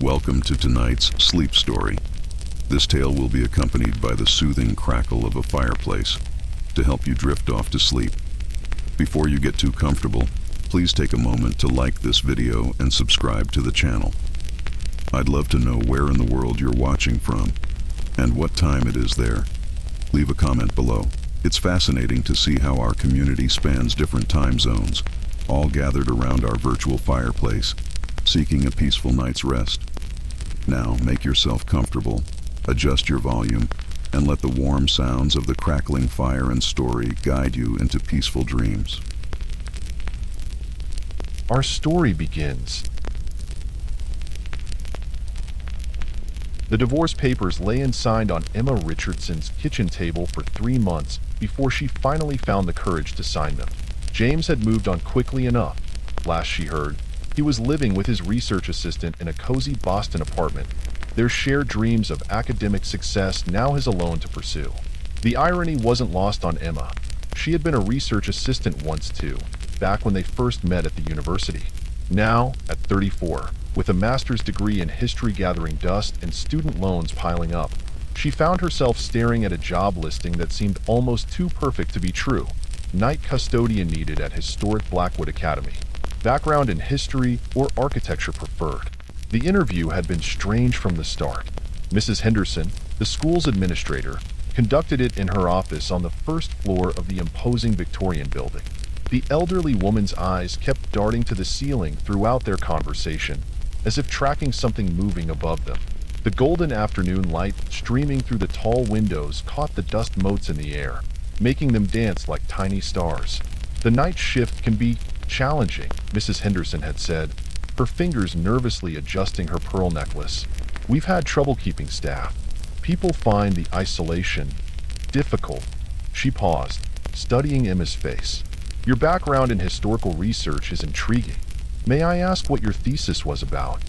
Welcome to tonight's sleep story. This tale will be accompanied by the soothing crackle of a fireplace to help you drift off to sleep. Before you get too comfortable, please take a moment to like this video and subscribe to the channel. I'd love to know where in the world you're watching from and what time it is there. Leave a comment below. It's fascinating to see how our community spans different time zones, all gathered around our virtual fireplace, seeking a peaceful night's rest. Now, make yourself comfortable, adjust your volume, and let the warm sounds of the crackling fire and story guide you into peaceful dreams. Our story begins. The divorce papers lay unsigned on Emma Richardson's kitchen table for 3 months before she finally found the courage to sign them. James had moved on quickly enough. Last she heard, he was living with his research assistant in a cozy Boston apartment, their shared dreams of academic success now his alone to pursue. The irony wasn't lost on Emma. She had been a research assistant once too, back when they first met at the university. Now, at 34, with a master's degree in history gathering dust and student loans piling up, she found herself staring at a job listing that seemed almost too perfect to be true. Night custodian needed at historic Blackwood Academy. Background in history or architecture preferred. The interview had been strange from the start. Mrs. Henderson, the school's administrator, conducted it in her office on the first floor of the imposing Victorian building. The elderly woman's eyes kept darting to the ceiling throughout their conversation, as if tracking something moving above them. The golden afternoon light streaming through the tall windows caught the dust motes in the air, making them dance like tiny stars. The night shift can be challenging, Mrs. Henderson had said, her fingers nervously adjusting her pearl necklace. We've had trouble keeping staff. People find the isolation difficult. She paused, studying Emma's face. Your background in historical research is intriguing. May I ask what your thesis was about?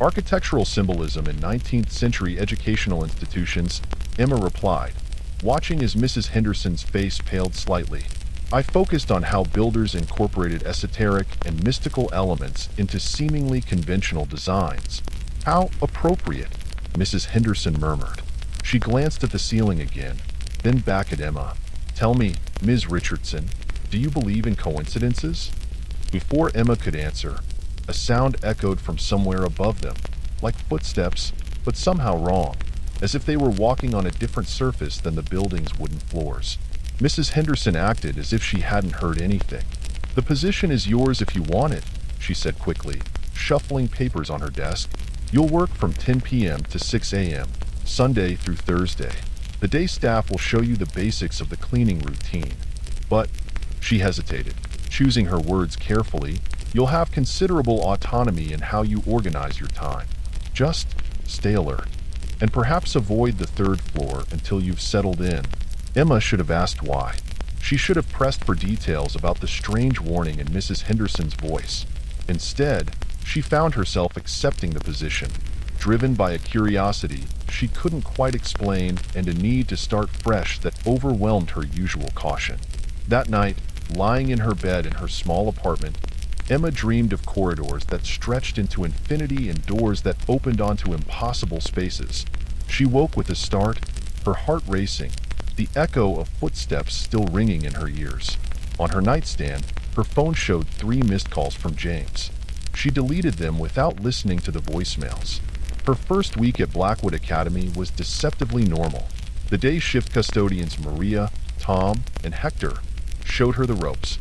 Architectural symbolism in 19th century educational institutions, Emma replied, watching as Mrs. Henderson's face paled slightly. I focused on how builders incorporated esoteric and mystical elements into seemingly conventional designs. How appropriate, Mrs. Henderson murmured. She glanced at the ceiling again, then back at Emma. Tell me, Ms. Richardson, do you believe in coincidences? Before Emma could answer, a sound echoed from somewhere above them, like footsteps, but somehow wrong, as if they were walking on a different surface than the building's wooden floors. Mrs. Henderson acted as if she hadn't heard anything. The position is yours if you want it, she said quickly, shuffling papers on her desk. You'll work from 10 p.m. to 6 a.m., Sunday through Thursday. The day staff will show you the basics of the cleaning routine. But, she hesitated, choosing her words carefully, you'll have considerable autonomy in how you organize your time. Just stay alert, and perhaps avoid the third floor until you've settled in. Emma should have asked why. She should have pressed for details about the strange warning in Mrs. Henderson's voice. Instead, she found herself accepting the position, driven by a curiosity she couldn't quite explain and a need to start fresh that overwhelmed her usual caution. That night, lying in her bed in her small apartment, Emma dreamed of corridors that stretched into infinity and doors that opened onto impossible spaces. She woke with a start, her heart racing, the echo of footsteps still ringing in her ears. On her nightstand, her phone showed 3 missed calls from James. She deleted them without listening to the voicemails. Her first week at Blackwood Academy was deceptively normal. The day shift custodians Maria, Tom, and Hector showed her the ropes,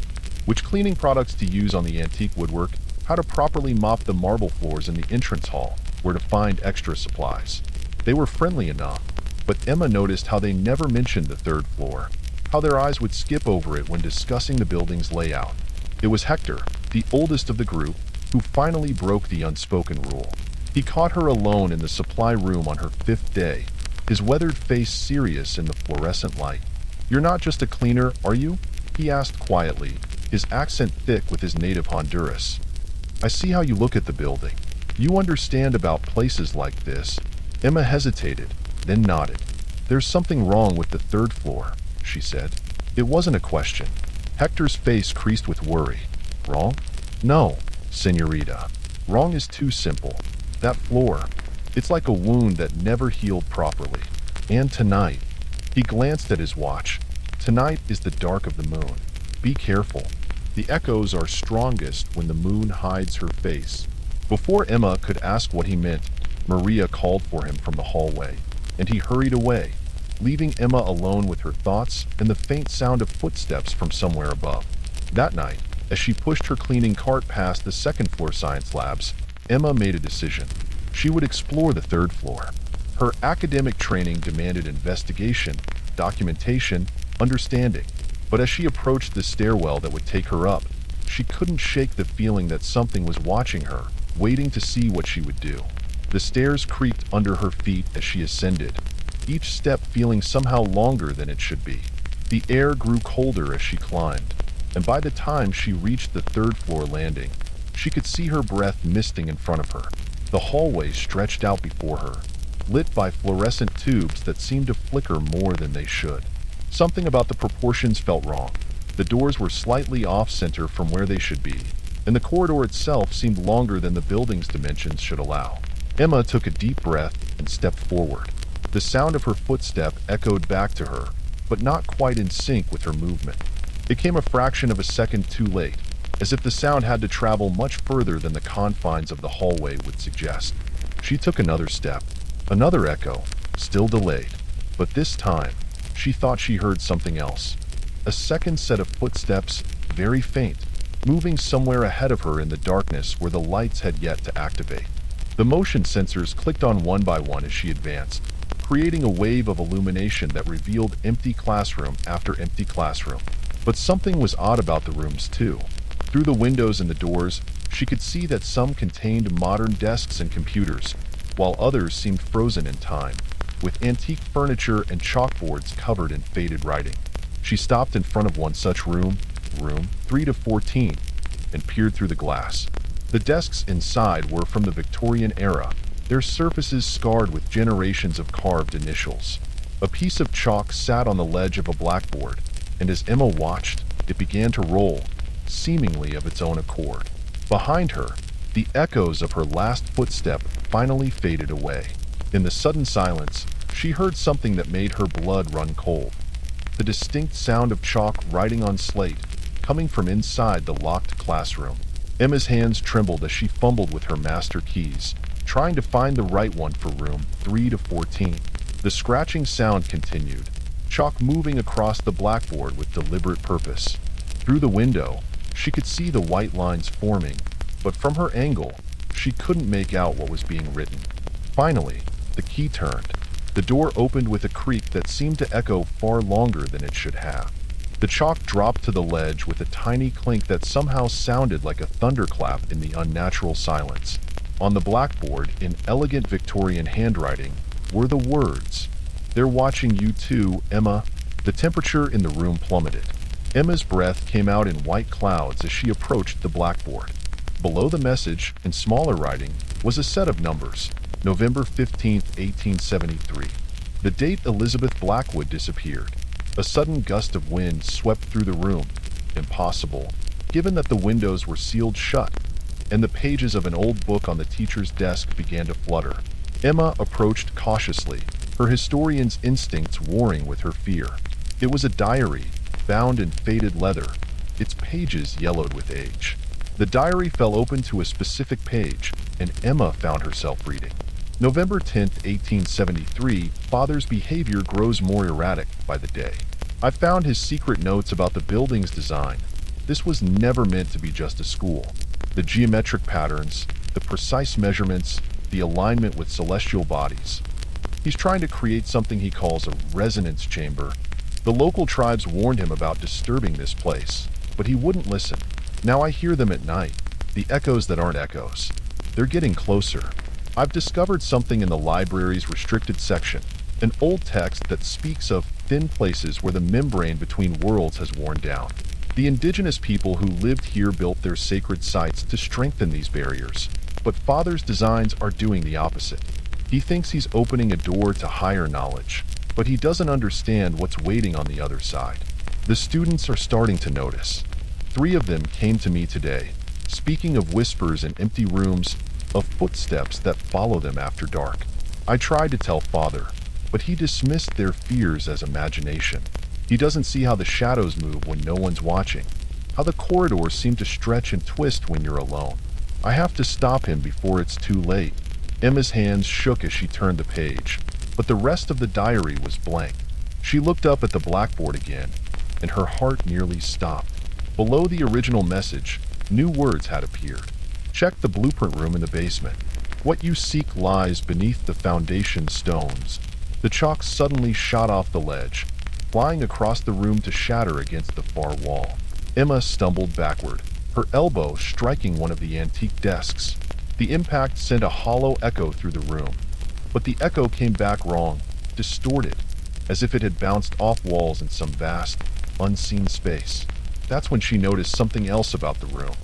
which cleaning products to use on the antique woodwork, how to properly mop the marble floors in the entrance hall, where to find extra supplies. They were friendly enough, but Emma noticed how they never mentioned the third floor, how their eyes would skip over it when discussing the building's layout. It was Hector, the oldest of the group, who finally broke the unspoken rule. He caught her alone in the supply room on her 5th day, his weathered face serious in the fluorescent light. You're not just a cleaner, are you? He asked quietly, his accent thick with his native Honduras. I see how you look at the building. You understand about places like this. Emma hesitated, then nodded. There's something wrong with the 3rd floor, she said. It wasn't a question. Hector's face creased with worry. Wrong? No, senorita. Wrong is too simple. That floor, it's like a wound that never healed properly. And tonight, he glanced at his watch. Tonight is the dark of the moon. Be careful. The echoes are strongest when the moon hides her face. Before Emma could ask what he meant, Maria called for him from the hallway, and he hurried away, leaving Emma alone with her thoughts and the faint sound of footsteps from somewhere above. That night, as she pushed her cleaning cart past the second-floor science labs, Emma made a decision. She would explore the third floor. Her academic training demanded investigation, documentation, understanding. But as she approached the stairwell that would take her up, she couldn't shake the feeling that something was watching her, waiting to see what she would do. The stairs creaked under her feet as she ascended, each step feeling somehow longer than it should be. The air grew colder as she climbed, and by the time she reached the third-floor landing, she could see her breath misting in front of her. The hallway stretched out before her, lit by fluorescent tubes that seemed to flicker more than they should. Something about the proportions felt wrong. The doors were slightly off-center from where they should be, and the corridor itself seemed longer than the building's dimensions should allow. Emma took a deep breath and stepped forward. The sound of her footstep echoed back to her, but not quite in sync with her movement. It came a fraction of a second too late, as if the sound had to travel much further than the confines of the hallway would suggest. She took another step. Another echo, still delayed, but this time, she thought she heard something else. A second set of footsteps, very faint, moving somewhere ahead of her in the darkness where the lights had yet to activate. The motion sensors clicked on one by one as she advanced, creating a wave of illumination that revealed empty classroom after empty classroom. But something was odd about the rooms too. Through the windows and the doors, she could see that some contained modern desks and computers, while others seemed frozen in time, with antique furniture and chalkboards covered in faded writing. She stopped in front of one such room 3 to 14, and peered through the glass. The desks inside were from the Victorian era, their surfaces scarred with generations of carved initials. A piece of chalk sat on the ledge of a blackboard, and as Emma watched, it began to roll, seemingly of its own accord. Behind her, the echoes of her last footstep finally faded away. In the sudden silence, she heard something that made her blood run cold. The distinct sound of chalk writing on slate, coming from inside the locked classroom. Emma's hands trembled as she fumbled with her master keys, trying to find the right one for room 3 to 14. The scratching sound continued, chalk moving across the blackboard with deliberate purpose. Through the window, she could see the white lines forming, but from her angle, she couldn't make out what was being written. Finally, the key turned. The door opened with a creak that seemed to echo far longer than it should have. The chalk dropped to the ledge with a tiny clink that somehow sounded like a thunderclap in the unnatural silence. On the blackboard, in elegant Victorian handwriting, were the words, "They're watching you too, Emma." The temperature in the room plummeted. Emma's breath came out in white clouds as she approached the blackboard. Below the message, in smaller writing, was a set of numbers. November 15, 1873. The date Elizabeth Blackwood disappeared. A sudden gust of wind swept through the room. Impossible, given that the windows were sealed shut, and the pages of an old book on the teacher's desk began to flutter. Emma approached cautiously, her historian's instincts warring with her fear. It was a diary, bound in faded leather, its pages yellowed with age. The diary fell open to a specific page, and Emma found herself reading. November 10, 1873, Father's behavior grows more erratic by the day. I found his secret notes about the building's design. This was never meant to be just a school. The geometric patterns, the precise measurements, the alignment with celestial bodies. He's trying to create something he calls a resonance chamber. The local tribes warned him about disturbing this place, but he wouldn't listen. Now I hear them at night, the echoes that aren't echoes. They're getting closer. I've discovered something in the library's restricted section, an old text that speaks of thin places where the membrane between worlds has worn down. The indigenous people who lived here built their sacred sites to strengthen these barriers, but Father's designs are doing the opposite. He thinks he's opening a door to higher knowledge, but he doesn't understand what's waiting on the other side. The students are starting to notice. 3 of them came to me today, speaking of whispers in empty rooms, of footsteps that follow them after dark. I tried to tell Father, but he dismissed their fears as imagination. He doesn't see how the shadows move when no one's watching, how the corridors seem to stretch and twist when you're alone. I have to stop him before it's too late. Emma's hands shook as she turned the page, but the rest of the diary was blank. She looked up at the blackboard again, and her heart nearly stopped. Below the original message, new words had appeared. Check the blueprint room in the basement. What you seek lies beneath the foundation stones. The chalk suddenly shot off the ledge, flying across the room to shatter against the far wall. Emma stumbled backward, her elbow striking one of the antique desks. The impact sent a hollow echo through the room, but the echo came back wrong, distorted, as if it had bounced off walls in some vast, unseen space. That's when she noticed something else about the room.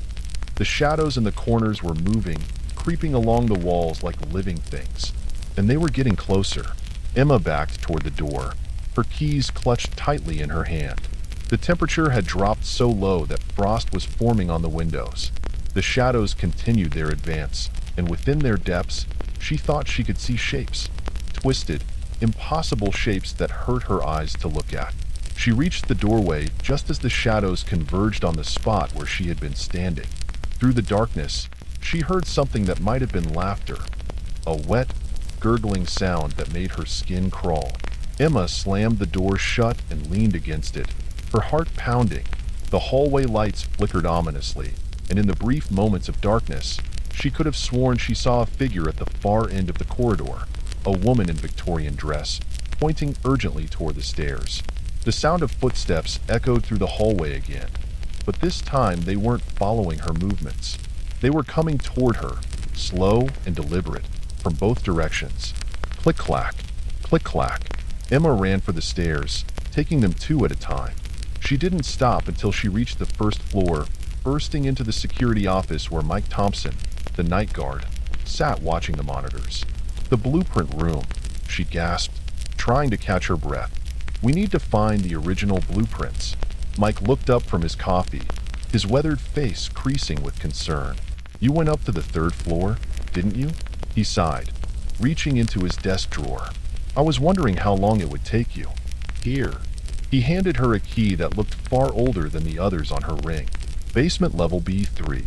The shadows in the corners were moving, creeping along the walls like living things, and they were getting closer. Emma backed toward the door, her keys clutched tightly in her hand. The temperature had dropped so low that frost was forming on the windows. The shadows continued their advance, and within their depths, she thought she could see shapes. Twisted, impossible shapes that hurt her eyes to look at. She reached the doorway just as the shadows converged on the spot where she had been standing. Through the darkness, she heard something that might have been laughter, a wet, gurgling sound that made her skin crawl. Emma slammed the door shut and leaned against it, her heart pounding. The hallway lights flickered ominously, and in the brief moments of darkness, she could have sworn she saw a figure at the far end of the corridor, a woman in Victorian dress, pointing urgently toward the stairs. The sound of footsteps echoed through the hallway again, but this time they weren't following her movements. They were coming toward her, slow and deliberate, from both directions. Click-clack, click-clack. Emma ran for the stairs, taking them two at a time. She didn't stop until she reached the first floor, bursting into the security office where Mike Thompson, the night guard, sat watching the monitors. The blueprint room, she gasped, trying to catch her breath. We need to find the original blueprints. Mike looked up from his coffee, his weathered face creasing with concern. You went up to the third floor, didn't you? He sighed, reaching into his desk drawer. I was wondering how long it would take you. Here. He handed her a key that looked far older than the others on her ring. Basement level B3.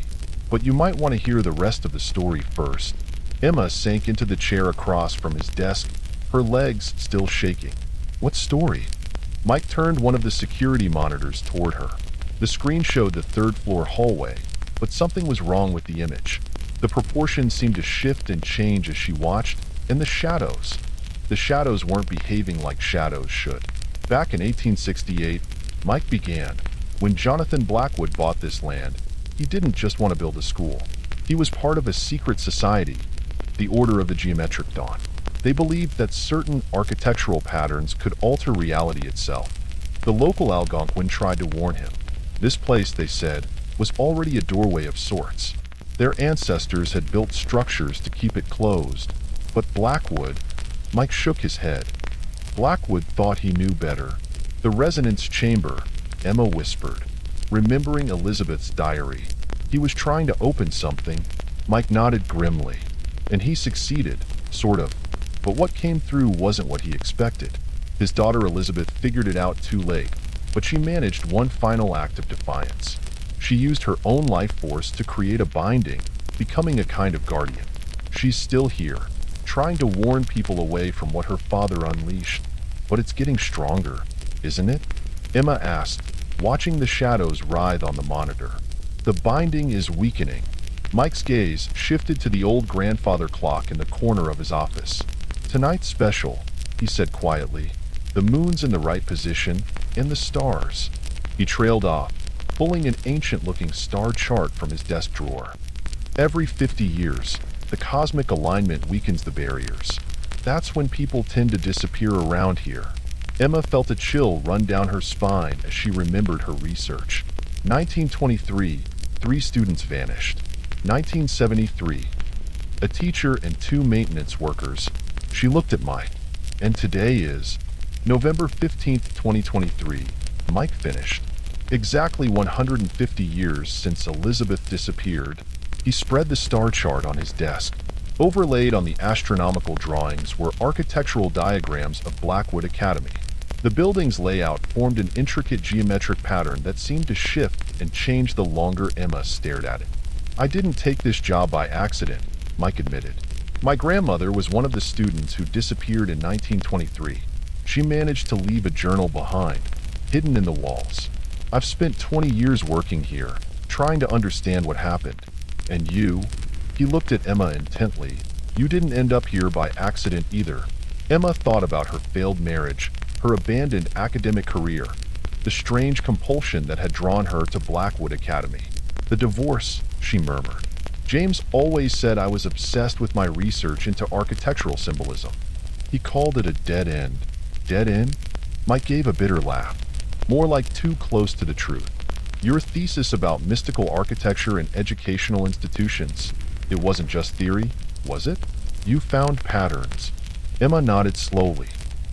But you might want to hear the rest of the story first. Emma sank into the chair across from his desk, her legs still shaking. What story? Mike turned one of the security monitors toward her. The screen showed the third floor hallway, but something was wrong with the image. The proportions seemed to shift and change as she watched, and the shadows. The shadows weren't behaving like shadows should. Back in 1868, Mike began. When Jonathan Blackwood bought this land, he didn't just want to build a school. He was part of a secret society, the Order of the Geometric Dawn. They believed that certain architectural patterns could alter reality itself. The local Algonquin tried to warn him. This place, they said, was already a doorway of sorts. Their ancestors had built structures to keep it closed. But Blackwood, Mike shook his head. Blackwood thought he knew better. The resonance chamber, Emma whispered, remembering Elizabeth's diary. He was trying to open something. Mike nodded grimly. And he succeeded, sort of. But what came through wasn't what he expected. His daughter Elizabeth figured it out too late, but she managed one final act of defiance. She used her own life force to create a binding, becoming a kind of guardian. She's still here, trying to warn people away from what her father unleashed. But it's getting stronger, isn't it? Emma asked, watching the shadows writhe on the monitor. The binding is weakening. Mike's gaze shifted to the old grandfather clock in the corner of his office. Tonight's special, he said quietly. The moon's in the right position, and the stars. He trailed off, pulling an ancient-looking star chart from his desk drawer. Every 50 years, the cosmic alignment weakens the barriers. That's when people tend to disappear around here. Emma felt a chill run down her spine as she remembered her research. 1923, 3 students vanished. 1973, a teacher and 2 maintenance workers. She looked at Mike. And today is November 15th, 2023. Mike finished. Exactly 150 years since Elizabeth disappeared. He spread the star chart on his desk. Overlaid on the astronomical drawings were architectural diagrams of Blackwood Academy. The building's layout formed an intricate geometric pattern that seemed to shift and change the longer Emma stared at it. "I didn't take this job by accident," Mike admitted. "My grandmother was one of the students who disappeared in 1923. She managed to leave a journal behind, hidden in the walls. I've spent 20 years working here, trying to understand what happened. And you?" He looked at Emma intently. "You didn't end up here by accident either." Emma thought about her failed marriage, her abandoned academic career, the strange compulsion that had drawn her to Blackwood Academy. "The divorce," she murmured. "James always said I was obsessed with my research into architectural symbolism. He called it a dead end." "Dead end?" Mike gave a bitter laugh. "More like too close to the truth. Your thesis about mystical architecture in educational institutions, it wasn't just theory, was it? You found patterns." Emma nodded slowly.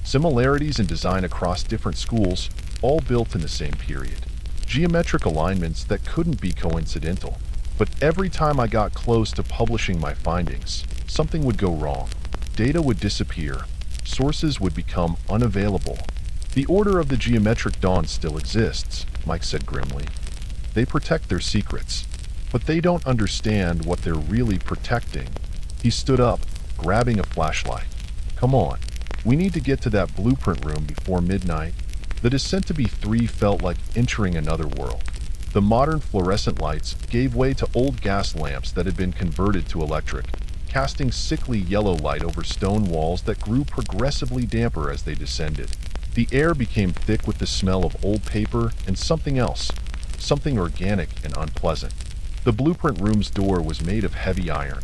"Similarities in design across different schools, all built in the same period. Geometric alignments that couldn't be coincidental. But every time I got close to publishing my findings, something would go wrong. Data would disappear. Sources would become unavailable." "The Order of the Geometric Dawn still exists," Mike said grimly. "They protect their secrets, but they don't understand what they're really protecting." He stood up, grabbing a flashlight. "Come on. We need to get to that blueprint room before midnight." The descent to B3 felt like entering another world. The modern fluorescent lights gave way to old gas lamps that had been converted to electric, casting sickly yellow light over stone walls that grew progressively damper as they descended. The air became thick with the smell of old paper and something else, something organic and unpleasant. The blueprint room's door was made of heavy iron,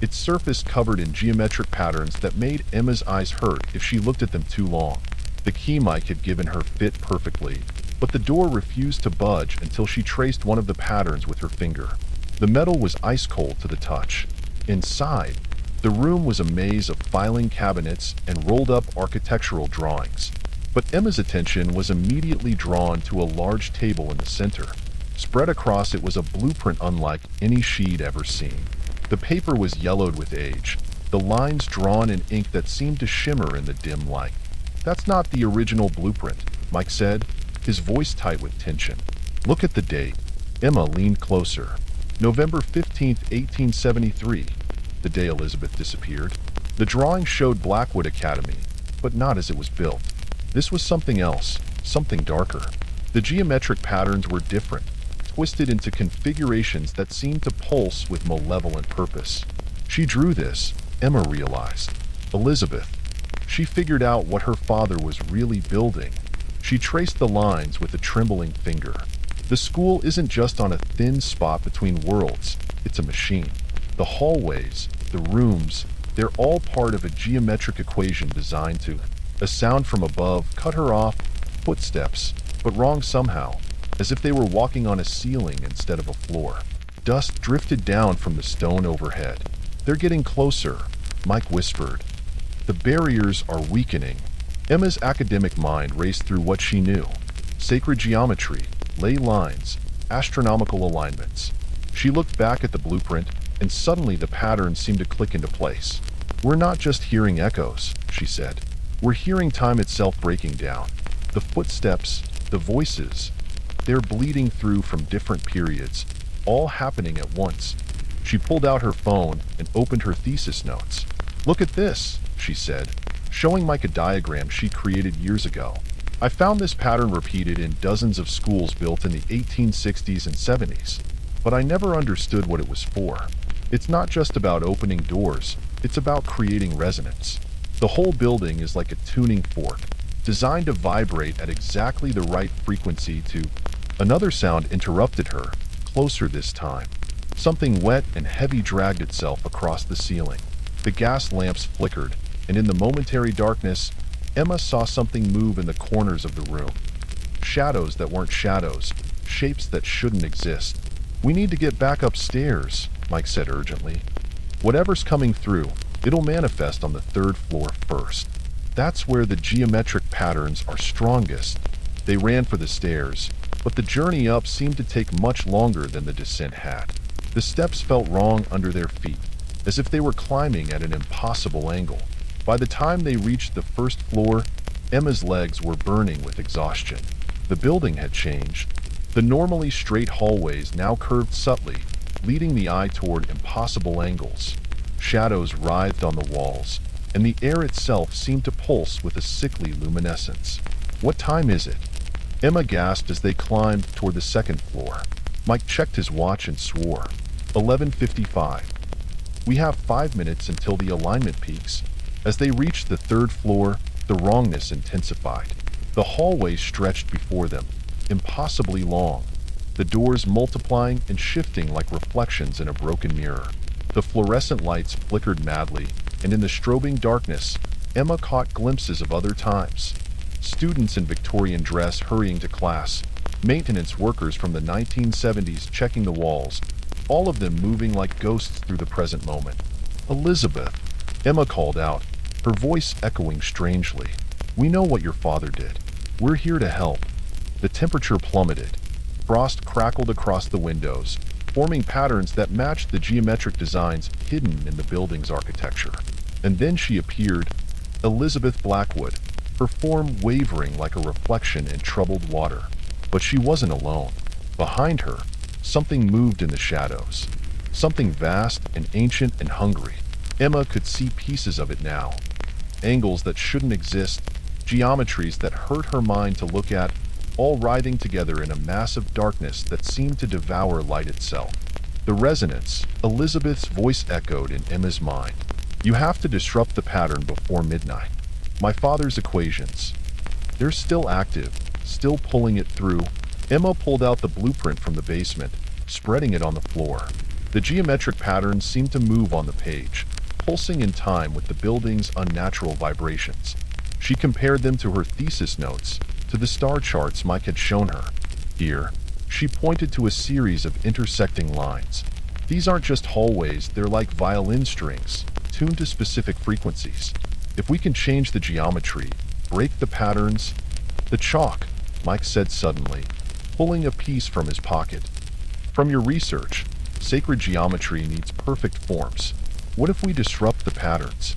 its surface covered in geometric patterns that made Emma's eyes hurt if she looked at them too long. The key Mike had given her fit perfectly, but the door refused to budge until she traced one of the patterns with her finger. The metal was ice cold to the touch. Inside, the room was a maze of filing cabinets and rolled-up architectural drawings. But Emma's attention was immediately drawn to a large table in the center. Spread across it was a blueprint unlike any she'd ever seen. The paper was yellowed with age, the lines drawn in ink that seemed to shimmer in the dim light. "That's not the original blueprint," Mike said, his voice tight with tension. "Look at the date." Emma leaned closer. "November 15th, 1873, the day Elizabeth disappeared. The drawing showed Blackwood Academy, but not as it was built. This was something else, something darker. The geometric patterns were different, twisted into configurations that seemed to pulse with malevolent purpose. She drew this, Emma realized. Elizabeth. She figured out what her father was really building. She traced the lines with a trembling finger. The school isn't just on a thin spot between worlds, it's a machine. The hallways, the rooms, they're all part of a geometric equation designed to... A sound from above cut her off, footsteps, but wrong somehow, as if they were walking on a ceiling instead of a floor. Dust drifted down from the stone overhead. "They're getting closer," Mike whispered. "The barriers are weakening." Emma's academic mind raced through what she knew. Sacred geometry, ley lines, astronomical alignments. She looked back at the blueprint, and suddenly the patterns seemed to click into place. "We're not just hearing echoes," she said. "We're hearing time itself breaking down. The footsteps, the voices, they're bleeding through from different periods, all happening at once." She pulled out her phone and opened her thesis notes. "Look at this," she said, showing Mike a diagram she created years ago. "I found this pattern repeated in dozens of schools built in the 1860s and 70s, but I never understood what it was for. It's not just about opening doors, it's about creating resonance. The whole building is like a tuning fork, designed to vibrate at exactly the right frequency to..." Another sound interrupted her, closer this time. Something wet and heavy dragged itself across the ceiling. The gas lamps flickered, and in the momentary darkness, Emma saw something move in the corners of the room. Shadows that weren't shadows, shapes that shouldn't exist. "We need to get back upstairs," Mike said urgently. "Whatever's coming through, it'll manifest on the 3rd floor first. That's where the geometric patterns are strongest." They ran for the stairs, but the journey up seemed to take much longer than the descent had. The steps felt wrong under their feet, as if they were climbing at an impossible angle. By the time they reached the first floor, Emma's legs were burning with exhaustion. The building had changed. The normally straight hallways now curved subtly, leading the eye toward impossible angles. Shadows writhed on the walls, and the air itself seemed to pulse with a sickly luminescence. "What time is it?" Emma gasped as they climbed toward the second floor. Mike checked his watch and swore. 11:55. "We have 5 minutes until the alignment peaks." As they reached the third floor, the wrongness intensified. The hallway stretched before them, impossibly long, the doors multiplying and shifting like reflections in a broken mirror. The fluorescent lights flickered madly, and in the strobing darkness, Emma caught glimpses of other times. Students in Victorian dress hurrying to class, maintenance workers from the 1970s checking the walls, all of them moving like ghosts through the present moment. "Elizabeth," Emma called out, her voice echoing strangely. "We know what your father did. We're here to help." The temperature plummeted. Frost crackled across the windows, forming patterns that matched the geometric designs hidden in the building's architecture. And then she appeared, Elizabeth Blackwood, her form wavering like a reflection in troubled water. But she wasn't alone. Behind her, something moved in the shadows. Something vast and ancient and hungry. Emma could see pieces of it now. Angles that shouldn't exist, geometries that hurt her mind to look at, all writhing together in a massive darkness that seemed to devour light itself. The resonance, Elizabeth's voice echoed in Emma's mind. "You have to disrupt the pattern before midnight. My father's equations. They're still active, still pulling it through." Emma pulled out the blueprint from the basement, spreading it on the floor. The geometric patterns seemed to move on the page, pulsing in time with the building's unnatural vibrations. She compared them to her thesis notes, to the star charts Mike had shown her. Here, she pointed to a series of intersecting lines. "These aren't just hallways, they're like violin strings, tuned to specific frequencies. If we can change the geometry, break the patterns..." "The chalk," Mike said suddenly, pulling a piece from his pocket. "From your research, sacred geometry needs perfect forms. What if we disrupt the patterns?"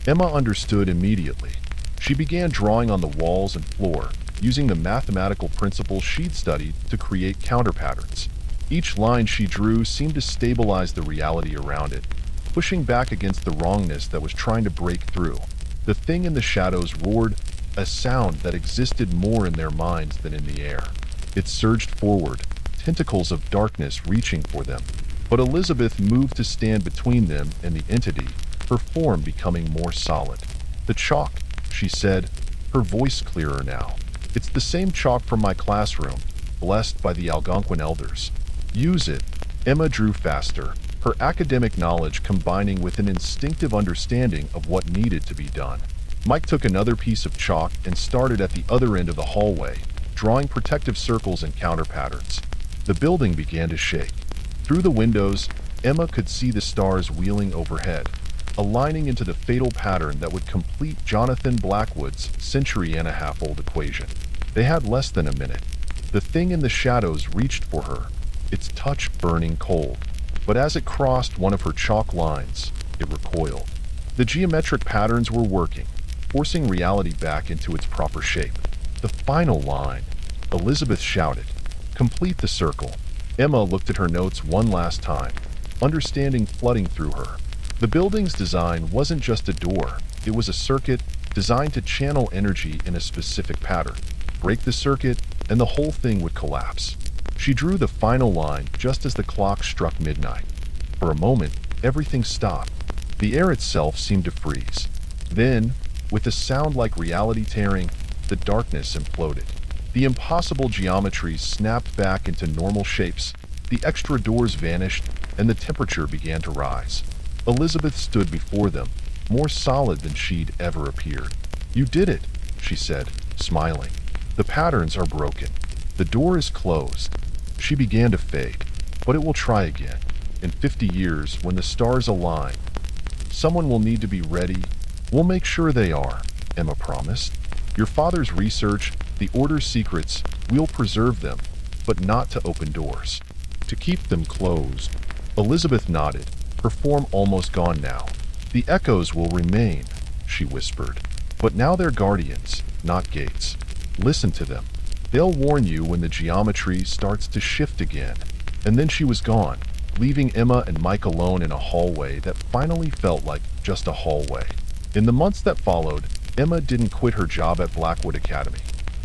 Emma understood immediately. She began drawing on the walls and floor, using the mathematical principles she'd studied to create counterpatterns. Each line she drew seemed to stabilize the reality around it, pushing back against the wrongness that was trying to break through. The thing in the shadows roared, a sound that existed more in their minds than in the air. It surged forward, tentacles of darkness reaching for them. But Elizabeth moved to stand between them and the entity, her form becoming more solid. "The chalk," she said, her voice clearer now. "It's the same chalk from my classroom, blessed by the Algonquin elders. Use it." Emma drew faster, her academic knowledge combining with an instinctive understanding of what needed to be done. Mike took another piece of chalk and started at the other end of the hallway, drawing protective circles and counter patterns. The building began to shake. Through the windows, Emma could see the stars wheeling overhead, aligning into the fatal pattern that would complete Jonathan Blackwood's century-and-a-half-old equation. They had less than a minute. The thing in the shadows reached for her, its touch burning cold. But as it crossed one of her chalk lines, it recoiled. The geometric patterns were working, forcing reality back into its proper shape. "The final line," Elizabeth shouted. "Complete the circle." Emma looked at her notes one last time, understanding flooding through her. The building's design wasn't just a door, it was a circuit designed to channel energy in a specific pattern. Break the circuit, and the whole thing would collapse. She drew the final line just as the clock struck midnight. For a moment, everything stopped. The air itself seemed to freeze. Then, with a sound like reality tearing, the darkness imploded. The impossible geometries snapped back into normal shapes, the extra doors vanished, and the temperature began to rise. Elizabeth stood before them, more solid than she'd ever appeared. "You did it," she said, smiling. "The patterns are broken. The door is closed." She began to fade. "But it will try again. In 50 years, when the stars align, someone will need to be ready. We'll make sure they are," Emma promised. "Your father's research, the Order's secrets, we'll preserve them, but not to open doors. To keep them closed." Elizabeth nodded, her form almost gone now. "The echoes will remain," she whispered. "But now they're guardians, not gates. Listen to them. They'll warn you when the geometry starts to shift again." And then she was gone, leaving Emma and Mike alone in a hallway that finally felt like just a hallway. In the months that followed, Emma didn't quit her job at Blackwood Academy.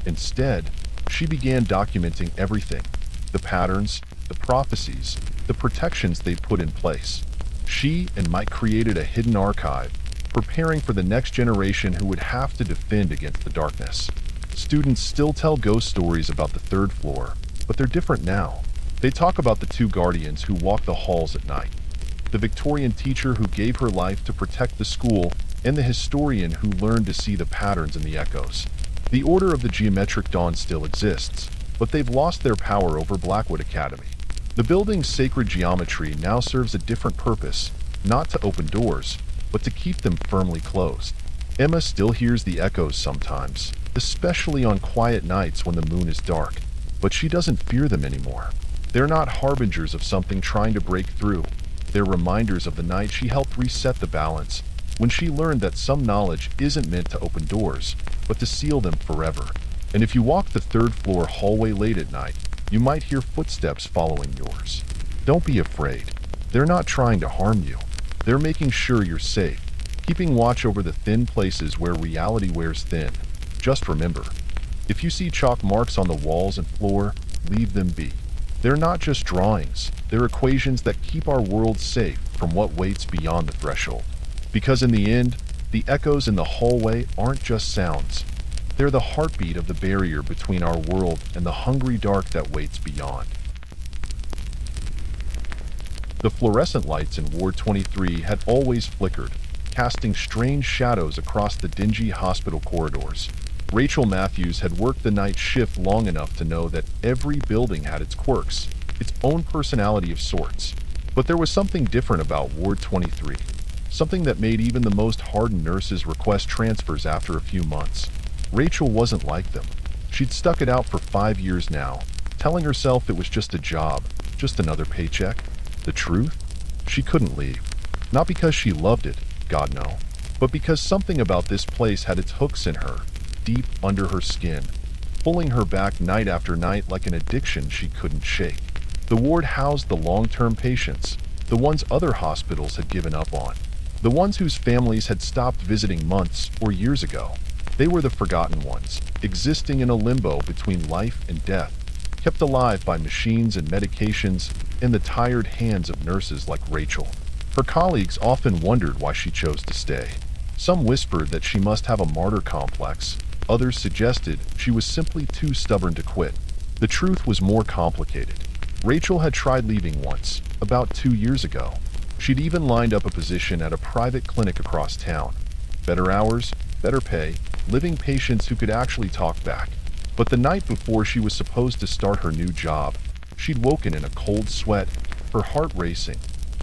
Instead, she began documenting everything: the patterns, the prophecies, the protections they'd put in place. She and Mike created a hidden archive, preparing for the next generation who would have to defend against the darkness. Students still tell ghost stories about the third floor, but they're different now. They talk about the two guardians who walk the halls at night, the Victorian teacher who gave her life to protect the school, and the historian who learned to see the patterns in the echoes. The Order of the Geometric Dawn still exists, but they've lost their power over Blackwood Academy. The building's sacred geometry now serves a different purpose, not to open doors, but to keep them firmly closed. Emma still hears the echoes sometimes, especially on quiet nights when the moon is dark, but she doesn't fear them anymore. They're not harbingers of something trying to break through. They're reminders of the night she helped reset the balance, when she learned that some knowledge isn't meant to open doors, but to seal them forever. And if you walk the third floor hallway late at night, you might hear footsteps following yours. Don't be afraid. They're not trying to harm you. They're making sure you're safe, keeping watch over the thin places where reality wears thin. Just remember, if you see chalk marks on the walls and floor, leave them be. They're not just drawings, they're equations that keep our world safe from what waits beyond the threshold. Because in the end, the echoes in the hallway aren't just sounds. They're the heartbeat of the barrier between our world and the hungry dark that waits beyond. The fluorescent lights in Ward 23 had always flickered, casting strange shadows across the dingy hospital corridors. Rachel Matthews had worked the night shift long enough to know that every building had its quirks, its own personality of sorts. But there was something different about Ward 23, something that made even the most hardened nurses request transfers after a few months. Rachel wasn't like them. She'd stuck it out for 5 years now, telling herself it was just a job, just another paycheck. The truth? She couldn't leave. Not because she loved it, God no, but because something about this place had its hooks in her, deep under her skin, pulling her back night after night like an addiction she couldn't shake. The ward housed the long-term patients, the ones other hospitals had given up on, the ones whose families had stopped visiting months or years ago. They were the forgotten ones, existing in a limbo between life and death, kept alive by machines and medications in the tired hands of nurses like Rachel. Her colleagues often wondered why she chose to stay. Some whispered that she must have a martyr complex. Others suggested she was simply too stubborn to quit. The truth was more complicated. Rachel had tried leaving once, about 2 years ago. She'd even lined up a position at a private clinic across town. Better hours, better pay, living patients who could actually talk back. But the night before she was supposed to start her new job, she'd woken in a cold sweat, her heart racing,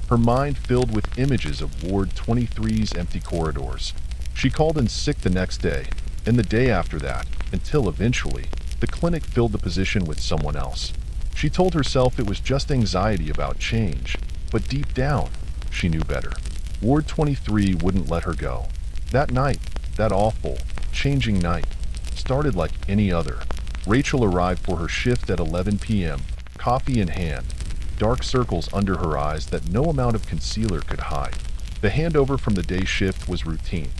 her mind filled with images of Ward 23's empty corridors. She called in sick the next day, and the day after that, until eventually, the clinic filled the position with someone else. She told herself it was just anxiety about change, but deep down, she knew better. Ward 23 wouldn't let her go. That night, that awful, changing night, started like any other. Rachel arrived for her shift at 11 p.m., coffee in hand, dark circles under her eyes that no amount of concealer could hide. The handover from the day shift was routine.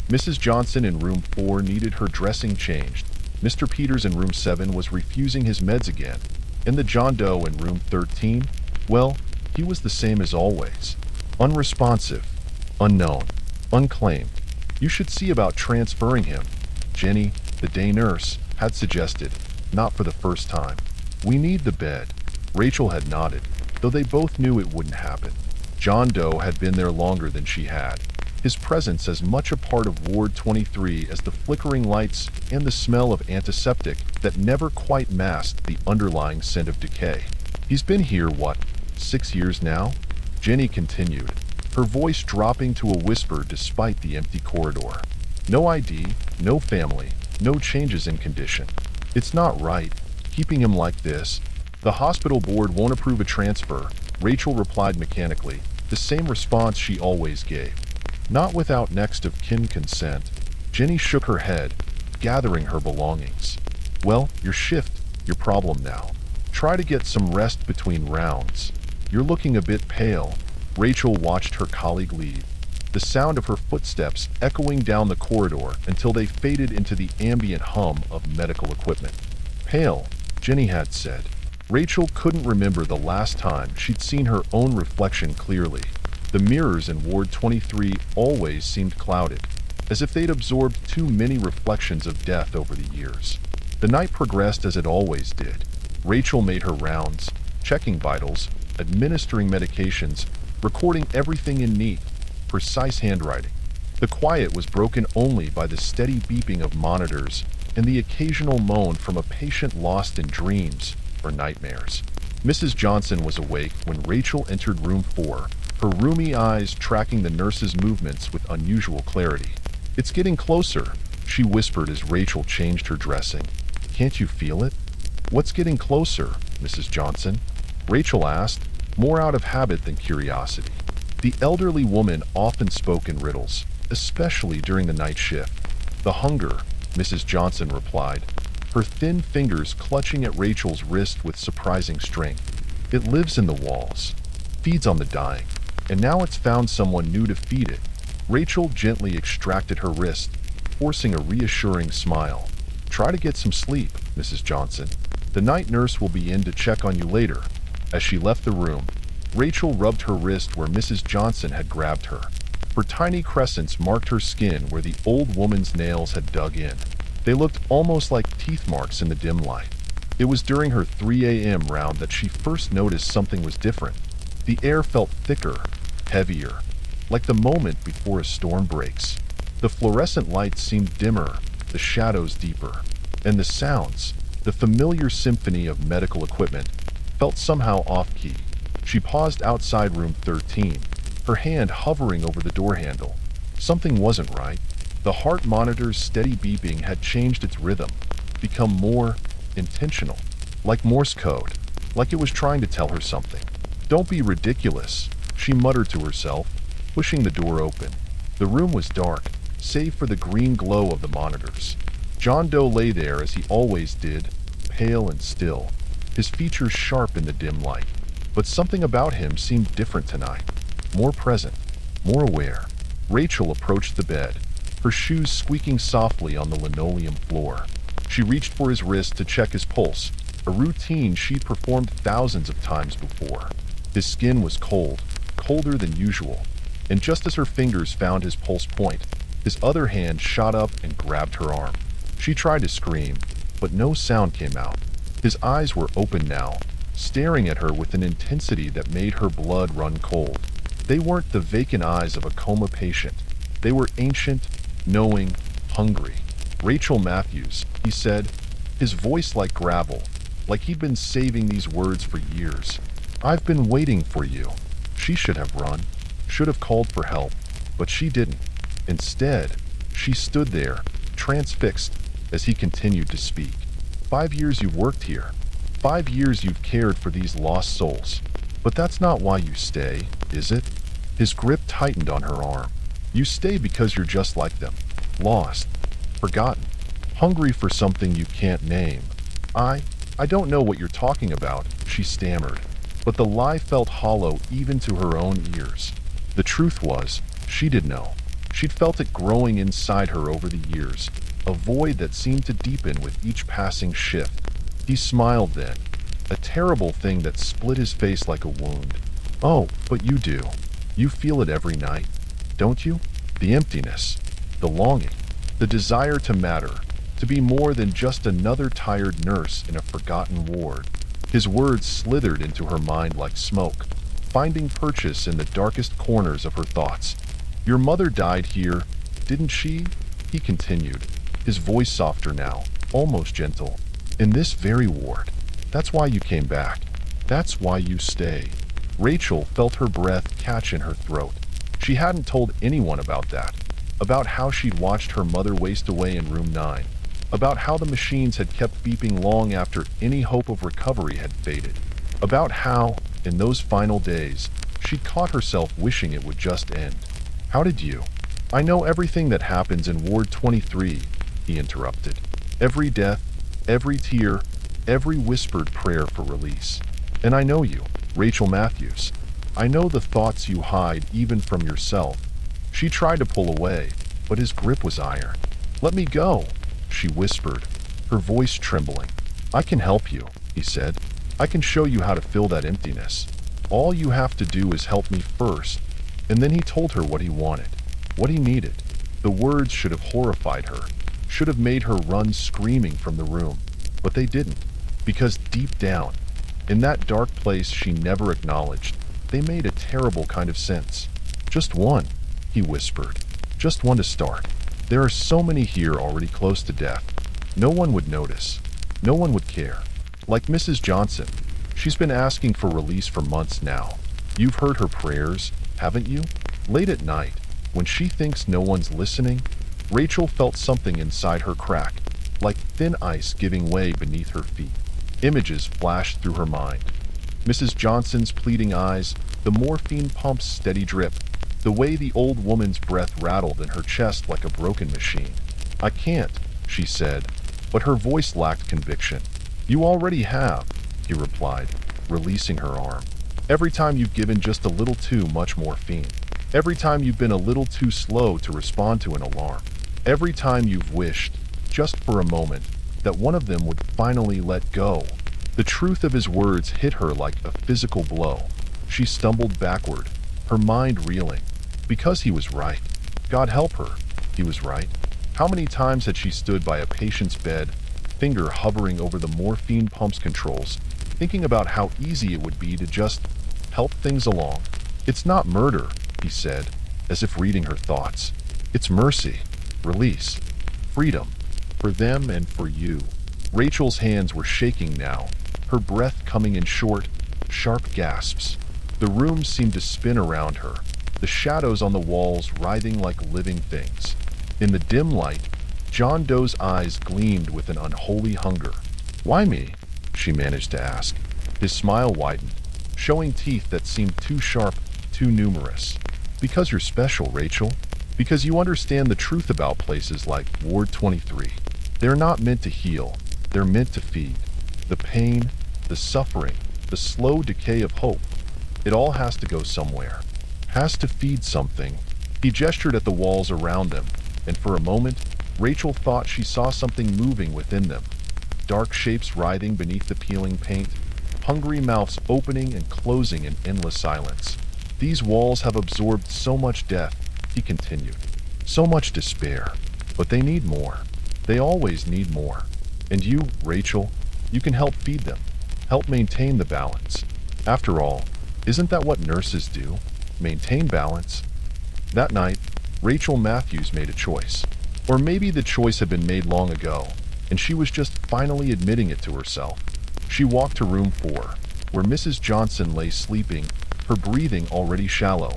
Mrs. Johnson in room 4 needed her dressing changed. Mr. Peters in room 7 was refusing his meds again. And the John Doe in room 13, well, he was the same as always. Unresponsive, unknown, unclaimed. You should see about transferring him. Jenny, the day nurse, had suggested, not for the first time. We need the bed. Rachel had nodded, though they both knew it wouldn't happen. John Doe had been there longer than she had. His presence as much a part of Ward 23 as the flickering lights and the smell of antiseptic that never quite masked the underlying scent of decay. He's been here, 6 years now? Jenny continued, her voice dropping to a whisper despite the empty corridor. No ID, no family, no changes in condition. It's not right, keeping him like this. The hospital board won't approve a transfer, Rachel replied mechanically, the same response she always gave. Not without next of kin consent. Jenny shook her head, gathering her belongings. Well, your shift, your problem now. Try to get some rest between rounds. You're looking a bit pale. Rachel watched her colleague leave, the sound of her footsteps echoing down the corridor until they faded into the ambient hum of medical equipment. Pale, Jenny had said. Rachel couldn't remember the last time she'd seen her own reflection clearly. The mirrors in Ward 23 always seemed clouded, as if they'd absorbed too many reflections of death over the years. The night progressed as it always did. Rachel made her rounds, checking vitals, administering medications, recording everything in neat, precise handwriting. The quiet was broken only by the steady beeping of monitors and the occasional moan from a patient lost in dreams or nightmares. Mrs. Johnson was awake when Rachel entered room 4, her roomy eyes tracking the nurse's movements with unusual clarity. "It's getting closer," she whispered as Rachel changed her dressing. "Can't you feel it?" "What's getting closer, Mrs. Johnson?" Rachel asked, more out of habit than curiosity. The elderly woman often spoke in riddles, especially during the night shift. "The hunger," Mrs. Johnson replied, her thin fingers clutching at Rachel's wrist with surprising strength. "It lives in the walls, feeds on the dying, and now it's found someone new to feed it." Rachel gently extracted her wrist, forcing a reassuring smile. "Try to get some sleep, Mrs. Johnson. The night nurse will be in to check on you later." As she left the room, Rachel rubbed her wrist where Mrs. Johnson had grabbed her. Her tiny crescents marked her skin where the old woman's nails had dug in. They looked almost like teeth marks in the dim light. It was during her 3 a.m. round that she first noticed something was different. The air felt thicker, heavier, like the moment before a storm breaks. The fluorescent lights seemed dimmer, the shadows deeper, and the sounds, the familiar symphony of medical equipment, felt somehow off-key. She paused outside room 13, her hand hovering over the door handle. Something wasn't right. The heart monitor's steady beeping had changed its rhythm, become more intentional, like Morse code, like it was trying to tell her something. "Don't be ridiculous," she muttered to herself, pushing the door open. The room was dark, save for the green glow of the monitors. John Doe lay there as he always did, pale and still, his features sharp in the dim light. But something about him seemed different tonight, more present, more aware. Rachel approached the bed, her shoes squeaking softly on the linoleum floor. She reached for his wrist to check his pulse, a routine she'd performed thousands of times before. His skin was cold, colder than usual, and just as her fingers found his pulse point, his other hand shot up and grabbed her arm. She tried to scream, but no sound came out. His eyes were open now, staring at her with an intensity that made her blood run cold. They weren't the vacant eyes of a coma patient. They were ancient, knowing, hungry. "Rachel Matthews," he said, his voice like gravel, like he'd been saving these words for years. "I've been waiting for you." She should have run, should have called for help, but she didn't. Instead, she stood there, transfixed, as he continued to speak. "5 years you've worked here. 5 years you've cared for these lost souls. But that's not why you stay, is it?" His grip tightened on her arm. "You stay because you're just like them. Lost. Forgotten. Hungry for something you can't name." I don't know what you're talking about," she stammered. But the lie felt hollow even to her own ears. The truth was, she did know. She'd felt it growing inside her over the years, a void that seemed to deepen with each passing shift. He smiled then, a terrible thing that split his face like a wound. "Oh, but you do. You feel it every night, don't you? The emptiness, the longing, the desire to matter, to be more than just another tired nurse in a forgotten ward." His words slithered into her mind like smoke, finding purchase in the darkest corners of her thoughts. "Your mother died here, didn't she?" he continued, his voice softer now, almost gentle. "In this very ward. That's why you came back. That's why you stay." Rachel felt her breath catch in her throat. She hadn't told anyone about that, about how she'd watched her mother waste away in room 9. about how the machines had kept beeping long after any hope of recovery had faded, about how, in those final days, she caught herself wishing it would just end. How did you? I know everything that happens in Ward 23, he interrupted. Every death, every tear, every whispered prayer for release. And I know you, Rachel Matthews. I know the thoughts you hide even from yourself. She tried to pull away, but his grip was iron. Let me go, she whispered, her voice trembling. I can help you, he said. I can show you how to fill that emptiness. All you have to do is help me first. And then he told her what he wanted, what he needed. The words should have horrified her, should have made her run screaming from the room. But they didn't, because deep down, in that dark place she never acknowledged, they made a terrible kind of sense. Just one, he whispered. Just one to start. There are so many here already close to death. No one would notice. No one would care. Like Mrs. Johnson. She's been asking for release for months now. You've heard her prayers, haven't you? Late at night, when she thinks no one's listening, Rachel felt something inside her crack, like thin ice giving way beneath her feet. Images flashed through her mind. Mrs. Johnson's pleading eyes, the morphine pump's steady drip, the way the old woman's breath rattled in her chest like a broken machine. I can't, she said, but her voice lacked conviction. You already have, he replied, releasing her arm. Every time you've given just a little too much morphine. Every time you've been a little too slow to respond to an alarm. Every time you've wished, just for a moment, that one of them would finally let go. The truth of his words hit her like a physical blow. She stumbled backward, her mind reeling. Because he was right. God help her. He was right. How many times had she stood by a patient's bed, finger hovering over the morphine pump's controls, thinking about how easy it would be to just help things along. It's not murder, he said, as if reading her thoughts. It's mercy, release, freedom, for them and for you. Rachel's hands were shaking now, her breath coming in short, sharp gasps. The room seemed to spin around her, the shadows on the walls writhing like living things. In the dim light, John Doe's eyes gleamed with an unholy hunger. Why me? She managed to ask. His smile widened, showing teeth that seemed too sharp, too numerous. Because you're special, Rachel. Because you understand the truth about places like Ward 23. They're not meant to heal. They're meant to feed. The pain, the suffering, the slow decay of hope. It all has to go somewhere. Has to feed something. He gestured at the walls around them, and for a moment, Rachel thought she saw something moving within them. Dark shapes writhing beneath the peeling paint, hungry mouths opening and closing in endless silence. These walls have absorbed so much death, he continued. So much despair. But they need more. They always need more. And you, Rachel, you can help feed them. Help maintain the balance. After all, isn't that what nurses do? Maintain balance. That night, Rachel Matthews made a choice. Or maybe the choice had been made long ago, and she was just finally admitting it to herself. She walked to room 4, where Mrs. Johnson lay sleeping, her breathing already shallow,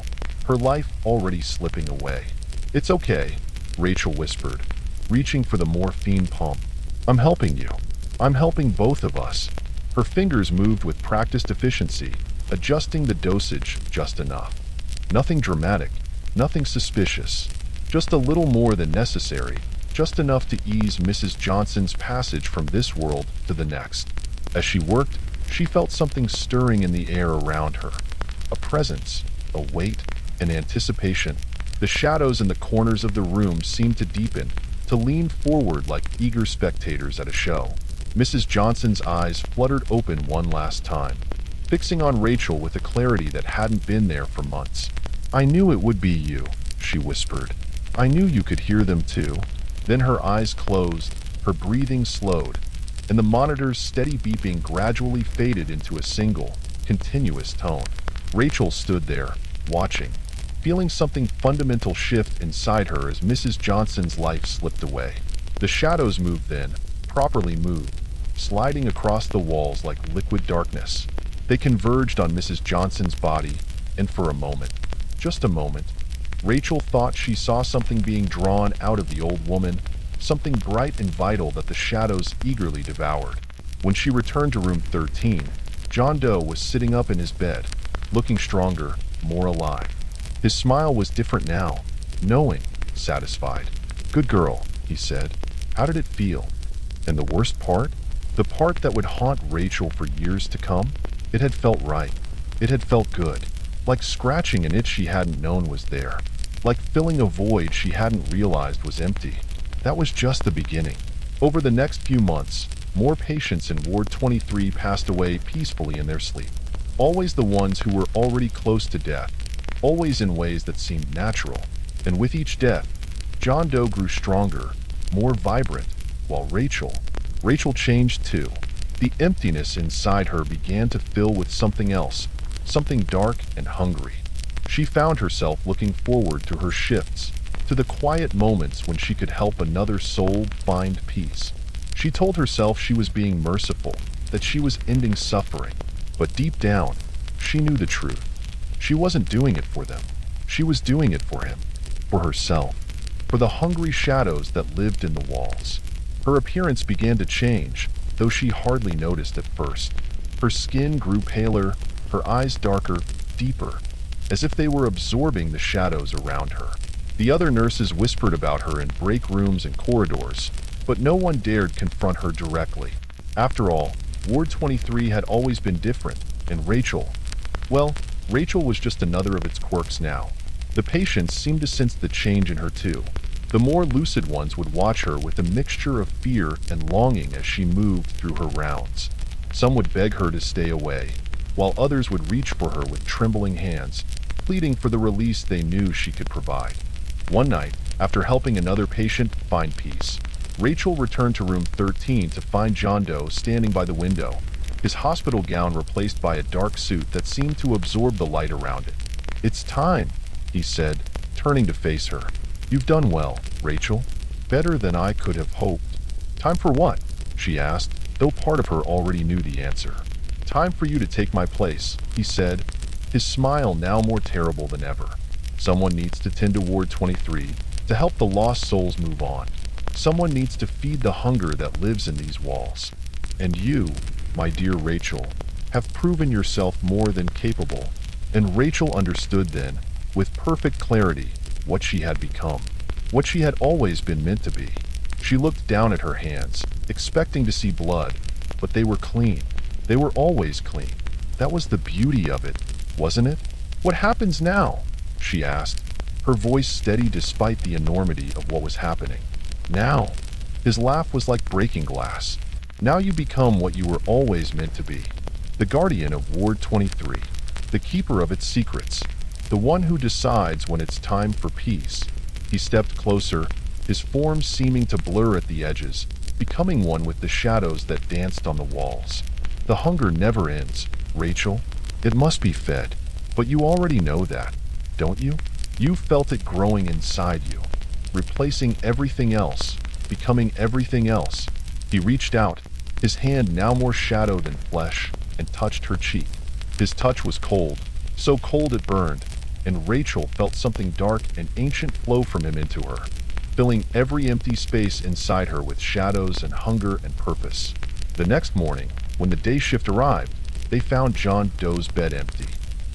her life already slipping away. It's okay, Rachel whispered, reaching for the morphine pump. I'm helping you. I'm helping both of us. Her fingers moved with practiced efficiency, adjusting the dosage just enough. Nothing dramatic, nothing suspicious, just a little more than necessary, just enough to ease Mrs. Johnson's passage from this world to the next. As she worked, she felt something stirring in the air around her. A presence, a weight, an anticipation. The shadows in the corners of the room seemed to deepen, to lean forward like eager spectators at a show. Mrs. Johnson's eyes fluttered open one last time, fixing on Rachel with a clarity that hadn't been there for months. I knew it would be you, she whispered. I knew you could hear them too. Then her eyes closed, her breathing slowed, and the monitor's steady beeping gradually faded into a single, continuous tone. Rachel stood there, watching, feeling something fundamental shift inside her as Mrs. Johnson's life slipped away. The shadows moved then, properly moved, sliding across the walls like liquid darkness. They converged on Mrs. Johnson's body, and for a moment, just a moment, Rachel thought she saw something being drawn out of the old woman, something bright and vital that the shadows eagerly devoured. When she returned to room 13, John Doe was sitting up in his bed, looking stronger, more alive. His smile was different now, knowing, satisfied. "Good girl," he said. "How did it feel?" And the worst part? The part that would haunt Rachel for years to come? It had felt right. It had felt good. Like scratching an itch she hadn't known was there. Like filling a void she hadn't realized was empty. That was just the beginning. Over the next few months, more patients in Ward 23 passed away peacefully in their sleep. Always the ones who were already close to death. Always in ways that seemed natural. And with each death, John Doe grew stronger, more vibrant, while Rachel changed too. The emptiness inside her began to fill with something else, something dark and hungry. She found herself looking forward to her shifts, to the quiet moments when she could help another soul find peace. She told herself she was being merciful, that she was ending suffering. But deep down, she knew the truth. She wasn't doing it for them. She was doing it for him, for herself, for the hungry shadows that lived in the walls. Her appearance began to change, though she hardly noticed at first. Her skin grew paler, her eyes darker, deeper, as if they were absorbing the shadows around her. The other nurses whispered about her in break rooms and corridors, but no one dared confront her directly. After all, Ward 23 had always been different, and Rachel was just another of its quirks now. The patients seemed to sense the change in her too. The more lucid ones would watch her with a mixture of fear and longing as she moved through her rounds. Some would beg her to stay away, while others would reach for her with trembling hands, pleading for the release they knew she could provide. One night, after helping another patient find peace, Rachel returned to room 13 to find John Doe standing by the window, his hospital gown replaced by a dark suit that seemed to absorb the light around it. "It's time," he said, turning to face her. "You've done well, Rachel. Better than I could have hoped." "Time for what?" she asked, though part of her already knew the answer. "Time for you to take my place," he said, his smile now more terrible than ever. "Someone needs to tend to Ward 23, to help the lost souls move on. Someone needs to feed the hunger that lives in these walls. And you, my dear Rachel, have proven yourself more than capable." And Rachel understood then, with perfect clarity, what she had become, what she had always been meant to be. She looked down at her hands, expecting to see blood, but they were clean. They were always clean. That was the beauty of it, wasn't it? "What happens now?" she asked, her voice steady despite the enormity of what was happening. "Now." His laugh was like breaking glass. "Now you become what you were always meant to be. The guardian of Ward 23, the keeper of its secrets, the one who decides when it's time for peace." He stepped closer, his form seeming to blur at the edges, becoming one with the shadows that danced on the walls. "The hunger never ends, Rachel. It must be fed. But you already know that, don't you? You felt it growing inside you, replacing everything else, becoming everything else." He reached out, his hand now more shadow than flesh, and touched her cheek. His touch was cold, so cold it burned, and Rachel felt something dark and ancient flow from him into her, filling every empty space inside her with shadows and hunger and purpose. The next morning, when the day shift arrived, they found John Doe's bed empty.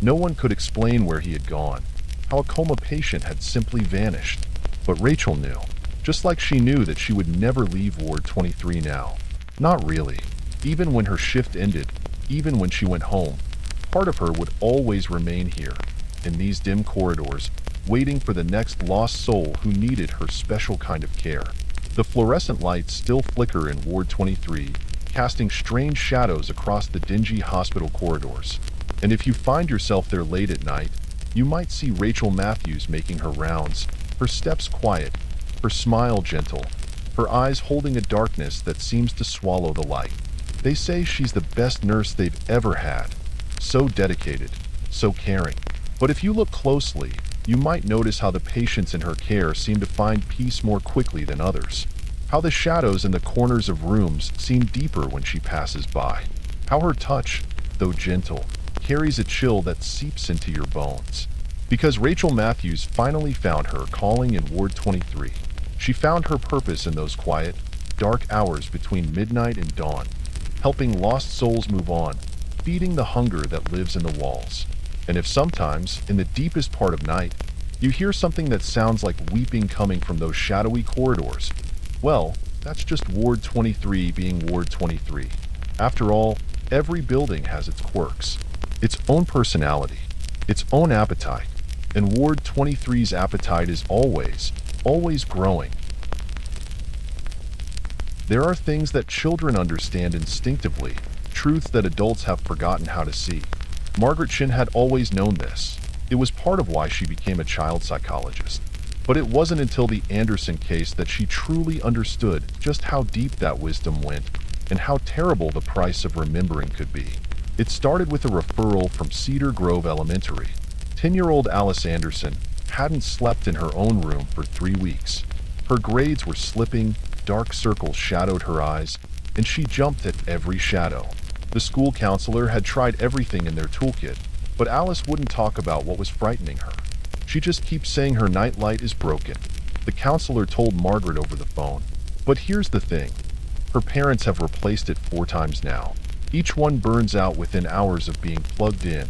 No one could explain where he had gone, how a coma patient had simply vanished. But Rachel knew, just like she knew that she would never leave Ward 23 now. Not really. Even when her shift ended, even when she went home, part of her would always remain here, in these dim corridors, waiting for the next lost soul who needed her special kind of care. The fluorescent lights still flicker in Ward 23, casting strange shadows across the dingy hospital corridors. And if you find yourself there late at night, you might see Rachel Matthews making her rounds, her steps quiet, her smile gentle, her eyes holding a darkness that seems to swallow the light. They say she's the best nurse they've ever had. So dedicated, so caring. But if you look closely, you might notice how the patients in her care seem to find peace more quickly than others. How the shadows in the corners of rooms seem deeper when she passes by. How her touch, though gentle, carries a chill that seeps into your bones. Because Rachel Matthews finally found her calling in Ward 23. She found her purpose in those quiet, dark hours between midnight and dawn, helping lost souls move on, feeding the hunger that lives in the walls. And if sometimes, in the deepest part of night, you hear something that sounds like weeping coming from those shadowy corridors, well, that's just Ward 23 being Ward 23. After all, every building has its quirks, its own personality, its own appetite, and Ward 23's appetite is always growing. There are things that children understand instinctively, truths that adults have forgotten how to see. Margaret Shin had always known this. It was part of why she became a child psychologist. But it wasn't until the Anderson case that she truly understood just how deep that wisdom went and how terrible the price of remembering could be. It started with a referral from Cedar Grove Elementary. 10-year-old Alice Anderson hadn't slept in her own room for 3 weeks. Her grades were slipping, dark circles shadowed her eyes, and she jumped at every shadow. The school counselor had tried everything in their toolkit, but Alice wouldn't talk about what was frightening her. She just keeps saying her nightlight is broken. The counselor told Margaret over the phone. But here's the thing. Her parents have replaced it 4 times now. Each one burns out within hours of being plugged in.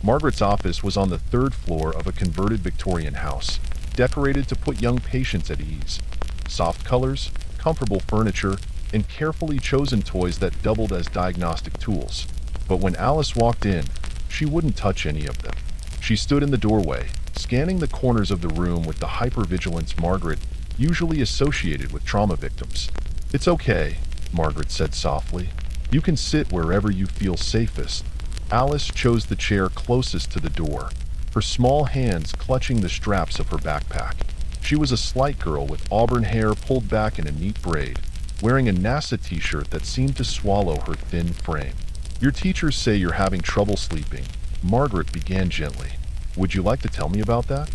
Margaret's office was on the 3rd floor of a converted Victorian house, decorated to put young patients at ease. Soft colors, comfortable furniture, and carefully chosen toys that doubled as diagnostic tools. But when Alice walked in, she wouldn't touch any of them. She stood in the doorway, scanning the corners of the room with the hypervigilance Margaret usually associated with trauma victims. "It's okay," Margaret said softly. "You can sit wherever you feel safest." Alice chose the chair closest to the door, her small hands clutching the straps of her backpack. She was a slight girl with auburn hair pulled back in a neat braid, wearing a NASA t-shirt that seemed to swallow her thin frame. "Your teachers say you're having trouble sleeping," Margaret began gently. "Would you like to tell me about that?"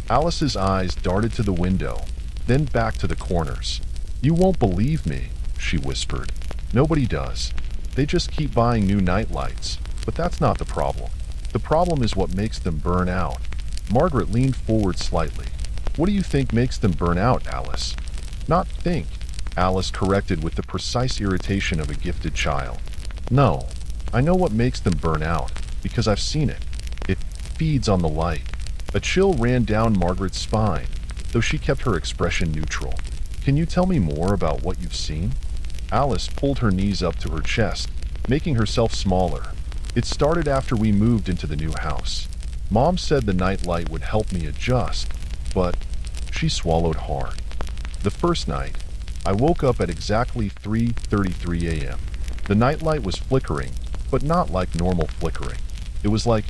Alice's eyes darted to the window, then back to the corners. "You won't believe me," she whispered. "Nobody does. They just keep buying new nightlights. But that's not the problem. The problem is what makes them burn out." Margaret leaned forward slightly. "What do you think makes them burn out, Alice?" "Not think," Alice corrected with the precise irritation of a gifted child. "No, I know what makes them burn out, because I've seen it. It feeds on the light." A chill ran down Margaret's spine, though she kept her expression neutral. "Can you tell me more about what you've seen?" Alice pulled her knees up to her chest, making herself smaller. "It started after we moved into the new house. Mom said the nightlight would help me adjust, but..." She swallowed hard. "The first night, I woke up at exactly 3:33 a.m. The nightlight was flickering, but not like normal flickering. It was like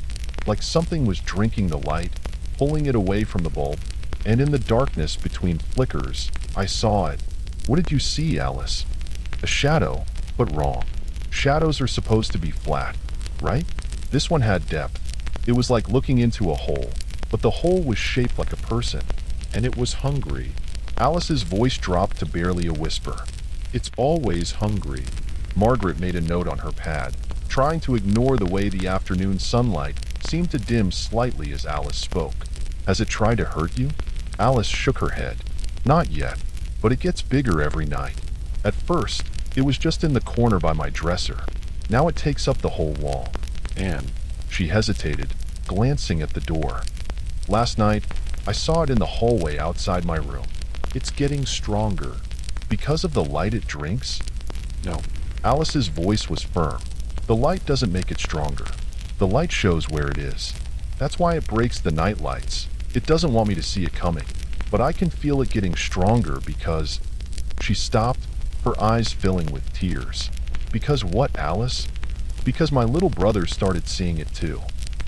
something was drinking the light, pulling it away from the bulb, and in the darkness between flickers, I saw it." "What did you see, Alice?" "A shadow, but wrong. Shadows are supposed to be flat, right? This one had depth. It was like looking into a hole, but the hole was shaped like a person, and it was hungry." Alice's voice dropped to barely a whisper. "It's always hungry." Margaret made a note on her pad, trying to ignore the way the afternoon sunlight seemed to dim slightly as Alice spoke. "Has it tried to hurt you?" Alice shook her head. "Not yet, but it gets bigger every night. At first, it was just in the corner by my dresser. Now it takes up the whole wall." And she hesitated, glancing at the door. "Last night, I saw it in the hallway outside my room. It's getting stronger." "Because of the light it drinks?" "No." Alice's voice was firm. "The light doesn't make it stronger. The light shows where it is. That's why it breaks the night lights. It doesn't want me to see it coming. But I can feel it getting stronger because..." She stopped, her eyes filling with tears. "Because what, Alice?" "Because my little brother started seeing it too.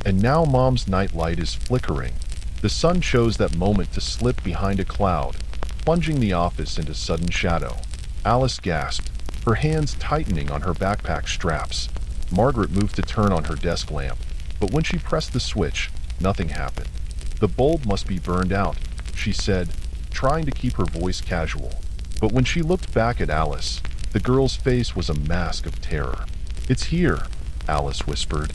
And now Mom's nightlight is flickering." The sun chose that moment to slip behind a cloud, plunging the office into sudden shadow. Alice gasped, her hands tightening on her backpack straps. Margaret moved to turn on her desk lamp, but when she pressed the switch, nothing happened. "The bulb must be burned out," she said, trying to keep her voice casual. But when she looked back at Alice, the girl's face was a mask of terror. "It's here," Alice whispered.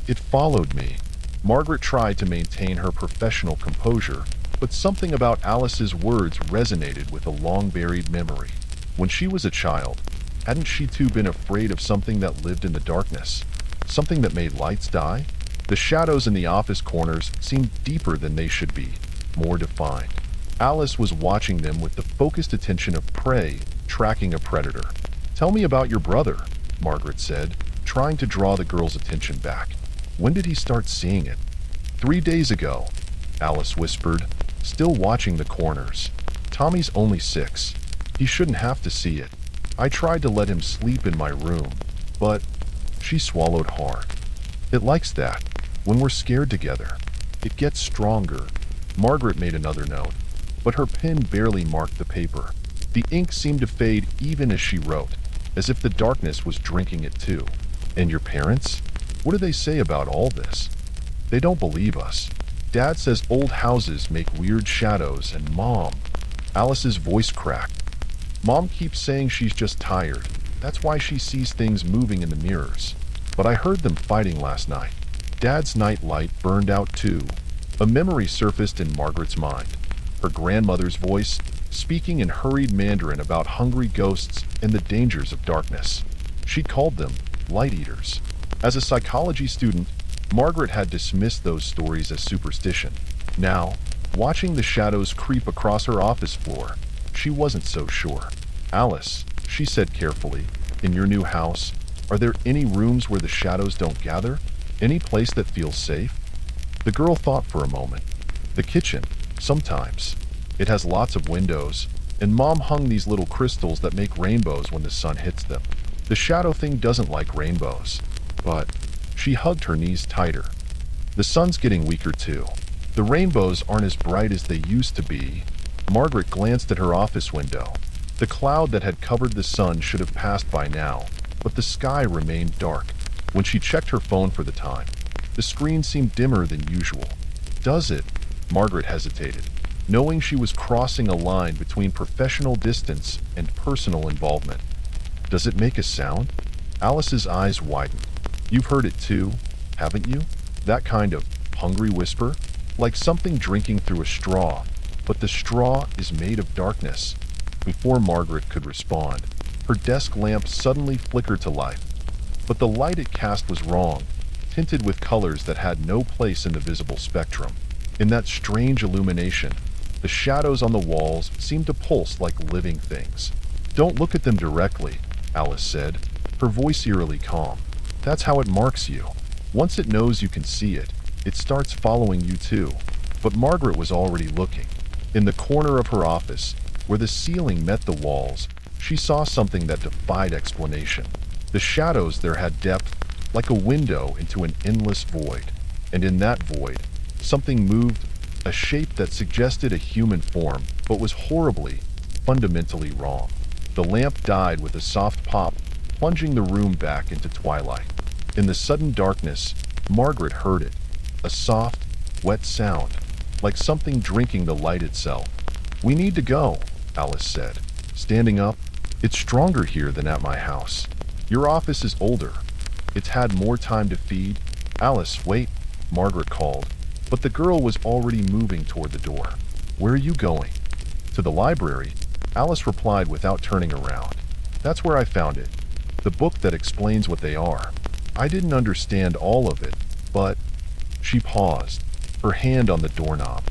"It followed me." Margaret tried to maintain her professional composure, But something about Alice's words resonated with a long-buried memory. When she was a child, hadn't she too been afraid of something that lived in the darkness? Something that made lights die? The shadows in the office corners seemed deeper than they should be, more defined. Alice was watching them with the focused attention of prey tracking a predator. "Tell me about your brother," Margaret said, trying to draw the girl's attention back. "When did he start seeing it?" 3 days ago, Alice whispered, still watching the corners. "Tommy's only 6. He shouldn't have to see it. I tried to let him sleep in my room, but..." She swallowed hard. "It likes that. When we're scared together, it gets stronger." Margaret made another note, but her pen barely marked the paper. The ink seemed to fade even as she wrote, as if the darkness was drinking it too. "And your parents? What do they say about all this?" "They don't believe us. Dad says old houses make weird shadows, and Mom..." Alice's voice cracked. "Mom keeps saying she's just tired. That's why she sees things moving in the mirrors. But I heard them fighting last night. Dad's night light burned out too." A memory surfaced in Margaret's mind. Her grandmother's voice, speaking in hurried Mandarin about hungry ghosts and the dangers of darkness. She called them light eaters. As a psychology student, Margaret had dismissed those stories as superstition. Now, watching the shadows creep across her office floor, she wasn't so sure. "Alice," she said carefully, "in your new house, are there any rooms where the shadows don't gather? Any place that feels safe?" The girl thought for a moment. "The kitchen, sometimes. It has lots of windows, and Mom hung these little crystals that make rainbows when the sun hits them. The shadow thing doesn't like rainbows, but..." She hugged her knees tighter. "The sun's getting weaker too. The rainbows aren't as bright as they used to be." Margaret glanced at her office window. The cloud that had covered the sun should have passed by now, but the sky remained dark. When she checked her phone for the time, the screen seemed dimmer than usual. "Does it?" Margaret hesitated, knowing she was crossing a line between professional distance and personal involvement. "Does it make a sound?" Alice's eyes widened. "You've heard it too, haven't you? That kind of hungry whisper? Like something drinking through a straw, but the straw is made of darkness." Before Margaret could respond, her desk lamp suddenly flickered to life. But the light it cast was wrong, tinted with colors that had no place in the visible spectrum. In that strange illumination, the shadows on the walls seemed to pulse like living things. "Don't look at them directly," Alice said, her voice eerily calm. "That's how it marks you. Once it knows you can see it, it starts following you too." But Margaret was already looking. In the corner of her office, where the ceiling met the walls, she saw something that defied explanation. The shadows there had depth, like a window into an endless void. And in that void, something moved, a shape that suggested a human form, but was horribly, fundamentally wrong. The lamp died with a soft pop, plunging the room back into twilight. In the sudden darkness, Margaret heard it, a soft, wet sound, like something drinking the light itself. "We need to go," Alice said, standing up. "It's stronger here than at my house. Your office is older. It's had more time to feed." "Alice, wait," Margaret called, but the girl was already moving toward the door. "Where are you going?" "To the library," Alice replied without turning around. "That's where I found it. The book that explains what they are. I didn't understand all of it, but..." She paused, her hand on the doorknob.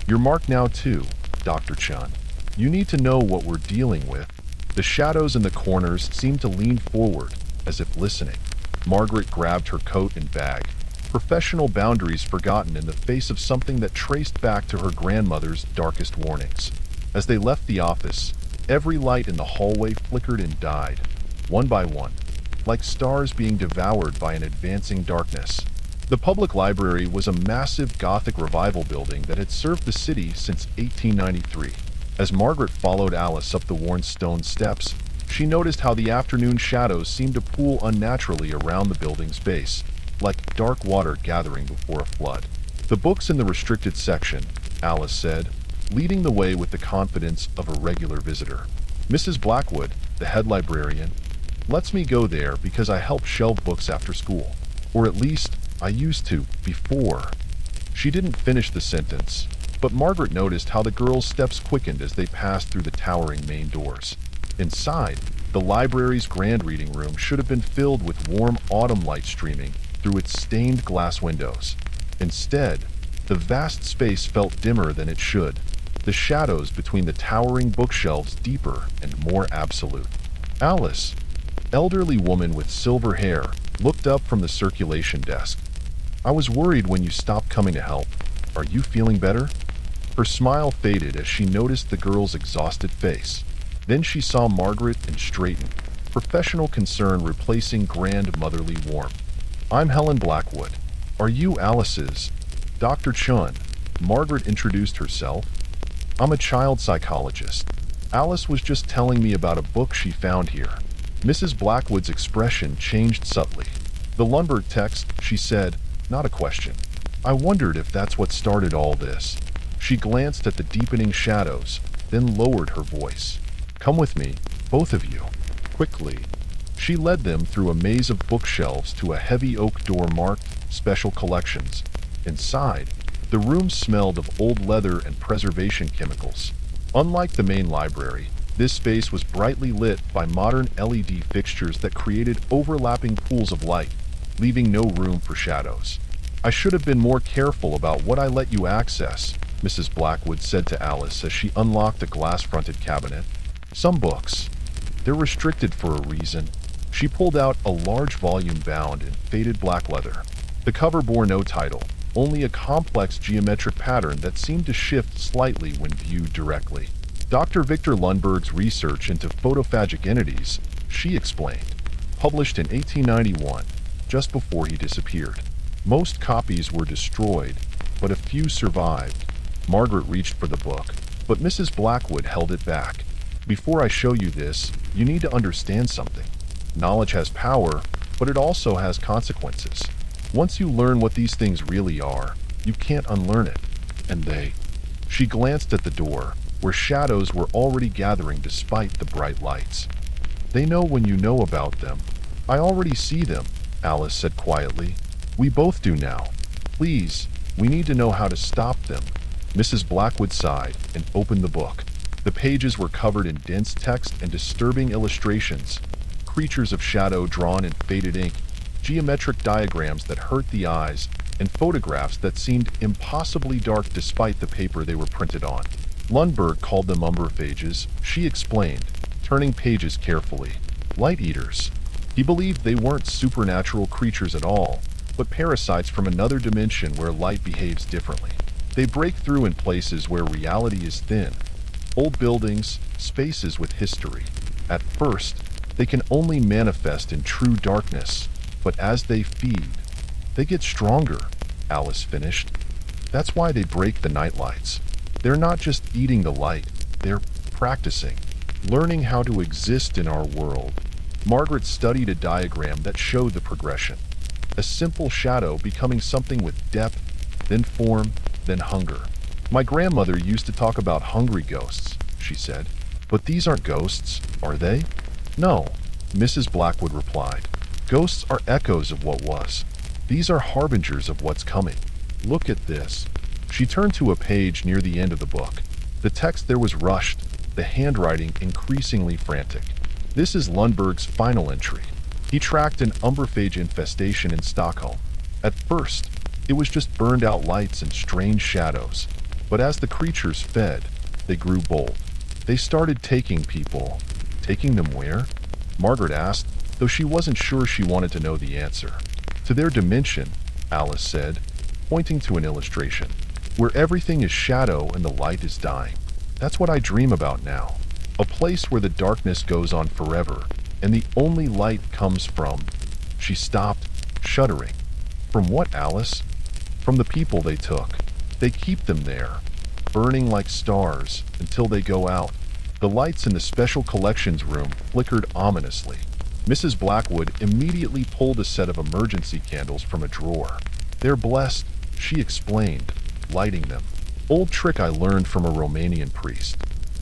"You're marked now too, Dr. Chun. You need to know what we're dealing with." The shadows in the corners seemed to lean forward, as if listening. Margaret grabbed her coat and bag, professional boundaries forgotten in the face of something that traced back to her grandmother's darkest warnings. As they left the office, every light in the hallway flickered and died, one by one, like stars being devoured by an advancing darkness. The public library was a massive Gothic revival building that had served the city since 1893. As Margaret followed Alice up the worn stone steps, she noticed how the afternoon shadows seemed to pool unnaturally around the building's base, like dark water gathering before a flood. "The book's in the restricted section," Alice said, leading the way with the confidence of a regular visitor. "Mrs. Blackwood, the head librarian, lets me go there because I help shelve books after school. Or at least, I used to, before." She didn't finish the sentence, but Margaret noticed how the girls' steps quickened as they passed through the towering main doors. Inside, the library's grand reading room should have been filled with warm autumn light streaming through its stained glass windows. Instead, the vast space felt dimmer than it should, the shadows between the towering bookshelves deeper and more absolute. Alice, elderly woman with silver hair, looked up from the circulation desk. "I was worried when you stopped coming to help. Are you feeling better?" Her smile faded as she noticed the girl's exhausted face. Then she saw Margaret and straightened, professional concern replacing grand motherly warmth. "I'm Helen Blackwood. Are you Alice's?" "Dr. Chun." Margaret introduced herself. "I'm a child psychologist. Alice was just telling me about a book she found here." Mrs. Blackwood's expression changed subtly. "The Lundberg text," she said, not a question. "I wondered if that's what started all this." She glanced at the deepening shadows, then lowered her voice. "Come with me, both of you." Quickly, she led them through a maze of bookshelves to a heavy oak door marked Special Collections. Inside, the room smelled of old leather and preservation chemicals. Unlike the main library, this space was brightly lit by modern LED fixtures that created overlapping pools of light, leaving no room for shadows. "I should have been more careful about what I let you access," Mrs. Blackwood said to Alice as she unlocked a glass-fronted cabinet. "Some books, they're restricted for a reason." She pulled out a large volume bound in faded black leather. The cover bore no title, only a complex geometric pattern that seemed to shift slightly when viewed directly. "Dr. Victor Lundberg's research into photophagic entities," she explained, "published in 1891, just before he disappeared. Most copies were destroyed, but a few survived." Margaret reached for the book, but Mrs. Blackwood held it back. "Before I show you this, you need to understand something. Knowledge has power, but it also has consequences. Once you learn what these things really are, you can't unlearn it. And they..." She glanced at the door, where shadows were already gathering despite the bright lights. "They know when you know about them." "I already see them," Alice said quietly. "We both do now. Please, we need to know how to stop them." Mrs. Blackwood sighed and opened the book. The pages were covered in dense text and disturbing illustrations, creatures of shadow drawn in faded ink, geometric diagrams that hurt the eyes, and photographs that seemed impossibly dark despite the paper they were printed on. Lundberg called them umbrophages, she explained, turning pages carefully. "Light eaters." He believed they weren't supernatural creatures at all, but parasites from another dimension where light behaves differently. They break through in places where reality is thin. Old buildings, spaces with history. At first, they can only manifest in true darkness, but as they feed, they get stronger, Alice finished. "That's why they break the nightlights. They're not just eating the light, they're practicing, learning how to exist in our world." Margaret studied a diagram that showed the progression. A simple shadow becoming something with depth, then form, then hunger. "My grandmother used to talk about hungry ghosts," she said. "But these aren't ghosts, are they?" "No," Mrs. Blackwood replied. "Ghosts are echoes of what was. These are harbingers of what's coming. Look at this." She turned to a page near the end of the book. The text there was rushed, the handwriting increasingly frantic. "This is Lundberg's final entry. He tracked an umbrophage infestation in Stockholm. At first, it was just burned out lights and strange shadows. But as the creatures fed, they grew bold. They started taking people." "Taking them where?" Margaret asked, though she wasn't sure she wanted to know the answer. "To their dimension," Alice said, pointing to an illustration, "where everything is shadow and the light is dying. That's what I dream about now. A place where the darkness goes on forever, and the only light comes from..." She stopped, shuddering. "From what, Alice?" "From the people they took. They keep them there, burning like stars, until they go out." The lights in the special collections room flickered ominously. Mrs. Blackwood immediately pulled a set of emergency candles from a drawer. "They're blessed," she explained, lighting them. "Old trick I learned from a Romanian priest.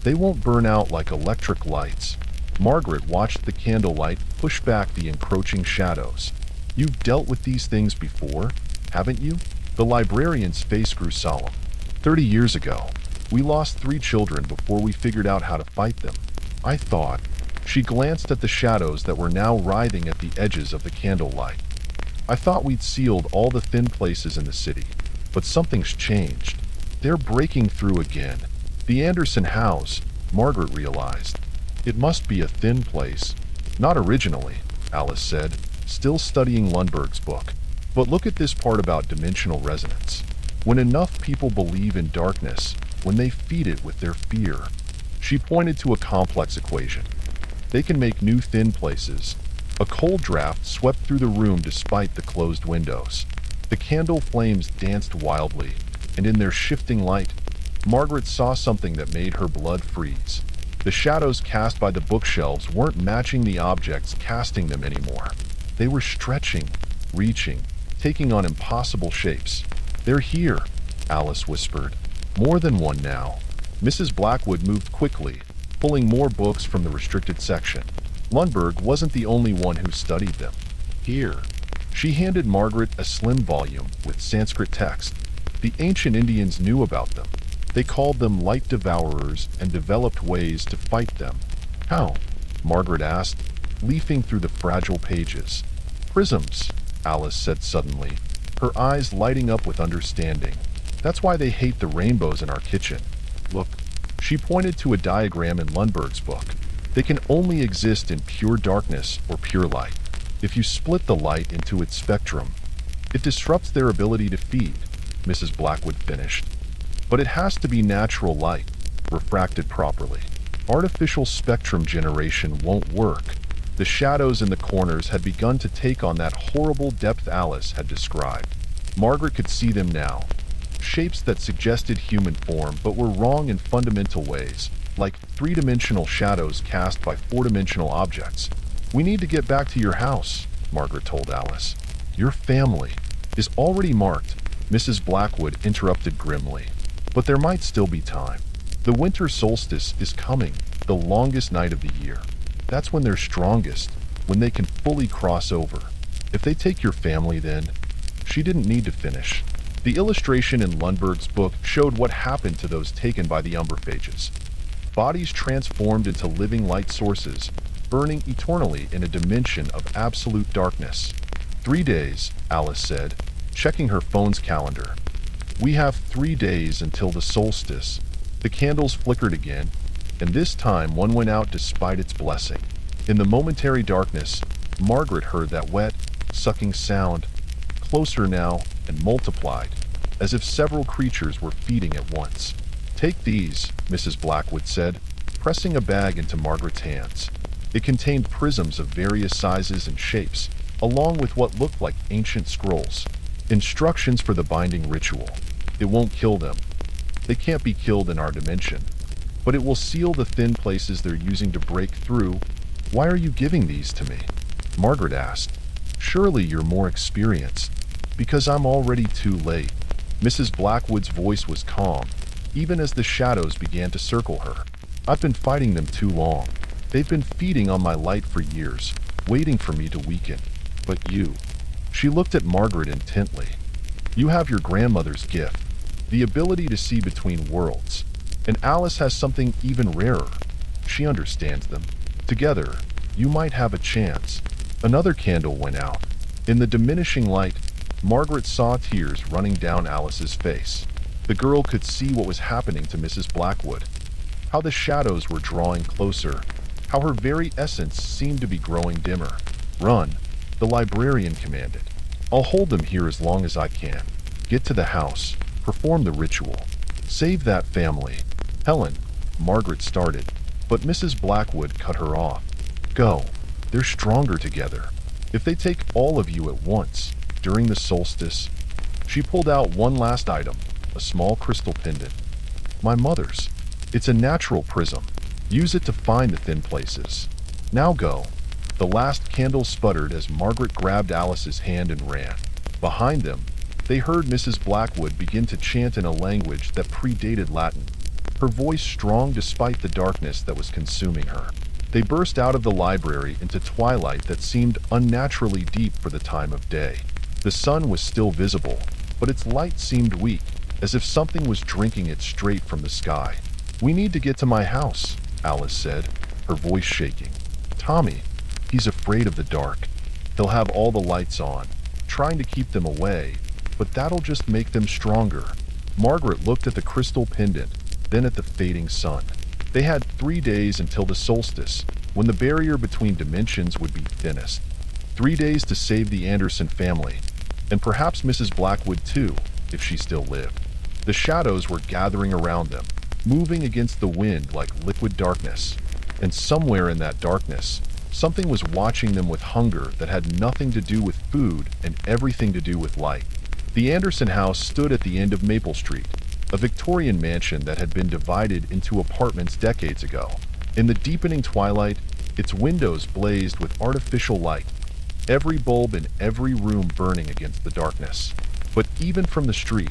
They won't burn out like electric lights." Margaret watched the candlelight push back the encroaching shadows. "You've dealt with these things before, haven't you?" The librarian's face grew solemn. 30 years ago, we lost 3 children before we figured out how to fight them. I thought. She glanced at the shadows that were now writhing at the edges of the candlelight. I thought we'd sealed all the thin places in the city, but something's changed. They're breaking through again. The Anderson house, Margaret realized. It must be a thin place. Not originally, Alice said, still studying Lundberg's book. But look at this part about dimensional resonance. When enough people believe in darkness, when they feed it with their fear. She pointed to a complex equation. They can make new thin places. A cold draft swept through the room despite the closed windows. The candle flames danced wildly, and in their shifting light, Margaret saw something that made her blood freeze. The shadows cast by the bookshelves weren't matching the objects casting them anymore. They were stretching, reaching, taking on impossible shapes. "They're here," Alice whispered. "More than one now." Mrs. Blackwood moved quickly, pulling more books from the restricted section. Lundberg wasn't the only one who studied them. "Here." She handed Margaret a slim volume with Sanskrit text. The ancient Indians knew about them. They called them light devourers and developed ways to fight them. "How?" Margaret asked, leafing through the fragile pages. "Prisms," Alice said suddenly, her eyes lighting up with understanding. "That's why they hate the rainbows in our kitchen. Look." She pointed to a diagram in Lundberg's book. "They can only exist in pure darkness or pure light. If you split the light into its spectrum, it disrupts their ability to feed," Mrs. Blackwood finished. "But it has to be natural light, refracted properly. Artificial spectrum generation won't work." The shadows in the corners had begun to take on that horrible depth Alice had described. Margaret could see them now. Shapes that suggested human form but were wrong in fundamental ways, like 3-dimensional shadows cast by 4-dimensional objects. "We need to get back to your house," Margaret told Alice. "Your family is already marked," Mrs. Blackwood interrupted grimly. "But there might still be time. The winter solstice is coming, the longest night of the year. That's when they're strongest, when they can fully cross over. If they take your family then..." She didn't need to finish. The illustration in Lundberg's book showed what happened to those taken by the umbrophages. Bodies transformed into living light sources, burning eternally in a dimension of absolute darkness. 3 days, Alice said, checking her phone's calendar. "We have 3 days until the solstice." The candles flickered again, and this time one went out despite its blessing. In the momentary darkness, Margaret heard that wet, sucking sound, closer now and multiplied, as if several creatures were feeding at once. "Take these," Mrs. Blackwood said, pressing a bag into Margaret's hands. It contained prisms of various sizes and shapes, along with what looked like ancient scrolls. Instructions for the binding ritual. It won't kill them. They can't be killed in our dimension. But it will seal the thin places they're using to break through. "Why are you giving these to me?" Margaret asked. "Surely you're more experienced." "Because I'm already too late." Mrs. Blackwood's voice was calm, even as the shadows began to circle her. "I've been fighting them too long. They've been feeding on my light for years, waiting for me to weaken. But you..." She looked at Margaret intently. "You have your grandmother's gift, the ability to see between worlds. And Alice has something even rarer. She understands them. Together, you might have a chance." Another candle went out. In the diminishing light, Margaret saw tears running down Alice's face. The girl could see what was happening to Mrs. Blackwood. How the shadows were drawing closer. How her very essence seemed to be growing dimmer. "Run," the librarian commanded. "I'll hold them here as long as I can. Get to the house. Perform the ritual. Save that family." "Helen," Margaret started, but Mrs. Blackwood cut her off. "Go. They're stronger together. If they take all of you at once, during the solstice..." She pulled out one last item, a small crystal pendant. "My mother's. It's a natural prism. Use it to find the thin places. Now go." The last candle sputtered as Margaret grabbed Alice's hand and ran. Behind them, they heard Mrs. Blackwood begin to chant in a language that predated Latin, her voice strong despite the darkness that was consuming her. They burst out of the library into twilight that seemed unnaturally deep for the time of day. The sun was still visible, but its light seemed weak, as if something was drinking it straight from the sky. "We need to get to my house," Alice said, her voice shaking. "Tommy, he's afraid of the dark. He'll have all the lights on, trying to keep them away, but that'll just make them stronger." Margaret looked at the crystal pendant, then at the fading sun. They had 3 days until the solstice, when the barrier between dimensions would be thinnest. 3 days to save the Anderson family, and perhaps Mrs. Blackwood too, if she still lived. The shadows were gathering around them, moving against the wind like liquid darkness. And somewhere in that darkness, something was watching them with hunger that had nothing to do with food and everything to do with light. The Anderson house stood at the end of Maple Street, a Victorian mansion that had been divided into apartments decades ago. In the deepening twilight, its windows blazed with artificial light, every bulb in every room burning against the darkness. But even from the street,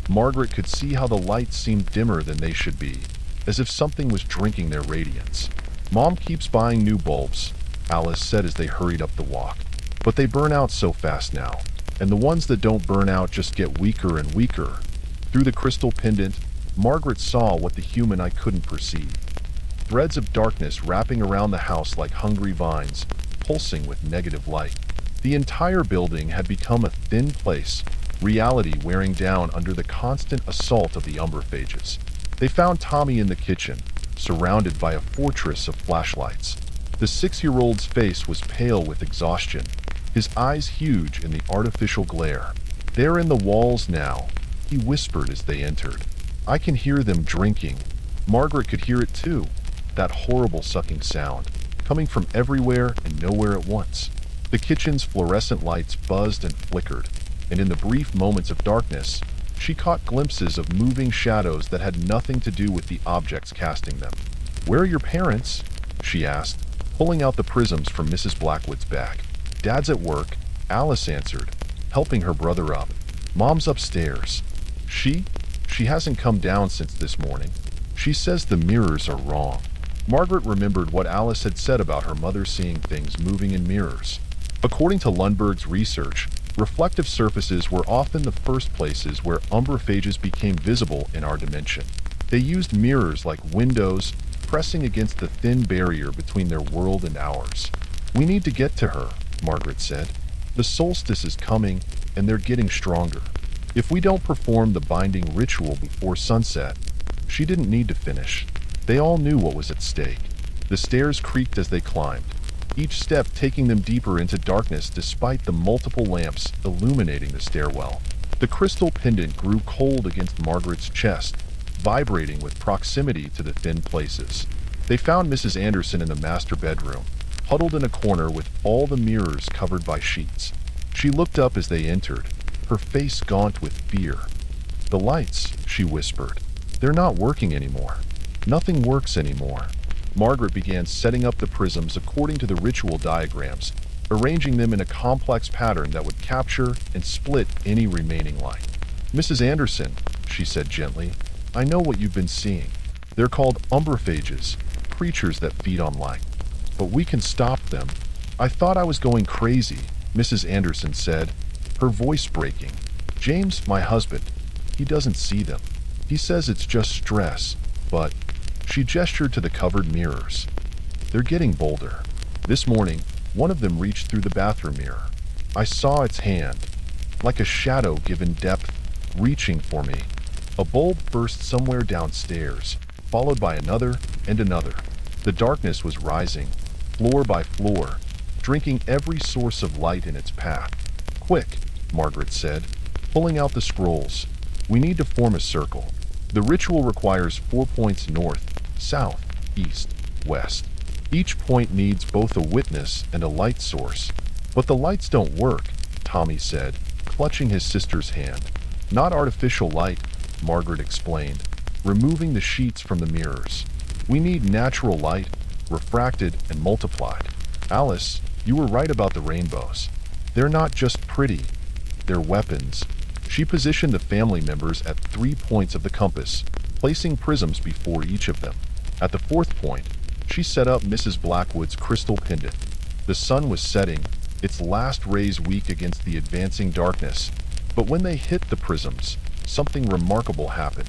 Margaret could see how the lights seemed dimmer than they should be, as if something was drinking their radiance. "Mom keeps buying new bulbs," Alice said as they hurried up the walk. "But they burn out so fast now, and the ones that don't burn out just get weaker and weaker." Through the crystal pendant, Margaret saw what the human eye couldn't perceive. Threads of darkness wrapping around the house like hungry vines, pulsing with negative light. The entire building had become a thin place, reality wearing down under the constant assault of the umberphages. They found Tommy in the kitchen, surrounded by a fortress of flashlights. The 6-year-old's face was pale with exhaustion, his eyes huge in the artificial glare. "They're in the walls now," he whispered as they entered. "I can hear them drinking." Margaret could hear it too, that horrible sucking sound, coming from everywhere and nowhere at once. The kitchen's fluorescent lights buzzed and flickered, and in the brief moments of darkness, she caught glimpses of moving shadows that had nothing to do with the objects casting them. "Where are your parents?" she asked, pulling out the prisms from Mrs. Blackwood's bag. "Dad's at work," Alice answered, helping her brother up. "Mom's upstairs. She hasn't come down since this morning. She says the mirrors are wrong." Margaret remembered what Alice had said about her mother seeing things moving in mirrors. According to Lundberg's research, reflective surfaces were often the first places where umberphages became visible in our dimension. They used mirrors like windows, pressing against the thin barrier between their world and ours. "We need to get to her," Margaret said. "The solstice is coming, and they're getting stronger. If we don't perform the binding ritual before sunset..." She didn't need to finish. They all knew what was at stake. The stairs creaked as they climbed, each step taking them deeper into darkness despite the multiple lamps illuminating the stairwell. The crystal pendant grew cold against Margaret's chest, vibrating with proximity to the thin places. They found Mrs. Anderson in the master bedroom, huddled in a corner with all the mirrors covered by sheets. She looked up as they entered, her face gaunt with fear. "The lights," she whispered. "They're not working anymore. Nothing works anymore." Margaret began setting up the prisms according to the ritual diagrams, arranging them in a complex pattern that would capture and split any remaining light. "Mrs. Anderson," she said gently, "I know what you've been seeing. They're called umberphages, creatures that feed on light. But we can stop them." "I thought I was going crazy," Mrs. Anderson said, her voice breaking. "James, my husband, he doesn't see them. He says it's just stress, but..." She gestured to the covered mirrors. "They're getting bolder. This morning, one of them reached through the bathroom mirror. I saw its hand, like a shadow given depth, reaching for me. A bulb burst somewhere downstairs, followed by another and another. The darkness was rising, floor by floor, drinking every source of light in its path. "Quick," Margaret said, pulling out the scrolls. "We need to form a circle. The ritual requires 4 points north, south, east, west. Each point needs both a witness and a light source." "But the lights don't work," Tommy said, clutching his sister's hand. "Not artificial light," Margaret explained, removing the sheets from the mirrors. "We need natural light, refracted and multiplied." "Alice, you were right about the rainbows. They're not just pretty, they're weapons." She positioned the family members at 3 points of the compass, placing prisms before each of them. At the 4th point, she set up Mrs. Blackwood's crystal pendant. The sun was setting, its last rays weak against the advancing darkness, but when they hit the prisms, something remarkable happened.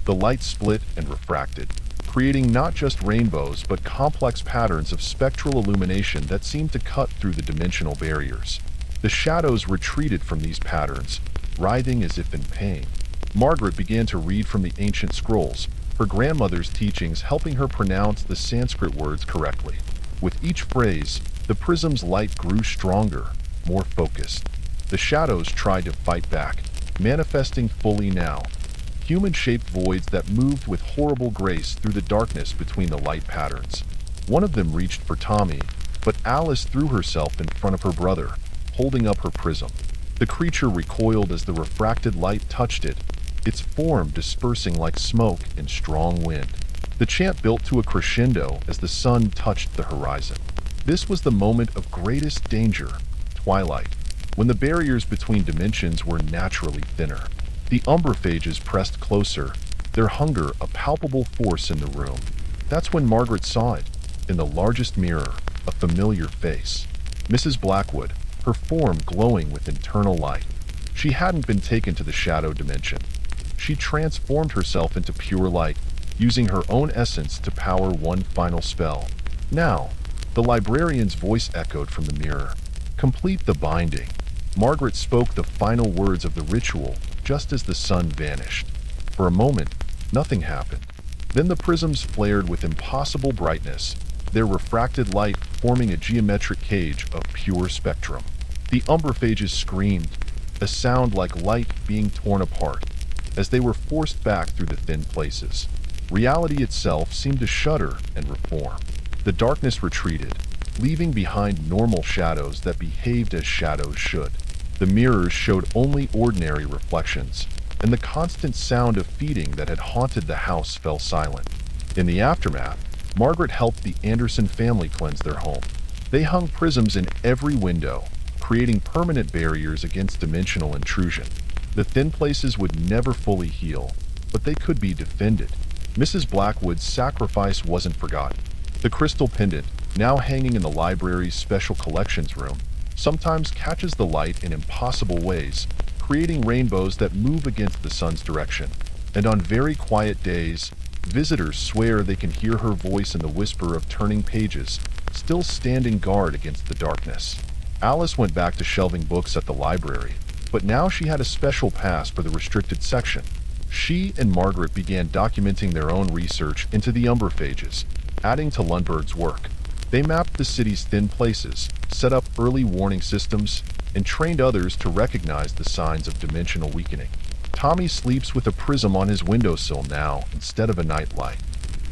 The light split and refracted, creating not just rainbows but complex patterns of spectral illumination that seemed to cut through the dimensional barriers. The shadows retreated from these patterns, writhing as if in pain. Margaret began to read from the ancient scrolls, her grandmother's teachings helping her pronounce the Sanskrit words correctly. With each phrase, the prism's light grew stronger, more focused. The shadows tried to fight back, manifesting fully now. Human-shaped voids that moved with horrible grace through the darkness between the light patterns. One of them reached for Tommy, but Alice threw herself in front of her brother, holding up her prism. The creature recoiled as the refracted light touched it, its form dispersing like smoke in strong wind. The chant built to a crescendo as the sun touched the horizon. This was the moment of greatest danger, twilight, when the barriers between dimensions were naturally thinner. The umbrophages pressed closer, their hunger a palpable force in the room. That's when Margaret saw it, in the largest mirror, a familiar face. Mrs. Blackwood, her form glowing with internal light. She hadn't been taken to the shadow dimension. She transformed herself into pure light, using her own essence to power one final spell. Now, the librarian's voice echoed from the mirror. Complete the binding. Margaret spoke the final words of the ritual, just as the sun vanished. For a moment, nothing happened. Then the prisms flared with impossible brightness, their refracted light forming a geometric cage of pure spectrum. The umbrophages screamed, a sound like light being torn apart, as they were forced back through the thin places. Reality itself seemed to shudder and reform. The darkness retreated, leaving behind normal shadows that behaved as shadows should. The mirrors showed only ordinary reflections, and the constant sound of feeding that had haunted the house fell silent. In the aftermath, Margaret helped the Anderson family cleanse their home. They hung prisms in every window, creating permanent barriers against dimensional intrusion. The thin places would never fully heal, but they could be defended. Mrs. Blackwood's sacrifice wasn't forgotten. The crystal pendant, now hanging in the library's special collections room, sometimes catches the light in impossible ways, creating rainbows that move against the sun's direction. And on very quiet days, visitors swear they can hear her voice in the whisper of turning pages, still standing guard against the darkness. Alice went back to shelving books at the library, but now she had a special pass for the restricted section. She and Margaret began documenting their own research into the umbrophages, adding to Lundberg's work. They mapped the city's thin places, set up early warning systems, and trained others to recognize the signs of dimensional weakening. Tommy sleeps with a prism on his windowsill now instead of a night light.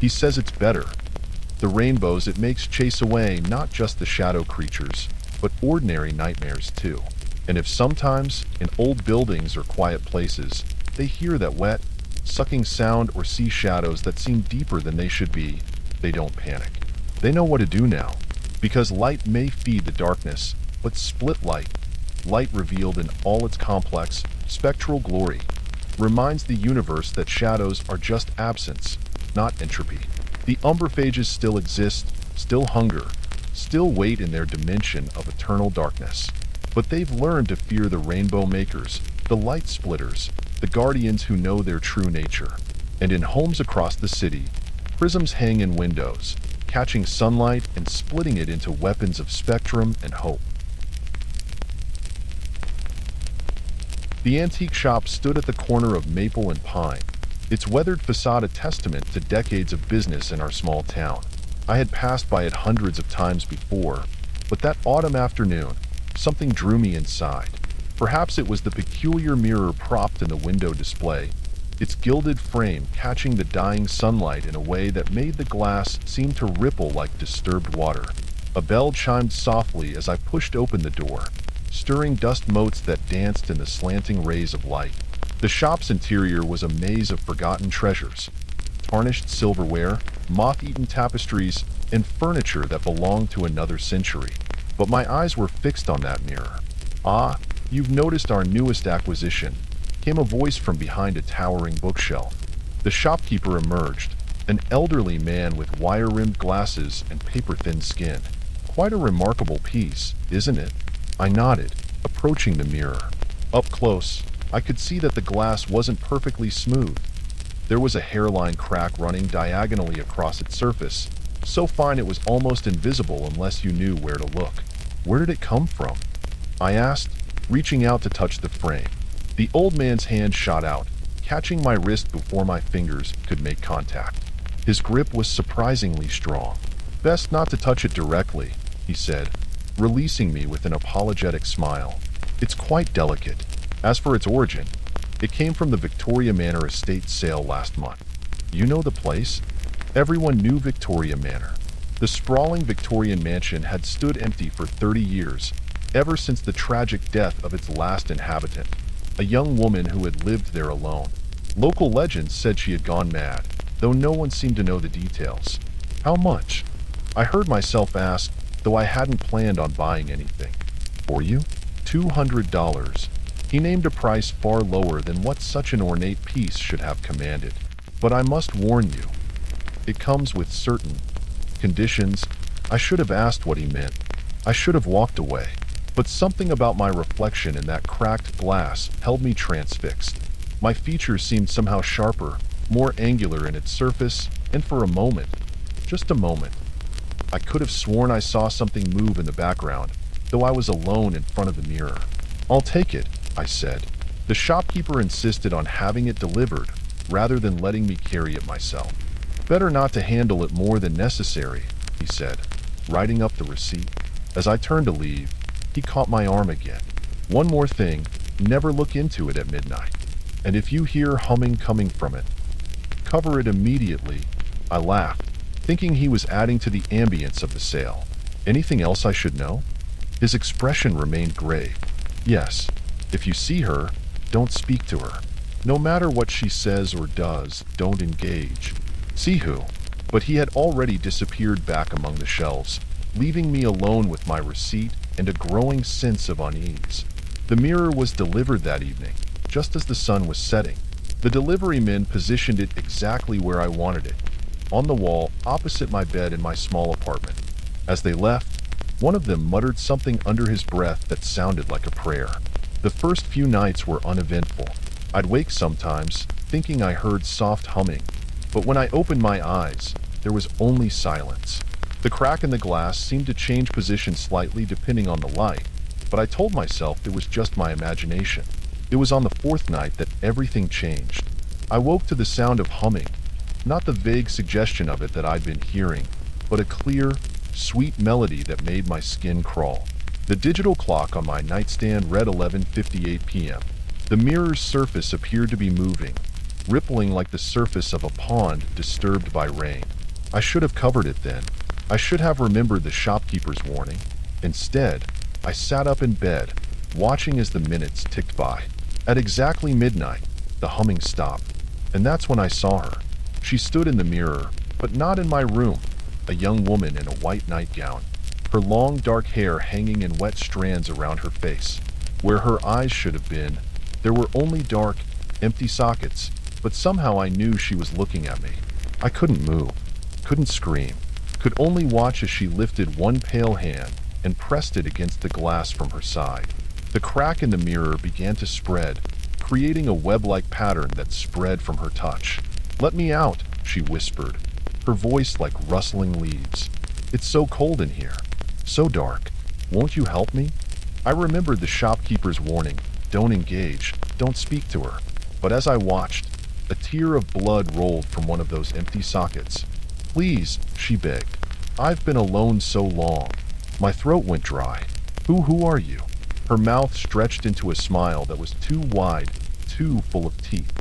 He says it's better. The rainbows it makes chase away not just the shadow creatures, but ordinary nightmares too. And if sometimes, in old buildings or quiet places, they hear that wet, sucking sound or see shadows that seem deeper than they should be, they don't panic. They know what to do now, because light may feed the darkness, but split light, light revealed in all its complex, spectral glory, reminds the universe that shadows are just absence, not entropy. The umbrophages still exist, still hunger, still wait in their dimension of eternal darkness. But they've learned to fear the rainbow makers, the light splitters, the guardians who know their true nature. And in homes across the city, prisms hang in windows, catching sunlight and splitting it into weapons of spectrum and hope. The antique shop stood at the corner of Maple and Pine, its weathered facade a testament to decades of business in our small town. I had passed by it hundreds of times before, but that autumn afternoon, something drew me inside. Perhaps it was the peculiar mirror propped in the window display, its gilded frame catching the dying sunlight in a way that made the glass seem to ripple like disturbed water. A bell chimed softly as I pushed open the door, stirring dust motes that danced in the slanting rays of light. The shop's interior was a maze of forgotten treasures, tarnished silverware, moth-eaten tapestries, and furniture that belonged to another century. But my eyes were fixed on that mirror. "Ah, you've noticed our newest acquisition," came a voice from behind a towering bookshelf. The shopkeeper emerged, an elderly man with wire-rimmed glasses and paper-thin skin. "Quite a remarkable piece, isn't it?" I nodded, approaching the mirror. Up close, I could see that the glass wasn't perfectly smooth. There was a hairline crack running diagonally across its surface, so fine it was almost invisible unless you knew where to look. Where did it come from? I asked, reaching out to touch the frame. The old man's hand shot out, catching my wrist before my fingers could make contact. His grip was surprisingly strong. Best not to touch it directly, he said, releasing me with an apologetic smile. It's quite delicate. As for its origin, it came from the Victoria Manor estate sale last month. You know the place? Everyone knew Victoria Manor. The sprawling Victorian mansion had stood empty for 30 years, ever since the tragic death of its last inhabitant, a young woman who had lived there alone. Local legends said she had gone mad, though no one seemed to know the details. How much? I heard myself ask, though I hadn't planned on buying anything. For you? $200. He named a price far lower than what such an ornate piece should have commanded. But I must warn you, it comes with certain conditions. I should have asked what he meant. I should have walked away. But something about my reflection in that cracked glass held me transfixed. My features seemed somehow sharper, more angular in its surface, and for a moment, just a moment, I could have sworn I saw something move in the background, though I was alone in front of the mirror. I'll take it, I said. The shopkeeper insisted on having it delivered, rather than letting me carry it myself. Better not to handle it more than necessary, he said, writing up the receipt. As I turned to leave, he caught my arm again. One more thing, never look into it at midnight. And if you hear humming coming from it, cover it immediately. I laughed, thinking he was adding to the ambience of the sale. Anything else I should know? His expression remained grave. Yes, if you see her, don't speak to her. No matter what she says or does, don't engage. See who? But he had already disappeared back among the shelves, leaving me alone with my receipt and a growing sense of unease. The mirror was delivered that evening, just as the sun was setting. The delivery men positioned it exactly where I wanted it, on the wall opposite my bed in my small apartment. As they left, one of them muttered something under his breath that sounded like a prayer. The first few nights were uneventful. I'd wake sometimes, thinking I heard soft humming, but when I opened my eyes, there was only silence. The crack in the glass seemed to change position slightly depending on the light, but I told myself it was just my imagination. It was on the fourth night that everything changed. I woke to the sound of humming, not the vague suggestion of it that I'd been hearing, but a clear, sweet melody that made my skin crawl. The digital clock on my nightstand read 11:58 p.m. The mirror's surface appeared to be moving, rippling like the surface of a pond disturbed by rain. I should have covered it then. I should have remembered the shopkeeper's warning. Instead, I sat up in bed, watching as the minutes ticked by. At exactly midnight, the humming stopped, and that's when I saw her. She stood in the mirror, but not in my room, a young woman in a white nightgown, her long dark hair hanging in wet strands around her face. Where her eyes should have been, there were only dark, empty sockets, but somehow I knew she was looking at me. I couldn't move, couldn't scream, could only watch as she lifted one pale hand and pressed it against the glass from her side. The crack in the mirror began to spread, creating a web-like pattern that spread from her touch. "Let me out," she whispered, her voice like rustling leaves. "It's so cold in here, so dark. Won't you help me?" I remembered the shopkeeper's warning, don't engage, don't speak to her. But as I watched, a tear of blood rolled from one of those empty sockets. "Please," she begged. "I've been alone so long." My throat went dry. Who are you?" Her mouth stretched into a smile that was too wide, too full of teeth.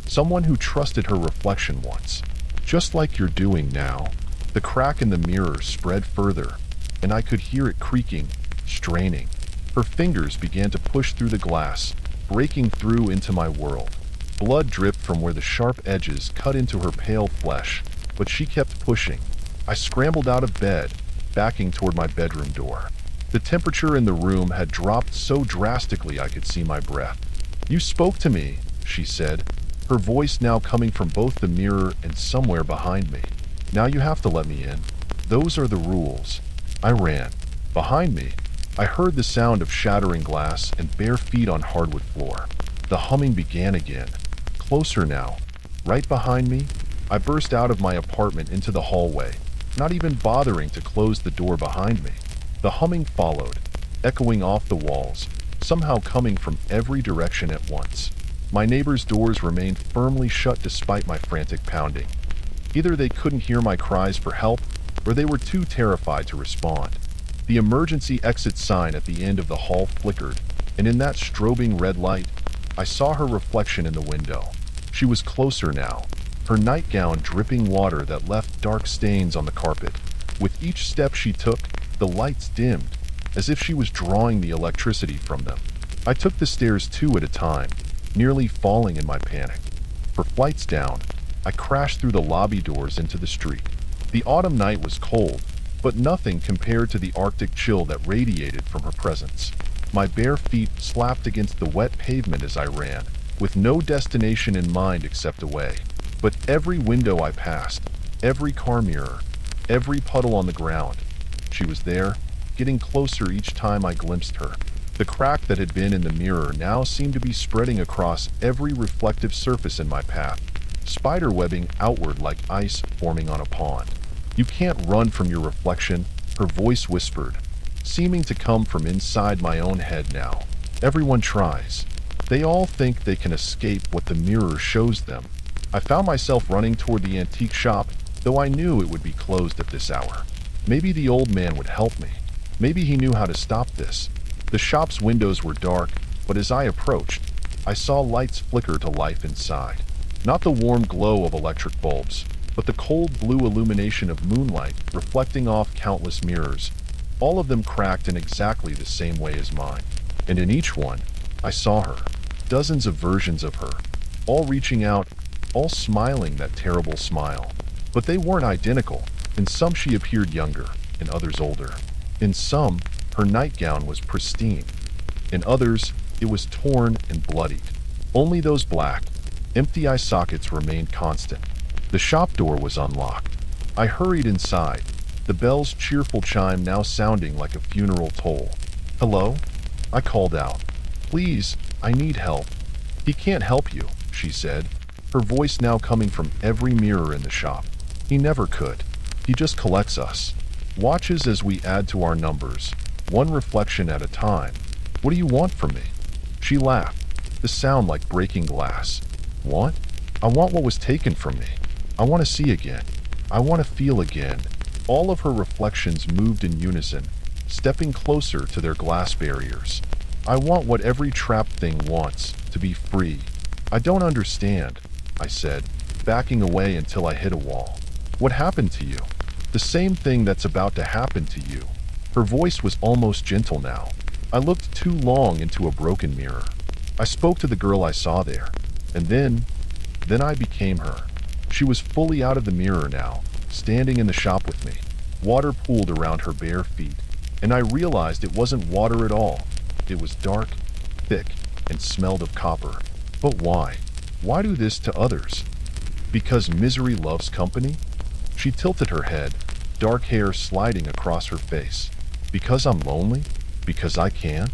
"Someone who trusted her reflection once. Just like you're doing now." The crack in the mirror spread further, and I could hear it creaking, straining. Her fingers began to push through the glass, breaking through into my world. Blood dripped from where the sharp edges cut into her pale flesh, but she kept pushing. I scrambled out of bed, backing toward my bedroom door. The temperature in the room had dropped so drastically I could see my breath. "You spoke to me," she said, her voice now coming from both the mirror and somewhere behind me. "Now you have to let me in. Those are the rules." I ran. Behind me, I heard the sound of shattering glass and bare feet on hardwood floor. The humming began again. Closer now. Right behind me, I burst out of my apartment into the hallway, not even bothering to close the door behind me. The humming followed, echoing off the walls, somehow coming from every direction at once. My neighbors' doors remained firmly shut despite my frantic pounding. Either they couldn't hear my cries for help, or they were too terrified to respond. The emergency exit sign at the end of the hall flickered, and in that strobing red light, I saw her reflection in the window. She was closer now, her nightgown dripping water that left dark stains on the carpet. With each step she took, the lights dimmed, as if she was drawing the electricity from them. I took the stairs 2 at a time, nearly falling in my panic. For flights down, I crashed through the lobby doors into the street. The autumn night was cold, but nothing compared to the Arctic chill that radiated from her presence. My bare feet slapped against the wet pavement as I ran, with no destination in mind except away. But every window I passed, every car mirror, every puddle on the ground, she was there, getting closer each time I glimpsed her. The crack that had been in the mirror now seemed to be spreading across every reflective surface in my path, spiderwebbing outward like ice forming on a pond. "You can't run from your reflection," her voice whispered, seeming to come from inside my own head now. "Everyone tries. They all think they can escape what the mirror shows them." I found myself running toward the antique shop, though I knew it would be closed at this hour. Maybe the old man would help me. Maybe he knew how to stop this. The shop's windows were dark, but as I approached, I saw lights flicker to life inside. Not the warm glow of electric bulbs, but the cold blue illumination of moonlight reflecting off countless mirrors, all of them cracked in exactly the same way as mine. And in each one, I saw her. Dozens of versions of her, all reaching out, all smiling that terrible smile. But they weren't identical. In some she appeared younger, in others older. In some, her nightgown was pristine. In others, it was torn and bloodied. Only those black, empty eye sockets remained constant. The shop door was unlocked. I hurried inside, the bell's cheerful chime now sounding like a funeral toll. "Hello?" I called out. "Please, I need help." "He can't help you," she said, her voice now coming from every mirror in the shop. "He never could. He just collects us. Watches as we add to our numbers, one reflection at a time. What do you want from me?" She laughed, the sound like breaking glass. "Want? I want what was taken from me. I want to see again. I want to feel again." All of her reflections moved in unison, stepping closer to their glass barriers. "I want what every trapped thing wants, to be free." "I don't understand," I said, backing away until I hit a wall. "What happened to you?" "The same thing that's about to happen to you." Her voice was almost gentle now. I looked too long into a broken mirror. I spoke to the girl I saw there, and then I became her. She was fully out of the mirror now, standing in the shop with me. Water pooled around her bare feet, and I realized it wasn't water at all. It was dark, thick, and smelled of copper. But why? Why do this to others? Because misery loves company? She tilted her head, dark hair sliding across her face. Because I'm lonely? Because I can?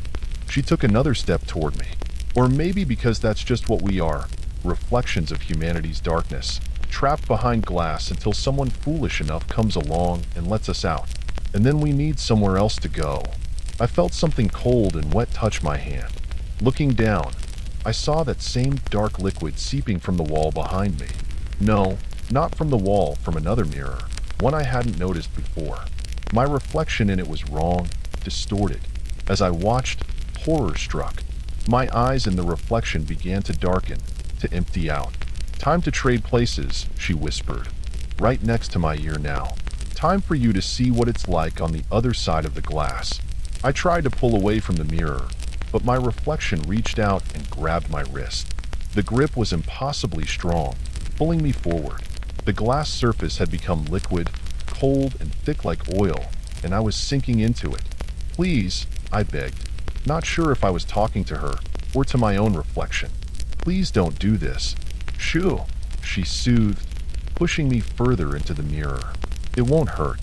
She took another step toward me. Or maybe because that's just what we are, reflections of humanity's darkness, trapped behind glass until someone foolish enough comes along and lets us out. And then we need somewhere else to go. I felt something cold and wet touch my hand. Looking down, I saw that same dark liquid seeping from the wall behind me. No, not from the wall, from another mirror, one I hadn't noticed before. My reflection in it was wrong, distorted. As I watched, horror struck. My eyes in the reflection began to darken, to empty out. "Time to trade places," she whispered, right next to my ear now. "Time for you to see what it's like on the other side of the glass." I tried to pull away from the mirror, but my reflection reached out and grabbed my wrist. The grip was impossibly strong, pulling me forward. The glass surface had become liquid, cold and thick like oil, and I was sinking into it. "Please," I begged, not sure if I was talking to her or to my own reflection. "Please don't do this." "Shoo," she soothed, pushing me further into the mirror. "It won't hurt.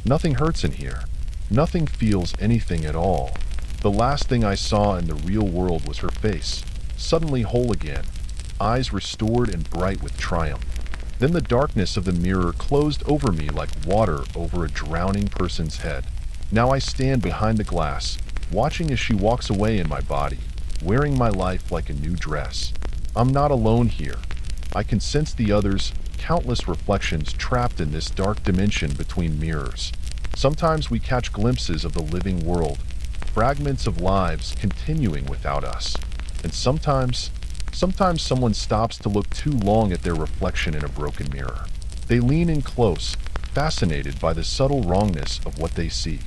Nothing hurts in here. Nothing feels anything at all." The last thing I saw in the real world was her face. suddenly whole again, eyes restored and bright with triumph. Then the darkness of the mirror closed over me like water over a drowning person's head. Now I stand behind the glass, watching as she walks away in my body, wearing my life like a new dress. I'm not alone here. I can sense the others, countless reflections trapped in this dark dimension between mirrors. Sometimes we catch glimpses of the living world, fragments of lives continuing without us. And sometimes someone stops to look too long at their reflection in a broken mirror. They lean in close, fascinated by the subtle wrongness of what they see.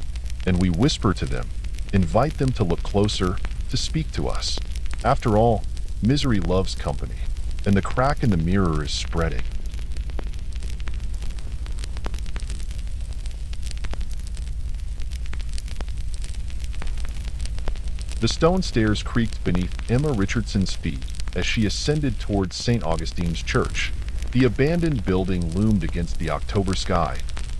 And we whisper to them, invite them to look closer, to speak to us. After all, misery loves company, and the crack in the mirror is spreading. The stone stairs creaked beneath Emma Richardson's feet as she ascended towards St. Augustine's Church. The abandoned building loomed against the October sky,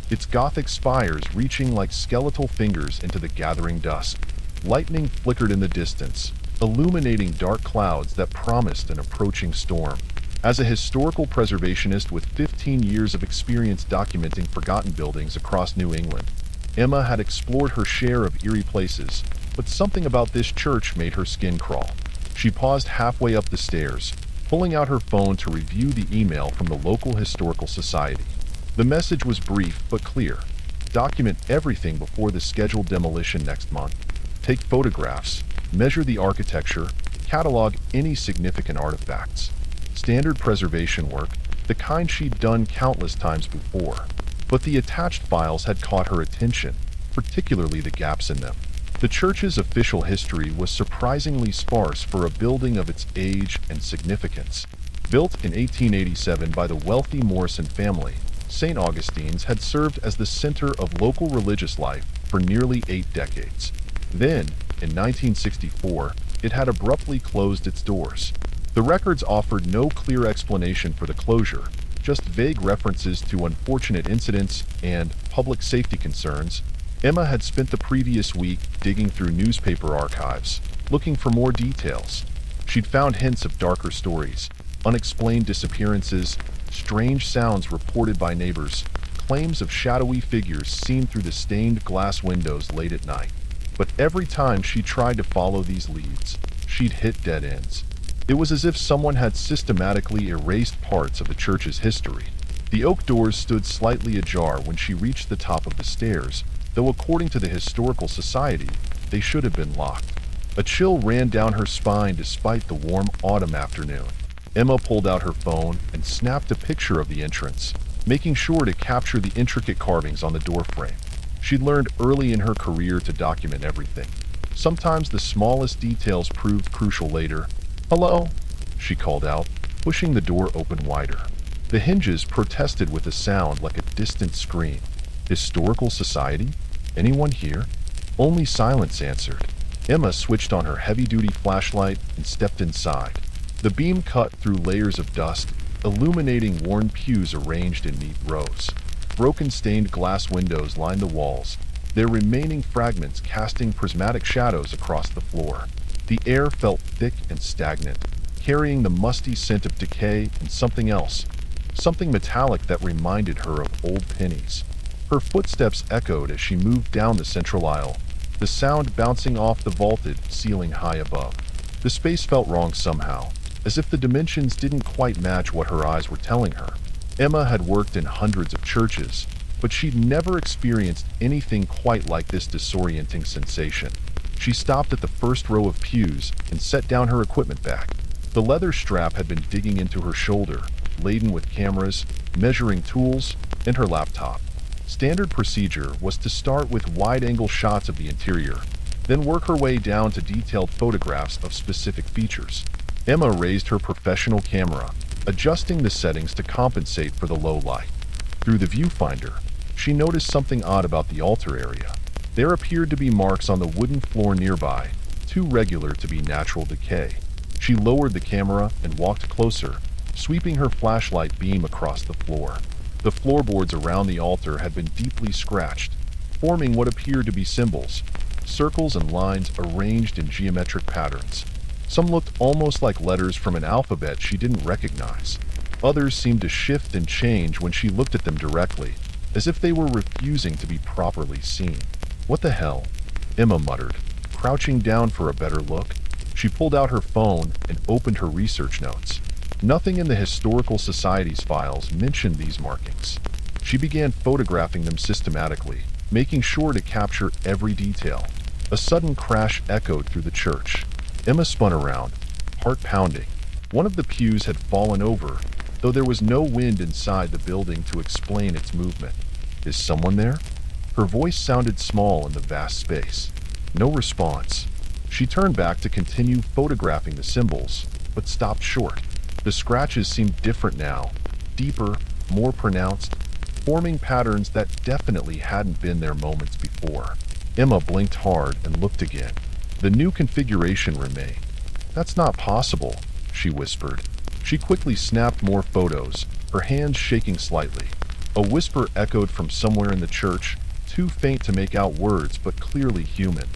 its Gothic spires reaching like skeletal fingers into the gathering dusk. Lightning flickered in the distance, illuminating dark clouds that promised an approaching storm. As a historical preservationist with 15 years of experience documenting forgotten buildings across New England, Emma had explored her share of eerie places, but something about this church made her skin crawl. She paused halfway up the stairs, pulling out her phone to review the email from the local historical society. The message was brief but clear. Document everything before the scheduled demolition next month. Take photographs, measure the architecture, catalog any significant artifacts. Standard preservation work, the kind she'd done countless times before. But the attached files had caught her attention, particularly the gaps in them. The church's official history was surprisingly sparse for a building of its age and significance. Built in 1887 by the wealthy Morrison family, St. Augustine's had served as the center of local religious life for nearly 8 decades. Then, in 1964, it had abruptly closed its doors. The records offered no clear explanation for the closure, just vague references to unfortunate incidents and public safety concerns. Emma had spent the previous week digging through newspaper archives, looking for more details. She'd found hints of darker stories, unexplained disappearances, strange sounds reported by neighbors, claims of shadowy figures seen through the stained glass windows late at night. But every time she tried to follow these leads, she'd hit dead ends. It was as if someone had systematically erased parts of the church's history. The oak doors stood slightly ajar when she reached the top of the stairs, though according to the Historical Society, they should have been locked. A chill ran down her spine despite the warm autumn afternoon. Emma pulled out her phone and snapped a picture of the entrance, making sure to capture the intricate carvings on the doorframe. She'd learned early in her career to document everything. Sometimes the smallest details proved crucial later. "Hello?" she called out, pushing the door open wider. The hinges protested with a sound like a distant scream. Historical Society? Anyone here? Only silence answered. Emma switched on her heavy-duty flashlight and stepped inside. The beam cut through layers of dust, illuminating worn pews arranged in neat rows. Broken stained glass windows lined the walls, their remaining fragments casting prismatic shadows across the floor. The air felt thick and stagnant, carrying the musty scent of decay and something else, something metallic that reminded her of old pennies. Her footsteps echoed as she moved down the central aisle, the sound bouncing off the vaulted ceiling high above. The space felt wrong somehow, as if the dimensions didn't quite match what her eyes were telling her. Emma had worked in hundreds of churches, but she'd never experienced anything quite like this disorienting sensation. She stopped at the first row of pews and set down her equipment bag. The leather strap had been digging into her shoulder, laden with cameras, measuring tools, and her laptop. Standard procedure was to start with wide-angle shots of the interior, then work her way down to detailed photographs of specific features. Emma raised her professional camera, adjusting the settings to compensate for the low light. Through the viewfinder, she noticed something odd about the altar area. There appeared to be marks on the wooden floor nearby, too regular to be natural decay. She lowered the camera and walked closer, sweeping her flashlight beam across the floor. The floorboards around the altar had been deeply scratched, forming what appeared to be symbols, circles and lines arranged in geometric patterns. Some looked almost like letters from an alphabet she didn't recognize. Others seemed to shift and change when she looked at them directly, as if they were refusing to be properly seen. "What the hell?" Emma muttered, crouching down for a better look. She pulled out her phone and opened her research notes. Nothing in the Historical Society's files mentioned these markings. She began photographing them systematically, making sure to capture every detail. A sudden crash echoed through the church. Emma spun around, heart pounding. One of the pews had fallen over, though there was no wind inside the building to explain its movement. "Is someone there?" Her voice sounded small in the vast space. No response. She turned back to continue photographing the symbols, but stopped short. The scratches seemed different now, deeper, more pronounced, forming patterns that definitely hadn't been there moments before. Emma blinked hard and looked again. The new configuration remained. "That's not possible," she whispered. She quickly snapped more photos, her hands shaking slightly. A whisper echoed from somewhere in the church, too faint to make out words but clearly human.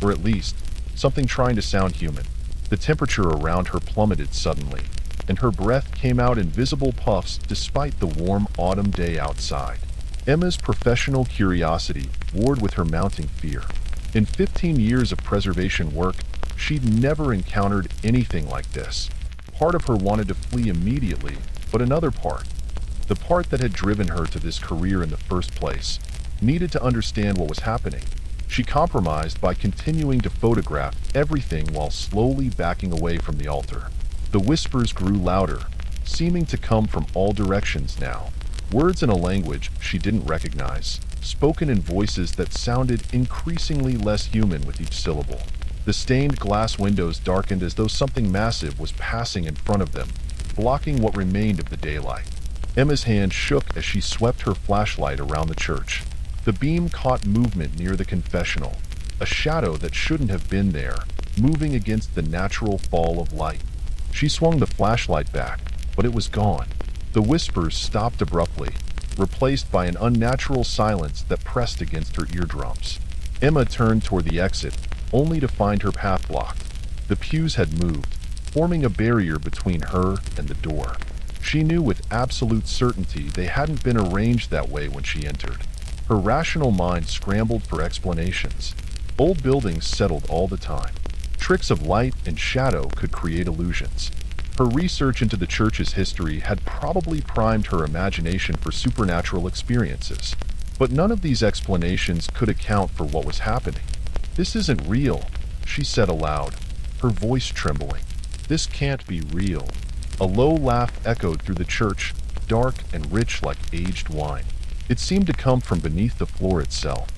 Or at least, something trying to sound human. The temperature around her plummeted suddenly, and her breath came out in visible puffs despite the warm autumn day outside. Emma's professional curiosity warred with her mounting fear. In 15 years of preservation work, she'd never encountered anything like this. Part of her wanted to flee immediately, but another part, the part that had driven her to this career in the first place, needed to understand what was happening. She compromised by continuing to photograph everything while slowly backing away from the altar. The whispers grew louder, seeming to come from all directions now. Words in a language she didn't recognize, spoken in voices that sounded increasingly less human with each syllable. The stained glass windows darkened as though something massive was passing in front of them, blocking what remained of the daylight. Emma's hand shook as she swept her flashlight around the church. The beam caught movement near the confessional, a shadow that shouldn't have been there, moving against the natural fall of light. She swung the flashlight back, but it was gone. The whispers stopped abruptly, replaced by an unnatural silence that pressed against her eardrums. Emma turned toward the exit, only to find her path blocked. The pews had moved, forming a barrier between her and the door. She knew with absolute certainty they hadn't been arranged that way when she entered. Her rational mind scrambled for explanations. Old buildings settled all the time. Tricks of light and shadow could create illusions. Her research into the church's history had probably primed her imagination for supernatural experiences. But none of these explanations could account for what was happening. "This isn't real," she said aloud, her voice trembling. "This can't be real." A low laugh echoed through the church, dark and rich like aged wine. It seemed to come from beneath the floor itself.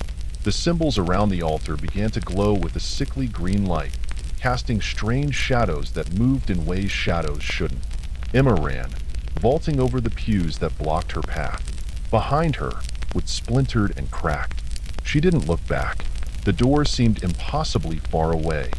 The symbols around the altar began to glow with a sickly green light, casting strange shadows that moved in ways shadows shouldn't. Emma ran, vaulting over the pews that blocked her path. Behind her, wood splintered and cracked. She didn't look back. The door seemed impossibly far away,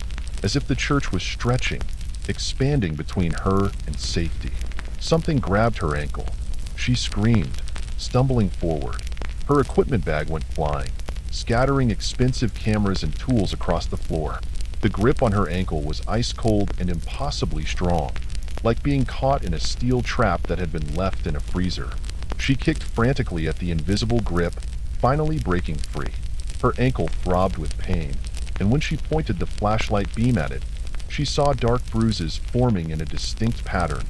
as if the church was stretching, expanding between her and safety. Something grabbed her ankle. She screamed, stumbling forward. Her equipment bag went flying, scattering expensive cameras and tools across the floor. The grip on her ankle was ice cold and impossibly strong, like being caught in a steel trap that had been left in a freezer. She kicked frantically at the invisible grip, finally breaking free. Her ankle throbbed with pain, and when she pointed the flashlight beam at it, she saw dark bruises forming in a distinct pattern,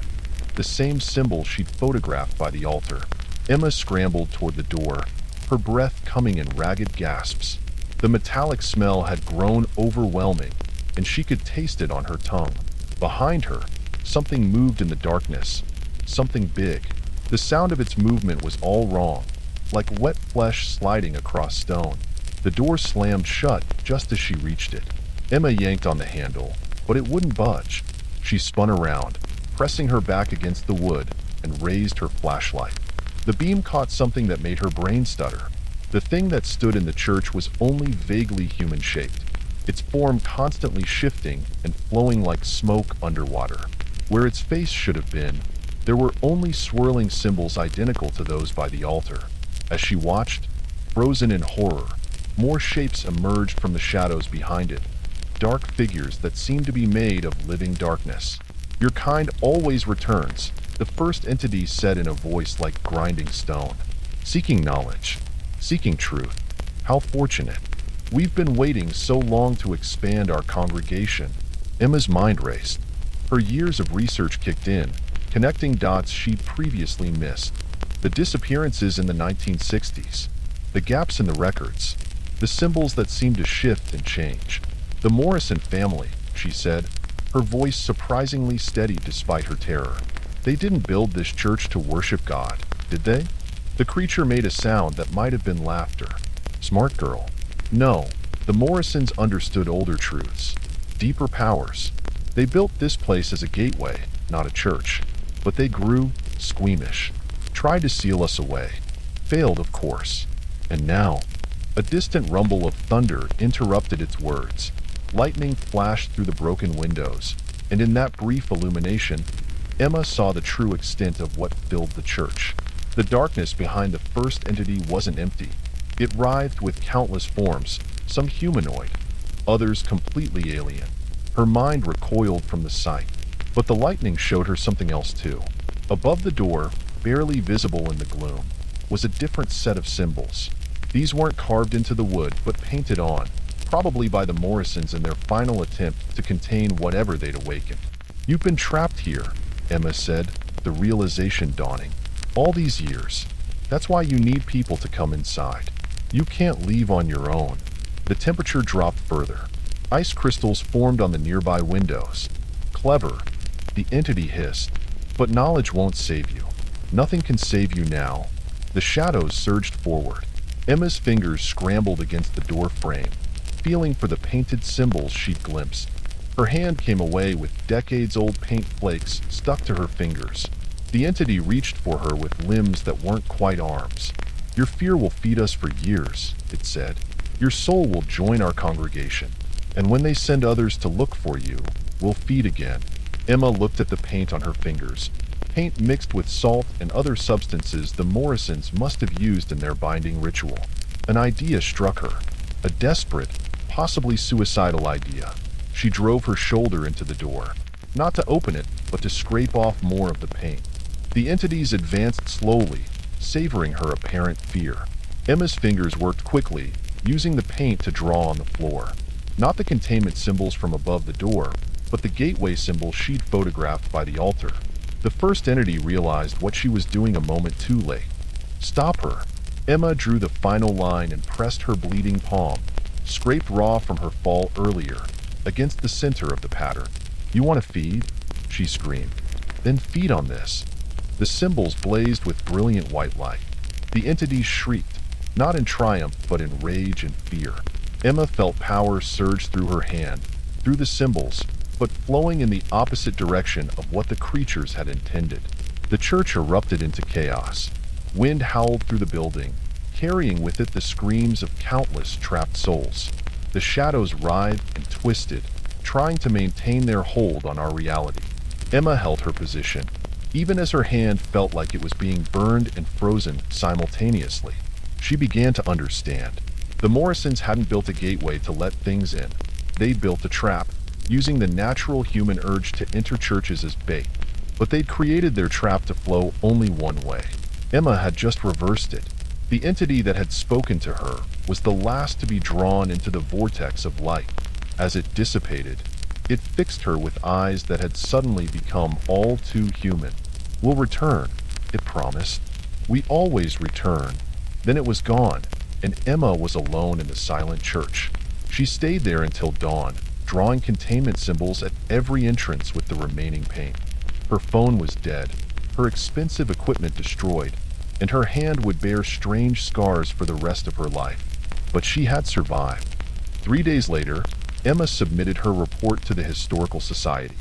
the same symbol she'd photographed by the altar. Emma scrambled toward the door, her breath coming in ragged gasps. The metallic smell had grown overwhelming, and she could taste it on her tongue. Behind her, something moved in the darkness, something big. The sound of its movement was all wrong, like wet flesh sliding across stone. The door slammed shut just as she reached it. Emma yanked on the handle, but it wouldn't budge. She spun around, pressing her back against the wood, and raised her flashlight. The beam caught something that made her brain stutter. The thing that stood in the church was only vaguely human-shaped, its form constantly shifting and flowing like smoke underwater. Where its face should have been, there were only swirling symbols identical to those by the altar. As she watched, frozen in horror, more shapes emerged from the shadows behind it. dark figures that seemed to be made of living darkness. "Your kind always returns," the first entity said in a voice like grinding stone. "Seeking knowledge, seeking truth. How fortunate. We've been waiting so long to expand our congregation." Emma's mind raced. Her years of research kicked in, connecting dots she'd previously missed. The disappearances in the 1960s, the gaps in the records, the symbols that seemed to shift and change. "The Morrison family," she said, her voice surprisingly steady despite her terror. "They didn't build this church to worship God, did they?" The creature made a sound that might have been laughter. "Smart girl. No, the Morrisons understood older truths, deeper powers. They built this place as a gateway, not a church. But they grew squeamish, tried to seal us away. Failed, of course. And now..." A distant rumble of thunder interrupted its words. Lightning flashed through the broken windows, and in that brief illumination, Emma saw the true extent of what filled the church. The darkness behind the first entity wasn't empty. It writhed with countless forms, some humanoid, others completely alien. Her mind recoiled from the sight, but the lightning showed her something else too. Above the door, barely visible in the gloom, was a different set of symbols. These weren't carved into the wood, but painted on, probably by the Morrisons in their final attempt to contain whatever they'd awakened. "You've been trapped here," Emma said, the realization dawning. "All these years. That's why you need people to come inside. You can't leave on your own." The temperature dropped further. Ice crystals formed on the nearby windows. "Clever," the entity hissed, "but knowledge won't save you. Nothing can save you now." The shadows surged forward. Emma's fingers scrambled against the door frame, feeling for the painted symbols she'd glimpsed. Her hand came away with decades-old paint flakes stuck to her fingers. The entity reached for her with limbs that weren't quite arms. "Your fear will feed us for years," it said. "Your soul will join our congregation. And when they send others to look for you, we'll feed again." Emma looked at the paint on her fingers. Paint mixed with salt and other substances the Morrisons must have used in their binding ritual. An idea struck her. A desperate, possibly suicidal idea. She drove her shoulder into the door. Not to open it, but to scrape off more of the paint. The entities advanced slowly, savoring her apparent fear. Emma's fingers worked quickly, using the paint to draw on the floor. Not the containment symbols from above the door, but the gateway symbol she'd photographed by the altar. The first entity realized what she was doing a moment too late. "Stop her." Emma drew the final line and pressed her bleeding palm, scraped raw from her fall earlier, against the center of the pattern. "You want to feed?" she screamed. "Then feed on this." The symbols blazed with brilliant white light. The entities shrieked, not in triumph but in rage and fear. Emma felt power surge through her hand, through the symbols, but flowing in the opposite direction of what the creatures had intended. The church erupted into chaos. Wind howled through the building, carrying with it the screams of countless trapped souls. The shadows writhed and twisted, trying to maintain their hold on our reality. Emma held her position, even as her hand felt like it was being burned and frozen simultaneously. She began to understand. The Morrisons hadn't built a gateway to let things in. They'd built a trap, using the natural human urge to enter churches as bait. But they'd created their trap to flow only one way. Emma had just reversed it. The entity that had spoken to her was the last to be drawn into the vortex of light. As it dissipated, it fixed her with eyes that had suddenly become all too human. "We'll return," it promised. "We always return." Then it was gone, and Emma was alone in the silent church. She stayed there until dawn, drawing containment symbols at every entrance with the remaining paint. Her phone was dead, her expensive equipment destroyed, and her hand would bear strange scars for the rest of her life. But she had survived. 3 days later, Emma submitted her report to the Historical Society.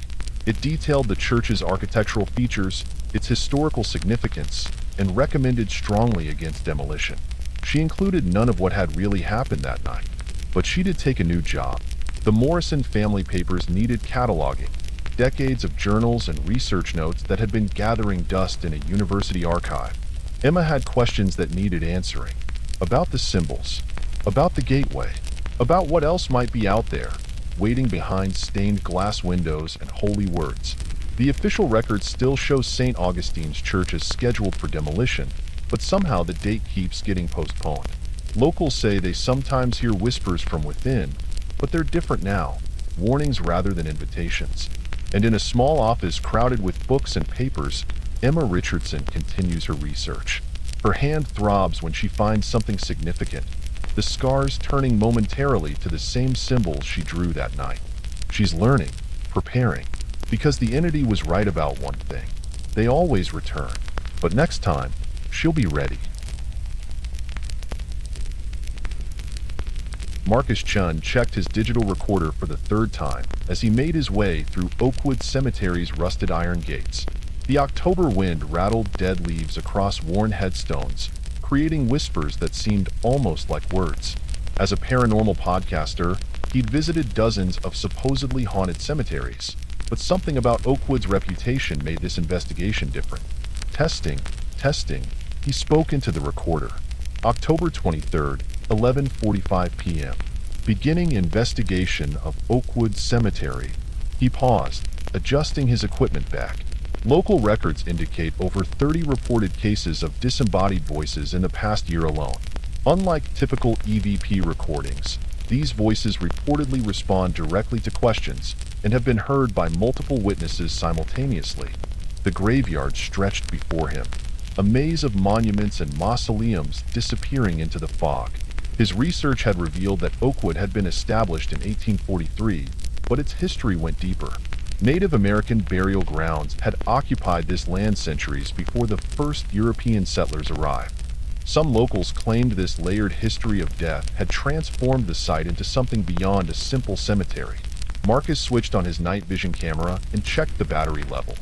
It detailed the church's architectural features, its historical significance, and recommended strongly against demolition. She included none of what had really happened that night. But she did take a new job. The Morrison family papers needed cataloging, decades of journals and research notes that had been gathering dust in a university archive. Emma had questions that needed answering. About the symbols, about the gateway, about what else might be out there. waiting behind stained glass windows and holy words. The official record still shows St. Augustine's Church as scheduled for demolition, but somehow the date keeps getting postponed. Locals say they sometimes hear whispers from within, but they're different now, warnings rather than invitations. And in a small office crowded with books and papers, Emma Richardson continues her research. Her hand throbs when she finds something significant, the scars turning momentarily to the same symbols she drew that night. She's learning, preparing, because the entity was right about one thing. They always return, but next time, she'll be ready. Marcus Chun checked his digital recorder for the third time as he made his way through Oakwood Cemetery's rusted iron gates. The October wind rattled dead leaves across worn headstones, creating whispers that seemed almost like words. As a paranormal podcaster, he'd visited dozens of supposedly haunted cemeteries, but something about Oakwood's reputation made this investigation different. Testing, he spoke into the recorder. October 23rd, 11:45 p.m. Beginning investigation of Oakwood Cemetery. He paused, adjusting his equipment back. Local records indicate over 30 reported cases of disembodied voices in the past year alone. Unlike typical EVP recordings, these voices reportedly respond directly to questions and have been heard by multiple witnesses simultaneously. The graveyard stretched before him, a maze of monuments and mausoleums disappearing into the fog. His research had revealed that Oakwood had been established in 1843, but its history went deeper. Native American burial grounds had occupied this land centuries before the first European settlers arrived. Some locals claimed this layered history of death had transformed the site into something beyond a simple cemetery. Marcus switched on his night vision camera and checked the battery level.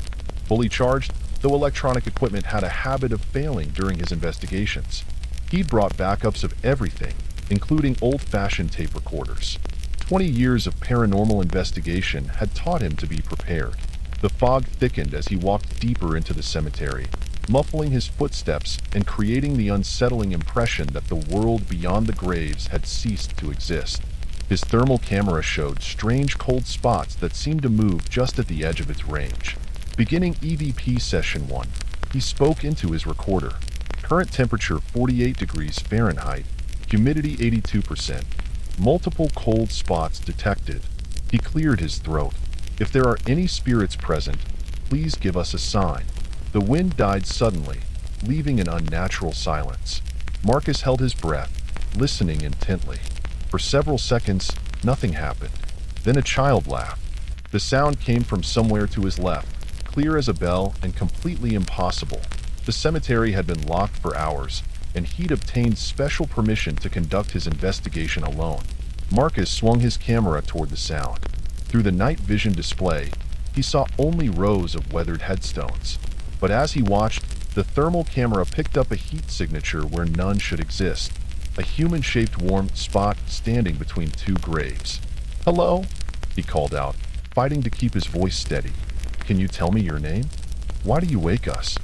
Fully charged, though electronic equipment had a habit of failing during his investigations. He'd brought backups of everything, including old-fashioned tape recorders. 20 years of paranormal investigation had taught him to be prepared. The fog thickened as he walked deeper into the cemetery, muffling his footsteps and creating the unsettling impression that the world beyond the graves had ceased to exist. His thermal camera showed strange cold spots that seemed to move just at the edge of its range. Beginning EVP Session 1, he spoke into his recorder. Current temperature 48 degrees Fahrenheit, humidity 82%. Multiple cold spots detected. He cleared his throat. If there are any spirits present, please give us a sign. The wind died suddenly, leaving an unnatural silence. Marcus held his breath, listening intently. For several seconds, nothing happened. Then a child laughed. The sound came from somewhere to his left, clear as a bell and completely impossible. The cemetery had been locked for hours, and he'd obtained special permission to conduct his investigation alone. Marcus swung his camera toward the sound. Through the night vision display, he saw only rows of weathered headstones. But as he watched, the thermal camera picked up a heat signature where none should exist. A human-shaped warm spot standing between two graves. "Hello?" he called out, fighting to keep his voice steady. "Can you tell me your name? Why do you wake us?"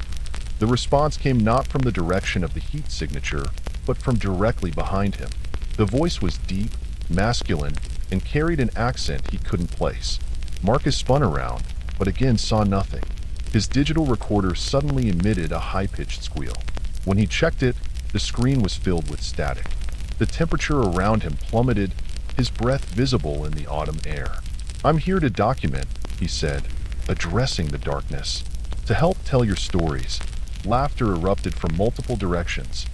The response came not from the direction of the heat signature, but from directly behind him. The voice was deep, masculine, and carried an accent he couldn't place. Marcus spun around, but again saw nothing. His digital recorder suddenly emitted a high-pitched squeal. When he checked it, the screen was filled with static. The temperature around him plummeted, his breath visible in the autumn air. "I'm here to document," he said, addressing the darkness. "To help tell your stories." Laughter erupted from multiple directions.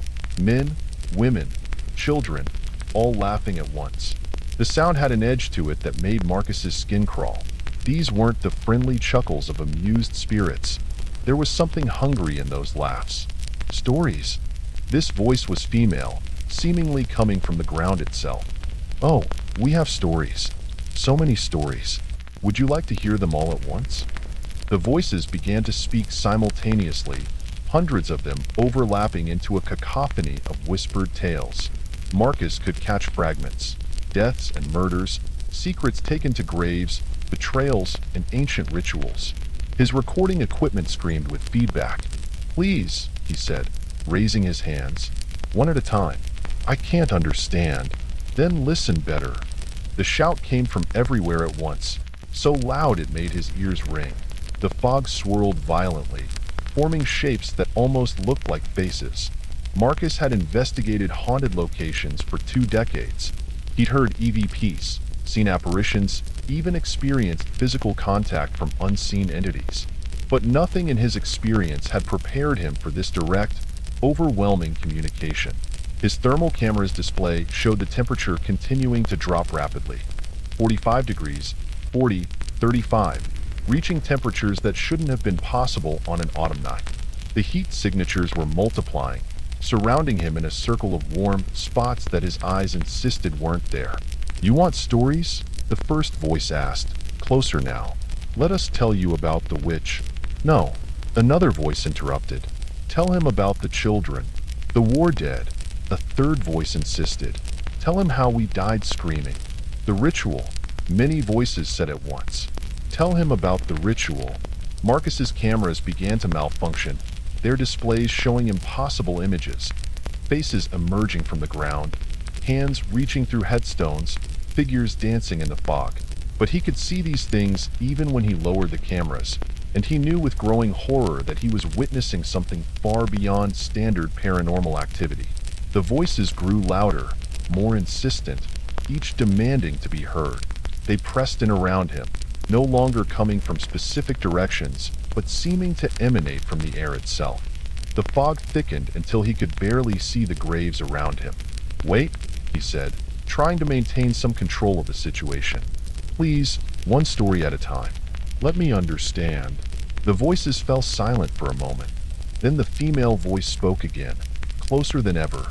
Men, women, children, all laughing at once. The sound had an edge to it that made Marcus's skin crawl. These weren't the friendly chuckles of amused spirits. There was something hungry in those laughs. Stories. This voice was female, seemingly coming from the ground itself. "Oh, we have stories. So many stories. Would you like to hear them all at once?" The voices began to speak simultaneously, hundreds of them overlapping into a cacophony of whispered tales. Marcus could catch fragments. Deaths and murders, secrets taken to graves, betrayals, and ancient rituals. His recording equipment screamed with feedback. "Please," he said, raising his hands, "one at a time. I can't understand. Then listen better." The shout came from everywhere at once, so loud it made his ears ring. The fog swirled violently, forming shapes that almost looked like faces. Marcus had investigated haunted locations for 2 decades. He'd heard EVPs, seen apparitions, even experienced physical contact from unseen entities. But nothing in his experience had prepared him for this direct, overwhelming communication. His thermal camera's display showed the temperature continuing to drop rapidly. 45 degrees, 40, 35, reaching temperatures that shouldn't have been possible on an autumn night. The heat signatures were multiplying, surrounding him in a circle of warm spots that his eyes insisted weren't there. "You want stories?" the first voice asked, closer now. "Let us tell you about the witch." "No," another voice interrupted. "Tell him about the children, the war dead." A third voice insisted. "Tell him how we died screaming." "The ritual," many voices said at once. "Tell him about the ritual." Marcus's cameras began to malfunction, their displays showing impossible images. Faces emerging from the ground, hands reaching through headstones, figures dancing in the fog. But he could see these things even when he lowered the cameras, and he knew with growing horror that he was witnessing something far beyond standard paranormal activity. The voices grew louder, more insistent, each demanding to be heard. They pressed in around him, no longer coming from specific directions, but seeming to emanate from the air itself. The fog thickened until he could barely see the graves around him. "Wait," he said, trying to maintain some control of the situation. "Please, one story at a time. Let me understand." The voices fell silent for a moment. Then the female voice spoke again, closer than ever.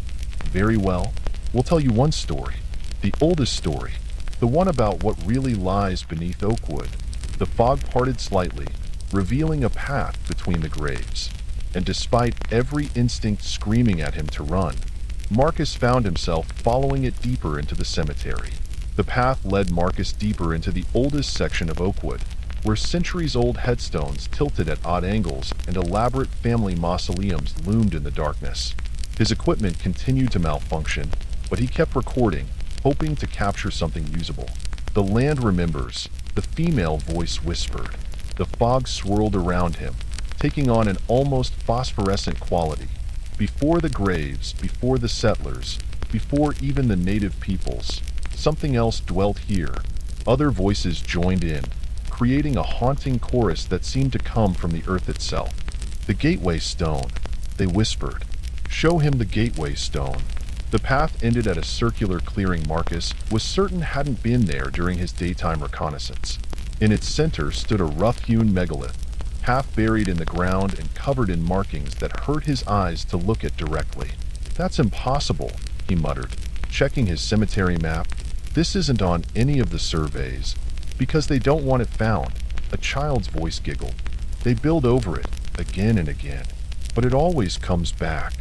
"Very well. We'll tell you one story. The oldest story. The one about what really lies beneath Oakwood." The fog parted slightly, revealing a path between the graves. And despite every instinct screaming at him to run, Marcus found himself following it deeper into the cemetery. The path led Marcus deeper into the oldest section of Oakwood, where centuries-old headstones tilted at odd angles and elaborate family mausoleums loomed in the darkness. His equipment continued to malfunction, but he kept recording, hoping to capture something usable. "The land remembers," the female voice whispered. The fog swirled around him, taking on an almost phosphorescent quality. Before the graves, before the settlers, before even the native peoples, something else dwelt here. Other voices joined in, creating a haunting chorus that seemed to come from the earth itself. "The gateway stone," they whispered. "Show him the gateway stone." The path ended at a circular clearing Marcus was certain hadn't been there during his daytime reconnaissance. In its center stood a rough-hewn megalith, half buried in the ground and covered in markings that hurt his eyes to look at directly. "That's impossible," he muttered, checking his cemetery map. "This isn't on any of the surveys." "Because they don't want it found," a child's voice giggled. "They build over it, again and again. But it always comes back."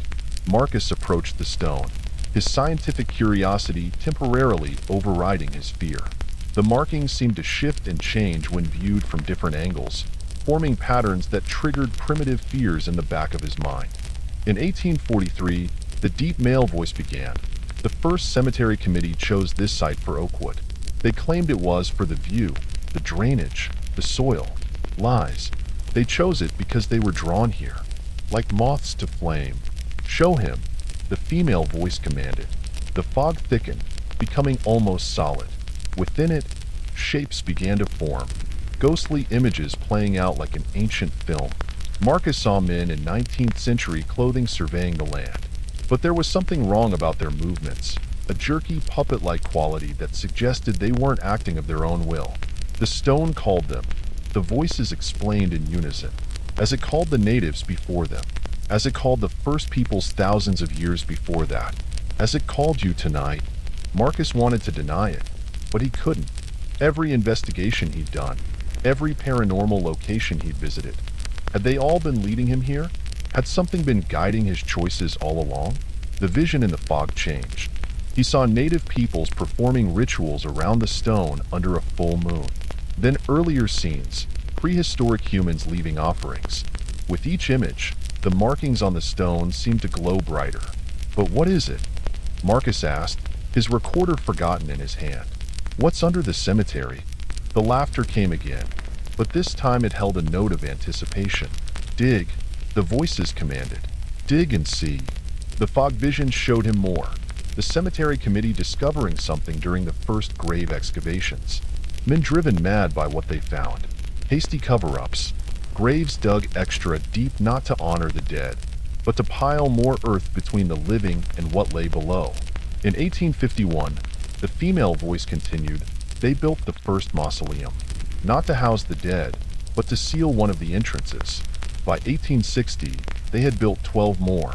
Marcus approached the stone, his scientific curiosity temporarily overriding his fear. The markings seemed to shift and change when viewed from different angles, forming patterns that triggered primitive fears in the back of his mind. In 1843, the deep male voice began. The first cemetery committee chose this site for Oakwood. They claimed it was for the view, the drainage, the soil. Lies. They chose it because they were drawn here, like moths to flame. "Show him," the female voice commanded. The fog thickened, becoming almost solid. Within it, shapes began to form, ghostly images playing out like an ancient film. Marcus saw men in 19th century clothing surveying the land. But there was something wrong about their movements, a jerky puppet-like quality that suggested they weren't acting of their own will. The stone called them. The voices explained in unison, as it called the natives before them, as it called the first peoples thousands of years before that, as it called you tonight. Marcus wanted to deny it, but he couldn't. Every investigation he'd done, every paranormal location he'd visited, had they all been leading him here? Had something been guiding his choices all along? The vision in the fog changed. He saw native peoples performing rituals around the stone under a full moon. Then earlier scenes, prehistoric humans leaving offerings. With each image, the markings on the stone seemed to glow brighter. "But what is it?" Marcus asked, his recorder forgotten in his hand. "What's under the cemetery?" The laughter came again, but this time it held a note of anticipation. "Dig," the voices commanded. "Dig and see." The fog vision showed him more. The cemetery committee discovering something during the first grave excavations. Men driven mad by what they found. Hasty cover-ups. Graves dug extra deep not to honor the dead, but to pile more earth between the living and what lay below. In 1851, the female voice continued, they built the first mausoleum, not to house the dead, but to seal one of the entrances. By 1860, they had built 12 more.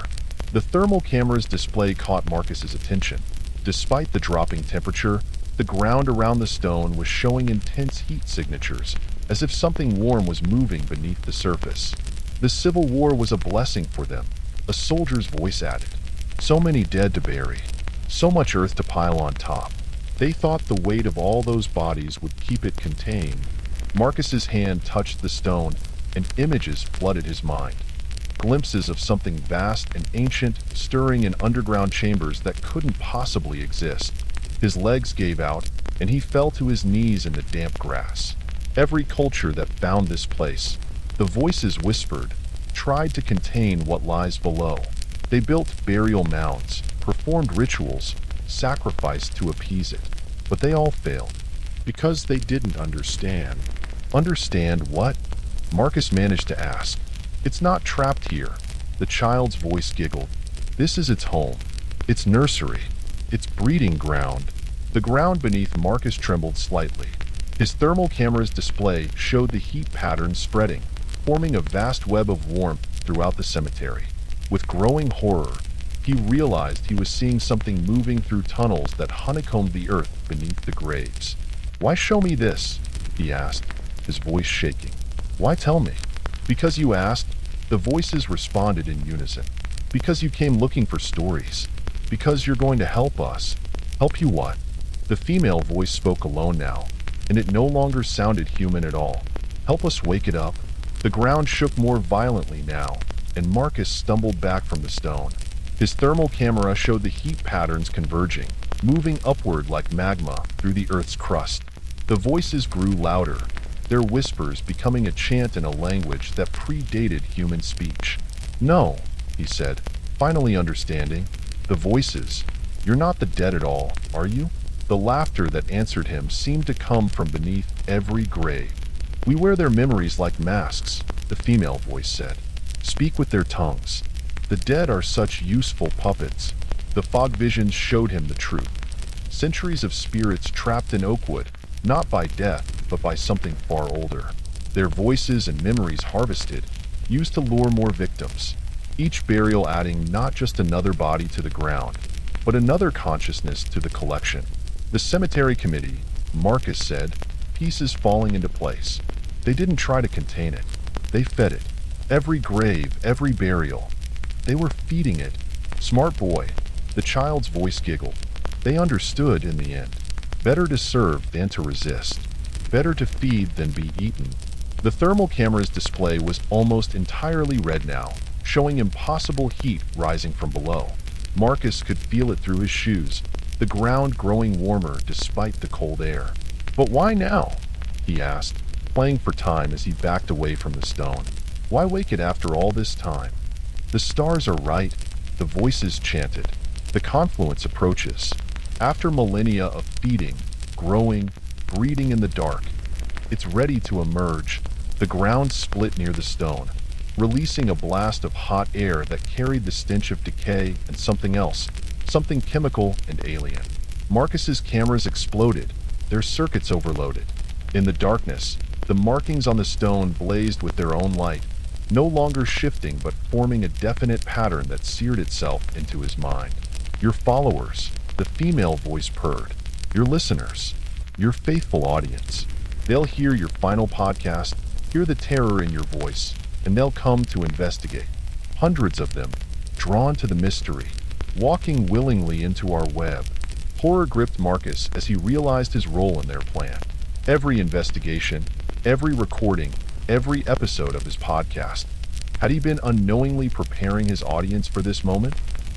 The thermal camera's display caught Marcus's attention. Despite the dropping temperature, the ground around the stone was showing intense heat signatures, as if something warm was moving beneath the surface. The Civil War was a blessing for them, a soldier's voice added. So many dead to bury, so much earth to pile on top. They thought the weight of all those bodies would keep it contained. Marcus's hand touched the stone, and images flooded his mind. Glimpses of something vast and ancient stirring in underground chambers that couldn't possibly exist. His legs gave out, and he fell to his knees in the damp grass. Every culture that found this place, the voices whispered, tried to contain what lies below. They built burial mounds, performed rituals, sacrificed to appease it. But they all failed, because they didn't understand. Understand what? Marcus managed to ask. It's not trapped here. The child's voice giggled. This is its home, its nursery, its breeding ground. The ground beneath Marcus trembled slightly. His thermal camera's display showed the heat patterns spreading, forming a vast web of warmth throughout the cemetery. With growing horror, he realized he was seeing something moving through tunnels that honeycombed the earth beneath the graves. "Why show me this?" he asked, his voice shaking. "Why tell me?" "Because you asked," the voices responded in unison. "Because you came looking for stories. Because you're going to help us." "Help you what?" The female voice spoke alone now, and it no longer sounded human at all. "Help us wake it up." The ground shook more violently now, and Marcus stumbled back from the stone. His thermal camera showed the heat patterns converging, moving upward like magma through the Earth's crust. The voices grew louder, their whispers becoming a chant in a language that predated human speech. "No," he said, finally understanding. The voices, "You're not the dead at all, are you?" The laughter that answered him seemed to come from beneath every grave. "We wear their memories like masks," the female voice said. "Speak with their tongues. The dead are such useful puppets." The fog visions showed him the truth. Centuries of spirits trapped in oakwood, not by death, but by something far older. Their voices and memories harvested, used to lure more victims. Each burial adding not just another body to the ground, but another consciousness to the collection. The cemetery committee, Marcus said, pieces falling into place. They didn't try to contain it. They fed it. Every grave, every burial. They were feeding it. "Smart boy," the child's voice giggled. They understood in the end. Better to serve than to resist. Better to feed than be eaten. The thermal camera's display was almost entirely red now, showing impossible heat rising from below. Marcus could feel it through his shoes, the ground growing warmer despite the cold air. "But why now?" he asked, playing for time as he backed away from the stone. "Why wake it after all this time?" "The stars are right," the voices chanted. "The confluence approaches. After millennia of feeding, growing, breeding in the dark, it's ready to emerge." The ground split near the stone, releasing a blast of hot air that carried the stench of decay and something else, something chemical and alien. Marcus's cameras exploded, their circuits overloaded. In the darkness, the markings on the stone blazed with their own light, no longer shifting but forming a definite pattern that seared itself into his mind. "Your followers," the female voice purred. "Your listeners, your faithful audience. They'll hear your final podcast, hear the terror in your voice, and they'll come to investigate. Hundreds of them, drawn to the mystery, walking willingly into our web." Horror gripped Marcus as he realized his role in their plan. Every investigation, every recording, every episode of his podcast. Had he been unknowingly preparing his audience for this moment?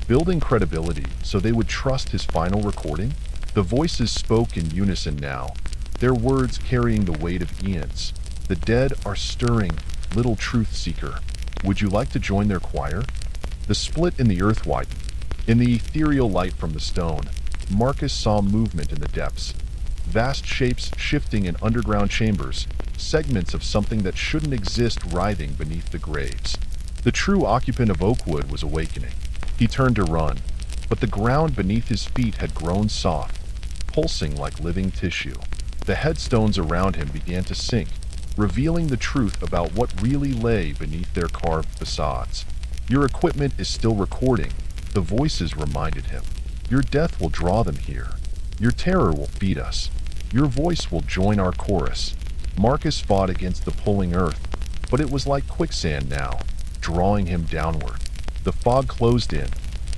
Building credibility so they would trust his final recording? The voices spoke in unison now, their words carrying the weight of eons. The dead are stirring, little truth seeker. Would you like to join their choir? The split in the earth widened. In the ethereal light from the stone, Marcus saw movement in the depths. Vast shapes shifting in underground chambers, segments of something that shouldn't exist writhing beneath the graves. The true occupant of Oakwood was awakening. He turned to run, but the ground beneath his feet had grown soft, pulsing like living tissue. The headstones around him began to sink, revealing the truth about what really lay beneath their carved facades. Your equipment is still recording, the voices reminded him. Your death will draw them here. Your terror will feed us. Your voice will join our chorus. Marcus fought against the pulling earth, but it was like quicksand now, drawing him downward. The fog closed in,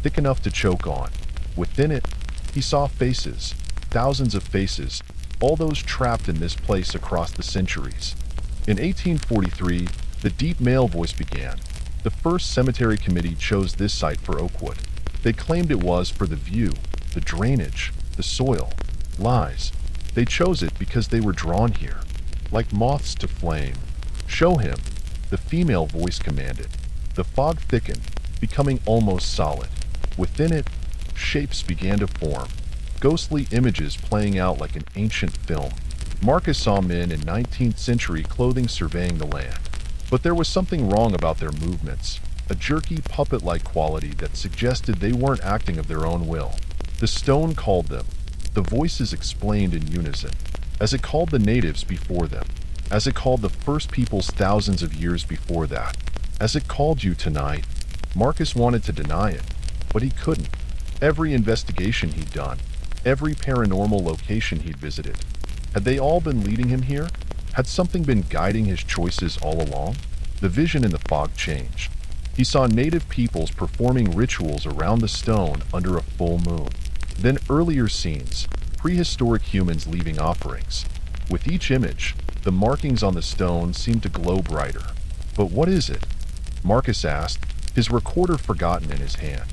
thick enough to choke on. Within it, he saw faces, thousands of faces, all those trapped in this place across the centuries. In 1843, the deep male voice began. The first cemetery committee chose this site for Oakwood. They claimed it was for the view, the drainage, the soil. Lies. They chose it because they were drawn here, like moths to flame. Show him, the female voice commanded. The fog thickened, becoming almost solid. Within it, shapes began to form, ghostly images playing out like an ancient film. Marcus saw men in 19th century clothing surveying the land. But there was something wrong about their movements, a jerky puppet-like quality that suggested they weren't acting of their own will. The stone called them. The voices explained in unison, as it called the natives before them, as it called the first peoples thousands of years before that, as it called you tonight. Marcus wanted to deny it, but he couldn't. Every investigation he'd done, every paranormal location he'd visited, had they all been leading him here? Had something been guiding his choices all along? The vision in the fog changed. He saw native peoples performing rituals around the stone under a full moon. Then earlier scenes, prehistoric humans leaving offerings. With each image, the markings on the stone seemed to glow brighter. But what is it? Marcus asked, his recorder forgotten in his hand.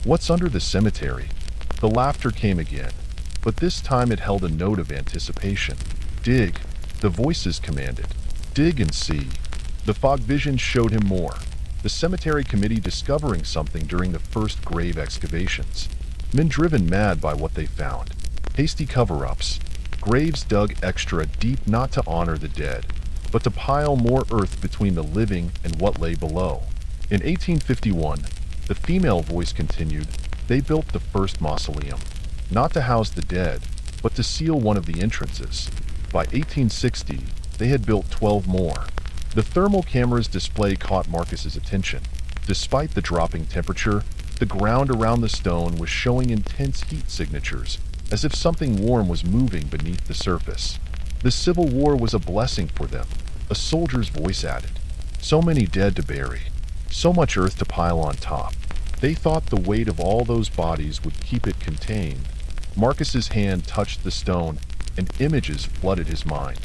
What's under the cemetery? The laughter came again, but this time it held a note of anticipation. Dig, the voices commanded. Dig and see. The fog vision showed him more. The cemetery committee discovering something during the first grave excavations. Men driven mad by what they found. Hasty cover-ups. Graves dug extra deep not to honor the dead, but to pile more earth between the living and what lay below. In 1851, the female voice continued, they built the first mausoleum, not to house the dead, but to seal one of the entrances. By 1860, they had built 12 more. The thermal camera's display caught Marcus's attention. Despite the dropping temperature, the ground around the stone was showing intense heat signatures, as if something warm was moving beneath the surface. The Civil War was a blessing for them, a soldier's voice added. So many dead to bury, so much earth to pile on top. They thought the weight of all those bodies would keep it contained. Marcus's hand touched the stone, and images flooded his mind.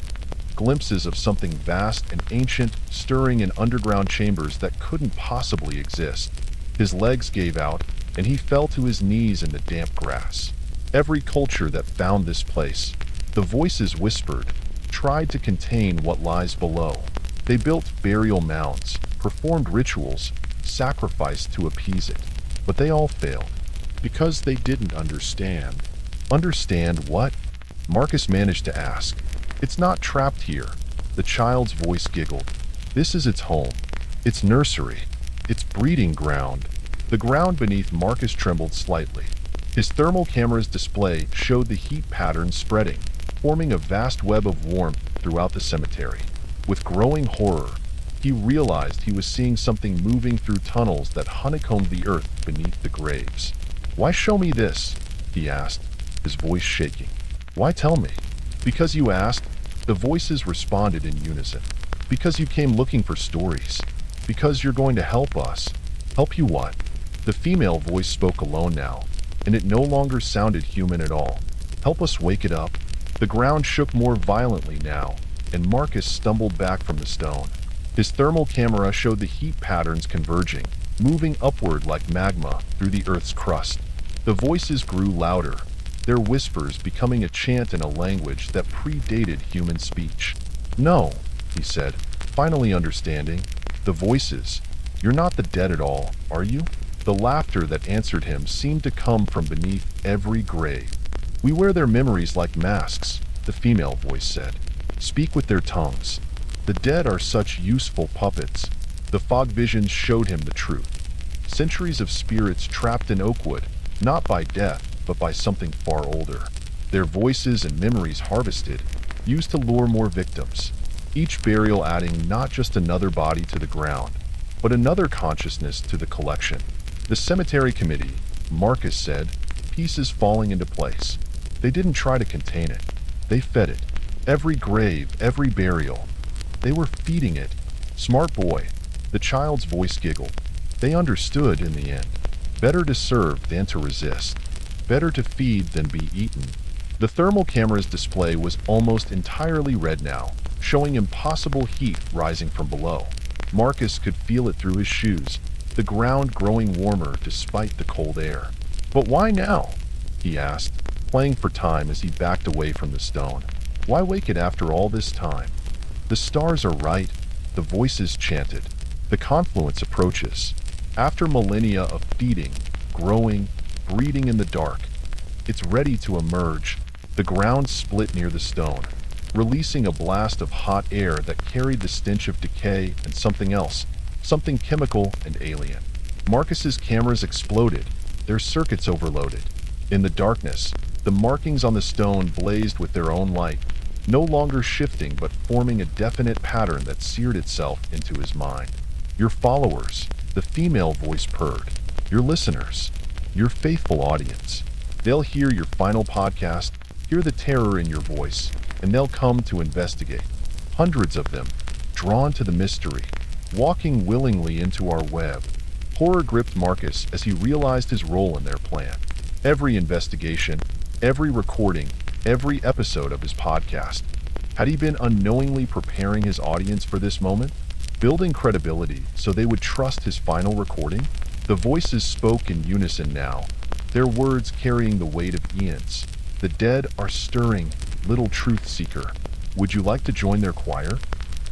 Glimpses of something vast and ancient stirring in underground chambers that couldn't possibly exist. His legs gave out, and he fell to his knees in the damp grass. Every culture that found this place, the voices whispered, tried to contain what lies below. They built burial mounds, performed rituals, sacrificed to appease it. But they all failed, because they didn't understand. Understand what? Marcus managed to ask. It's not trapped here. The child's voice giggled. This is its home, its nursery, its breeding ground. The ground beneath Marcus trembled slightly. His thermal camera's display showed the heat pattern spreading, forming a vast web of warmth throughout the cemetery. With growing horror, he realized he was seeing something moving through tunnels that honeycombed the earth beneath the graves. Why show me this? He asked, his voice shaking. Why tell me? Because you asked, the voices responded in unison. Because you came looking for stories. Because you're going to help us. Help you what? The female voice spoke alone now, and it no longer sounded human at all. Help us wake it up. The ground shook more violently now, and Marcus stumbled back from the stone. His thermal camera showed the heat patterns converging, moving upward like magma through the Earth's crust. The voices grew louder, their whispers becoming a chant in a language that predated human speech. "No," he said, finally understanding. "The voices. You're not the dead at all, are you?" The laughter that answered him seemed to come from beneath every grave. "We wear their memories like masks," the female voice said. "Speak with their tongues. The dead are such useful puppets." The fog visions showed him the truth. Centuries of spirits trapped in Oakwood, not by death, but by something far older. Their voices and memories harvested, used to lure more victims. Each burial adding not just another body to the ground, but another consciousness to the collection. The cemetery committee, Marcus said, pieces falling into place. They didn't try to contain it. They fed it. Every grave, every burial. They were feeding it. "Smart boy," the child's voice giggled. They understood in the end. Better to serve than to resist. Better to feed than be eaten. The thermal camera's display was almost entirely red now, showing impossible heat rising from below. Marcus could feel it through his shoes, the ground growing warmer despite the cold air. "But why now?" he asked, playing for time as he backed away from the stone. "Why wake it after all this time?" "The stars are right," the voices chanted. "The confluence approaches. After millennia of feeding, growing, breeding in the dark, it's ready to emerge." The ground split near the stone, releasing a blast of hot air that carried the stench of decay and something else, something chemical and alien. Marcus's cameras exploded, their circuits overloaded. In the darkness, the markings on the stone blazed with their own light, no longer shifting but forming a definite pattern that seared itself into his mind. "Your followers," the female voice purred. "Your listeners, your faithful audience. They'll hear your final podcast, hear the terror in your voice, and they'll come to investigate. Hundreds of them, drawn to the mystery, walking willingly into our web." Horror gripped Marcus as he realized his role in their plan. Every investigation, every recording, every episode of his podcast. Had he been unknowingly preparing his audience for this moment? Building credibility so they would trust his final recording? The voices spoke in unison now, their words carrying the weight of eons. "The dead are stirring, little truth seeker. Would you like to join their choir?"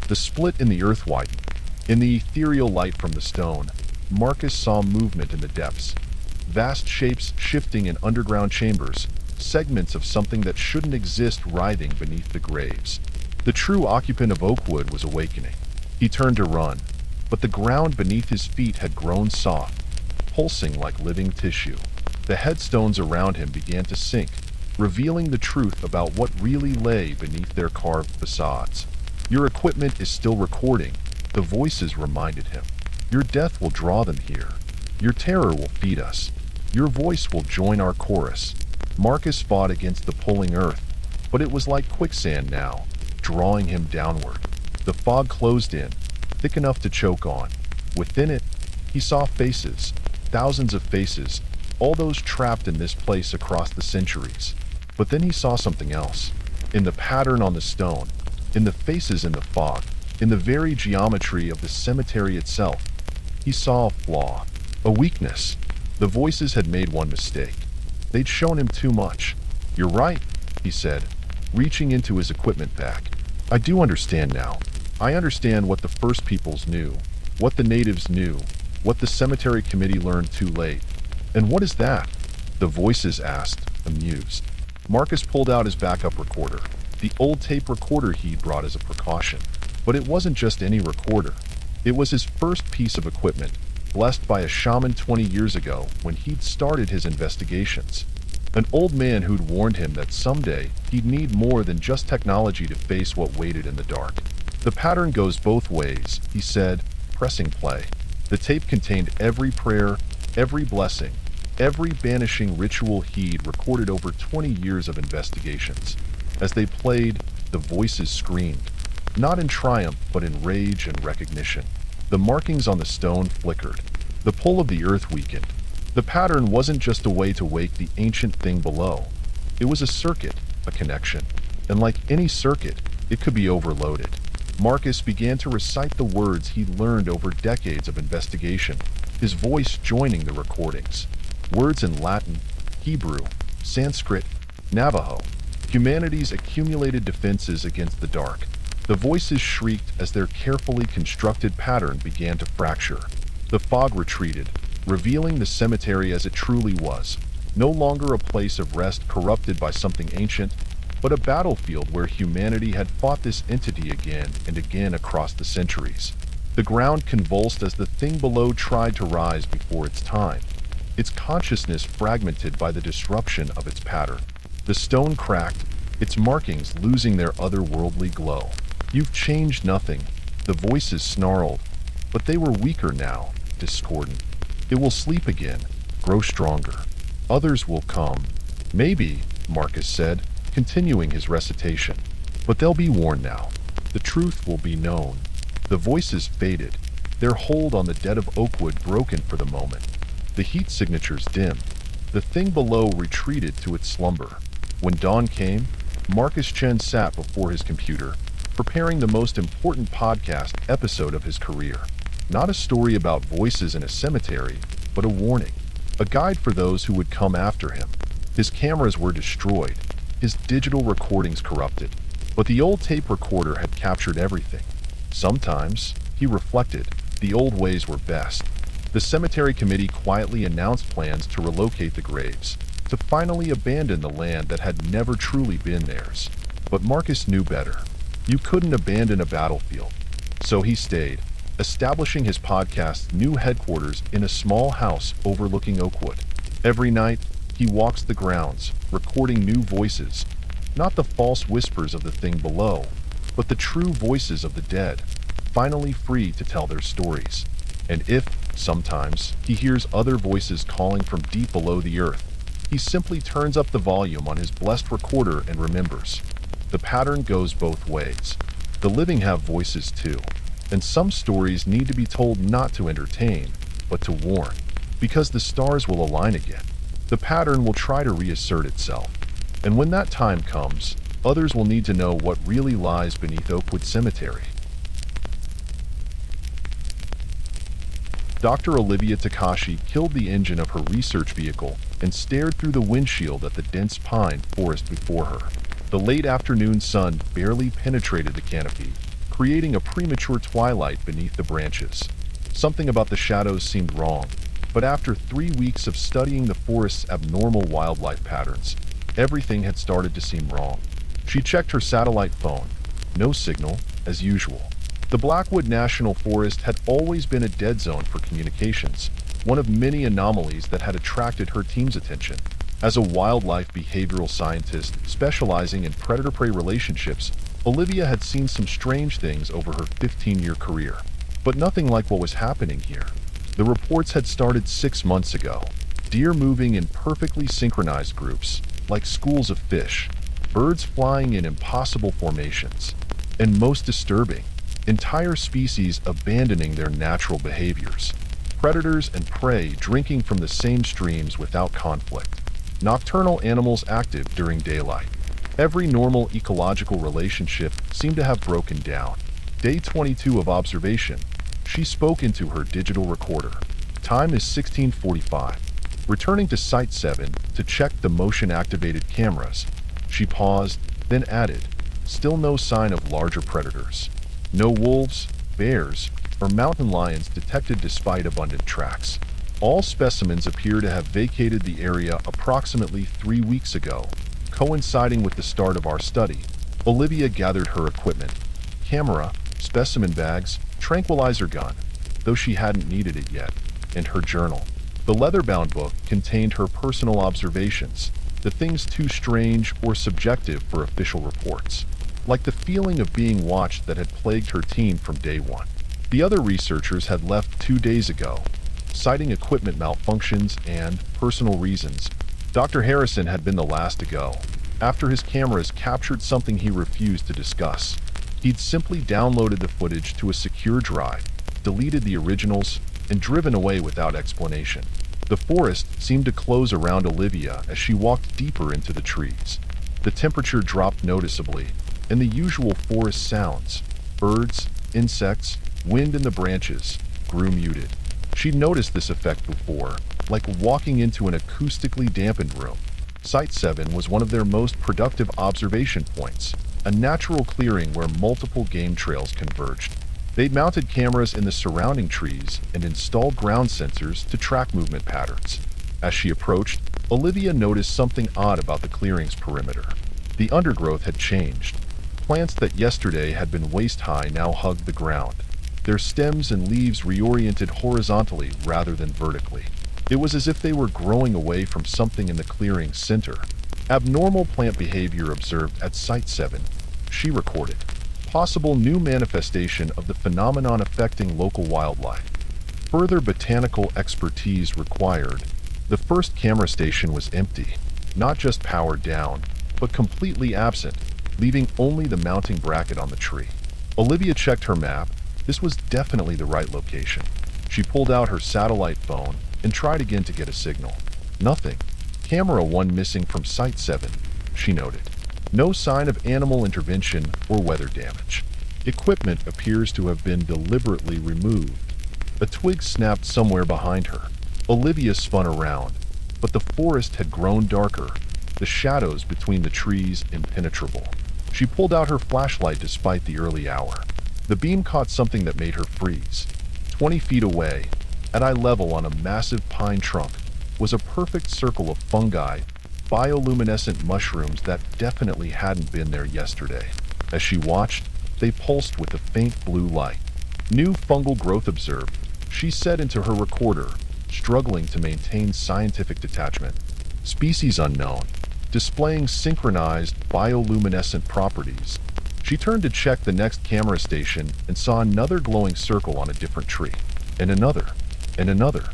The split in the earth widened. In the ethereal light from the stone, Marcus saw movement in the depths. Vast shapes shifting in underground chambers, segments of something that shouldn't exist writhing beneath the graves. The true occupant of Oakwood was awakening. He turned to run, but the ground beneath his feet had grown soft, pulsing like living tissue. The headstones around him began to sink, revealing the truth about what really lay beneath their carved facades. "Your equipment is still recording," the voices reminded him. "Your death will draw them here. Your terror will feed us. Your voice will join our chorus." Marcus fought against the pulling earth, but it was like quicksand now, drawing him downward. The fog closed in, thick enough to choke on. Within it, he saw faces, thousands of faces, all those trapped in this place across the centuries. But then he saw something else. In the pattern on the stone, in the faces in the fog, in the very geometry of the cemetery itself, he saw a flaw, a weakness. The voices had made one mistake. They'd shown him too much. "You're right," he said, reaching into his equipment bag. "I do understand now. I understand what the First Peoples knew, what the natives knew, what the cemetery committee learned too late." "And what is that?" the voices asked, amused. Marcus pulled out his backup recorder, the old tape recorder he'd brought as a precaution. But it wasn't just any recorder. It was his first piece of equipment, blessed by a shaman 20 years ago when he'd started his investigations. An old man who'd warned him that someday he'd need more than just technology to face what waited in the dark. "The pattern goes both ways," he said, pressing play. The tape contained every prayer, every blessing, every banishing ritual he'd recorded over 20 years of investigations. As they played, the voices screamed, not in triumph but in rage and recognition. The markings on the stone flickered. The pull of the earth weakened. The pattern wasn't just a way to wake the ancient thing below. It was a circuit, a connection. And like any circuit, it could be overloaded. Marcus began to recite the words he'd learned over decades of investigation, his voice joining the recordings. Words in Latin, Hebrew, Sanskrit, Navajo, humanity's accumulated defenses against the dark. The voices shrieked as their carefully constructed pattern began to fracture. The fog retreated, revealing the cemetery as it truly was, no longer a place of rest corrupted by something ancient, but a battlefield where humanity had fought this entity again and again across the centuries. The ground convulsed as the thing below tried to rise before its time, its consciousness fragmented by the disruption of its pattern. The stone cracked, its markings losing their otherworldly glow. "You've changed nothing," the voices snarled, but they were weaker now, discordant. "It will sleep again, grow stronger. Others will come." "Maybe," Marcus said, continuing his recitation. "But they'll be warned now. The truth will be known." The voices faded, their hold on the dead of Oakwood broken for the moment. The heat signatures dimmed. The thing below retreated to its slumber. When dawn came, Marcus Chen sat before his computer, preparing the most important podcast episode of his career. Not a story about voices in a cemetery, but a warning. A guide for those who would come after him. His cameras were destroyed, his digital recordings corrupted, but the old tape recorder had captured everything. Sometimes, he reflected, the old ways were best. The cemetery committee quietly announced plans to relocate the graves, to finally abandon the land that had never truly been theirs. But Marcus knew better. You couldn't abandon a battlefield. So he stayed, establishing his podcast's new headquarters in a small house overlooking Oakwood. Every night, he walks the grounds, recording new voices, not the false whispers of the thing below, but the true voices of the dead, finally free to tell their stories. And if, sometimes, he hears other voices calling from deep below the earth, he simply turns up the volume on his blessed recorder and remembers. The pattern goes both ways. The living have voices too, and some stories need to be told not to entertain, but to warn, because the stars will align again. The pattern will try to reassert itself, and when that time comes, others will need to know what really lies beneath Oakwood Cemetery. Dr. Olivia Takashi killed the engine of her research vehicle and stared through the windshield at the dense pine forest before her. The late afternoon sun barely penetrated the canopy, creating a premature twilight beneath the branches. Something about the shadows seemed wrong, but after 3 weeks of studying the forest's abnormal wildlife patterns, everything had started to seem wrong. She checked her satellite phone. No signal, as usual. The Blackwood National Forest had always been a dead zone for communications, one of many anomalies that had attracted her team's attention. As a wildlife behavioral scientist specializing in predator-prey relationships, Olivia had seen some strange things over her 15-year career, but nothing like what was happening here. The reports had started 6 months ago. Deer moving in perfectly synchronized groups, like schools of fish, birds flying in impossible formations, and most disturbing, entire species abandoning their natural behaviors. Predators and prey drinking from the same streams without conflict. Nocturnal animals active during daylight. Every normal ecological relationship seemed to have broken down. Day 22 of observation. She spoke into her digital recorder. Time is 16:45. Returning to Site 7 to check the motion-activated cameras, she paused, then added, still no sign of larger predators. No wolves, bears, or mountain lions detected despite abundant tracks. All specimens appear to have vacated the area approximately 3 weeks ago, coinciding with the start of our study. Olivia gathered her equipment: camera, specimen bags, tranquilizer gun, though she hadn't needed it yet, and her journal. The leather-bound book contained her personal observations, the things too strange or subjective for official reports, like the feeling of being watched that had plagued her team from day one. The other researchers had left 2 days ago, citing equipment malfunctions and personal reasons. Dr. Harrison had been the last to go, after his cameras captured something he refused to discuss. He'd simply downloaded the footage to a secure drive, deleted the originals, and driven away without explanation. The forest seemed to close around Olivia as she walked deeper into the trees. The temperature dropped noticeably, and the usual forest sounds, birds, insects, wind in the branches, grew muted. She'd noticed this effect before, like walking into an acoustically dampened room. Site 7 was one of their most productive observation points, a natural clearing where multiple game trails converged. They'd mounted cameras in the surrounding trees and installed ground sensors to track movement patterns. As she approached, Olivia noticed something odd about the clearing's perimeter. The undergrowth had changed. Plants that yesterday had been waist-high now hugged the ground, their stems and leaves reoriented horizontally rather than vertically. It was as if they were growing away from something in the clearing's center. Abnormal plant behavior observed at Site 7, she recorded. Possible new manifestation of the phenomenon affecting local wildlife. Further botanical expertise required. The first camera station was empty, not just powered down, but completely absent, leaving only the mounting bracket on the tree. Olivia checked her map. This was definitely the right location. She pulled out her satellite phone and tried again to get a signal. Nothing. Camera 1 missing from Site 7, she noted. No sign of animal intervention or weather damage. Equipment appears to have been deliberately removed. A twig snapped somewhere behind her. Olivia spun around, but the forest had grown darker, the shadows between the trees impenetrable. She pulled out her flashlight despite the early hour. The beam caught something that made her freeze. 20 feet away, at eye level on a massive pine trunk, was a perfect circle of fungi, bioluminescent mushrooms that definitely hadn't been there yesterday. As she watched, they pulsed with a faint blue light. New fungal growth observed, she said into her recorder, struggling to maintain scientific detachment. Species unknown, displaying synchronized bioluminescent properties. She turned to check the next camera station and saw another glowing circle on a different tree. And another. And another.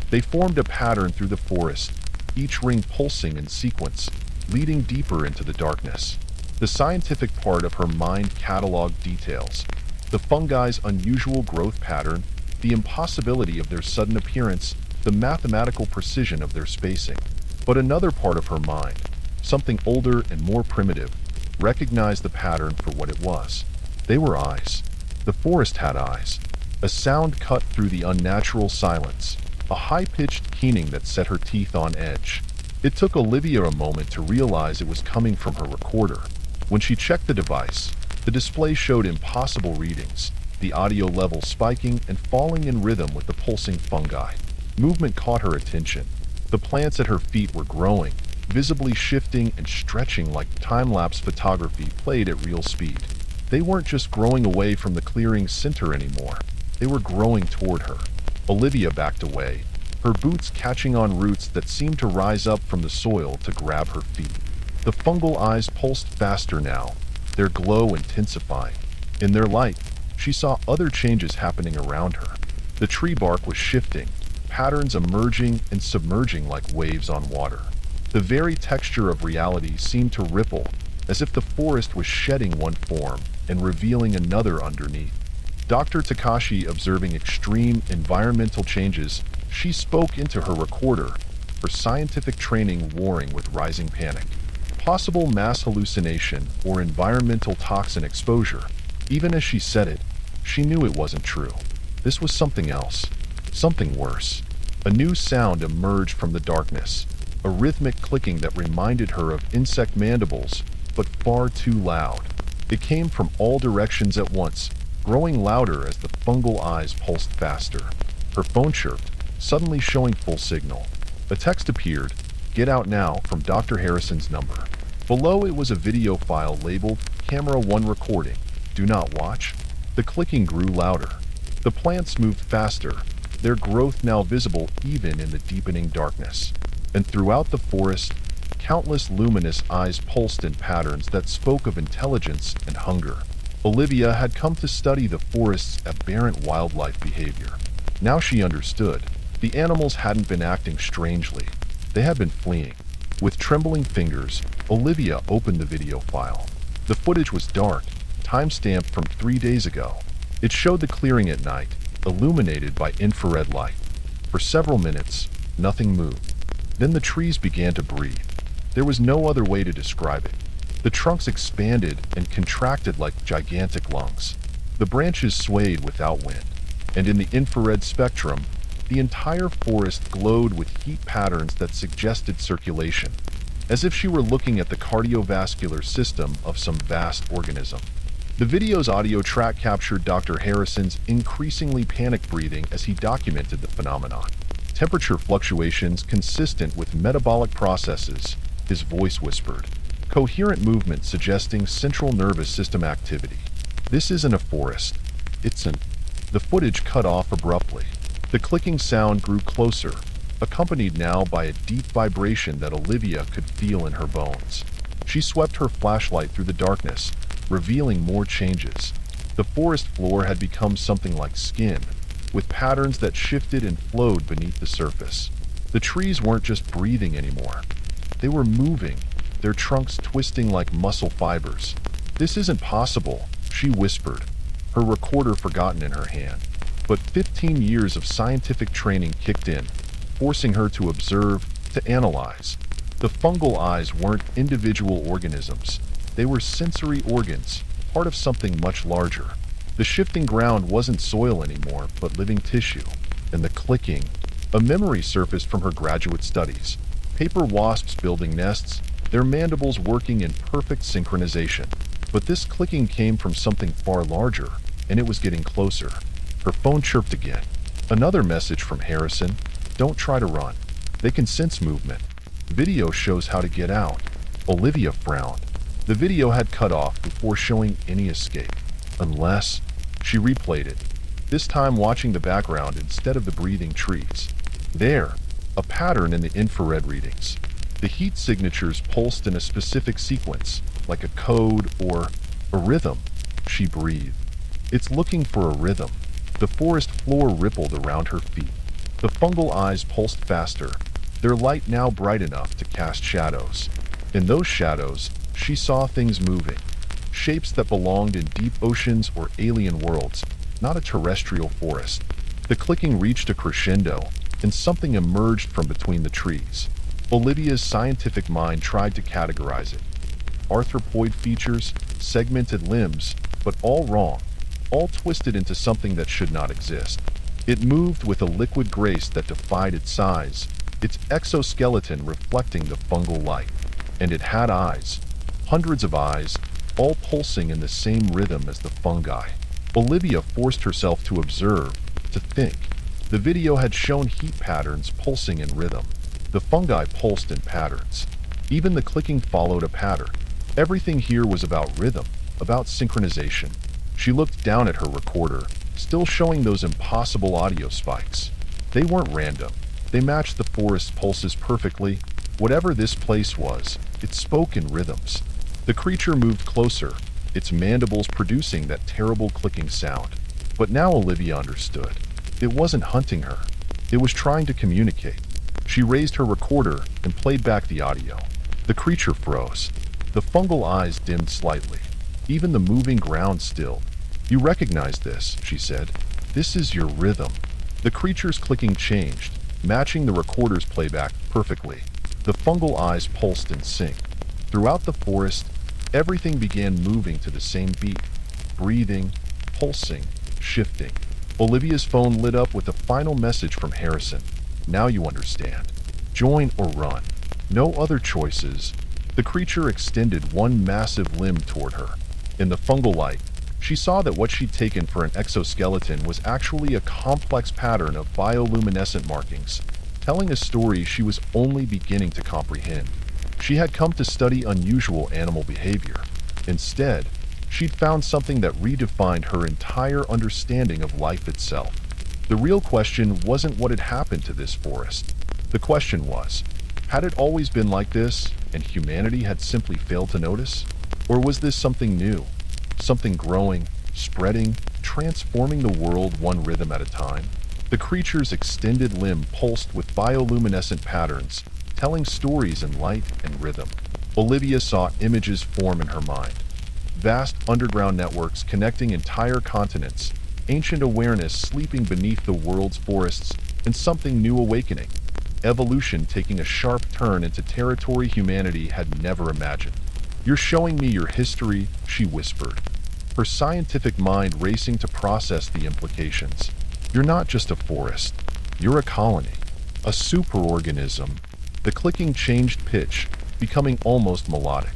They formed a pattern through the forest, each ring pulsing in sequence, leading deeper into the darkness. The scientific part of her mind cataloged details. The fungi's unusual growth pattern, the impossibility of their sudden appearance, the mathematical precision of their spacing. But another part of her mind, something older and more primitive, recognized the pattern for what it was. They were eyes. The forest had eyes. A sound cut through the unnatural silence, a high-pitched keening that set her teeth on edge. It took Olivia a moment to realize it was coming from her recorder. When she checked the device, the display showed impossible readings, the audio level spiking and falling in rhythm with the pulsing fungi. Movement caught her attention. The plants at her feet were growing, visibly shifting and stretching like time-lapse photography played at real speed. They weren't just growing away from the clearing's center anymore. They were growing toward her. Olivia backed away, her boots catching on roots that seemed to rise up from the soil to grab her feet. The fungal eyes pulsed faster now, their glow intensifying. In their light, she saw other changes happening around her. The tree bark was shifting, patterns emerging and submerging like waves on water. The very texture of reality seemed to ripple, as if the forest was shedding one form and revealing another underneath. Dr. Takashi observing extreme environmental changes, she spoke into her recorder, her scientific training warring with rising panic. Possible mass hallucination or environmental toxin exposure. Even as she said it, she knew it wasn't true. This was something else, something worse. A new sound emerged from the darkness, a rhythmic clicking that reminded her of insect mandibles, but far too loud. It came from all directions at once, growing louder as the fungal eyes pulsed faster. Her phone chirped, suddenly showing full signal. A text appeared, "Get out now," from Dr. Harrison's number. Below it was a video file labeled Camera 1 Recording. Do not watch. The clicking grew louder. The plants moved faster, their growth now visible even in the deepening darkness. And throughout the forest, countless luminous eyes pulsed in patterns that spoke of intelligence and hunger. Olivia had come to study the forest's aberrant wildlife behavior. Now she understood. The animals hadn't been acting strangely. They had been fleeing. With trembling fingers, Olivia opened the video file. The footage was dark, time-stamped from 3 days ago. It showed the clearing at night, illuminated by infrared light. For several minutes, nothing moved. Then the trees began to breathe. There was no other way to describe it. The trunks expanded and contracted like gigantic lungs. The branches swayed without wind, and in the infrared spectrum, the entire forest glowed with heat patterns that suggested circulation. as if she were looking at the cardiovascular system of some vast organism. The video's audio track captured Dr. Harrison's increasingly panicked breathing as he documented the phenomenon. Temperature fluctuations consistent with metabolic processes, his voice whispered. Coherent movement suggesting central nervous system activity. This isn't a forest. It's an... The footage cut off abruptly. The clicking sound grew closer, accompanied now by a deep vibration that Olivia could feel in her bones. She swept her flashlight through the darkness, revealing more changes. The forest floor had become something like skin, with patterns that shifted and flowed beneath the surface. The trees weren't just breathing anymore. They were moving, their trunks twisting like muscle fibers. "This isn't possible," she whispered, her recorder forgotten in her hand. But 15 years of scientific training kicked in, forcing her to observe, to analyze. The fungal eyes weren't individual organisms. They were sensory organs, part of something much larger. The shifting ground wasn't soil anymore, but living tissue. And the clicking, a memory surfaced from her graduate studies. Paper wasps building nests, their mandibles working in perfect synchronization. But this clicking came from something far larger, and it was getting closer. Her phone chirped again. Another message from Harrison. "Don't try to run. They can sense movement. Video shows how to get out." Olivia frowned. The video had cut off before showing any escape. Unless... She replayed it, this time watching the background instead of the breathing trees. There, a pattern in the infrared readings. The heat signatures pulsed in a specific sequence, like a code or a rhythm. She breathed. "It's looking for a rhythm." The forest floor rippled around her feet. The fungal eyes pulsed faster, their light now bright enough to cast shadows. In those shadows, she saw things moving. Shapes that belonged in deep oceans or alien worlds, not a terrestrial forest. The clicking reached a crescendo, and something emerged from between the trees. Olivia's scientific mind tried to categorize it. Arthropoid features, segmented limbs, but all wrong, all twisted into something that should not exist. It moved with a liquid grace that defied its size, its exoskeleton reflecting the fungal light. And it had eyes, hundreds of eyes, all pulsing in the same rhythm as the fungi. Olivia forced herself to observe, to think. The video had shown heat patterns pulsing in rhythm. The fungi pulsed in patterns. Even the clicking followed a pattern. Everything here was about rhythm, about synchronization. She looked down at her recorder, still showing those impossible audio spikes. They weren't random. They matched the forest's pulses perfectly. Whatever this place was, it spoke in rhythms. The creature moved closer, its mandibles producing that terrible clicking sound. But now Olivia understood. It wasn't hunting her. It was trying to communicate. She raised her recorder and played back the audio. The creature froze. The fungal eyes dimmed slightly. Even the moving ground stilled. "You recognize this," she said. "This is your rhythm." The creature's clicking changed, matching the recorder's playback perfectly. The fungal eyes pulsed in sync. Throughout the forest, everything began moving to the same beat, breathing, pulsing, shifting. Olivia's phone lit up with a final message from Harrison. "Now you understand. Join or run. No other choices." The creature extended one massive limb toward her. In the fungal light, she saw that what she'd taken for an exoskeleton was actually a complex pattern of bioluminescent markings, telling a story she was only beginning to comprehend. She had come to study unusual animal behavior. Instead, she'd found something that redefined her entire understanding of life itself. The real question wasn't what had happened to this forest. The question was, had it always been like this, and humanity had simply failed to notice? Or was this something new? Something growing, spreading, transforming the world one rhythm at a time? The creature's extended limb pulsed with bioluminescent patterns, telling stories in light and rhythm. Olivia saw images form in her mind. Vast underground networks connecting entire continents, ancient awareness sleeping beneath the world's forests, and something new awakening. Evolution taking a sharp turn into territory humanity had never imagined. "You're showing me your history," she whispered, her scientific mind racing to process the implications. "You're not just a forest. You're a colony, a superorganism." The clicking changed pitch, becoming almost melodic.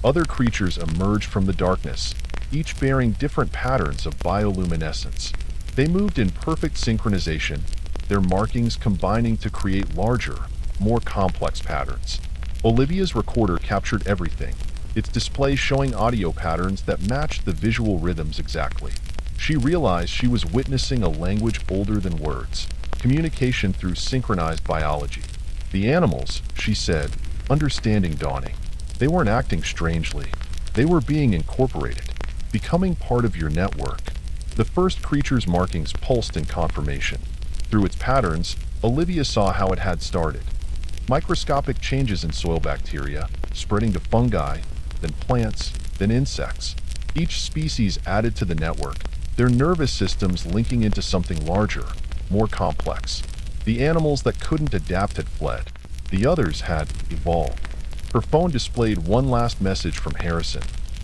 Other creatures emerged from the darkness, each bearing different patterns of bioluminescence. They moved in perfect synchronization, their markings combining to create larger, more complex patterns. Olivia's recorder captured everything, its display showing audio patterns that matched the visual rhythms exactly. She realized she was witnessing a language older than words, communication through synchronized biology. The animals, she said, understanding dawning. They weren't acting strangely. They were being incorporated, becoming part of your network. The first creature's markings pulsed in confirmation. Through its patterns, Olivia saw how it had started. Microscopic changes in soil bacteria, spreading to fungi, then plants, then insects. Each species added to the network, their nervous systems linking into something larger, more complex. The animals that couldn't adapt had fled. The others had evolved. Her phone displayed one last message from Harrison.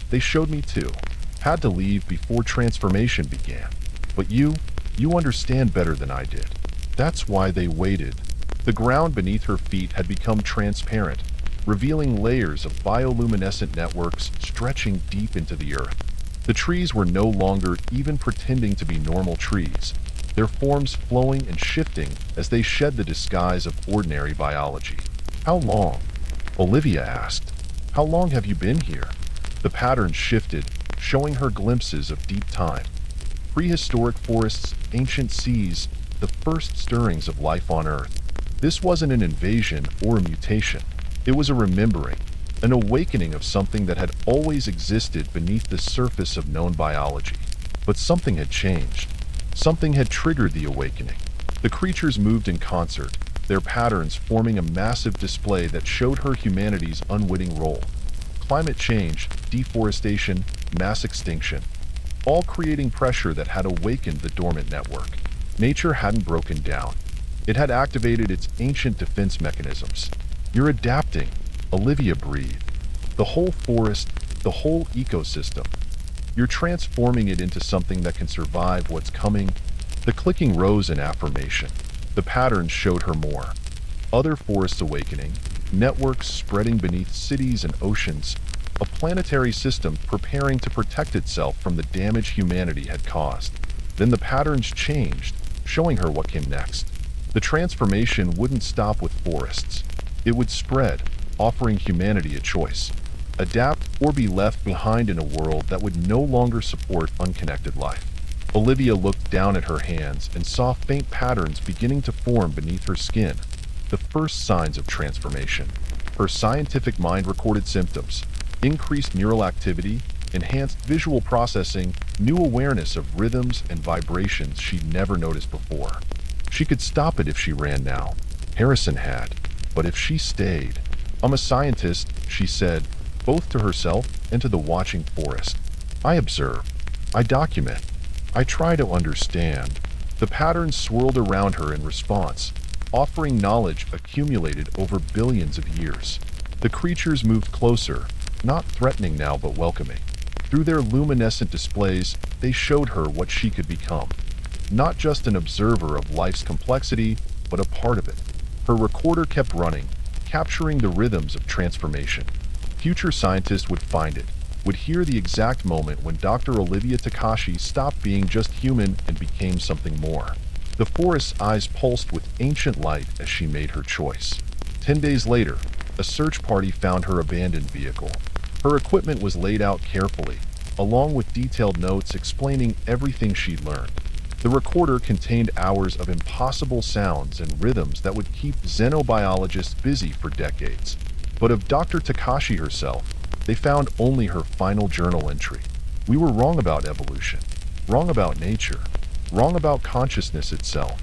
They showed me too. Had to leave before transformation began. But you understand better than I did. That's why they waited. The ground beneath her feet had become transparent, revealing layers of bioluminescent networks stretching deep into the earth. The trees were no longer even pretending to be normal trees, their forms flowing and shifting as they shed the disguise of ordinary biology. How long? Olivia asked. How long have you been here? The pattern shifted, showing her glimpses of deep time. Prehistoric forests, ancient seas, the first stirrings of life on Earth. This wasn't an invasion or a mutation. It was a remembering, an awakening of something that had always existed beneath the surface of known biology. But something had changed. Something had triggered the awakening. The creatures moved in concert, their patterns forming a massive display that showed her humanity's unwitting role. Climate change, deforestation, mass extinction, all creating pressure that had awakened the dormant network. Nature hadn't broken down. It had activated its ancient defense mechanisms. You're adapting, Olivia breathed. The whole forest, the whole ecosystem. You're transforming it into something that can survive what's coming. The clicking rose in affirmation. The patterns showed her more. Other forests awakening, networks spreading beneath cities and oceans, a planetary system preparing to protect itself from the damage humanity had caused. Then the patterns changed, showing her what came next. The transformation wouldn't stop with forests. It would spread, offering humanity a choice. Adapt or be left behind in a world that would no longer support unconnected life. Olivia looked down at her hands and saw faint patterns beginning to form beneath her skin, the first signs of transformation. Her scientific mind recorded symptoms: increased neural activity, enhanced visual processing, new awareness of rhythms and vibrations she'd never noticed before. She could stop it if she ran now. Harrison had. But if she stayed... I'm a scientist, she said, both to herself and to the watching forest. I observe. I document. I try to understand. The patterns swirled around her in response, offering knowledge accumulated over billions of years. The creatures moved closer, not threatening now but welcoming. Through their luminescent displays, they showed her what she could become. Not just an observer of life's complexity, but a part of it. Her recorder kept running, capturing the rhythms of transformation. Future scientists would find it, would hear the exact moment when Dr. Olivia Takashi stopped being just human and became something more. The forest's eyes pulsed with ancient light as she made her choice. 10 days later, a search party found her abandoned vehicle. Her equipment was laid out carefully, along with detailed notes explaining everything she'd learned. The recorder contained hours of impossible sounds and rhythms that would keep xenobiologists busy for decades. But of Dr. Takashi herself, they found only her final journal entry. We were wrong about evolution, wrong about nature, wrong about consciousness itself.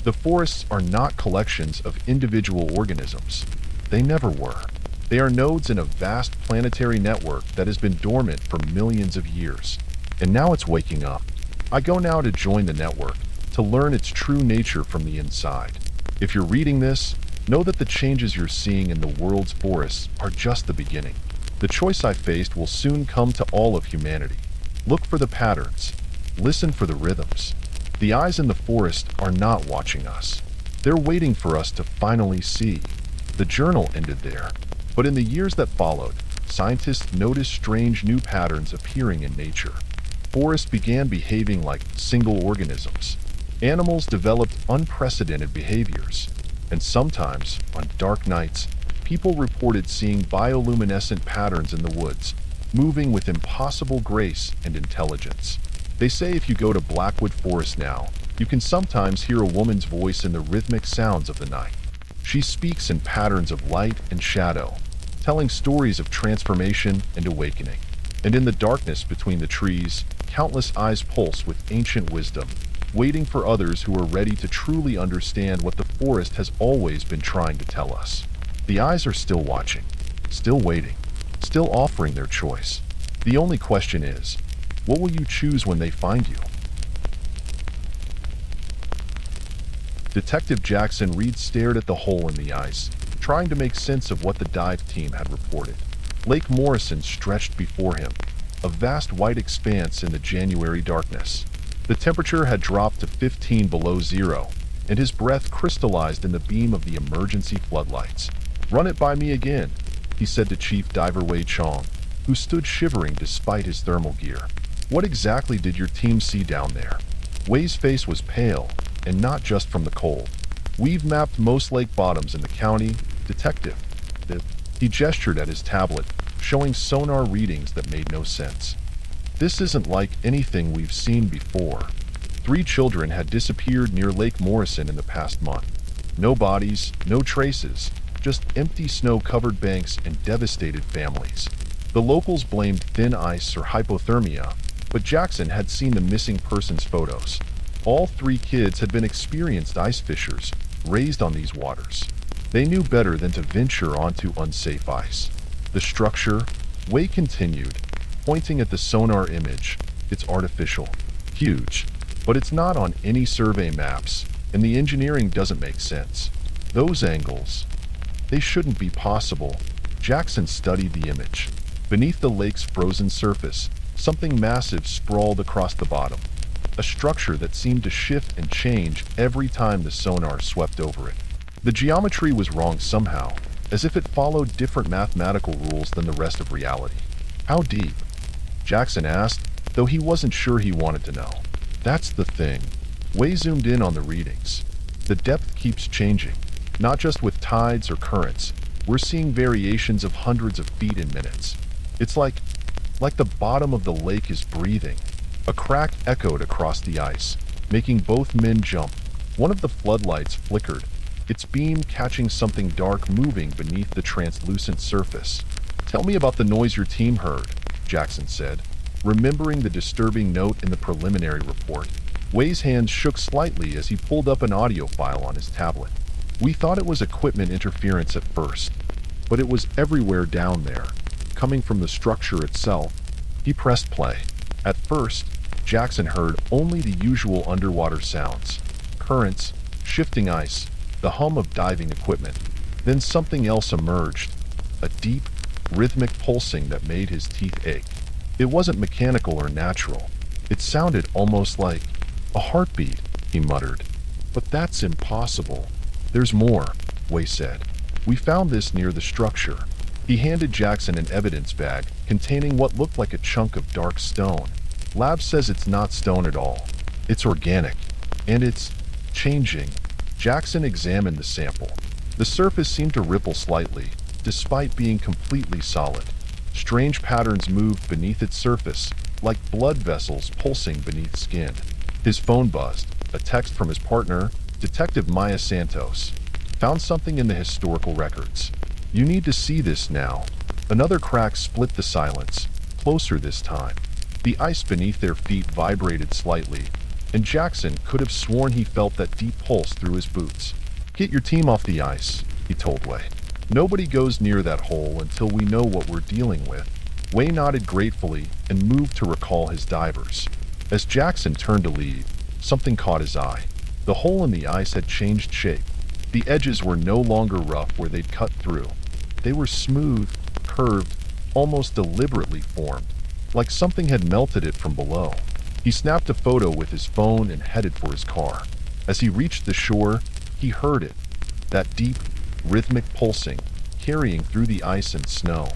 The forests are not collections of individual organisms. They never were. They are nodes in a vast planetary network that has been dormant for millions of years. And now it's waking up. I go now to join the network, to learn its true nature from the inside. If you're reading this, know that the changes you're seeing in the world's forests are just the beginning. The choice I faced will soon come to all of humanity. Look for the patterns. Listen for the rhythms. The eyes in the forest are not watching us. They're waiting for us to finally see. The journal ended there. But in the years that followed, scientists noticed strange new patterns appearing in nature. Forests began behaving like single organisms. Animals developed unprecedented behaviors. And sometimes, on dark nights, people reported seeing bioluminescent patterns in the woods, moving with impossible grace and intelligence. They say if you go to Blackwood Forest now, you can sometimes hear a woman's voice in the rhythmic sounds of the night. She speaks in patterns of light and shadow, telling stories of transformation and awakening. And in the darkness between the trees, countless eyes pulse with ancient wisdom, waiting for others who are ready to truly understand what the forest has always been trying to tell us. The eyes are still watching, still waiting, still offering their choice. The only question is, what will you choose when they find you? Detective Jackson Reed stared at the hole in the ice, trying to make sense of what the dive team had reported. Lake Morrison stretched before him, a vast white expanse in the January darkness. The temperature had dropped to 15 below zero, and his breath crystallized in the beam of the emergency floodlights. "Run it by me again," he said to Chief Diver Wei Chong, who stood shivering despite his thermal gear. "What exactly did your team see down there?" Wei's face was pale, and not just from the cold. "We've mapped most lake bottoms in the county, Detective." He gestured at his tablet, showing sonar readings that made no sense. "This isn't like anything we've seen before." 3 children had disappeared near Lake Morrison in the past month. No bodies, no traces, just empty snow-covered banks and devastated families. The locals blamed thin ice or hypothermia, but Jackson had seen the missing persons photos. All 3 kids had been experienced ice fishers, raised on these waters. They knew better than to venture onto unsafe ice. "The structure," Wei continued, pointing at the sonar image. "It's artificial. Huge. But it's not on any survey maps, and the engineering doesn't make sense. Those angles, they shouldn't be possible." Jackson studied the image. Beneath the lake's frozen surface, something massive sprawled across the bottom. A structure that seemed to shift and change every time the sonar swept over it. The geometry was wrong somehow, as if it followed different mathematical rules than the rest of reality. "How deep?" Jackson asked, though he wasn't sure he wanted to know. "That's the thing." Wei zoomed in on the readings. "The depth keeps changing, not just with tides or currents. We're seeing variations of hundreds of feet in minutes. It's like the bottom of the lake is breathing." A crack echoed across the ice, making both men jump. One of the floodlights flickered, its beam catching something dark moving beneath the translucent surface. "Tell me about the noise your team heard," Jackson said, remembering the disturbing note in the preliminary report. Wei's hands shook slightly as he pulled up an audio file on his tablet. "We thought it was equipment interference at first, but it was everywhere down there, coming from the structure itself." He pressed play. At first, Jackson heard only the usual underwater sounds: currents, shifting ice, the hum of diving equipment. Then something else emerged, a deep, rhythmic pulsing that made his teeth ache. It wasn't mechanical or natural. It sounded almost like a heartbeat, he muttered. "But that's impossible." "There's more," Wei said. "We found this near the structure." He handed Jackson an evidence bag containing what looked like a chunk of dark stone. "Lab says it's not stone at all. It's organic. And it's changing." Jackson examined the sample. The surface seemed to ripple slightly, despite being completely solid. Strange patterns moved beneath its surface, like blood vessels pulsing beneath skin. His phone buzzed, a text from his partner, Detective Maya Santos. "Found something in the historical records. You need to see this now." Another crack split the silence, closer this time. The ice beneath their feet vibrated slightly, and Jackson could have sworn he felt that deep pulse through his boots. "Get your team off the ice," he told Wei. "Nobody goes near that hole until we know what we're dealing with." Wei nodded gratefully and moved to recall his divers. As Jackson turned to leave, something caught his eye. The hole in the ice had changed shape. The edges were no longer rough where they'd cut through. They were smooth, curved, almost deliberately formed, like something had melted it from below. He snapped a photo with his phone and headed for his car. As he reached the shore, he heard it, that deep, rhythmic pulsing, carrying through the ice and snow.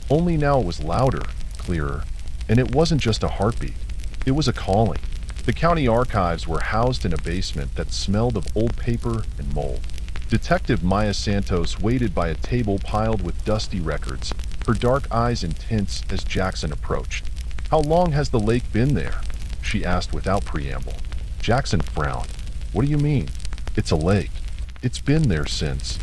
Only now it was louder, clearer, and it wasn't just a heartbeat. It was a calling. The county archives were housed in a basement that smelled of old paper and mold. Detective Maya Santos waited by a table piled with dusty records, her dark eyes intense as Jackson approached. "How long has the lake been there?" she asked without preamble. Jackson frowned. "What do you mean? It's a lake. It's been there since..."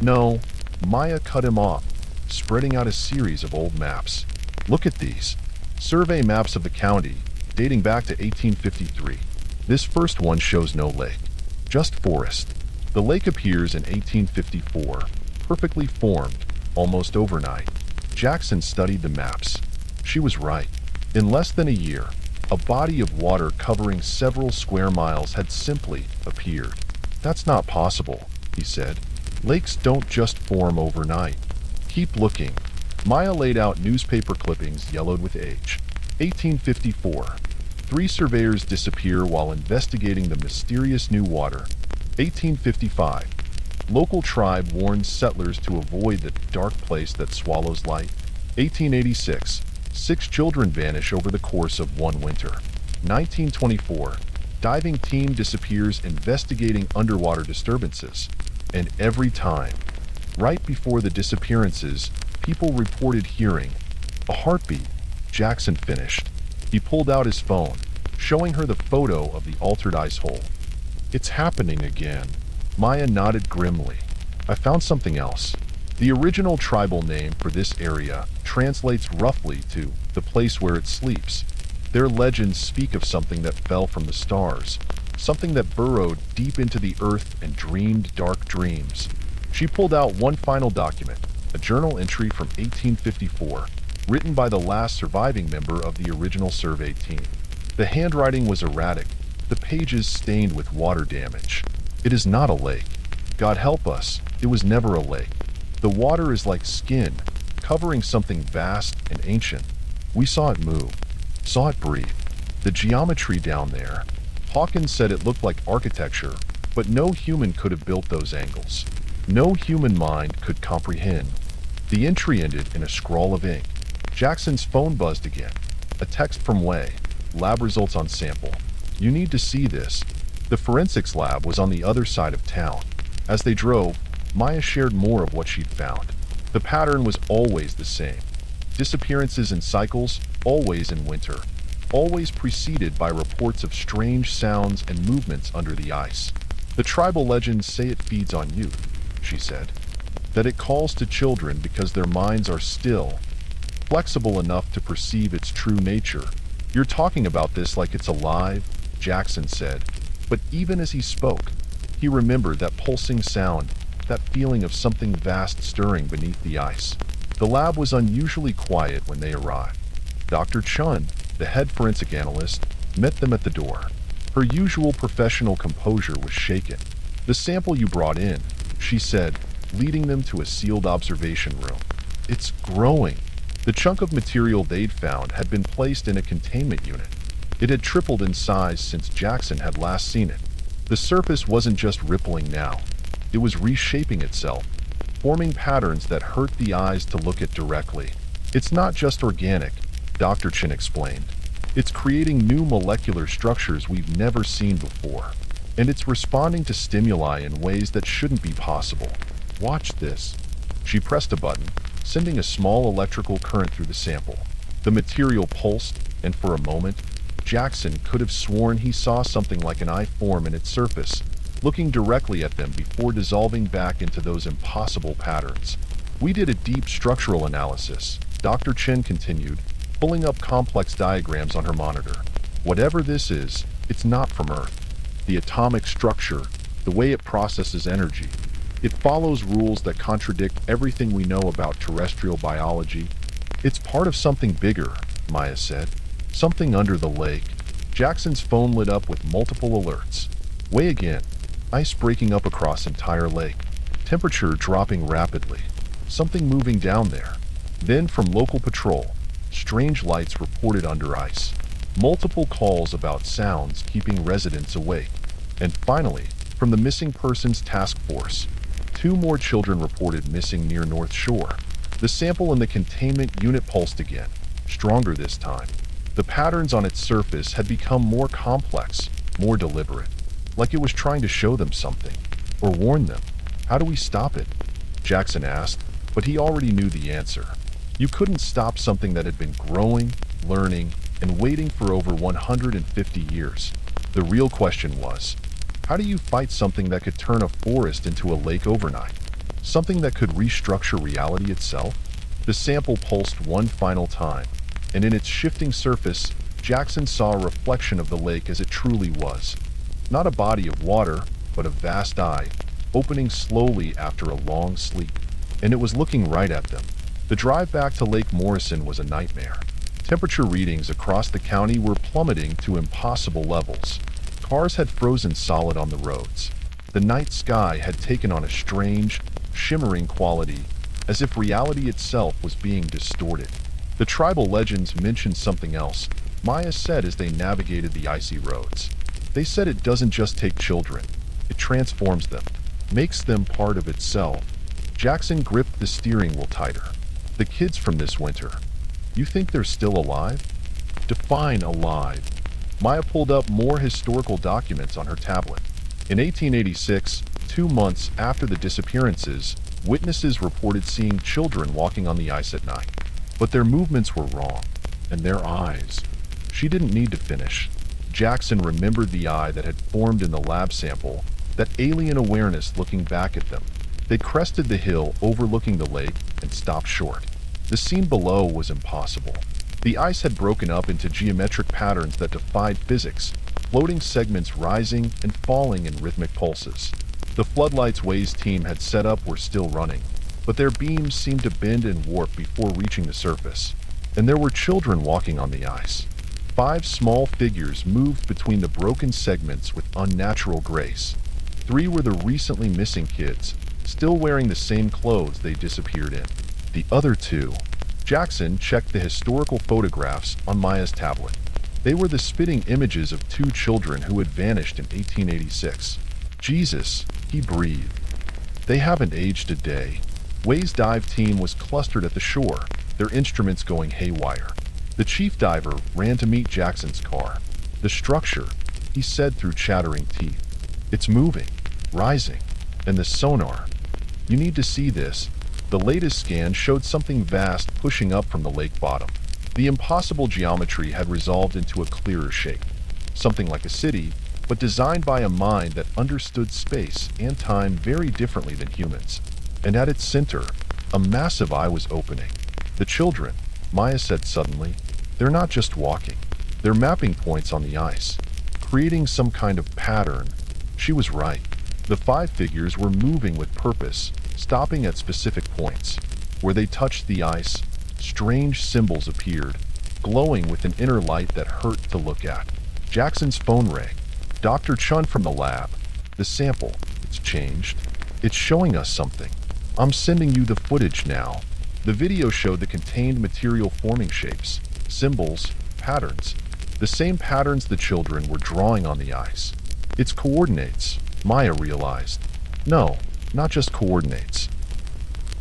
"No," Maya cut him off, spreading out a series of old maps. "Look at these. Survey maps of the county, dating back to 1853. This first one shows no lake, just forest. The lake appears in 1854, perfectly formed, almost overnight." Jackson studied the maps. She was right. In less than a year, a body of water covering several square miles had simply appeared. "That's not possible," he said. "Lakes don't just form overnight." "Keep looking." Maya laid out newspaper clippings yellowed with age. 1854. 3 surveyors disappear while investigating the mysterious new water. 1855. Local tribe warns settlers to avoid the dark place that swallows light. 1886. 6 children vanish over the course of one winter. 1924. Diving team disappears investigating underwater disturbances. And every time, right before the disappearances, people reported hearing a heartbeat. Jackson finished. He pulled out his phone, showing her the photo of the altered ice hole. "It's happening again." Maya nodded grimly. "I found something else." The original tribal name for this area translates roughly to the place where it sleeps. Their legends speak of something that fell from the stars, something that burrowed deep into the earth and dreamed dark dreams. She pulled out one final document, a journal entry from 1854, written by the last surviving member of the original survey team. The handwriting was erratic, the pages stained with water damage. "It is not a lake. God help us, it was never a lake. The water is like skin, covering something vast and ancient. We saw it move, saw it breathe. The geometry down there." Hawkins said it looked like architecture, but no human could have built those angles. No human mind could comprehend. The entry ended in a scrawl of ink. Jackson's phone buzzed again. A text from Way. "Lab results on sample. You need to see this." The forensics lab was on the other side of town. As they drove, Maya shared more of what she'd found. The pattern was always the same. Disappearances in cycles, always in winter. Always preceded by reports of strange sounds and movements under the ice. "The tribal legends say it feeds on youth," she said. "That it calls to children because their minds are still, flexible enough to perceive its true nature." "You're talking about this like it's alive," Jackson said. But even as he spoke, he remembered that pulsing sound, that feeling of something vast stirring beneath the ice. The lab was unusually quiet when they arrived. Dr. Chun, the head forensic analyst, met them at the door. Her usual professional composure was shaken. "The sample you brought in," she said, leading them to a sealed observation room. "It's growing." The chunk of material they'd found had been placed in a containment unit. It had tripled in size since Jackson had last seen it. The surface wasn't just rippling now. It was reshaping itself, forming patterns that hurt the eyes to look at directly. "It's not just organic," Dr. Chin explained. "It's creating new molecular structures we've never seen before. And it's responding to stimuli in ways that shouldn't be possible. Watch this." She pressed a button, sending a small electrical current through the sample. The material pulsed, and for a moment, Jackson could have sworn he saw something like an eye form in its surface, looking directly at them before dissolving back into those impossible patterns. "We did a deep structural analysis," Dr. Chen continued, pulling up complex diagrams on her monitor. "Whatever this is, it's not from Earth. The atomic structure, the way it processes energy, it follows rules that contradict everything we know about terrestrial biology. It's part of something bigger," Maya said. "Something under the lake." Jackson's phone lit up with multiple alerts. Way again. Ice breaking up across entire lake. Temperature dropping rapidly. Something moving down there. Then from local patrol, strange lights reported under ice. Multiple calls about sounds keeping residents awake. And finally, from the missing persons task force, 2 more children reported missing near North Shore. The sample in the containment unit pulsed again, stronger this time. The patterns on its surface had become more complex, more deliberate, like it was trying to show them something, or warn them. How do we stop it? Jackson asked, but he already knew the answer. You couldn't stop something that had been growing, learning, and waiting for over 150 years. The real question was, how do you fight something that could turn a forest into a lake overnight? Something that could restructure reality itself? The sample pulsed one final time, and in its shifting surface, Jackson saw a reflection of the lake as it truly was. Not a body of water, but a vast eye, opening slowly after a long sleep. And it was looking right at them. The drive back to Lake Morrison was a nightmare. Temperature readings across the county were plummeting to impossible levels. Cars had frozen solid on the roads. The night sky had taken on a strange, shimmering quality, as if reality itself was being distorted. The tribal legends mentioned something else, Maya said as they navigated the icy roads. They said it doesn't just take children. It transforms them, makes them part of itself. Jackson gripped the steering wheel tighter. The kids from this winter. You think they're still alive? Define alive. Maya pulled up more historical documents on her tablet. In 1886, 2 months after the disappearances, witnesses reported seeing children walking on the ice at night. But their movements were wrong, and their eyes. She didn't need to finish. Jackson remembered the eye that had formed in the lab sample, that alien awareness looking back at them. They crested the hill overlooking the lake and stopped short. The scene below was impossible. The ice had broken up into geometric patterns that defied physics, floating segments rising and falling in rhythmic pulses. The floodlights Waze team had set up were still running, but their beams seemed to bend and warp before reaching the surface. And there were children walking on the ice. 5 small figures moved between the broken segments with unnatural grace. 3 were the recently missing kids, still wearing the same clothes they disappeared in. The other 2. Jackson checked the historical photographs on Maya's tablet. They were the spitting images of 2 children who had vanished in 1886. Jesus, he breathed. They haven't aged a day. Waze dive team was clustered at the shore, their instruments going haywire. The chief diver ran to meet Jackson's car. The structure, he said through chattering teeth. It's moving, rising, and the sonar. You need to see this. The latest scan showed something vast pushing up from the lake bottom. The impossible geometry had resolved into a clearer shape. Something like a city, but designed by a mind that understood space and time very differently than humans. And at its center, a massive eye was opening. The children, Maya said suddenly, they're not just walking. They're mapping points on the ice, creating some kind of pattern. She was right. The 5 figures were moving with purpose, stopping at specific points. Where they touched the ice, strange symbols appeared, glowing with an inner light that hurt to look at. Jackson's phone rang. Dr. Chun from the lab. The sample, it's changed. It's showing us something. I'm sending you the footage now. The video showed the contained material forming shapes, symbols, patterns. The same patterns the children were drawing on the ice. It's coordinates, Maya realized. No, not just coordinates.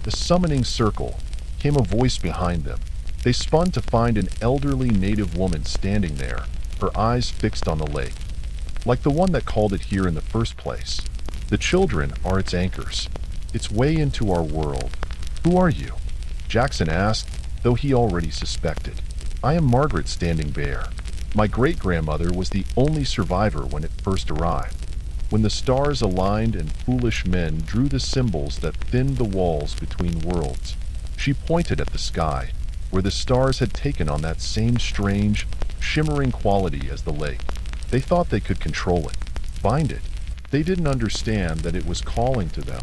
The summoning circle, came a voice behind them. They spun to find an elderly native woman standing there, her eyes fixed on the lake. Like the one that called it here in the first place. The children are its anchors. Its way into our world. Who are you? Jackson asked, though he already suspected. I am Margaret Standing Bear. My great-grandmother was the only survivor when it first arrived. When the stars aligned and foolish men drew the symbols that thinned the walls between worlds. She pointed at the sky, where the stars had taken on that same strange, shimmering quality as the lake. They thought they could control it, find it. They didn't understand that it was calling to them,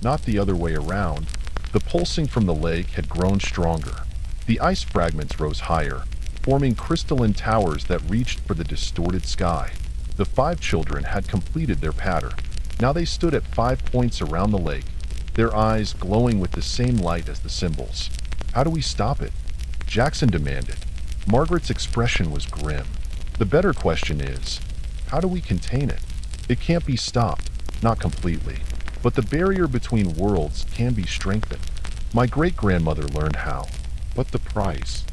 not the other way around. The pulsing from the lake had grown stronger. The ice fragments rose higher, forming crystalline towers that reached for the distorted sky. The 5 children had completed their pattern. Now they stood at 5 points around the lake, their eyes glowing with the same light as the symbols. How do we stop it? Jackson demanded. Margaret's expression was grim. The better question is, how do we contain it? It can't be stopped, not completely. But the barrier between worlds can be strengthened. My great-grandmother learned how. But the price?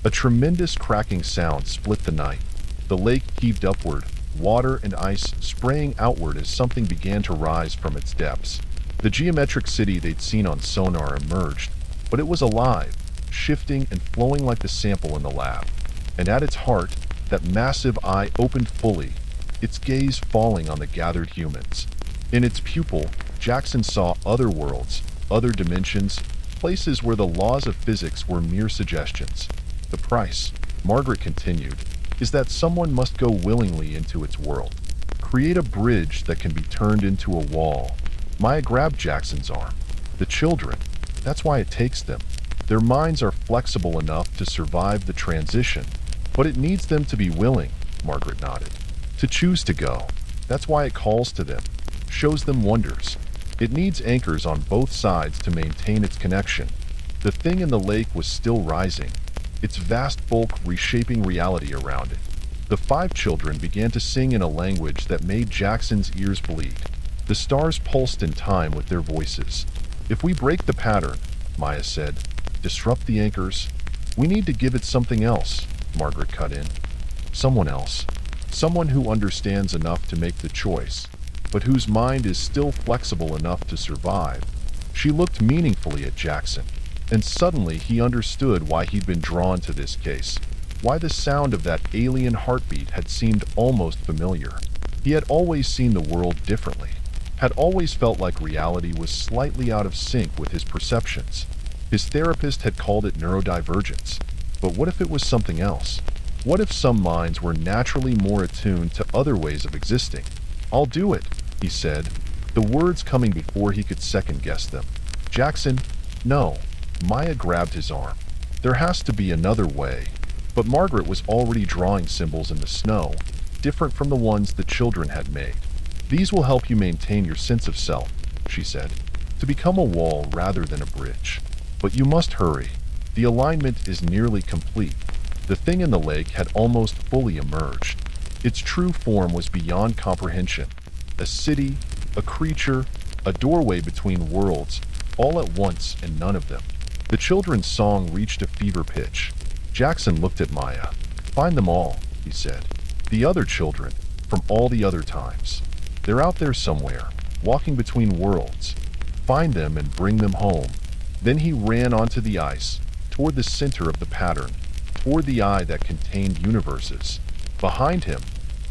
A tremendous cracking sound split the night. The lake heaved upward, water and ice spraying outward as something began to rise from its depths. The geometric city they'd seen on sonar emerged, but it was alive, shifting and flowing like the sample in the lab. And at its heart, that massive eye opened fully, its gaze falling on the gathered humans. In its pupil, Jackson saw other worlds, other dimensions, places where the laws of physics were mere suggestions. The price, Margaret continued, is that someone must go willingly into its world. Create a bridge that can be turned into a wall. Maya grabbed Jackson's arm. The children, that's why it takes them. Their minds are flexible enough to survive the transition, but it needs them to be willing, Margaret nodded. To choose to go. That's why it calls to them, shows them wonders. It needs anchors on both sides to maintain its connection. The thing in the lake was still rising, its vast bulk reshaping reality around it. The 5 children began to sing in a language that made Jackson's ears bleed. The stars pulsed in time with their voices. If we break the pattern, Maya said, disrupt the anchors, we need to give it something else, Margaret cut in. Someone else. Someone who understands enough to make the choice, but whose mind is still flexible enough to survive. She looked meaningfully at Jackson, and suddenly he understood why he'd been drawn to this case, why the sound of that alien heartbeat had seemed almost familiar. He had always seen the world differently, had always felt like reality was slightly out of sync with his perceptions. His therapist had called it neurodivergence, but what if it was something else? What if some minds were naturally more attuned to other ways of existing? I'll do it, he said, the words coming before he could second-guess them. Jackson, no. Maya grabbed his arm. There has to be another way. But Margaret was already drawing symbols in the snow, different from the ones the children had made. These will help you maintain your sense of self, she said, to become a wall rather than a bridge. But you must hurry. The alignment is nearly complete. The thing in the lake had almost fully emerged. Its true form was beyond comprehension. A city, a creature, a doorway between worlds, all at once and none of them. The children's song reached a fever pitch. Jackson looked at Maya. Find them all, he said. The other children, from all the other times. They're out there somewhere, walking between worlds. Find them and bring them home. Then he ran onto the ice, toward the center of the pattern, toward the eye that contained universes. Behind him,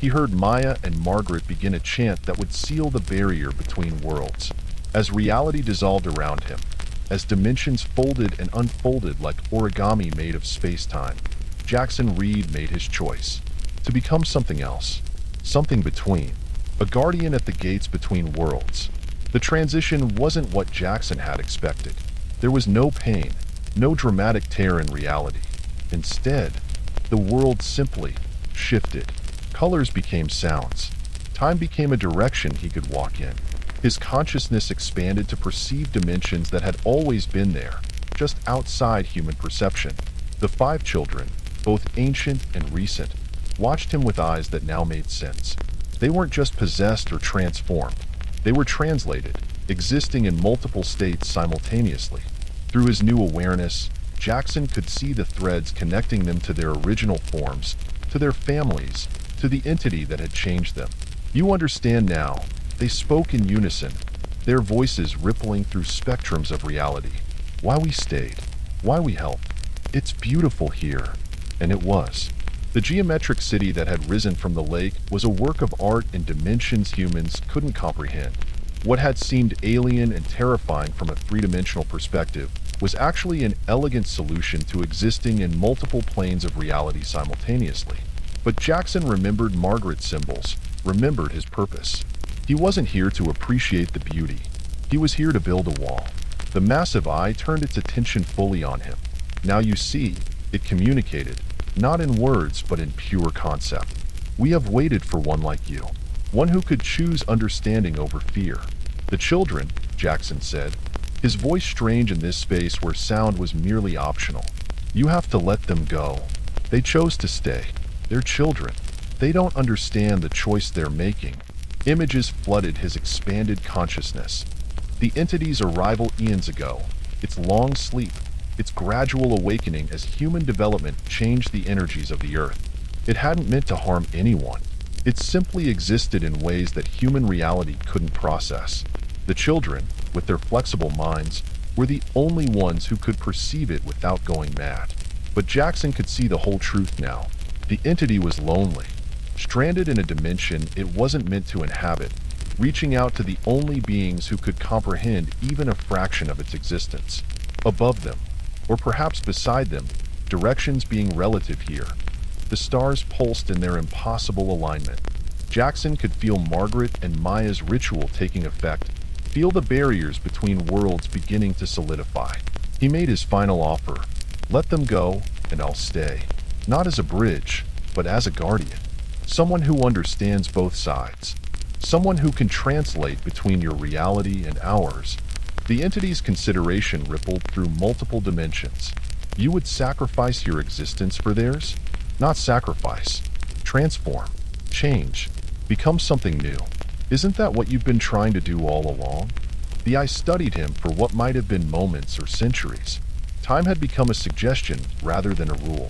he heard Maya and Margaret begin a chant that would seal the barrier between worlds. As reality dissolved around him, as dimensions folded and unfolded like origami made of space-time, Jackson Reed made his choice. To become something else. Something between. A guardian at the gates between worlds. The transition wasn't what Jackson had expected. There was no pain, no dramatic tear in reality. Instead, the world simply shifted. Colors became sounds. Time became a direction he could walk in. His consciousness expanded to perceive dimensions that had always been there, just outside human perception. The 5 children, both ancient and recent, watched him with eyes that now made sense. They weren't just possessed or transformed. They were translated, existing in multiple states simultaneously. Through his new awareness, Jackson could see the threads connecting them to their original forms, to their families, to the entity that had changed them. You understand now. They spoke in unison, their voices rippling through spectrums of reality. Why we stayed, why we helped. It's beautiful here. And it was. The geometric city that had risen from the lake was a work of art in dimensions humans couldn't comprehend. What had seemed alien and terrifying from a 3-dimensional perspective was actually an elegant solution to existing in multiple planes of reality simultaneously. But Jackson remembered Margaret's symbols, remembered his purpose. He wasn't here to appreciate the beauty. He was here to build a wall. The massive eye turned its attention fully on him. Now you see, it communicated, not in words but in pure concept. We have waited for one like you, one who could choose understanding over fear. The children, Jackson said, his voice strange in this space where sound was merely optional. You have to let them go. They chose to stay. They're children. They don't understand the choice they're making. Images flooded his expanded consciousness. The entity's arrival eons ago, its long sleep, its gradual awakening as human development changed the energies of the earth. It hadn't meant to harm anyone. It simply existed in ways that human reality couldn't process. The children, with their flexible minds, were the only ones who could perceive it without going mad. But Jackson could see the whole truth now. The entity was lonely, stranded in a dimension it wasn't meant to inhabit, reaching out to the only beings who could comprehend even a fraction of its existence. Above them, or perhaps beside them, directions being relative here. The stars pulsed in their impossible alignment. Jackson could feel Margaret and Maya's ritual taking effect, feel the barriers between worlds beginning to solidify. He made his final offer. Let them go, and I'll stay. Not as a bridge, but as a guardian. Someone who understands both sides. Someone who can translate between your reality and ours. The entity's consideration rippled through multiple dimensions. You would sacrifice your existence for theirs? Not sacrifice. Transform. Change. Become something new. Isn't that what you've been trying to do all along? The eye studied him for what might have been moments or centuries. Time had become a suggestion rather than a rule.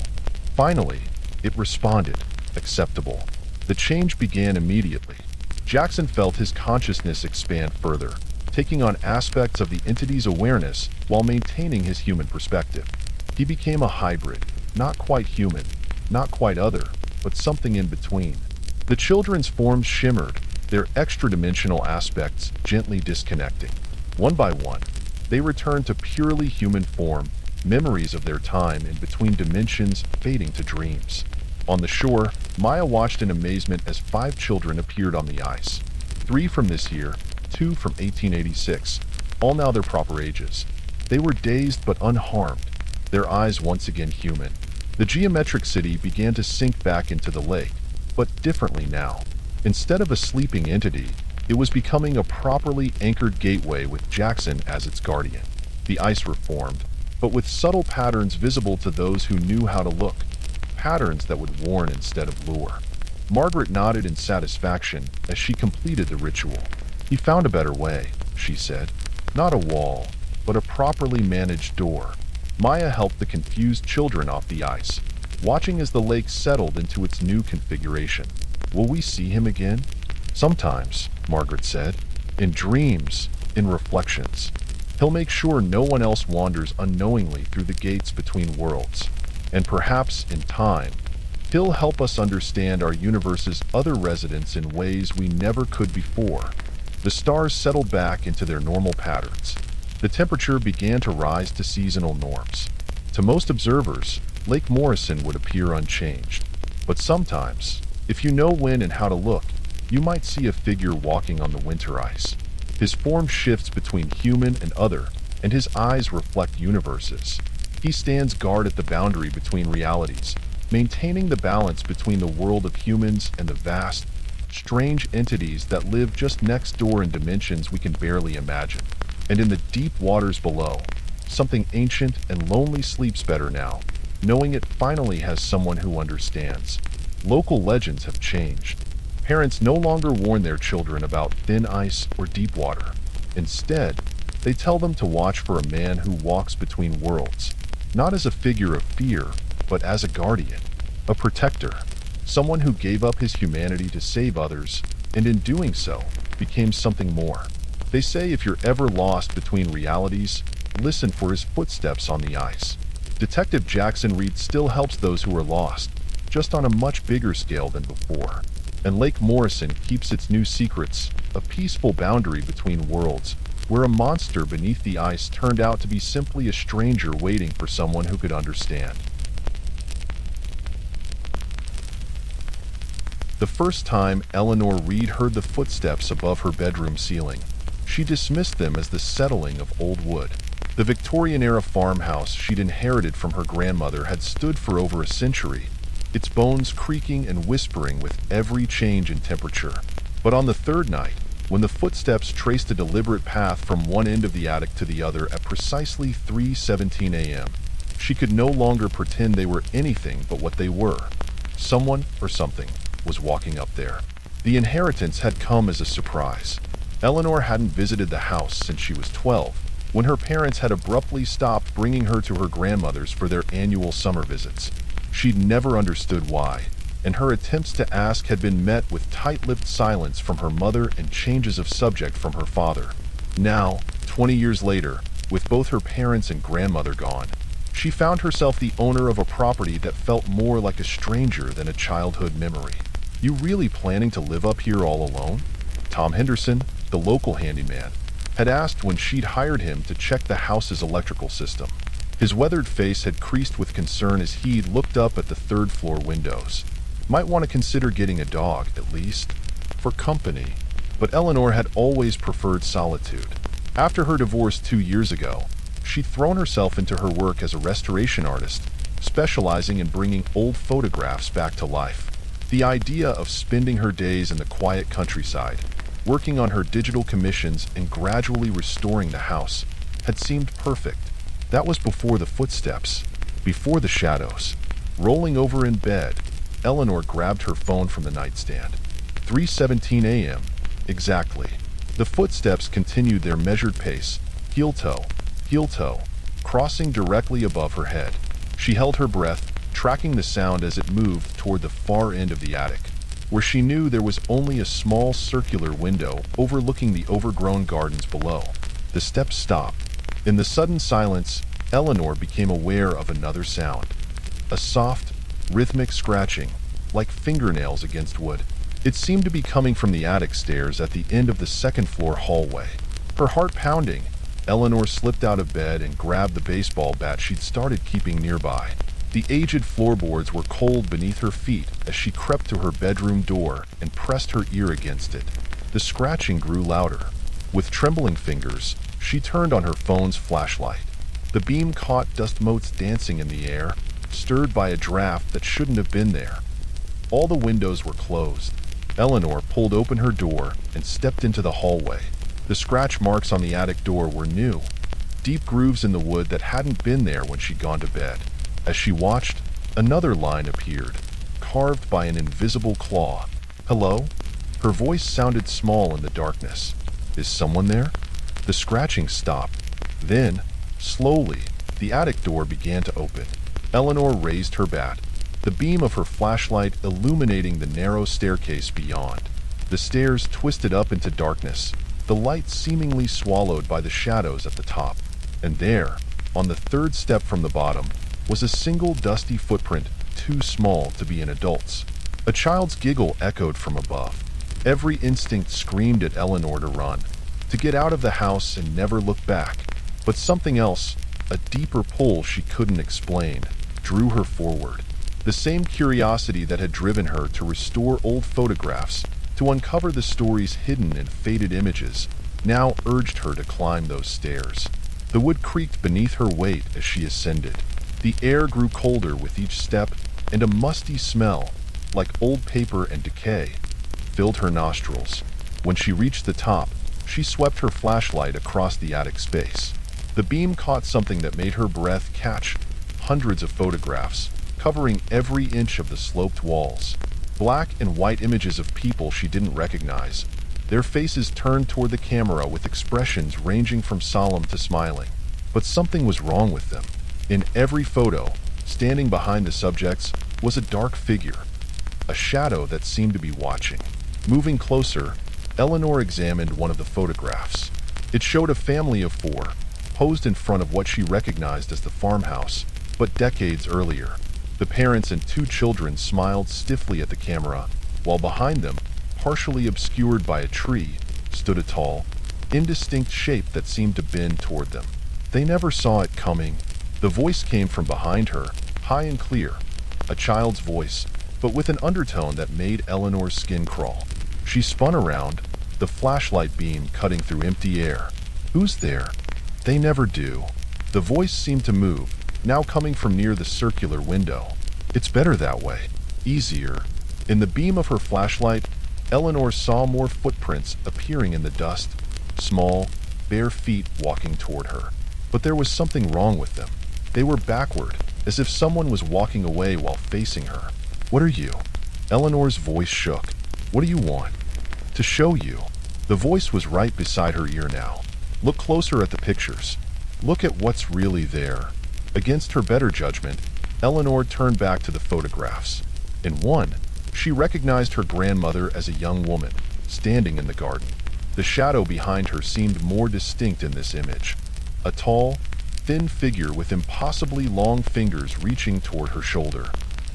Finally, it responded. Acceptable. The change began immediately. Jackson felt his consciousness expand further, taking on aspects of the entity's awareness while maintaining his human perspective. He became a hybrid, not quite human, not quite other, but something in between. The children's forms shimmered, their extra-dimensional aspects gently disconnecting. One by one, they returned to purely human form, memories of their time in between dimensions fading to dreams. On the shore, Maya watched in amazement as 5 children appeared on the ice. 3 from this year, 2 from 1886, all now their proper ages. They were dazed but unharmed, their eyes once again human. The geometric city began to sink back into the lake, but differently now. Instead of a sleeping entity, it was becoming a properly anchored gateway with Jackson as its guardian. The ice reformed, but with subtle patterns visible to those who knew how to look. Patterns that would warn instead of lure. Margaret nodded in satisfaction as she completed the ritual. He found a better way, she said. Not a wall, but a properly managed door. Maya helped the confused children off the ice, watching as the lake settled into its new configuration. Will we see him again? Sometimes, Margaret said. In dreams, in reflections. He'll make sure no one else wanders unknowingly through the gates between worlds. And perhaps, in time, he'll help us understand our universe's other residents in ways we never could before. The stars settled back into their normal patterns. The temperature began to rise to seasonal norms. To most observers, Lake Morrison would appear unchanged. But sometimes, if you know when and how to look, you might see a figure walking on the winter ice. His form shifts between human and other, and his eyes reflect universes. He stands guard at the boundary between realities, maintaining the balance between the world of humans and the vast, strange entities that live just next door in dimensions we can barely imagine. And in the deep waters below, something ancient and lonely sleeps better now, knowing it finally has someone who understands. Local legends have changed. Parents no longer warn their children about thin ice or deep water. Instead, they tell them to watch for a man who walks between worlds, not as a figure of fear, but as a guardian, a protector, someone who gave up his humanity to save others, and in doing so, became something more. They say if you're ever lost between realities, listen for his footsteps on the ice. Detective Jackson Reed still helps those who are lost, just on a much bigger scale than before. And Lake Morrison keeps its new secrets, a peaceful boundary between worlds, where a monster beneath the ice turned out to be simply a stranger waiting for someone who could understand. The first time Eleanor Reed heard the footsteps above her bedroom ceiling, she dismissed them as the settling of old wood. The Victorian-era farmhouse she'd inherited from her grandmother had stood for over a century, its bones creaking and whispering with every change in temperature. But on the third night, when the footsteps traced a deliberate path from one end of the attic to the other at precisely 3:17 a.m., she could no longer pretend they were anything but what they were. Someone or something was walking up there. The inheritance had come as a surprise. Eleanor hadn't visited the house since she was 12, when her parents had abruptly stopped bringing her to her grandmother's for their annual summer visits. She'd never understood why, and her attempts to ask had been met with tight-lipped silence from her mother and changes of subject from her father. Now, 20 years later, with both her parents and grandmother gone, she found herself the owner of a property that felt more like a stranger than a childhood memory. "You really planning to live up here all alone?" Tom Henderson, the local handyman, had asked when she'd hired him to check the house's electrical system. His weathered face had creased with concern as he looked up at the third-floor windows. "Might want to consider getting a dog, at least, for company." But Eleanor had always preferred solitude. After her divorce 2 years ago, she'd thrown herself into her work as a restoration artist, specializing in bringing old photographs back to life. The idea of spending her days in the quiet countryside, working on her digital commissions and gradually restoring the house, had seemed perfect. That was before the footsteps, before the shadows. Rolling over in bed, Eleanor grabbed her phone from the nightstand. 3:17 a.m. Exactly. The footsteps continued their measured pace, heel-toe, crossing directly above her head. She held her breath, tracking the sound as it moved toward the far end of the attic, where she knew there was only a small circular window overlooking the overgrown gardens below. The steps stopped. In the sudden silence, Eleanor became aware of another sound. A soft, rhythmic scratching, like fingernails against wood. It seemed to be coming from the attic stairs at the end of the second-floor hallway. Her heart pounding, Eleanor slipped out of bed and grabbed the baseball bat she'd started keeping nearby. The aged floorboards were cold beneath her feet as she crept to her bedroom door and pressed her ear against it. The scratching grew louder. With trembling fingers, she turned on her phone's flashlight. The beam caught dust motes dancing in the air, stirred by a draft that shouldn't have been there. All the windows were closed. Eleanor pulled open her door and stepped into the hallway. The scratch marks on the attic door were new, deep grooves in the wood that hadn't been there when she'd gone to bed. As she watched, another line appeared, carved by an invisible claw. "Hello?" Her voice sounded small in the darkness. "Is someone there?" The scratching stopped. Then, slowly, the attic door began to open. Eleanor raised her bat, the beam of her flashlight illuminating the narrow staircase beyond. The stairs twisted up into darkness, the light seemingly swallowed by the shadows at the top. And there, on the third step from the bottom, was a single dusty footprint too small to be an adult's. A child's giggle echoed from above. Every instinct screamed at Eleanor to run, to get out of the house and never look back. But something else, a deeper pull she couldn't explain, drew her forward. The same curiosity that had driven her to restore old photographs, to uncover the stories hidden in faded images, now urged her to climb those stairs. The wood creaked beneath her weight as she ascended. The air grew colder with each step, and a musty smell, like old paper and decay, filled her nostrils. When she reached the top, she swept her flashlight across the attic space. The beam caught something that made her breath catch. Hundreds of photographs, covering every inch of the sloped walls. Black and white images of people she didn't recognize, their faces turned toward the camera with expressions ranging from solemn to smiling. But something was wrong with them. In every photo, standing behind the subjects, was a dark figure, a shadow that seemed to be watching. Moving closer, Eleanor examined one of the photographs. It showed a family of 4, posed in front of what she recognized as the farmhouse, but decades earlier. The parents and 2 children smiled stiffly at the camera, while behind them, partially obscured by a tree, stood a tall, indistinct shape that seemed to bend toward them. They never saw it coming. The voice came from behind her, high and clear, a child's voice, but with an undertone that made Eleanor's skin crawl. She spun around, the flashlight beam cutting through empty air. "Who's there?" "They never do." The voice seemed to move, now coming from near the circular window. "It's better that way. Easier." In the beam of her flashlight, Eleanor saw more footprints appearing in the dust, small, bare feet walking toward her. But there was something wrong with them. They were backward, as if someone was walking away while facing her. "What are you?" Eleanor's voice shook. "What do you want?" "To show you." The voice was right beside her ear now. Look closer at the pictures. Look at what's really there. Against her better judgment, Eleanor turned back to the photographs. In one, she recognized her grandmother as a young woman, standing in the garden. The shadow behind her seemed more distinct in this image. A tall, thin figure with impossibly long fingers reaching toward her shoulder.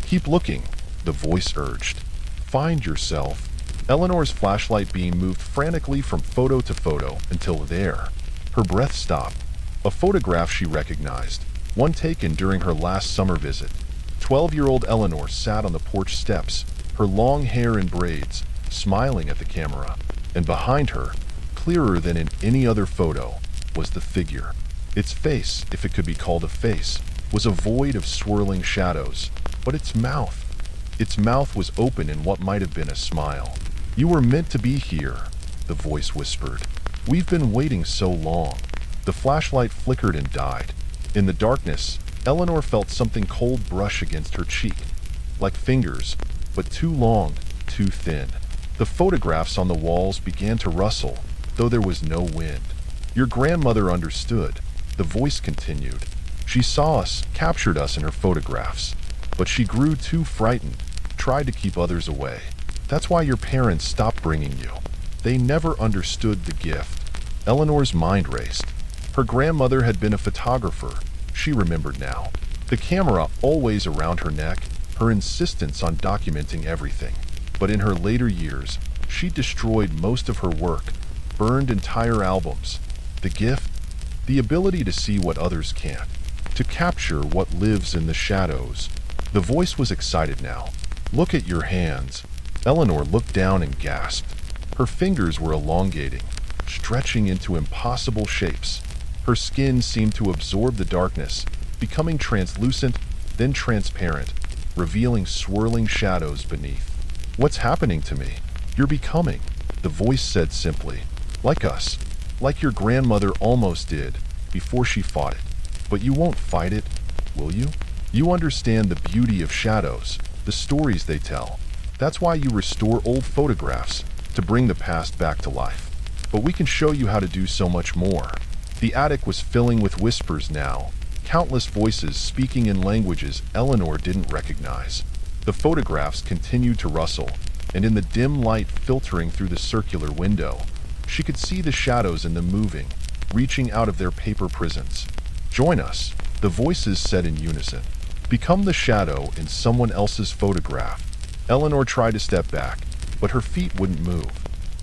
Keep looking, the voice urged. Find yourself. Eleanor's flashlight beam moved frantically from photo to photo until there. Her breath stopped. A photograph she recognized, one taken during her last summer visit. 12-year-old Eleanor sat on the porch steps, her long hair in braids, smiling at the camera. And behind her, clearer than in any other photo, was the figure. Its face, if it could be called a face, was a void of swirling shadows. But its mouth was open in what might have been a smile. You were meant to be here, the voice whispered. We've been waiting so long. The flashlight flickered and died. In the darkness, Eleanor felt something cold brush against her cheek. Like fingers, but too long, too thin. The photographs on the walls began to rustle, though there was no wind. Your grandmother understood, the voice continued. She saw us, captured us in her photographs. But she grew too frightened, tried to keep others away. That's why your parents stopped bringing you. They never understood the gift. Eleanor's mind raced. Her grandmother had been a photographer, she remembered now. The camera always around her neck, her insistence on documenting everything. But in her later years, she destroyed most of her work, burned entire albums. The gift? The ability to see what others can't, to capture what lives in the shadows. The voice was excited now. Look at your hands. Eleanor looked down and gasped. Her fingers were elongating, stretching into impossible shapes. Her skin seemed to absorb the darkness, becoming translucent, then transparent, revealing swirling shadows beneath. What's happening to me? You're becoming, the voice said simply. Like us. Like your grandmother almost did, before she fought it. But you won't fight it, will you? You understand the beauty of shadows, the stories they tell. That's why you restore old photographs, to bring the past back to life. But we can show you how to do so much more. The attic was filling with whispers now, countless voices speaking in languages Eleanor didn't recognize. The photographs continued to rustle, and in the dim light filtering through the circular window, she could see the shadows in them moving, reaching out of their paper prisons. Join us, the voices said in unison. Become the shadow in someone else's photograph. Eleanor tried to step back, but her feet wouldn't move.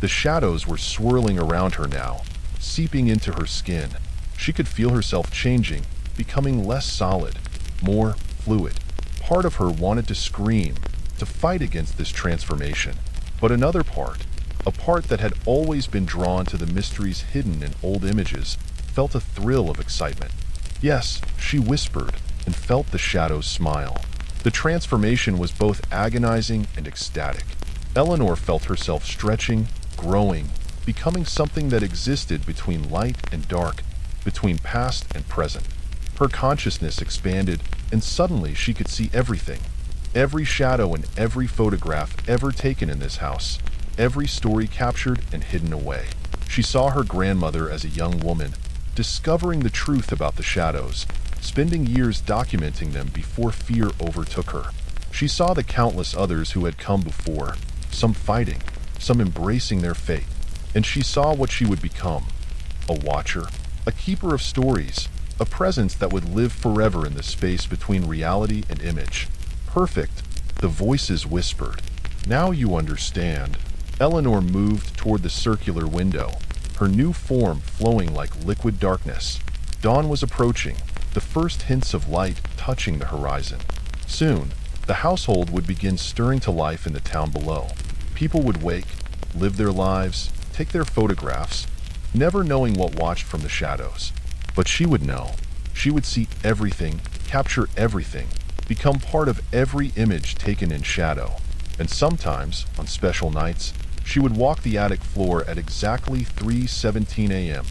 The shadows were swirling around her now, seeping into her skin. She could feel herself changing, becoming less solid, more fluid. Part of her wanted to scream, to fight against this transformation. But another part, a part that had always been drawn to the mysteries hidden in old images, felt a thrill of excitement. Yes, she whispered, and felt the shadows smile. The transformation was both agonizing and ecstatic. Eleanor felt herself stretching, growing, becoming something that existed between light and dark, between past and present. Her consciousness expanded, and suddenly she could see everything. Every shadow in every photograph ever taken in this house. Every story captured and hidden away. She saw her grandmother as a young woman, discovering the truth about the shadows, spending years documenting them before fear overtook her. She saw the countless others who had come before, some fighting, some embracing their fate. And she saw what she would become. A watcher, a keeper of stories, a presence that would live forever in the space between reality and image. Perfect, the voices whispered. Now you understand. Eleanor moved toward the circular window, her new form flowing like liquid darkness. Dawn was approaching, the first hints of light touching the horizon. Soon, the household would begin stirring to life in the town below. People would wake, live their lives, take their photographs, never knowing what watched from the shadows. But she would know. She would see everything, capture everything, become part of every image taken in shadow. And sometimes, on special nights, she would walk the attic floor at exactly 3:17 a.m.,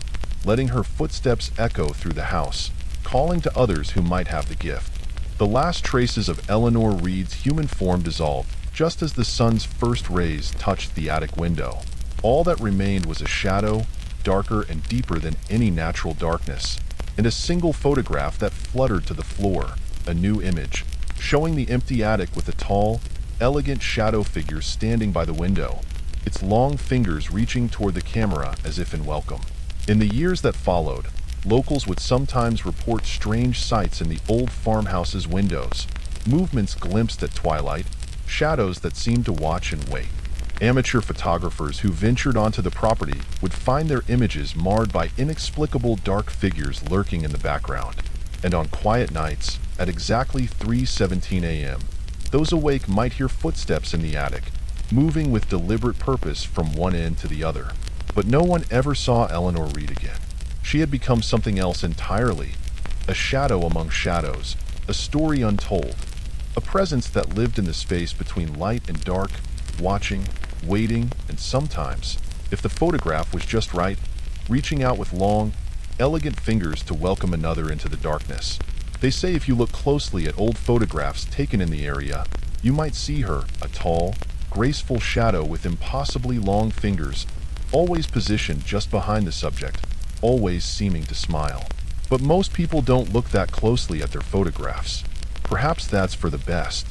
letting her footsteps echo through the house, calling to others who might have the gift. The last traces of Eleanor Reed's human form dissolved just as the sun's first rays touched the attic window. All that remained was a shadow, darker and deeper than any natural darkness, and a single photograph that fluttered to the floor, a new image, showing the empty attic with a tall, elegant shadow figure standing by the window, its long fingers reaching toward the camera as if in welcome. In the years that followed, locals would sometimes report strange sights in the old farmhouse's windows, movements glimpsed at twilight, shadows that seemed to watch and wait. Amateur photographers who ventured onto the property would find their images marred by inexplicable dark figures lurking in the background. And on quiet nights, at exactly 3:17 a.m., those awake might hear footsteps in the attic, moving with deliberate purpose from one end to the other. But no one ever saw Eleanor Reed again. She had become something else entirely, a shadow among shadows, a story untold, a presence that lived in the space between light and dark, watching, waiting, and sometimes, if the photograph was just right, reaching out with long, elegant fingers to welcome another into the darkness. They say if you look closely at old photographs taken in the area, you might see her, a tall, graceful shadow with impossibly long fingers, always positioned just behind the subject, always seeming to smile. But most people don't look that closely at their photographs. Perhaps that's for the best.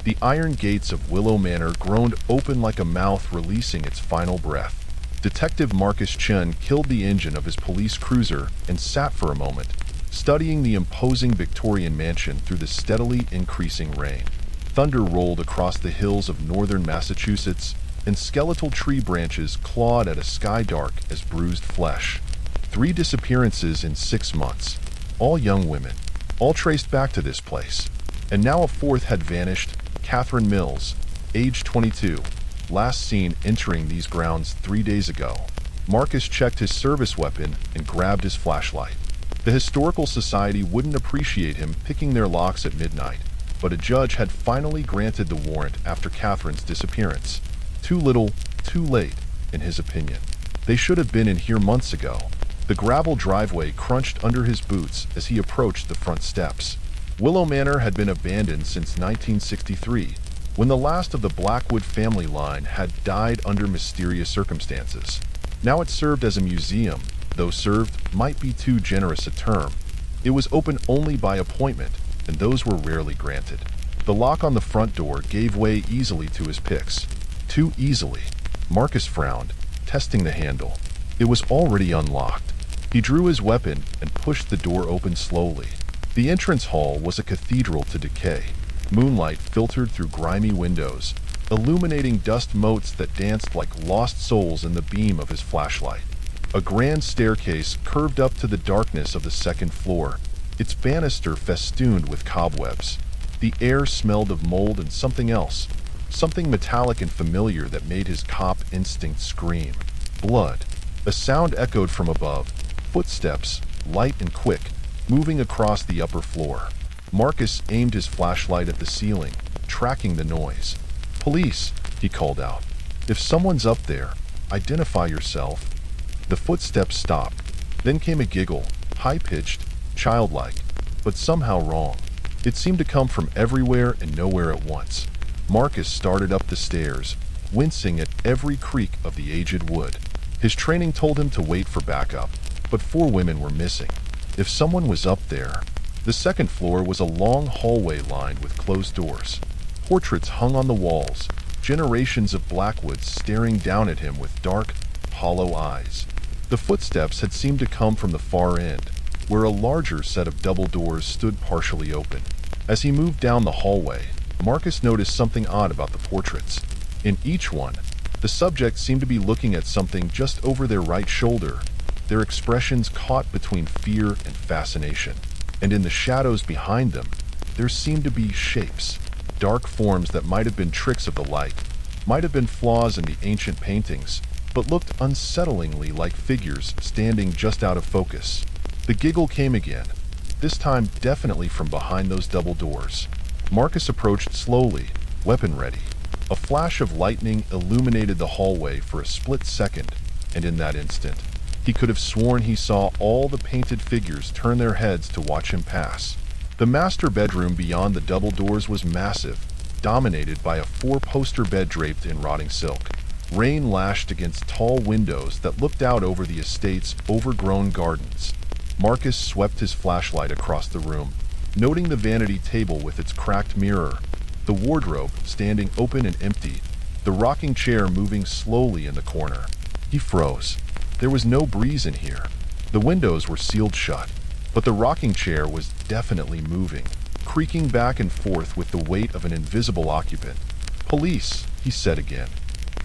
The iron gates of Willow Manor groaned open like a mouth releasing its final breath. Detective Marcus Chen killed the engine of his police cruiser and sat for a moment, studying the imposing Victorian mansion through the steadily increasing rain. Thunder rolled across the hills of northern Massachusetts, and skeletal tree branches clawed at a sky dark as bruised flesh. 3 disappearances in 6 months, all young women, all traced back to this place. And now a 4th had vanished, Catherine Mills, age 22, last seen entering these grounds 3 days ago. Marcus checked his service weapon and grabbed his flashlight. The Historical Society wouldn't appreciate him picking their locks at midnight, but a judge had finally granted the warrant after Catherine's disappearance. Too little, too late, in his opinion. They should have been in here months ago. The gravel driveway crunched under his boots as he approached the front steps. Willow Manor had been abandoned since 1963, when the last of the Blackwood family line had died under mysterious circumstances. Now it served as a museum, though served might be too generous a term. It was open only by appointment, and those were rarely granted. The lock on the front door gave way easily to his picks. Too easily. Marcus frowned, testing the handle. It was already unlocked. He drew his weapon and pushed the door open slowly. The entrance hall was a cathedral to decay. Moonlight filtered through grimy windows, illuminating dust motes that danced like lost souls in the beam of his flashlight. A grand staircase curved up to the darkness of the 2nd floor, its banister festooned with cobwebs. The air smelled of mold and something else, something metallic and familiar that made his cop instinct scream. Blood. A sound echoed from above, footsteps, light and quick, moving across the upper floor. Marcus aimed his flashlight at the ceiling, tracking the noise. "Police," he called out. "If someone's up there, identify yourself." The footsteps stopped. Then came a giggle, high-pitched, childlike, but somehow wrong. It seemed to come from everywhere and nowhere at once. Marcus started up the stairs, wincing at every creak of the aged wood. His training told him to wait for backup, but 4 women were missing. If someone was up there... The 2nd floor was a long hallway lined with closed doors. Portraits hung on the walls, generations of Blackwoods staring down at him with dark, hollow eyes. The footsteps had seemed to come from the far end, where a larger set of double doors stood partially open. As he moved down the hallway, Marcus noticed something odd about the portraits. In each one, the subject seemed to be looking at something just over their right shoulder, their expressions caught between fear and fascination. And in the shadows behind them, there seemed to be shapes, dark forms that might have been tricks of the light, might have been flaws in the ancient paintings, but looked unsettlingly like figures standing just out of focus. The giggle came again, this time definitely from behind those double doors. Marcus approached slowly, weapon ready. A flash of lightning illuminated the hallway for a split second, and in that instant, he could have sworn he saw all the painted figures turn their heads to watch him pass. The master bedroom beyond the double doors was massive, dominated by a four-poster bed draped in rotting silk. Rain lashed against tall windows that looked out over the estate's overgrown gardens. Marcus swept his flashlight across the room, noting the vanity table with its cracked mirror, the wardrobe standing open and empty, the rocking chair moving slowly in the corner. He froze. There was no breeze in here. The windows were sealed shut, but the rocking chair was definitely moving, creaking back and forth with the weight of an invisible occupant. "Police," he said again,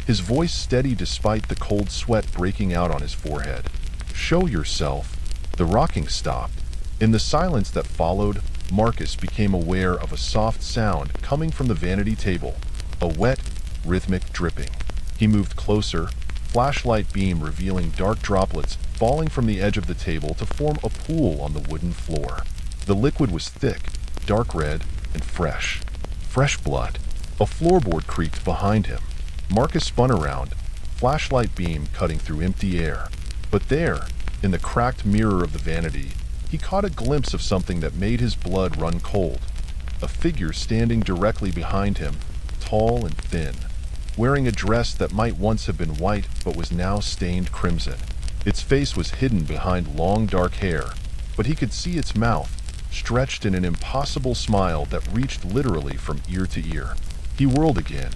his voice steady despite the cold sweat breaking out on his forehead. "Show yourself." The rocking stopped. In the silence that followed, Marcus became aware of a soft sound coming from the vanity table, a wet, rhythmic dripping. He moved closer, flashlight beam revealing dark droplets falling from the edge of the table to form a pool on the wooden floor. The liquid was thick, dark red, and fresh. Fresh blood. A floorboard creaked behind him. Marcus spun around, flashlight beam cutting through empty air. But there, in the cracked mirror of the vanity, he caught a glimpse of something that made his blood run cold. A figure standing directly behind him, tall and thin, wearing a dress that might once have been white but was now stained crimson. Its face was hidden behind long dark hair, but he could see its mouth, stretched in an impossible smile that reached literally from ear to ear. He whirled again,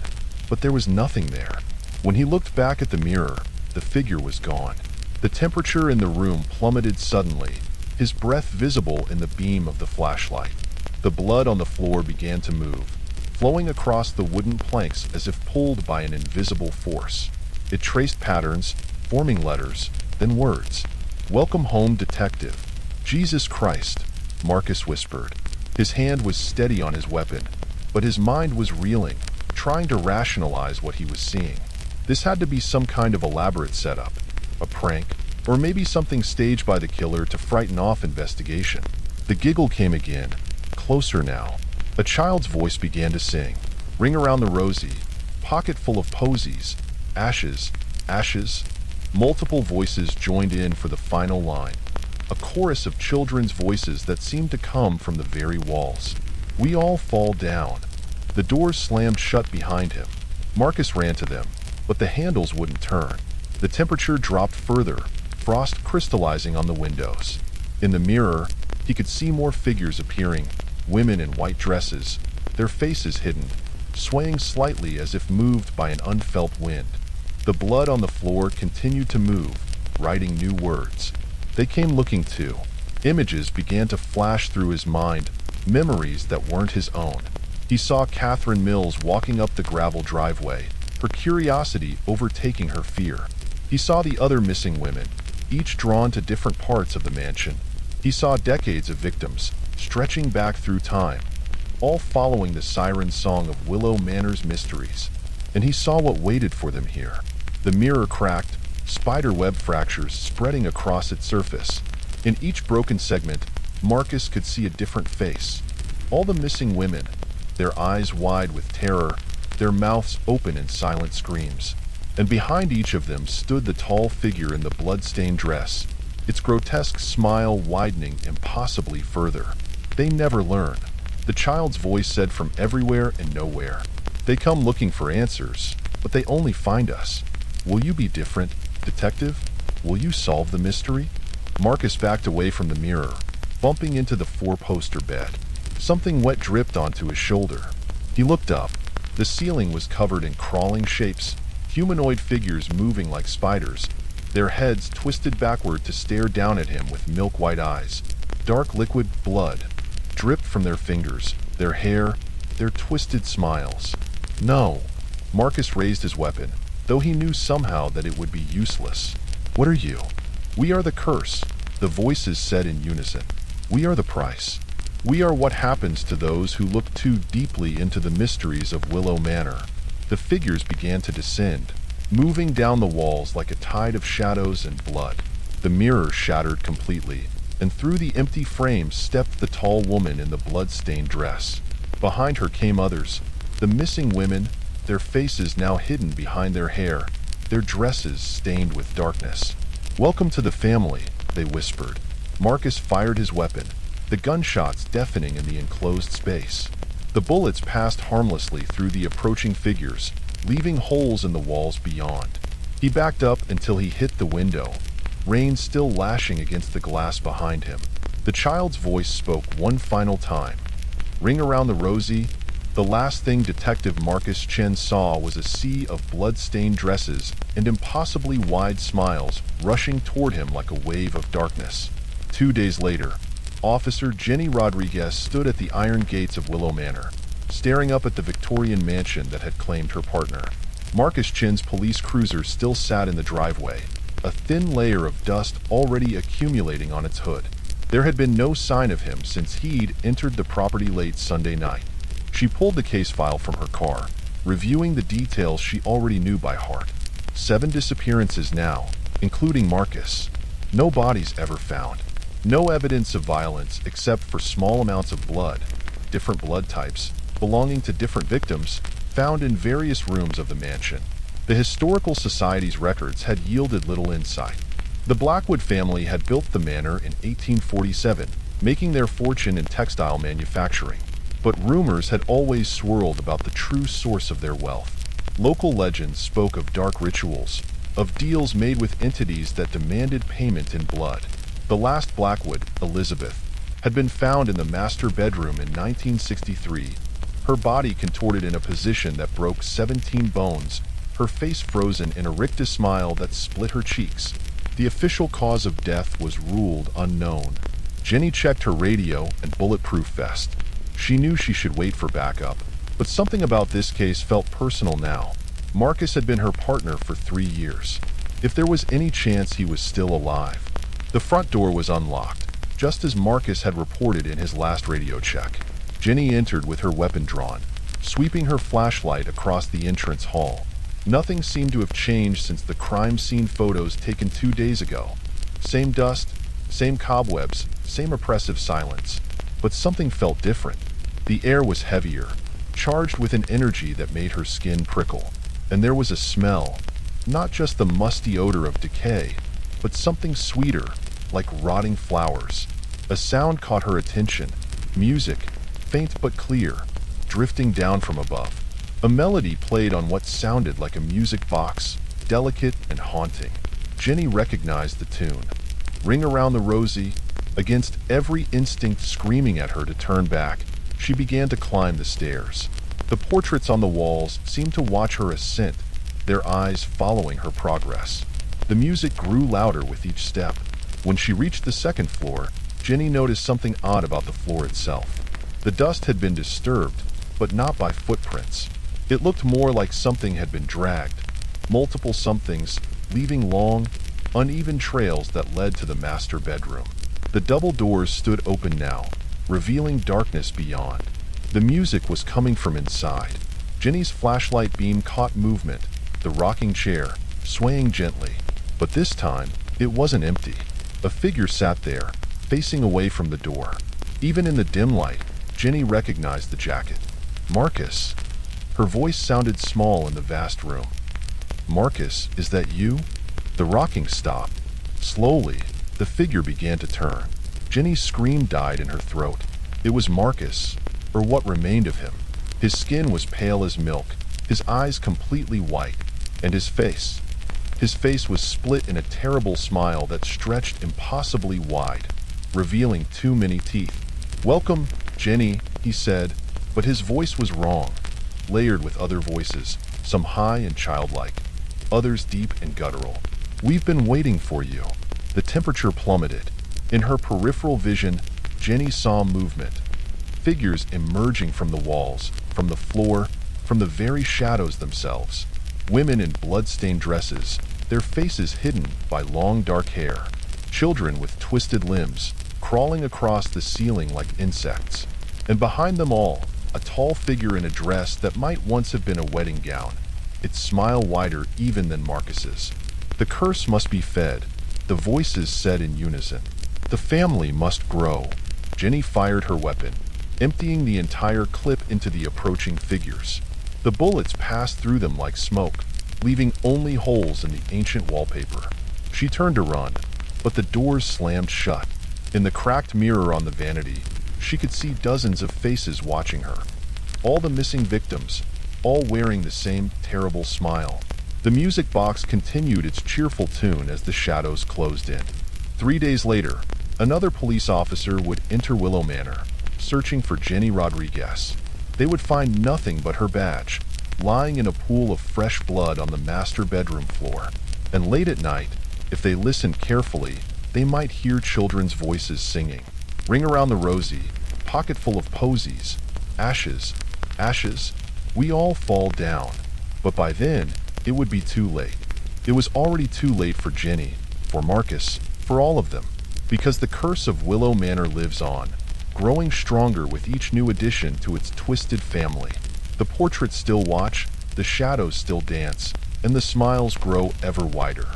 but there was nothing there. When he looked back at the mirror, the figure was gone. The temperature in the room plummeted suddenly, his breath visible in the beam of the flashlight. The blood on the floor began to move, flowing across the wooden planks as if pulled by an invisible force. It traced patterns, forming letters, then words. "Welcome home, detective." "Jesus Christ," Marcus whispered. His hand was steady on his weapon, but his mind was reeling, trying to rationalize what he was seeing. This had to be some kind of elaborate setup, a prank, or maybe something staged by the killer to frighten off investigation. The giggle came again, closer now. A child's voice began to sing. "Ring around the rosy, pocket full of posies, ashes, ashes." Multiple voices joined in for the final line, a chorus of children's voices that seemed to come from the very walls. "We all fall down." The doors slammed shut behind him. Marcus ran to them, but the handles wouldn't turn. The temperature dropped further, frost crystallizing on the windows. In the mirror, he could see more figures appearing, women in white dresses, their faces hidden, swaying slightly as if moved by an unfelt wind. The blood on the floor continued to move, writing new words. They came looking too. Images began to flash through his mind, memories that weren't his own. He saw Catherine Mills walking up the gravel driveway, her curiosity overtaking her fear. He saw the other missing women, each drawn to different parts of the mansion. He saw decades of victims, stretching back through time, all following the siren song of Willow Manor's mysteries. And he saw what waited for them here. The mirror cracked, spiderweb fractures spreading across its surface. In each broken segment, Marcus could see a different face. All the missing women, their eyes wide with terror, their mouths open in silent screams. And behind each of them stood the tall figure in the blood-stained dress, its grotesque smile widening impossibly further. "They never learn," the child's voice said from everywhere and nowhere. "They come looking for answers, but they only find us. Will you be different, detective? Will you solve the mystery?" Marcus backed away from the mirror, bumping into the four-poster bed. Something wet dripped onto his shoulder. He looked up. The ceiling was covered in crawling shapes, humanoid figures moving like spiders, their heads twisted backward to stare down at him with milk-white eyes. Dark liquid blood dripped from their fingers, their hair, their twisted smiles. "No." Marcus raised his weapon, though he knew somehow that it would be useless. "What are you?" "We are the curse," the voices said in unison. "We are the price. We are what happens to those who look too deeply into the mysteries of Willow Manor." The figures began to descend, moving down the walls like a tide of shadows and blood. The mirror shattered completely, and through the empty frame stepped the tall woman in the blood-stained dress. Behind her came others, the missing women, their faces now hidden behind their hair, their dresses stained with darkness. "Welcome to the family," they whispered. Marcus fired his weapon, the gunshots deafening in the enclosed space. The bullets passed harmlessly through the approaching figures, leaving holes in the walls beyond. He backed up until he hit the window, rain still lashing against the glass behind him. The child's voice spoke one final time. "Ring around the rosy." The last thing Detective Marcus Chen saw was a sea of blood-stained dresses and impossibly wide smiles rushing toward him like a wave of darkness. 2 days later, Officer Jenny Rodriguez stood at the iron gates of Willow Manor, staring up at the Victorian mansion that had claimed her partner. Marcus Chen's police cruiser still sat in the driveway, a thin layer of dust already accumulating on its hood. There had been no sign of him since he'd entered the property late Sunday night. She pulled the case file from her car, reviewing the details she already knew by heart. 7 disappearances now, including Marcus. No bodies ever found. No evidence of violence except for small amounts of blood, different blood types, belonging to different victims, found in various rooms of the mansion. The Historical Society's records had yielded little insight. The Blackwood family had built the manor in 1847, making their fortune in textile manufacturing. But rumors had always swirled about the true source of their wealth. Local legends spoke of dark rituals, of deals made with entities that demanded payment in blood. The last Blackwood, Elizabeth, had been found in the master bedroom in 1963, her body contorted in a position that broke 17 bones, her face frozen in a rictus smile that split her cheeks. The official cause of death was ruled unknown. Jenny checked her radio and bulletproof vest. She knew she should wait for backup, but something about this case felt personal now. Marcus had been her partner for 3 years. If there was any chance he was still alive. The front door was unlocked, just as Marcus had reported in his last radio check. Jenny entered with her weapon drawn, sweeping her flashlight across the entrance hall. Nothing seemed to have changed since the crime scene photos taken 2 days ago. Same dust, same cobwebs, same oppressive silence. But something felt different. The air was heavier, charged with an energy that made her skin prickle. And there was a smell, not just the musty odor of decay, but something sweeter, like rotting flowers. A sound caught her attention. Music, faint but clear, drifting down from above. A melody played on what sounded like a music box, delicate and haunting. Jenny recognized the tune. Ring around the rosy. Against every instinct screaming at her to turn back, she began to climb the stairs. The portraits on the walls seemed to watch her ascent, their eyes following her progress. The music grew louder with each step. When she reached the second floor, Jenny noticed something odd about the floor itself. The dust had been disturbed, but not by footprints. It looked more like something had been dragged, multiple somethings, leaving long, uneven trails that led to the master bedroom. The double doors stood open now, revealing darkness beyond. The music was coming from inside. Jenny's flashlight beam caught movement, the rocking chair, swaying gently. But this time, it wasn't empty. A figure sat there, facing away from the door. Even in the dim light, Jenny recognized the jacket. Marcus. Her voice sounded small in the vast room. Marcus, is that you? The rocking stopped. Slowly, the figure began to turn. Jenny's scream died in her throat. It was Marcus, or what remained of him. His skin was pale as milk, his eyes completely white, and his face. His face was split in a terrible smile that stretched impossibly wide, revealing too many teeth. "Welcome, Jenny," he said, but his voice was wrong, layered with other voices, some high and childlike, others deep and guttural. "We've been waiting for you." The temperature plummeted. In her peripheral vision, Jenny saw movement. Figures emerging from the walls, from the floor, from the very shadows themselves. Women in blood-stained dresses, their faces hidden by long dark hair. Children with twisted limbs, crawling across the ceiling like insects. And behind them all, a tall figure in a dress that might once have been a wedding gown, its smile wider even than Marcus's. The curse must be fed, the voices said in unison. The family must grow. Jenny fired her weapon, emptying the entire clip into the approaching figures. The bullets passed through them like smoke, leaving only holes in the ancient wallpaper. She turned to run, but the doors slammed shut. In the cracked mirror on the vanity, she could see dozens of faces watching her. all the missing victims, all wearing the same terrible smile. The music box continued its cheerful tune as the shadows closed in. 3 days later, another police officer would enter Willow Manor, searching for Jenny Rodriguez. They would find nothing but her badge, lying in a pool of fresh blood on the master bedroom floor. And late at night, if they listened carefully, they might hear children's voices singing. Ring around the rosy, pocket full of posies, ashes, ashes, we all fall down. But by then, it would be too late. It was already too late for Jenny, for Marcus, for all of them, because the curse of Willow Manor lives on, growing stronger with each new addition to its twisted family. The portraits still watch, the shadows still dance, and the smiles grow ever wider.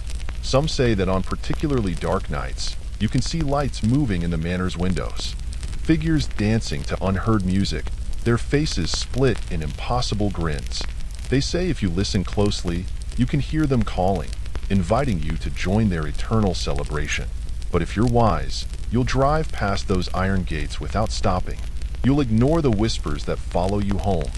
Some say that on particularly dark nights, you can see lights moving in the manor's windows, figures dancing to unheard music, their faces split in impossible grins. They say if you listen closely, you can hear them calling, inviting you to join their eternal celebration. But if you're wise, you'll drive past those iron gates without stopping. You'll ignore the whispers that follow you home,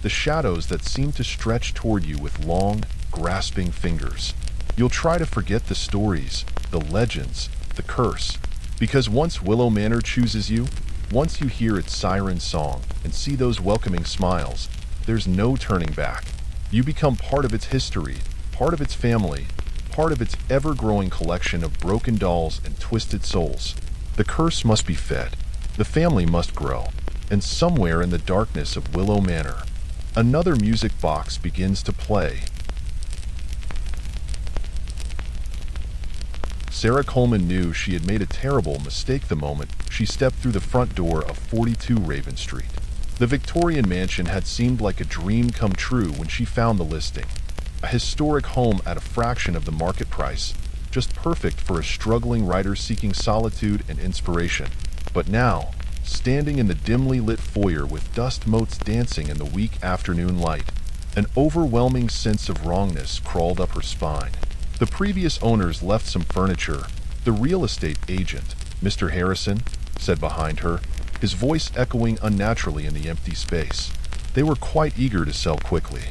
the shadows that seem to stretch toward you with long, grasping fingers. You'll try to forget the stories, the legends, the curse, because once Willow Manor chooses you, once you hear its siren song and see those welcoming smiles, there's no turning back. You become part of its history, part of its family, part of its ever-growing collection of broken dolls and twisted souls. The curse must be fed, the family must grow, and somewhere in the darkness of Willow Manor, another music box begins to play. Sarah Coleman knew she had made a terrible mistake the moment she stepped through the front door of 42 Raven Street. The Victorian mansion had seemed like a dream come true when she found the listing. A historic home at a fraction of the market price, just perfect for a struggling writer seeking solitude and inspiration. But now, standing in the dimly lit foyer with dust motes dancing in the weak afternoon light, an overwhelming sense of wrongness crawled up her spine. The previous owners left some furniture. The real estate agent, Mr. Harrison, said behind her, his voice echoing unnaturally in the empty space. They were quite eager to sell quickly.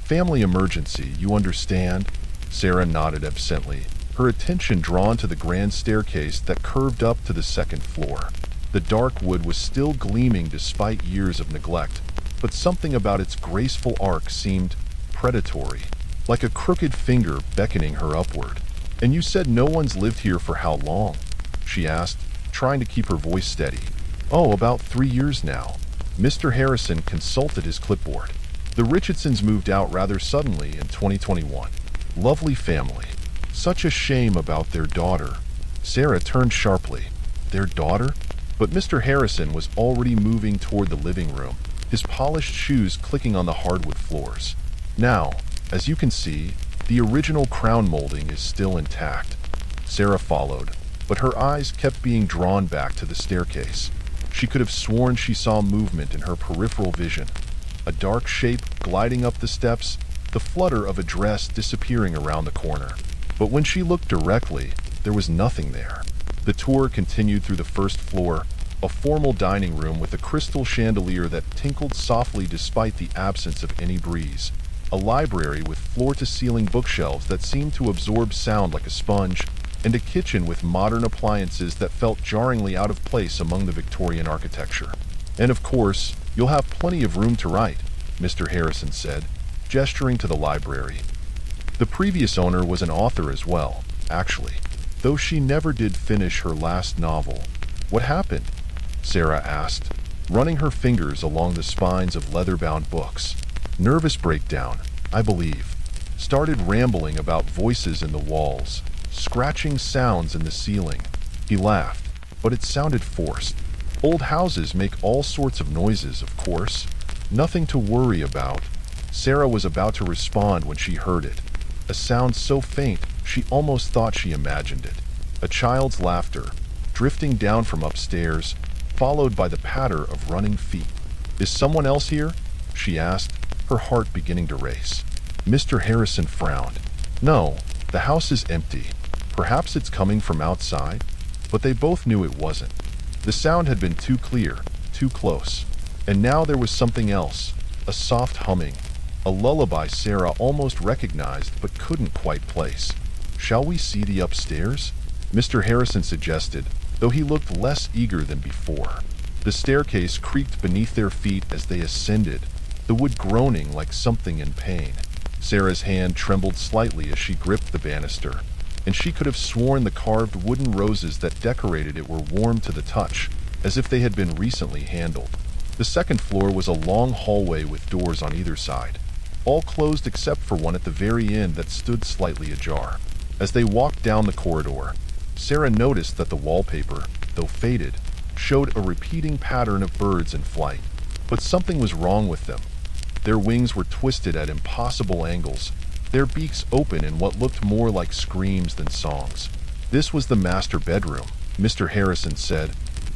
Family emergency, you understand? Sarah nodded absently, her attention drawn to the grand staircase that curved up to the second floor. The dark wood was still gleaming despite years of neglect, but something about its graceful arc seemed predatory, like a crooked finger beckoning her upward. And you said no one's lived here for how long? She asked, trying to keep her voice steady. Oh, about 3 years now. Mr. Harrison consulted his clipboard. The Richardsons moved out rather suddenly in 2021. Lovely family. Such a shame about their daughter. Sarah turned sharply. Their daughter? But Mr. Harrison was already moving toward the living room, his polished shoes clicking on the hardwood floors. Now, as you can see, the original crown molding is still intact. Sarah followed, but her eyes kept being drawn back to the staircase. She could have sworn she saw movement in her peripheral vision. A dark shape gliding up the steps, the flutter of a dress disappearing around the corner. But when she looked directly, there was nothing there. The tour continued through the first floor, a formal dining room with a crystal chandelier that tinkled softly despite the absence of any breeze. A library with floor-to-ceiling bookshelves that seemed to absorb sound like a sponge, and a kitchen with modern appliances that felt jarringly out of place among the Victorian architecture. And of course, you'll have plenty of room to write, Mr. Harrison said, gesturing to the library. The previous owner was an author as well, actually, though she never did finish her last novel. What happened? Sarah asked, running her fingers along the spines of leather-bound books. Nervous breakdown, I believe. Started rambling about voices in the walls, scratching sounds in the ceiling. He laughed, but it sounded forced. Old houses make all sorts of noises, of course. Nothing to worry about. Sarah was about to respond when she heard it. A sound so faint, she almost thought she imagined it. A child's laughter, drifting down from upstairs, followed by the patter of running feet. Is someone else here? She asked, her heart beginning to race. Mr. Harrison frowned. No, the house is empty. Perhaps it's coming from outside? But they both knew it wasn't. The sound had been too clear, too close. And now there was something else, a soft humming, a lullaby Sarah almost recognized but couldn't quite place. "Shall we see the upstairs?" Mr. Harrison suggested, though he looked less eager than before. The staircase creaked beneath their feet as they ascended, the wood groaning like something in pain. Sarah's hand trembled slightly as she gripped the banister, and she could have sworn the carved wooden roses that decorated it were warm to the touch, as if they had been recently handled. The second floor was a long hallway with doors on either side, all closed except for one at the very end that stood slightly ajar. As they walked down the corridor, Sarah noticed that the wallpaper, though faded, showed a repeating pattern of birds in flight. But something was wrong with them. Their wings were twisted at impossible angles, their beaks open in what looked more like screams than songs. "This was the master bedroom," Mr. Harrison said,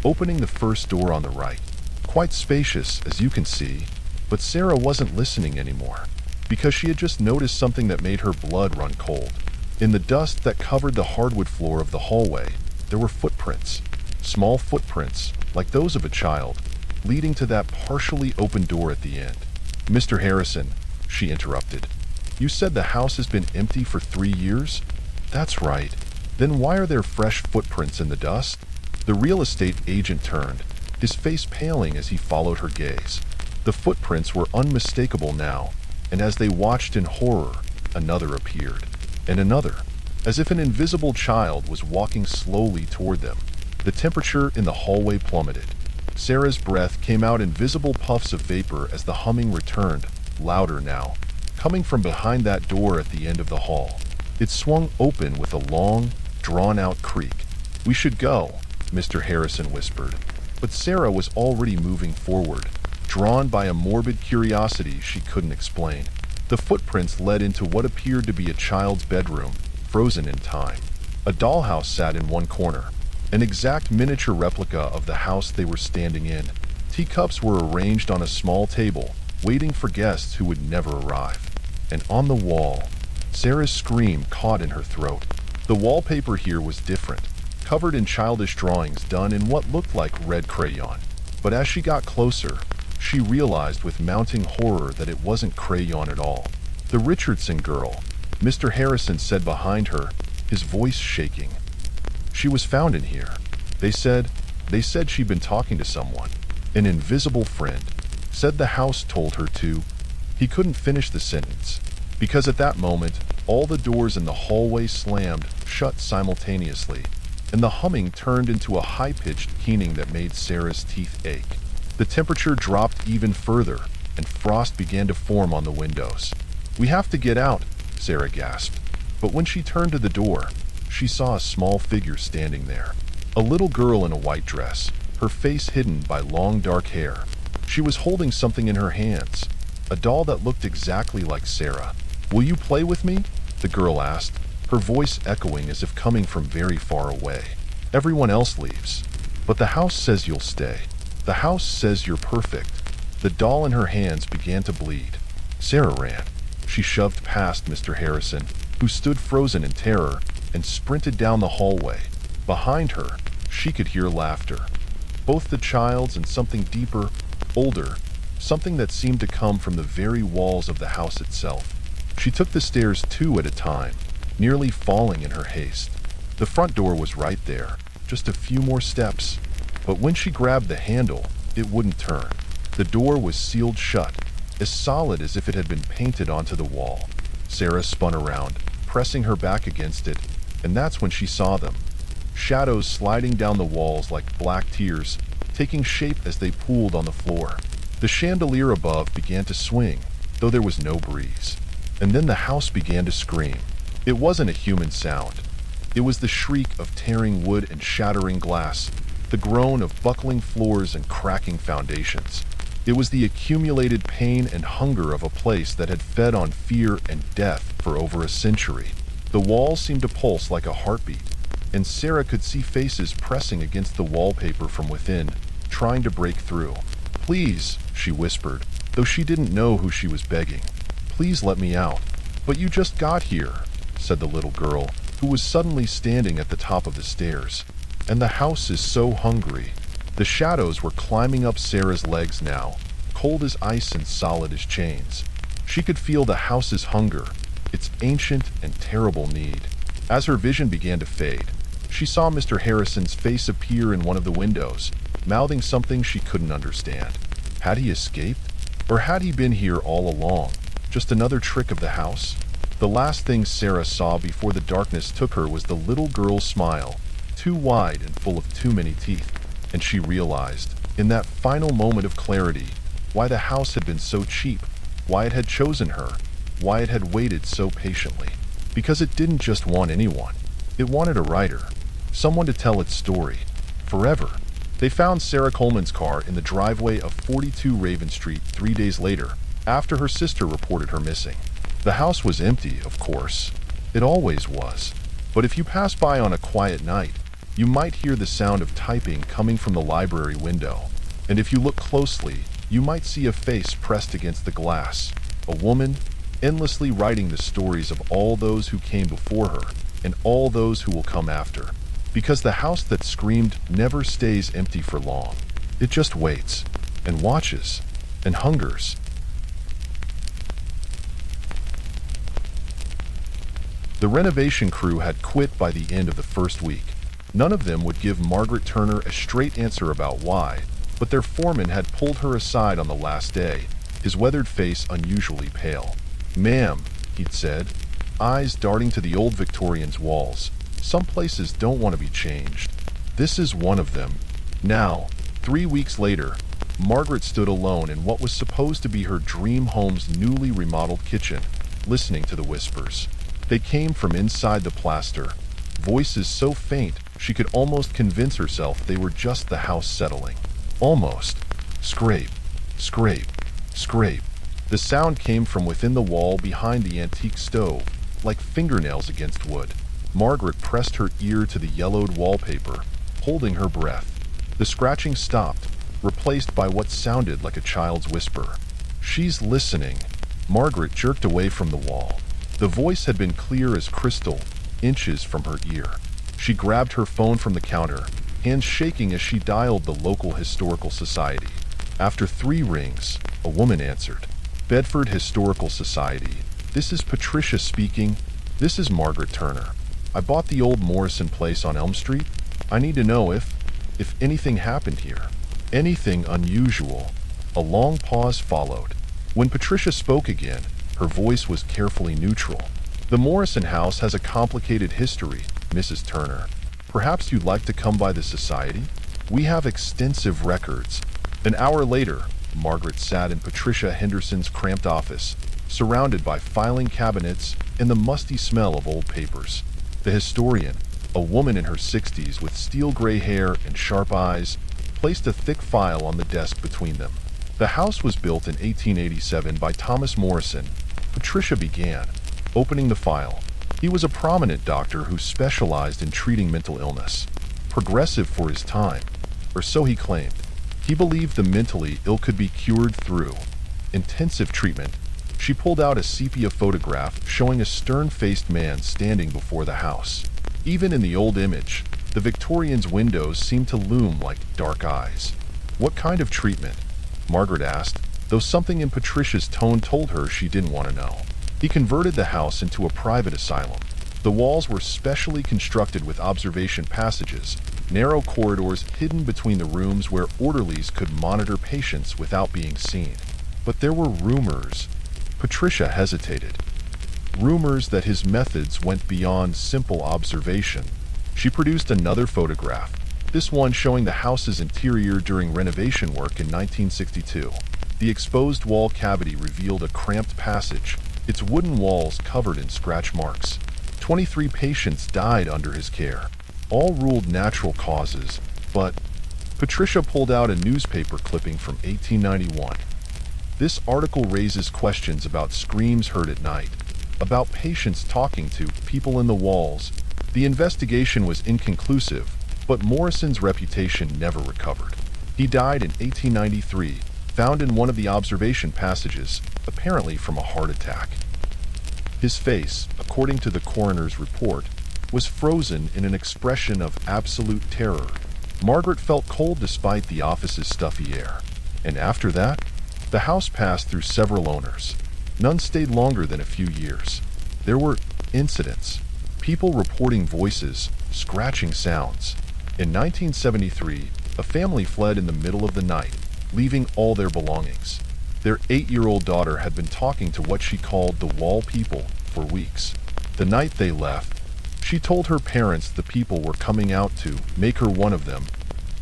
opening the first door on the right. "Quite spacious, as you can see." But Sarah wasn't listening anymore, because she had just noticed something that made her blood run cold. In the dust that covered the hardwood floor of the hallway, there were footprints. Small footprints, like those of a child, leading to that partially open door at the end. "Mr. Harrison," she interrupted, "you said the house has been empty for 3 years?" "That's right. Then why are there fresh footprints in the dust?" The real estate agent turned, his face paling as he followed her gaze. The footprints were unmistakable now, and as they watched in horror, another appeared, and another, as if an invisible child was walking slowly toward them. The temperature in the hallway plummeted. Sarah's breath came out in visible puffs of vapor as the humming returned, louder now, coming from behind that door at the end of the hall. It swung open with a long, drawn-out creak. "We should go," Mr. Harrison whispered. But Sarah was already moving forward, drawn by a morbid curiosity she couldn't explain. The footprints led into what appeared to be a child's bedroom, frozen in time. A dollhouse sat in one corner, an exact miniature replica of the house they were standing in. Teacups were arranged on a small table, waiting for guests who would never arrive. And on the wall, Sarah's scream caught in her throat. The wallpaper here was different, covered in childish drawings done in what looked like red crayon. But as she got closer, she realized with mounting horror that it wasn't crayon at all. "The Richardson girl," Mr. Harrison said behind her, his voice shaking. "She was found in here. They said she'd been talking to someone. An invisible friend. Said the house told her to." He couldn't finish the sentence, because at that moment, all the doors in the hallway slammed shut simultaneously, and the humming turned into a high-pitched keening that made Sarah's teeth ache. The temperature dropped even further, and frost began to form on the windows. "We have to get out," Sarah gasped. But when she turned to the door, she saw a small figure standing there. A little girl in a white dress, her face hidden by long dark hair. She was holding something in her hands, a doll that looked exactly like Sarah. "Will you play with me?" the girl asked, her voice echoing as if coming from very far away. "Everyone else leaves, but the house says you'll stay. The house says you're perfect." The doll in her hands began to bleed. Sarah ran. She shoved past Mr. Harrison, who stood frozen in terror, and sprinted down the hallway. Behind her, she could hear laughter, both the child's and something deeper, older, something that seemed to come from the very walls of the house itself. She took the stairs 2 at a time, nearly falling in her haste. The front door was right there, just a few more steps. But when she grabbed the handle, it wouldn't turn. The door was sealed shut, as solid as if it had been painted onto the wall. Sarah spun around, pressing her back against it, and that's when she saw them. Shadows sliding down the walls like black tears, taking shape as they pooled on the floor. The chandelier above began to swing, though there was no breeze. And then the house began to scream. It wasn't a human sound. It was the shriek of tearing wood and shattering glass, the groan of buckling floors and cracking foundations. It was the accumulated pain and hunger of a place that had fed on fear and death for over a century. The walls seemed to pulse like a heartbeat, and Sarah could see faces pressing against the wallpaper from within, trying to break through. "Please," she whispered, though she didn't know who she was begging. "Please let me out." "But you just got here," said the little girl, who was suddenly standing at the top of the stairs. "And the house is so hungry." The shadows were climbing up Sarah's legs now, cold as ice and solid as chains. She could feel the house's hunger, its ancient and terrible need. As her vision began to fade, she saw Mr. Harrison's face appear in one of the windows, mouthing something she couldn't understand. Had he escaped? Or had he been here all along? Just another trick of the house? The last thing Sarah saw before the darkness took her was the little girl's smile, too wide and full of too many teeth. And she realized, in that final moment of clarity, why the house had been so cheap, why it had chosen her, why it had waited so patiently. Because it didn't just want anyone. It wanted a writer, someone to tell its story, forever. They found Sarah Coleman's car in the driveway of 42 Raven Street 3 days later, after her sister reported her missing. The house was empty, of course. It always was. But if you pass by on a quiet night, you might hear the sound of typing coming from the library window. And if you look closely, you might see a face pressed against the glass. A woman, endlessly writing the stories of all those who came before her, and all those who will come after. Because the house that screamed never stays empty for long. It just waits, and watches, and hungers. The renovation crew had quit by the end of the first week. None of them would give Margaret Turner a straight answer about why, but their foreman had pulled her aside on the last day, his weathered face unusually pale. "Ma'am," he'd said, eyes darting to the old Victorian's walls. "Some places don't want to be changed. This is one of them." Now, 3 weeks later, Margaret stood alone in what was supposed to be her dream home's newly remodeled kitchen, listening to the whispers. They came from inside the plaster, voices so faint she could almost convince herself they were just the house settling. Almost. Scrape, scrape, scrape. The sound came from within the wall behind the antique stove, like fingernails against wood. Margaret pressed her ear to the yellowed wallpaper, holding her breath. The scratching stopped, replaced by what sounded like a child's whisper. "She's listening." Margaret jerked away from the wall. The voice had been clear as crystal, inches from her ear. She grabbed her phone from the counter, hands shaking as she dialed the local historical society. After 3 rings, a woman answered. "Bedford Historical Society. This is Patricia speaking. This is Margaret Turner. I bought the old Morrison place on Elm Street. I need to know if anything happened here. Anything unusual." A long pause followed. When Patricia spoke again, her voice was carefully neutral. "The Morrison house has a complicated history, Mrs. Turner. Perhaps you'd like to come by the society? We have extensive records." An hour later, Margaret sat in Patricia Henderson's cramped office, surrounded by filing cabinets and the musty smell of old papers. The historian, a woman in her 60s with steel-gray hair and sharp eyes, placed a thick file on the desk between them. The house was built in 1887 by Thomas Morrison. Patricia began, opening the file. He was a prominent doctor who specialized in treating mental illness. Progressive for his time, or so he claimed. He believed the mentally ill could be cured through intensive treatment. She pulled out a sepia photograph showing a stern-faced man standing before the house. Even in the old image, the Victorian's windows seemed to loom like dark eyes. "What kind of treatment?" Margaret asked, though something in Patricia's tone told her she didn't want to know. "He converted the house into a private asylum. The walls were specially constructed with observation passages, narrow corridors hidden between the rooms where orderlies could monitor patients without being seen. But there were rumors." Patricia hesitated. Rumors that his methods went beyond simple observation. She produced another photograph, this one showing the house's interior during renovation work in 1962. The exposed wall cavity revealed a cramped passage, its wooden walls covered in scratch marks. 23 patients died under his care, all ruled natural causes, but Patricia pulled out a newspaper clipping from 1891. This article raises questions about screams heard at night, about patients talking to people in the walls. The investigation was inconclusive, but Morrison's reputation never recovered. He died in 1893, found in one of the observation passages, apparently from a heart attack. His face, according to the coroner's report, was frozen in an expression of absolute terror. Margaret felt cold despite the office's stuffy air. And after that, The house passed through several owners. None stayed longer than a few years. There were incidents, people reporting voices, scratching sounds. In 1973, a family fled in the middle of the night, leaving all their belongings. Their 8-year-old daughter had been talking to what she called the wall people for weeks. The night they left, she told her parents the people were coming out to make her one of them.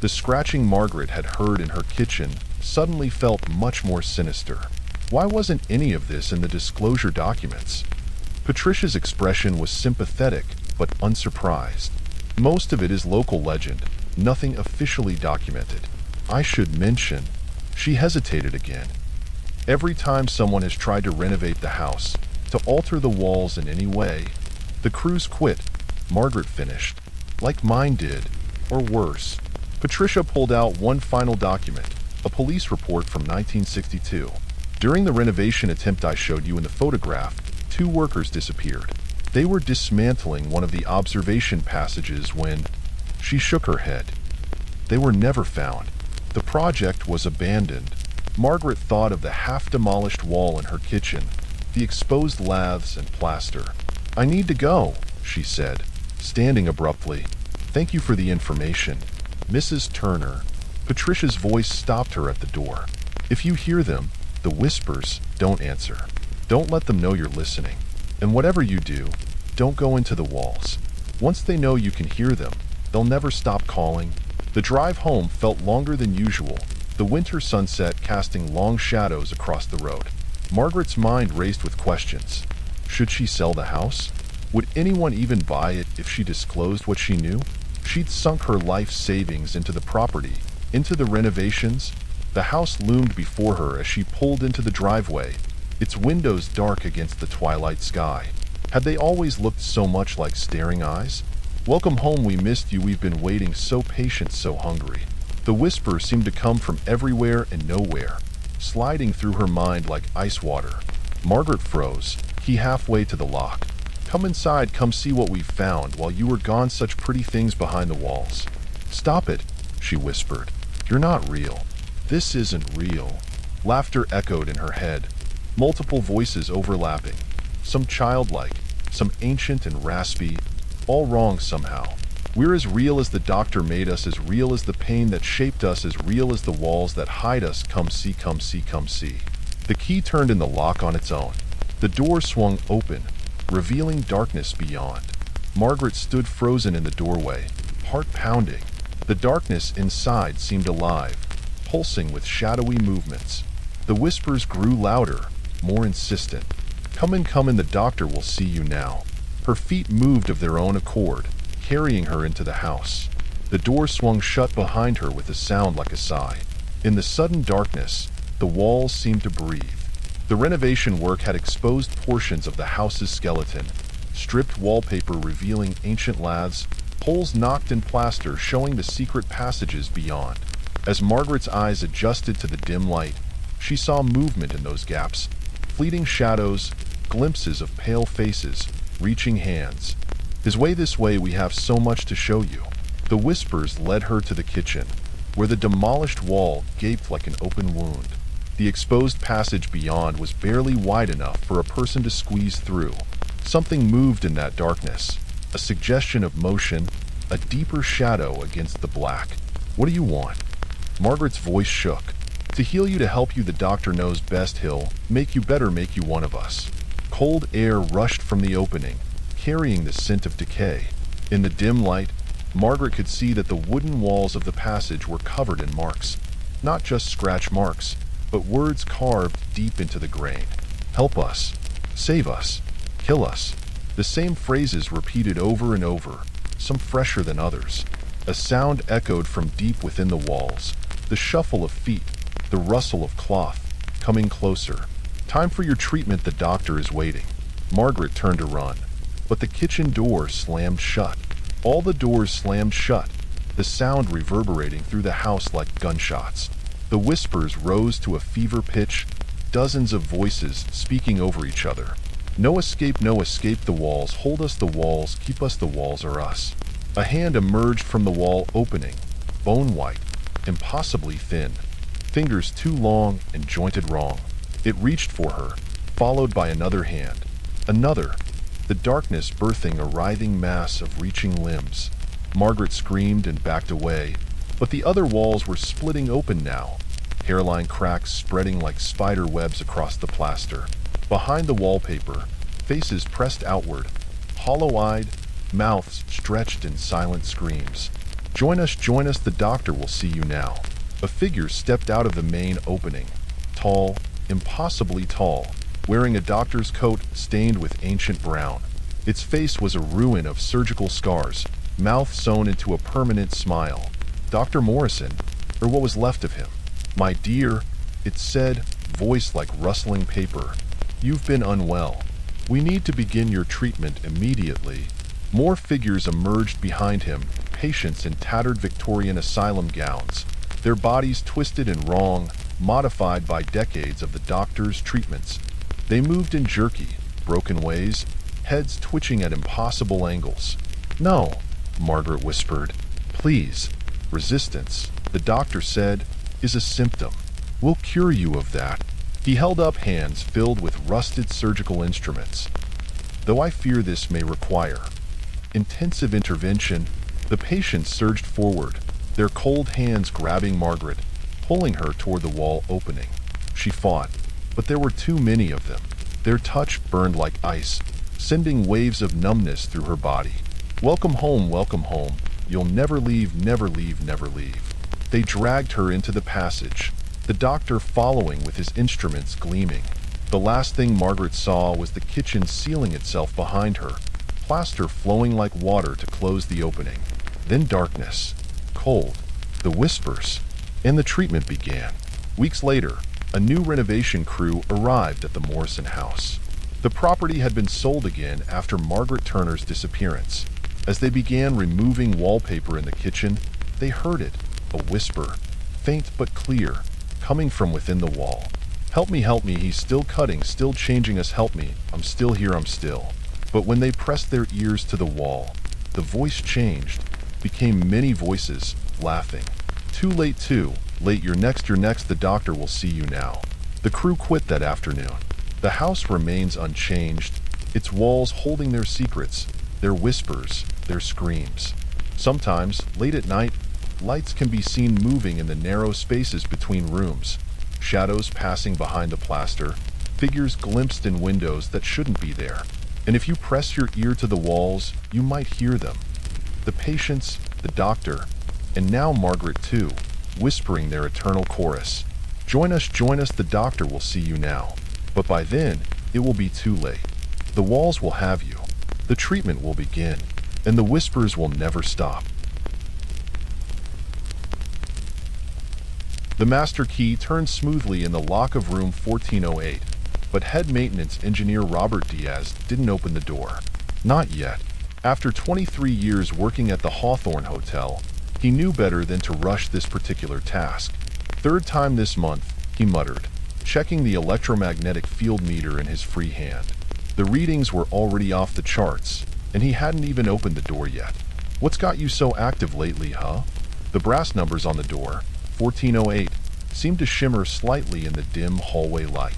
The scratching Margaret had heard in her kitchen suddenly felt much more sinister. Why wasn't any of this in the disclosure documents? Patricia's expression was sympathetic but unsurprised. Most of it is local legend, nothing officially documented. I should mention, she hesitated again. Every time someone has tried to renovate the house, to alter the walls in any way, the crews quit, Margaret finished, like mine did, or worse. Patricia pulled out one final document, a police report from 1962. During the renovation attempt I showed you in the photograph, 2 workers disappeared. They were dismantling one of the observation passages when she shook her head. They were never found. The project was abandoned. Margaret thought of the half-demolished wall in her kitchen, the exposed laths and plaster. I need to go, she said, standing abruptly. Thank you for the information, Mrs. Turner. Patricia's voice stopped her at the door. If you hear them, the whispers, don't answer. Don't let them know you're listening. And whatever you do, don't go into the walls. Once they know you can hear them, they'll never stop calling. The drive home felt longer than usual, the winter sunset casting long shadows across the road. Margaret's mind raced with questions. Should she sell the house? Would anyone even buy it if she disclosed what she knew? She'd sunk her life savings into the property, into the renovations. The house loomed before her as she pulled into the driveway, its windows dark against the twilight sky. Had they always looked so much like staring eyes? Welcome home, we missed you, we've been waiting, so patient, so hungry. The whispers seemed to come from everywhere and nowhere, sliding through her mind like ice water. Margaret froze, key halfway to the lock. Come inside, come see what we've found. While you were gone, such pretty things behind the walls. Stop it, she whispered. You're not real. This isn't real. Laughter echoed in her head, multiple voices overlapping, some childlike, some ancient and raspy, all wrong somehow. We're as real as the doctor made us, as real as the pain that shaped us, as real as the walls that hide us. Come see, come see, come see. The key turned in the lock on its own. The door swung open, revealing darkness beyond. Margaret stood frozen in the doorway, heart pounding. The darkness inside seemed alive, pulsing with shadowy movements. The whispers grew louder, more insistent. Come in, the doctor will see you now. Her feet moved of their own accord, carrying her into the house. The door swung shut behind her with a sound like a sigh. In the sudden darkness, the walls seemed to breathe. The renovation work had exposed portions of the house's skeleton, stripped wallpaper revealing ancient laths, holes knocked in plaster showing the secret passages beyond. As Margaret's eyes adjusted to the dim light, she saw movement in those gaps, fleeting shadows, glimpses of pale faces, reaching hands. This way, we have so much to show you. The whispers led her to the kitchen, where the demolished wall gaped like an open wound. The exposed passage beyond was barely wide enough for a person to squeeze through. Something moved in that darkness, a suggestion of motion, a deeper shadow against the black. What do you want? Margaret's voice shook. To heal you, to help you, the doctor knows best. He'll make you better, make you one of us. Cold air rushed from the opening, carrying the scent of decay. In the dim light, Margaret could see that the wooden walls of the passage were covered in marks. Not just scratch marks, but words carved deep into the grain. Help us. Save us. Kill us. The same phrases repeated over and over, some fresher than others. A sound echoed from deep within the walls. The shuffle of feet, the rustle of cloth, coming closer. Time for your treatment, the doctor is waiting. Margaret turned to run, but the kitchen door slammed shut. All the doors slammed shut, the sound reverberating through the house like gunshots. The whispers rose to a fever pitch, dozens of voices speaking over each other. No escape, the walls, hold us, the walls, keep us, the walls are us. A hand emerged from the wall opening, bone white, impossibly thin. fingers too long and jointed wrong. It reached for her, followed by another hand. Another, the darkness birthing a writhing mass of reaching limbs. Margaret screamed and backed away, but the other walls were splitting open now, hairline cracks spreading like spider webs across the plaster. Behind the wallpaper, faces pressed outward, hollow-eyed, mouths stretched in silent screams. Join us, the doctor will see you now." A figure stepped out of the main opening, tall, impossibly tall, wearing a doctor's coat stained with ancient brown. Its face was a ruin of surgical scars, mouth sewn into a permanent smile. Dr. Morrison, or what was left of him. "My dear," it said, voice like rustling paper, "you've been unwell. We need to begin your treatment immediately." More figures emerged behind him, patients in tattered Victorian asylum gowns, their bodies twisted and wrong, modified by decades of the doctor's treatments. They moved in jerky, broken ways, heads twitching at impossible angles. "No," Margaret whispered. "Please." "Resistance," the doctor said, "is a symptom. We'll cure you of that." He held up hands filled with rusted surgical instruments. "Though I fear this may require intensive intervention." The patients surged forward, their cold hands grabbing Margaret, pulling her toward the wall opening. She fought, but there were too many of them. Their touch burned like ice, sending waves of numbness through her body. Welcome home, you'll never leave, never leave, never leave." They dragged her into the passage, the doctor following with his instruments gleaming. The last thing Margaret saw was the kitchen sealing itself behind her, plaster flowing like water to close the opening. Then darkness, cold, the whispers, and the treatment began. Weeks later, a new renovation crew arrived at the Morrison house. The property had been sold again after Margaret Turner's disappearance. As they began removing wallpaper in the kitchen, they heard it, a whisper, faint but clear, coming from within the wall. Help me, he's still cutting, still changing us, help me, I'm still here, I'm still." But when they pressed their ears to the wall, the voice changed, became many voices, laughing. Too late, you're next, the doctor will see you now." The crew quit that afternoon. The house remains unchanged, its walls holding their secrets, their whispers, their screams. Sometimes, late at night, lights can be seen moving in the narrow spaces between rooms, shadows passing behind the plaster, figures glimpsed in windows that shouldn't be there. And if you press your ear to the walls, you might hear them. The patients, the doctor, and now Margaret too, whispering their eternal chorus. Join us, the doctor will see you now." But by then, it will be too late. The walls will have you. The treatment will begin, and the whispers will never stop. The master key turned smoothly in the lock of room 1408, but head maintenance engineer Robert Diaz didn't open the door. Not yet. After 23 years working at the Hawthorne Hotel, he knew better than to rush this particular task. "Third time this month," he muttered, checking the electromagnetic field meter in his free hand. The readings were already off the charts, and he hadn't even opened the door yet. "What's got you so active lately, huh?" The brass numbers on the door, 1408, seemed to shimmer slightly in the dim hallway light.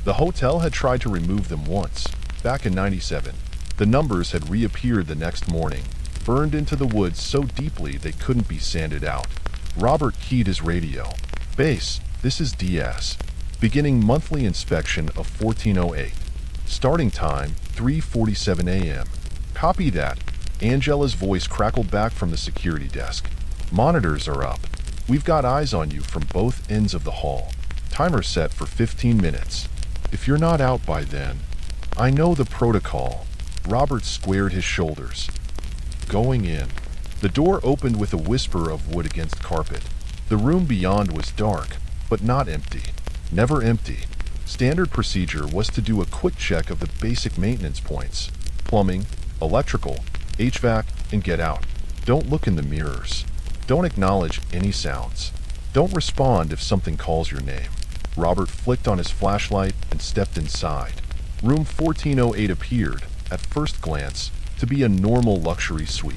The hotel had tried to remove them once, back in '97. The numbers had reappeared the next morning, burned into the woods so deeply they couldn't be sanded out. Robert keyed his radio. "Base, this is Diaz. Beginning monthly inspection of 1408. Starting time, 3:47 a.m. Copy that." Angela's voice crackled back from the security desk. "Monitors are up. We've got eyes on you from both ends of the hall. Timer set for 15 minutes. If you're not out by then..." "I know the protocol." Robert squared his shoulders. Going in. The door opened with a whisper of wood against carpet. The room beyond was dark, but not empty. Never empty. Standard procedure was to do a quick check of the basic maintenance points: plumbing, electrical, HVAC, and get out. Don't look in the mirrors. Don't acknowledge any sounds. Don't respond if something calls your name. Robert flicked on his flashlight and stepped inside. Room 1408 appeared, at first glance, to be a normal luxury suite.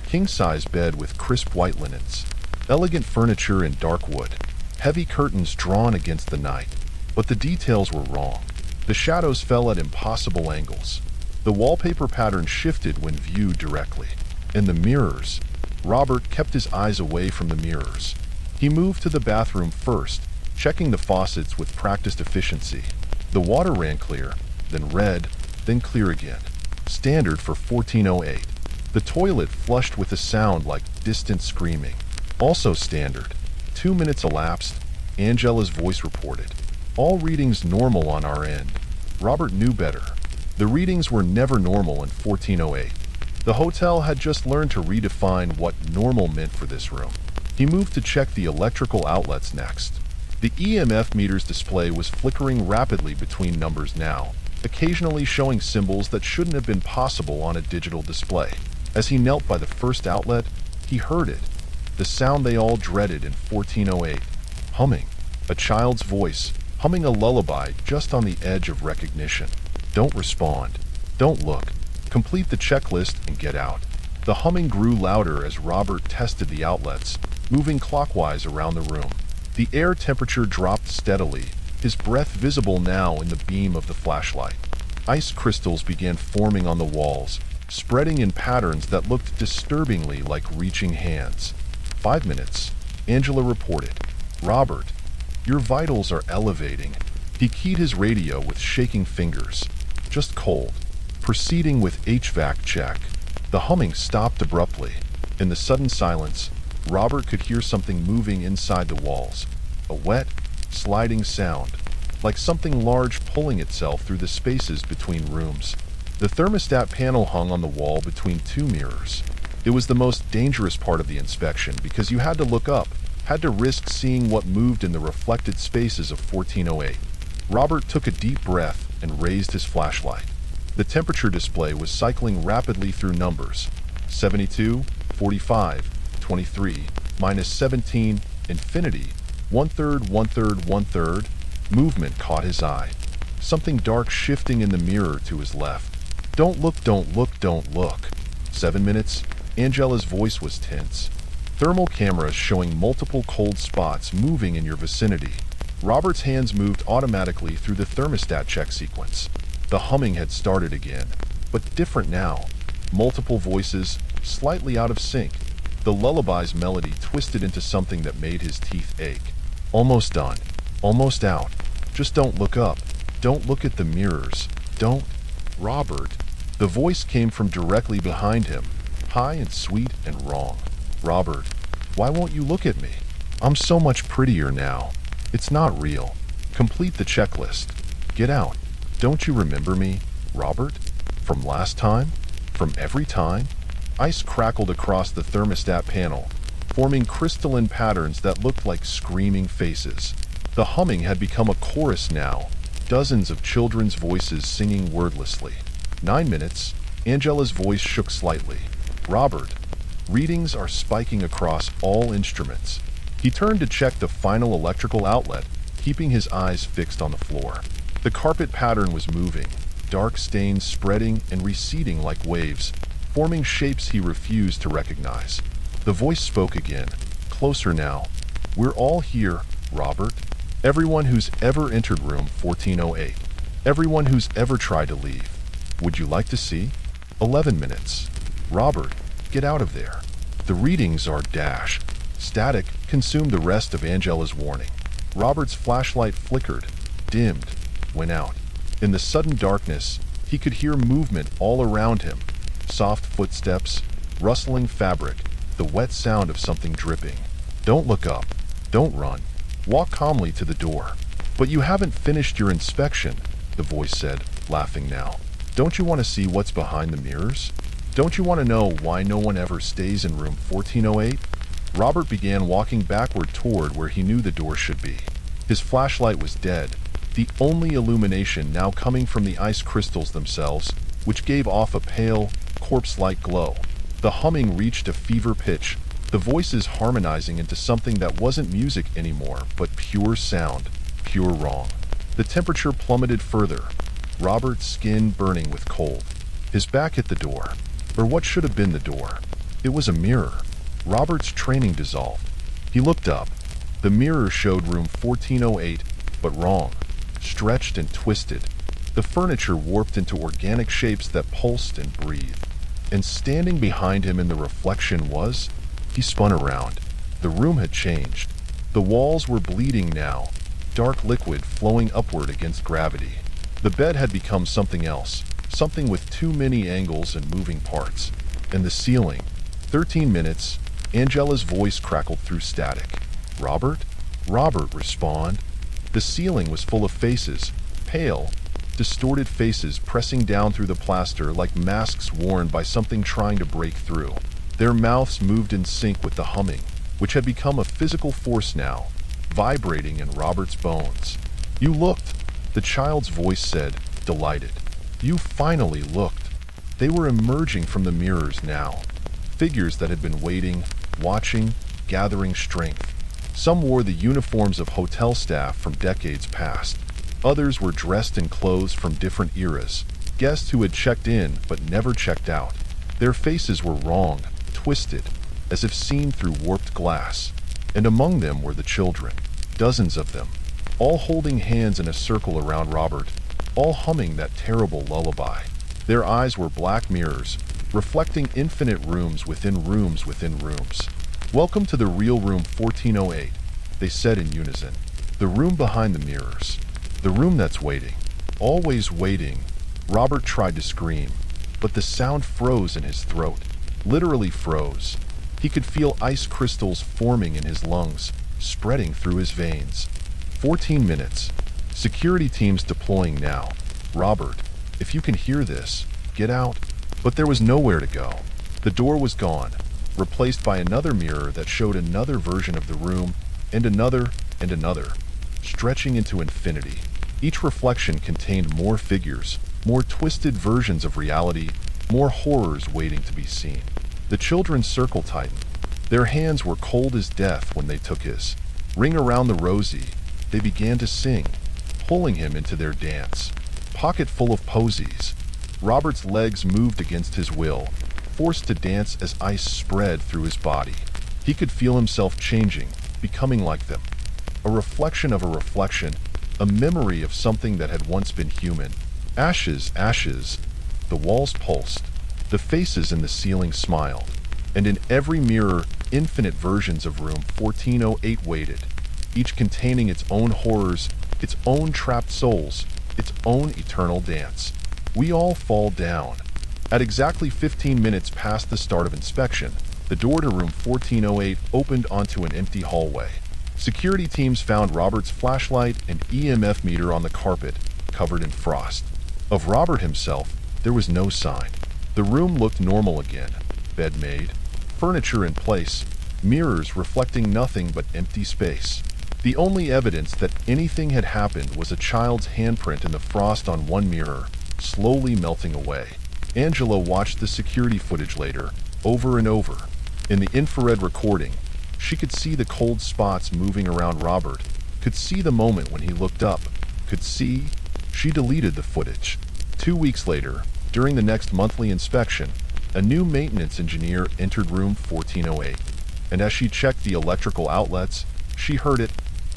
King-size bed with crisp white linens. Elegant furniture in dark wood. heavy curtains drawn against the night. But the details were wrong. The shadows fell at impossible angles. The wallpaper pattern shifted when viewed directly. And the mirrors. Robert kept his eyes away from the mirrors. He moved to the bathroom first, checking the faucets with practiced efficiency. The water ran clear, then red, then clear again. Standard for 1408. The toilet flushed with a sound like distant screaming. Also standard. 2 minutes elapsed. Angela's voice reported. All readings normal on our end. Robert knew better. The readings were never normal in 1408. The hotel had just learned to redefine what normal meant for this room. He moved to check the electrical outlets next. The EMF meter's display was flickering rapidly between numbers now, occasionally showing symbols that shouldn't have been possible on a digital display. As he knelt by the first outlet, he heard it. The sound they all dreaded in 1408. Humming. A child's voice, humming a lullaby just on the edge of recognition. Don't respond. Don't look. Complete the checklist and get out. The humming grew louder as Robert tested the outlets, moving clockwise around the room. The air temperature dropped steadily, his breath visible now in the beam of the flashlight. Ice crystals began forming on the walls, spreading in patterns that looked disturbingly like reaching hands. 5 minutes, Angela reported. Robert, your vitals are elevating. He keyed his radio with shaking fingers. Just cold. Proceeding with HVAC check. The humming stopped abruptly. In the sudden silence, Robert could hear something moving inside the walls. A wet, sliding sound, like something large pulling itself through the spaces between rooms. The thermostat panel hung on the wall between two mirrors. It was the most dangerous part of the inspection because you had to look up, had to risk seeing what moved in the reflected spaces of 1408. Robert took a deep breath and raised his flashlight. The temperature display was cycling rapidly through numbers. 72, 45, 23, -17, infinity, 1/3, 1/3, 1/3. Movement caught his eye. Something dark shifting in the mirror to his left. Don't look, don't look, don't look. 7 minutes, Angela's voice was tense. Thermal cameras showing multiple cold spots moving in your vicinity. Robert's hands moved automatically through the thermostat check sequence. The humming had started again, but different now. Multiple voices, slightly out of sync. The lullaby's melody twisted into something that made his teeth ache. Almost done. Almost out. Just don't look up. Don't look at the mirrors. Don't. Robert. The voice came from directly behind him, high and sweet and wrong. Robert, why won't you look at me? I'm so much prettier now. It's not real. Complete the checklist. Get out. Don't you remember me, Robert? From last time? From every time? Ice crackled across the thermostat panel, forming crystalline patterns that looked like screaming faces. The humming had become a chorus now, dozens of children's voices singing wordlessly. 9 minutes, Angela's voice shook slightly. Robert, readings are spiking across all instruments. He turned to check the final electrical outlet, keeping his eyes fixed on the floor. The carpet pattern was moving, dark stains spreading and receding like waves, forming shapes he refused to recognize. The voice spoke again, closer now. We're all here, Robert. Everyone who's ever entered room 1408. Everyone who's ever tried to leave. Would you like to see? 11 minutes. Robert, get out of there. The readings are dash. Static consumed the rest of Angela's warning. Robert's flashlight flickered, dimmed, went out. In the sudden darkness, he could hear movement all around him. Soft footsteps, rustling fabric, the wet sound of something dripping. Don't look up. Don't run. Walk calmly to the door. But you haven't finished your inspection, the voice said, laughing now. Don't you want to see what's behind the mirrors? Don't you want to know why no one ever stays in room 1408? Robert began walking backward toward where he knew the door should be. His flashlight was dead, the only illumination now coming from the ice crystals themselves, which gave off a pale, corpse-like glow. The humming reached a fever pitch, the voices harmonizing into something that wasn't music anymore, but pure sound, pure wrong. The temperature plummeted further, Robert's skin burning with cold. His back hit the door, or what should have been the door. It was a mirror. Robert's training dissolved. He looked up. The mirror showed room 1408, but wrong, stretched and twisted. The furniture warped into organic shapes that pulsed and breathed. And standing behind him in the reflection was... He spun around. The room had changed. The walls were bleeding now, dark liquid flowing upward against gravity. The bed had become something else, something with too many angles and moving parts. And the ceiling. 13 minutes, Angela's voice crackled through static. Robert? Robert, respond. The ceiling was full of faces, pale, distorted faces pressing down through the plaster like masks worn by something trying to break through. Their mouths moved in sync with the humming, which had become a physical force now, vibrating in Robert's bones. You looked, the child's voice said, delighted. You finally looked. They were emerging from the mirrors now, figures that had been waiting, watching, gathering strength. Some wore the uniforms of hotel staff from decades past. Others were dressed in clothes from different eras, guests who had checked in but never checked out. Their faces were wrong, twisted, as if seen through warped glass. And among them were the children, dozens of them, all holding hands in a circle around Robert, all humming that terrible lullaby. Their eyes were black mirrors, reflecting infinite rooms within rooms within rooms. Welcome to the real room 1408, they said in unison. The room behind the mirrors. The room that's waiting. Always waiting. Robert tried to scream, but the sound froze in his throat. Literally froze. He could feel ice crystals forming in his lungs, spreading through his veins. 14 minutes. Security teams deploying now. Robert, if you can hear this, get out. But there was nowhere to go. The door was gone, replaced by another mirror that showed another version of the room, and another, stretching into infinity. Each reflection contained more figures, more twisted versions of reality, more horrors waiting to be seen. The children's circle tightened. Their hands were cold as death when they took his. Ring around the rosy, they began to sing, pulling him into their dance. Pocket full of posies. Robert's legs moved against his will, forced to dance as ice spread through his body. He could feel himself changing, becoming like them. A reflection of a reflection, a memory of something that had once been human. Ashes, ashes. The walls pulsed. The faces in the ceiling smiled. And in every mirror, infinite versions of room 1408 waited, each containing its own horrors, its own trapped souls, its own eternal dance. We all fall down. At exactly 15 minutes past the start of inspection, the door to room 1408 opened onto an empty hallway. Security teams found Robert's flashlight and EMF meter on the carpet, covered in frost. Of Robert himself, there was no sign. The room looked normal again. Bed made, furniture in place, mirrors reflecting nothing but empty space. The only evidence that anything had happened was a child's handprint in the frost on one mirror, slowly melting away. Angela watched the security footage later, over and over. In the infrared recording, she could see the cold spots moving around Robert, could see the moment when he looked up, could see... She deleted the footage. 2 weeks later, during the next monthly inspection, a new maintenance engineer entered room 1408. And as she checked the electrical outlets, she heard it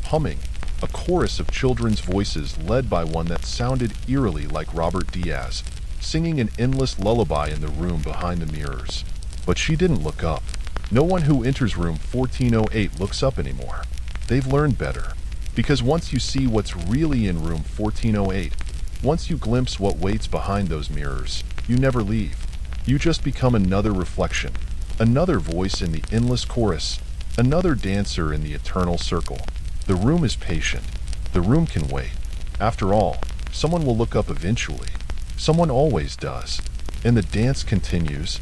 humming, a chorus of children's voices led by one that sounded eerily like Robert Diaz, singing an endless lullaby in the room behind the mirrors. But she didn't look up. No one who enters room 1408 looks up anymore. They've learned better. Because once you see what's really in room 1408, once you glimpse what waits behind those mirrors, you never leave. You just become another reflection, another voice in the endless chorus, another dancer in the eternal circle. The room is patient. The room can wait. After all, someone will look up eventually. Someone always does. And the dance continues.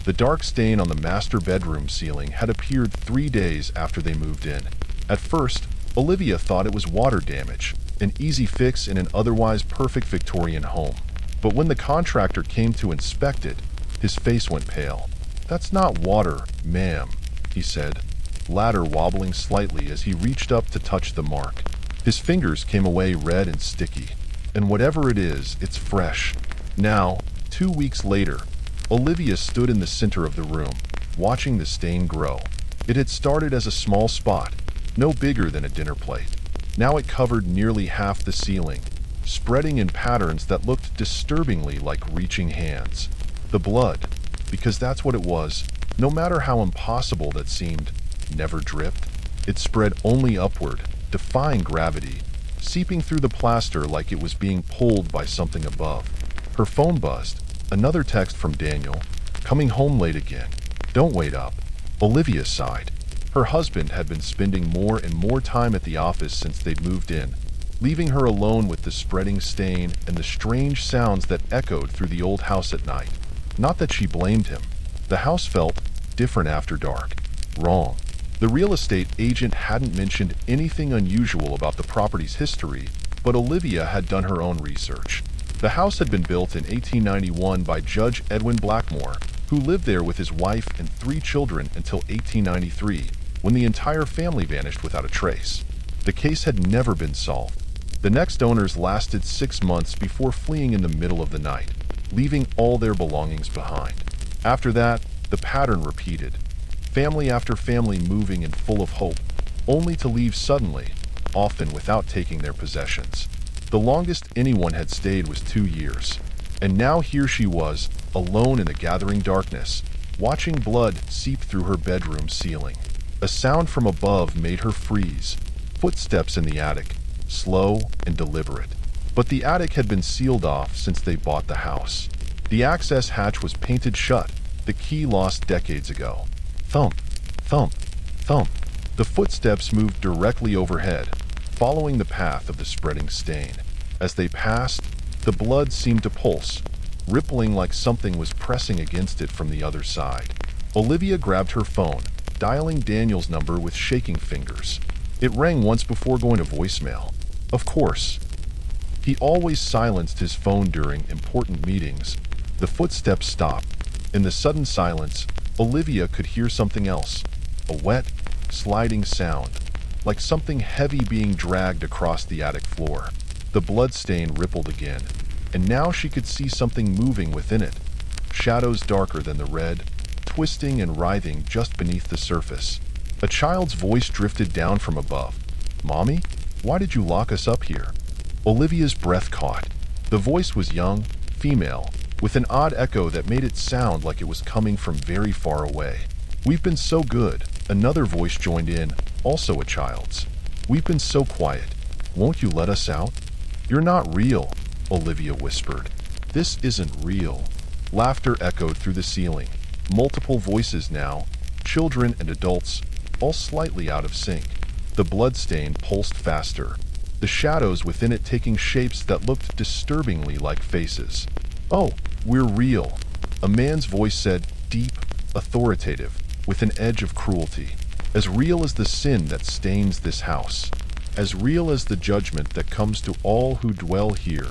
The dark stain on the master bedroom ceiling had appeared 3 days after they moved in. At first, Olivia thought it was water damage, an easy fix in an otherwise perfect Victorian home. But when the contractor came to inspect it, his face went pale. "That's not water, ma'am," he said, ladder wobbling slightly as he reached up to touch the mark. His fingers came away red and sticky. And whatever it is, it's fresh. Now, 2 weeks later, Olivia stood in the center of the room, watching the stain grow. It had started as a small spot, no bigger than a dinner plate. Now it covered nearly half the ceiling, spreading in patterns that looked disturbingly like reaching hands. The blood, because that's what it was, no matter how impossible that seemed, never dripped. It spread only upward, defying gravity, seeping through the plaster like it was being pulled by something above. Her phone buzzed. Another text from Daniel. Coming home late again. Don't wait up. Olivia sighed. Her husband had been spending more and more time at the office since they'd moved in, leaving her alone with the spreading stain and the strange sounds that echoed through the old house at night. Not that she blamed him. The house felt different after dark. Wrong. The real estate agent hadn't mentioned anything unusual about the property's history, but Olivia had done her own research. The house had been built in 1891 by Judge Edwin Blackmore, who lived there with his wife and 3 children until 1893, when the entire family vanished without a trace. The case had never been solved. The next owners lasted 6 months before fleeing in the middle of the night, leaving all their belongings behind. After that, the pattern repeated. Family after family moving and full of hope, only to leave suddenly, often without taking their possessions. The longest anyone had stayed was 2 years, and now here she was, alone in the gathering darkness, watching blood seep through her bedroom ceiling. A sound from above made her freeze. Footsteps in the attic, slow and deliberate. But the attic had been sealed off since they bought the house. The access hatch was painted shut, the key lost decades ago. Thump, thump, thump. The footsteps moved directly overhead, following the path of the spreading stain. As they passed, the blood seemed to pulse, rippling like something was pressing against it from the other side. Olivia grabbed her phone, dialing Daniel's number with shaking fingers. It rang once before going to voicemail. Of course. He always silenced his phone during important meetings. The footsteps stopped. In the sudden silence, Olivia could hear something else. A wet, sliding sound, like something heavy being dragged across the attic floor. The bloodstain rippled again, and now she could see something moving within it. Shadows darker than the red, twisting and writhing just beneath the surface. A child's voice drifted down from above. "Mommy, why did you lock us up here?" Olivia's breath caught. The voice was young, female, with an odd echo that made it sound like it was coming from very far away. "We've been so good," another voice joined in, also a child's. "We've been so quiet. Won't you let us out?" "You're not real," Olivia whispered. "This isn't real." Laughter echoed through the ceiling. Multiple voices now, children and adults, all slightly out of sync. The bloodstain pulsed faster, the shadows within it taking shapes that looked disturbingly like faces. "Oh, we're real," a man's voice said, deep, authoritative, with an edge of cruelty. "As real as the sin that stains this house. As real as the judgment that comes to all who dwell here."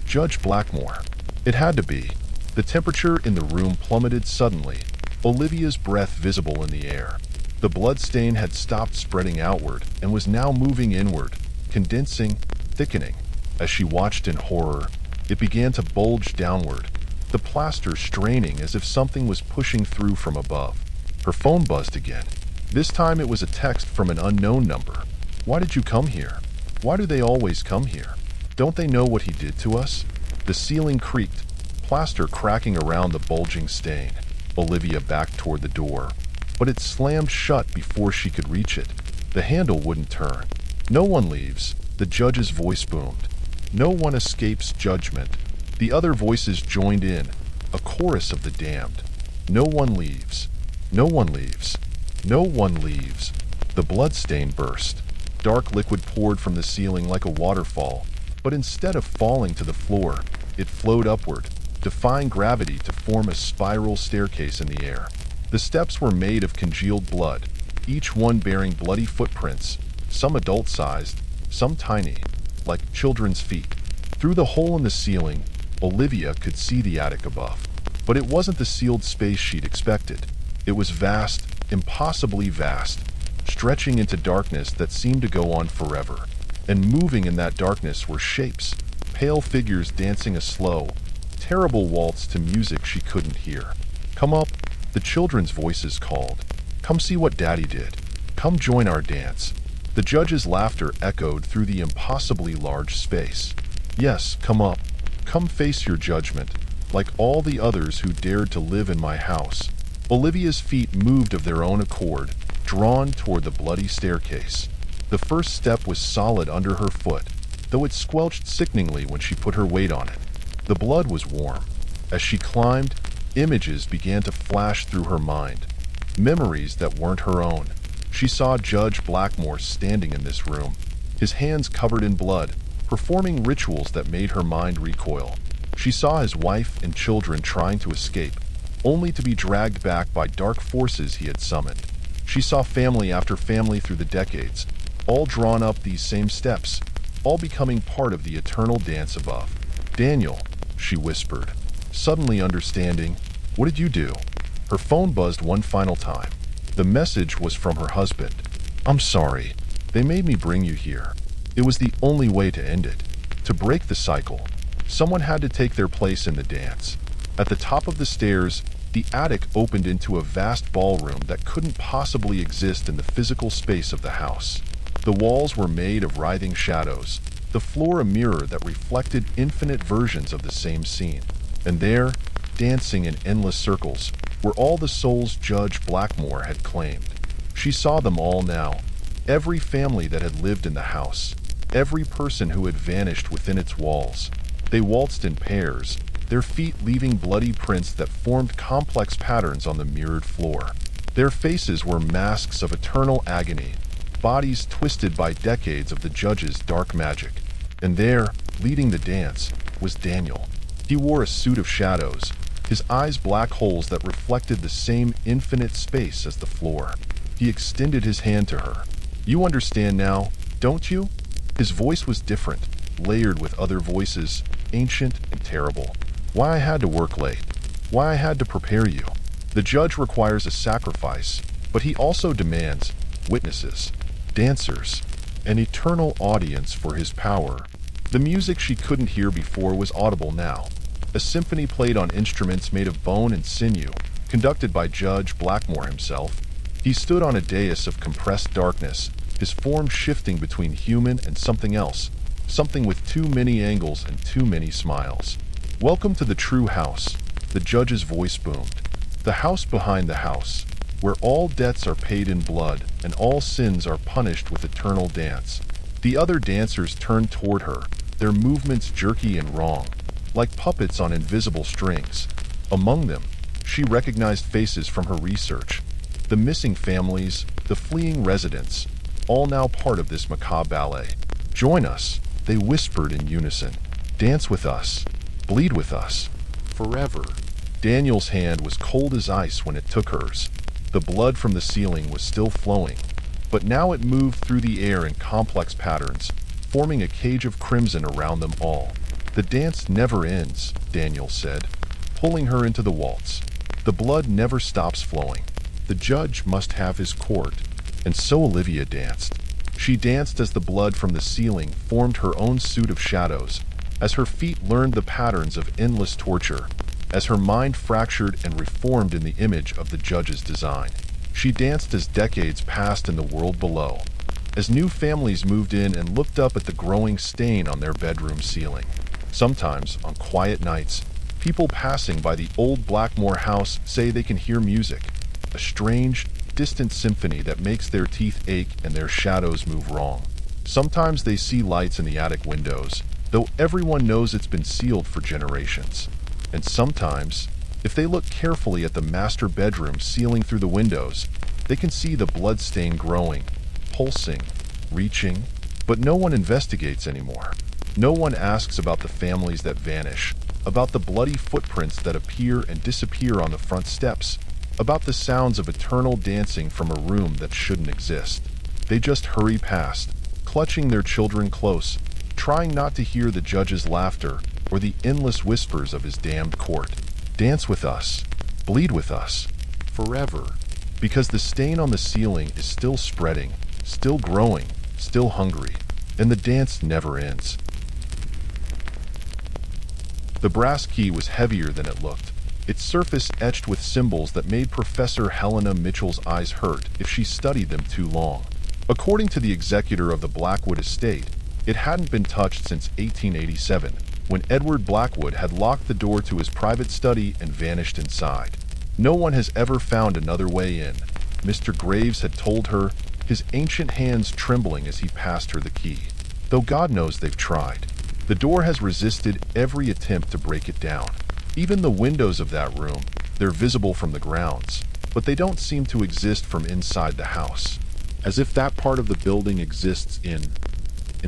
Judge Blackmore. It had to be. The temperature in the room plummeted suddenly, Olivia's breath visible in the air. The bloodstain had stopped spreading outward and was now moving inward, condensing, thickening. As she watched in horror, it began to bulge downward, the plaster straining as if something was pushing through from above. Her phone buzzed again. This time it was a text from an unknown number. "Why did you come here? Why do they always come here? Don't they know what he did to us?" The ceiling creaked, plaster cracking around the bulging stain. Olivia backed toward the door, but it slammed shut before she could reach it. The handle wouldn't turn. "No one leaves," the judge's voice boomed. "No one escapes judgment." The other voices joined in, a chorus of the damned. "No one leaves. No one leaves. No one leaves." The bloodstain burst. Dark liquid poured from the ceiling like a waterfall, but instead of falling to the floor, it flowed upward, defying gravity to form a spiral staircase in the air. The steps were made of congealed blood, each one bearing bloody footprints, some adult-sized, some tiny, like children's feet. Through the hole in the ceiling, Olivia could see the attic above. But it wasn't the sealed space she'd expected. It was vast, impossibly vast, stretching into darkness that seemed to go on forever. And moving in that darkness were shapes, pale figures dancing a slow, terrible waltz to music she couldn't hear. "Come up," the children's voices called. Come see what Daddy did. Come join our dance." The judge's laughter echoed through the impossibly large space. "Yes, come up. Come face your judgment, like all the others who dared to live in my house." Olivia's feet moved of their own accord, drawn toward the bloody staircase. The first step was solid under her foot, though it squelched sickeningly when she put her weight on it. The blood was warm. As she climbed, images began to flash through her mind. Memories that weren't her own. She saw Judge Blackmore standing in this room, his hands covered in blood, performing rituals that made her mind recoil. She saw his wife and children trying to escape, only to be dragged back by dark forces he had summoned. She saw family after family through the decades, all drawn up these same steps, all becoming part of the eternal dance above. "Daniel," she whispered, suddenly understanding. "What did you do?" Her phone buzzed one final time. The message was from her husband. "I'm sorry. They made me bring you here. It was the only way to end it. To break the cycle. Someone had to take their place in the dance." At the top of the stairs, the attic opened into a vast ballroom that couldn't possibly exist in the physical space of the house. The walls were made of writhing shadows, the floor a mirror that reflected infinite versions of the same scene. And there, dancing in endless circles, were all the souls Judge Blackmore had claimed. She saw them all now, every family that had lived in the house, every person who had vanished within its walls. They waltzed in pairs, their feet leaving bloody prints that formed complex patterns on the mirrored floor. Their faces were masks of eternal agony, bodies twisted by decades of the judge's dark magic. And there, leading the dance, was Daniel. He wore a suit of shadows, his eyes black holes that reflected the same infinite space as the floor. He extended his hand to her. "You understand now, don't you?" His voice was different, layered with other voices, ancient and terrible. "Why I had to work late. Why I had to prepare you. The judge requires a sacrifice, but he also demands witnesses, dancers, an eternal audience for his power." The music she couldn't hear before was audible now. A symphony played on instruments made of bone and sinew, conducted by Judge Blackmore himself. He stood on a dais of compressed darkness, his form shifting between human and something else, something with too many angles and too many smiles. "Welcome to the true house," the judge's voice boomed. "The house behind the house, where all debts are paid in blood and all sins are punished with eternal dance." The other dancers turned toward her, their movements jerky and wrong, like puppets on invisible strings. Among them, she recognized faces from her research. The missing families, the fleeing residents, all now part of this macabre ballet. "Join us," they whispered in unison. "Dance with us. Bleed with us. Forever." Daniel's hand was cold as ice when it took hers. The blood from the ceiling was still flowing, but now it moved through the air in complex patterns, forming a cage of crimson around them all. "The dance never ends," Daniel said, pulling her into the waltz. "The blood never stops flowing. The judge must have his court." And so Olivia danced. She danced as the blood from the ceiling formed her own suit of shadows, as her feet learned the patterns of endless torture, as her mind fractured and reformed in the image of the judge's design. She danced as decades passed in the world below, as new families moved in and looked up at the growing stain on their bedroom ceiling. Sometimes, on quiet nights, people passing by the old Blackmore house say they can hear music, a strange, distant symphony that makes their teeth ache and their shadows move wrong. Sometimes they see lights in the attic windows, though everyone knows it's been sealed for generations. And sometimes, if they look carefully at the master bedroom ceiling through the windows, they can see the blood stain growing, pulsing, reaching, but no one investigates anymore. No one asks about the families that vanish, about the bloody footprints that appear and disappear on the front steps, about the sounds of eternal dancing from a room that shouldn't exist. They just hurry past, clutching their children close, trying not to hear the judge's laughter or the endless whispers of his damned court. "Dance with us. Bleed with us. Forever." Because the stain on the ceiling is still spreading, still growing, still hungry, and the dance never ends. The brass key was heavier than it looked. its surface etched with symbols that made Professor Helena Mitchell's eyes hurt if she studied them too long. According to the executor of the Blackwood estate, it hadn't been touched since 1887, when Edward Blackwood had locked the door to his private study and vanished inside. No one has ever found another way in, Mr. Graves had told her, his ancient hands trembling as he passed her the key. Though God knows they've tried. The door has resisted every attempt to break it down. Even the windows of that room, they're visible from the grounds, but they don't seem to exist from inside the house. As if that part of the building exists in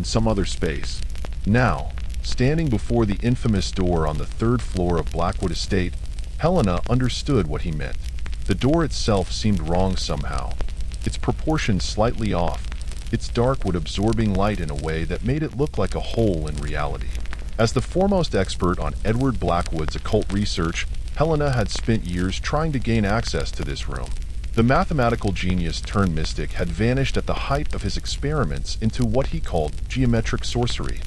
some other space. Now, standing before the infamous door on the third floor of Blackwood Estate, Helena understood what he meant. The door itself seemed wrong somehow, its proportions slightly off, its dark wood absorbing light in a way that made it look like a hole in reality. As the foremost expert on Edward Blackwood's occult research, Helena had spent years trying to gain access to this room. The mathematical genius turned mystic had vanished at the height of his experiments into what he called geometric sorcery,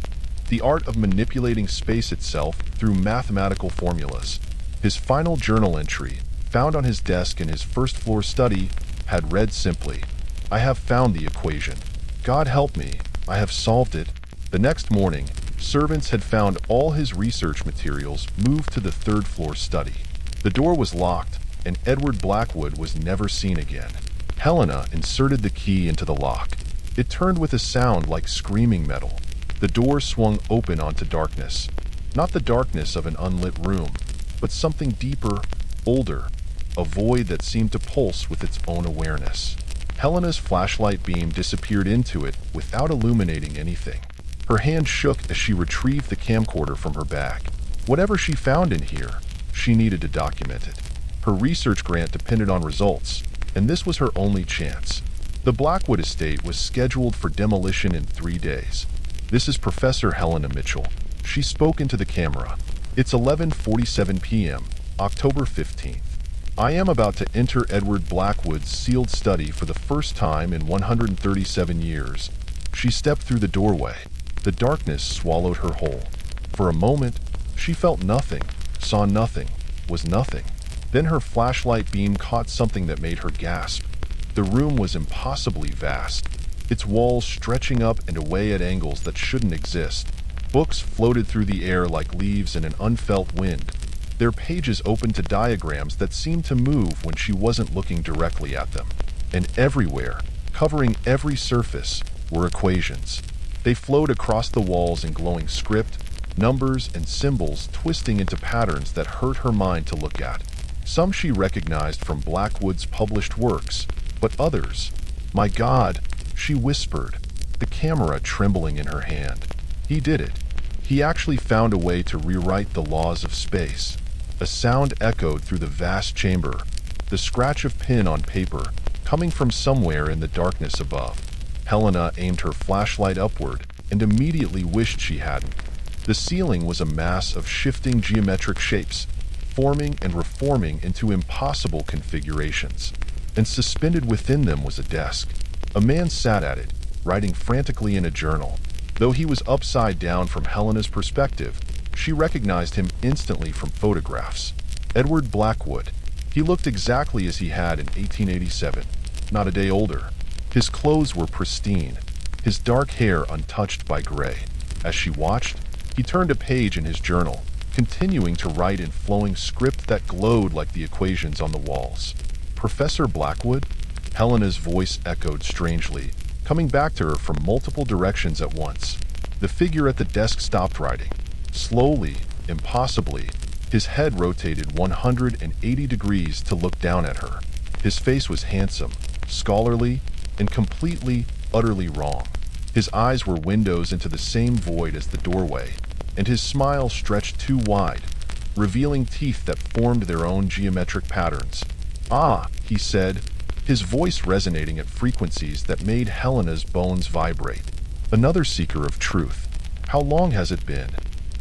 the art of manipulating space itself through mathematical formulas. His final journal entry, found on his desk in his first-floor study, had read simply, "I have found the equation. God help me, I have solved it." The next morning, servants had found all his research materials moved to the third-floor study. The door was locked, and Edward Blackwood was never seen again. Helena inserted the key into the lock. It turned with a sound like screaming metal. The door swung open onto darkness. Not the darkness of an unlit room, but something deeper, older, a void that seemed to pulse with its own awareness. Helena's flashlight beam disappeared into it without illuminating anything. Her hand shook as she retrieved the camcorder from her bag. Whatever she found in here, she needed to document it. Her research grant depended on results, and this was her only chance. The Blackwood estate was scheduled for demolition in 3 days. "This is Professor Helena Mitchell." She spoke into the camera. "It's 11:47 p.m., October 15th. I am about to enter Edward Blackwood's sealed study for the first time in 137 years." She stepped through the doorway. The darkness swallowed her whole. For a moment, she felt nothing, saw nothing, was nothing. Then her flashlight beam caught something that made her gasp. The room was impossibly vast, its walls stretching up and away at angles that shouldn't exist. Books floated through the air like leaves in an unfelt wind, their pages open to diagrams that seemed to move when she wasn't looking directly at them. And everywhere, covering every surface, were equations. They flowed across the walls in glowing script, numbers and symbols twisting into patterns that hurt her mind to look at. Some she recognized from Blackwood's published works, but others, "My God," she whispered, the camera trembling in her hand. He did it. He actually found a way to rewrite the laws of space. A sound echoed through the vast chamber, the scratch of pen on paper, coming from somewhere in the darkness above. Helena aimed her flashlight upward and immediately wished she hadn't. The ceiling was a mass of shifting geometric shapes, forming and reforming into impossible configurations. And suspended within them was a desk. A man sat at it, writing frantically in a journal. Though he was upside down from Helena's perspective, she recognized him instantly from photographs. Edward Blackwood. He looked exactly as he had in 1887, not a day older. His clothes were pristine, his dark hair untouched by gray. As she watched, he turned a page in his journal, continuing to write in flowing script that glowed like the equations on the walls. "Professor Blackwood?" Helena's voice echoed strangely, coming back to her from multiple directions at once. The figure at the desk stopped writing. Slowly, impossibly, his head rotated 180 degrees to look down at her. His face was handsome, scholarly, and completely, utterly wrong. His eyes were windows into the same void as the doorway, and his smile stretched too wide, revealing teeth that formed their own geometric patterns. "Ah," he said, his voice resonating at frequencies that made Helena's bones vibrate. "Another seeker of truth. How long has it been?"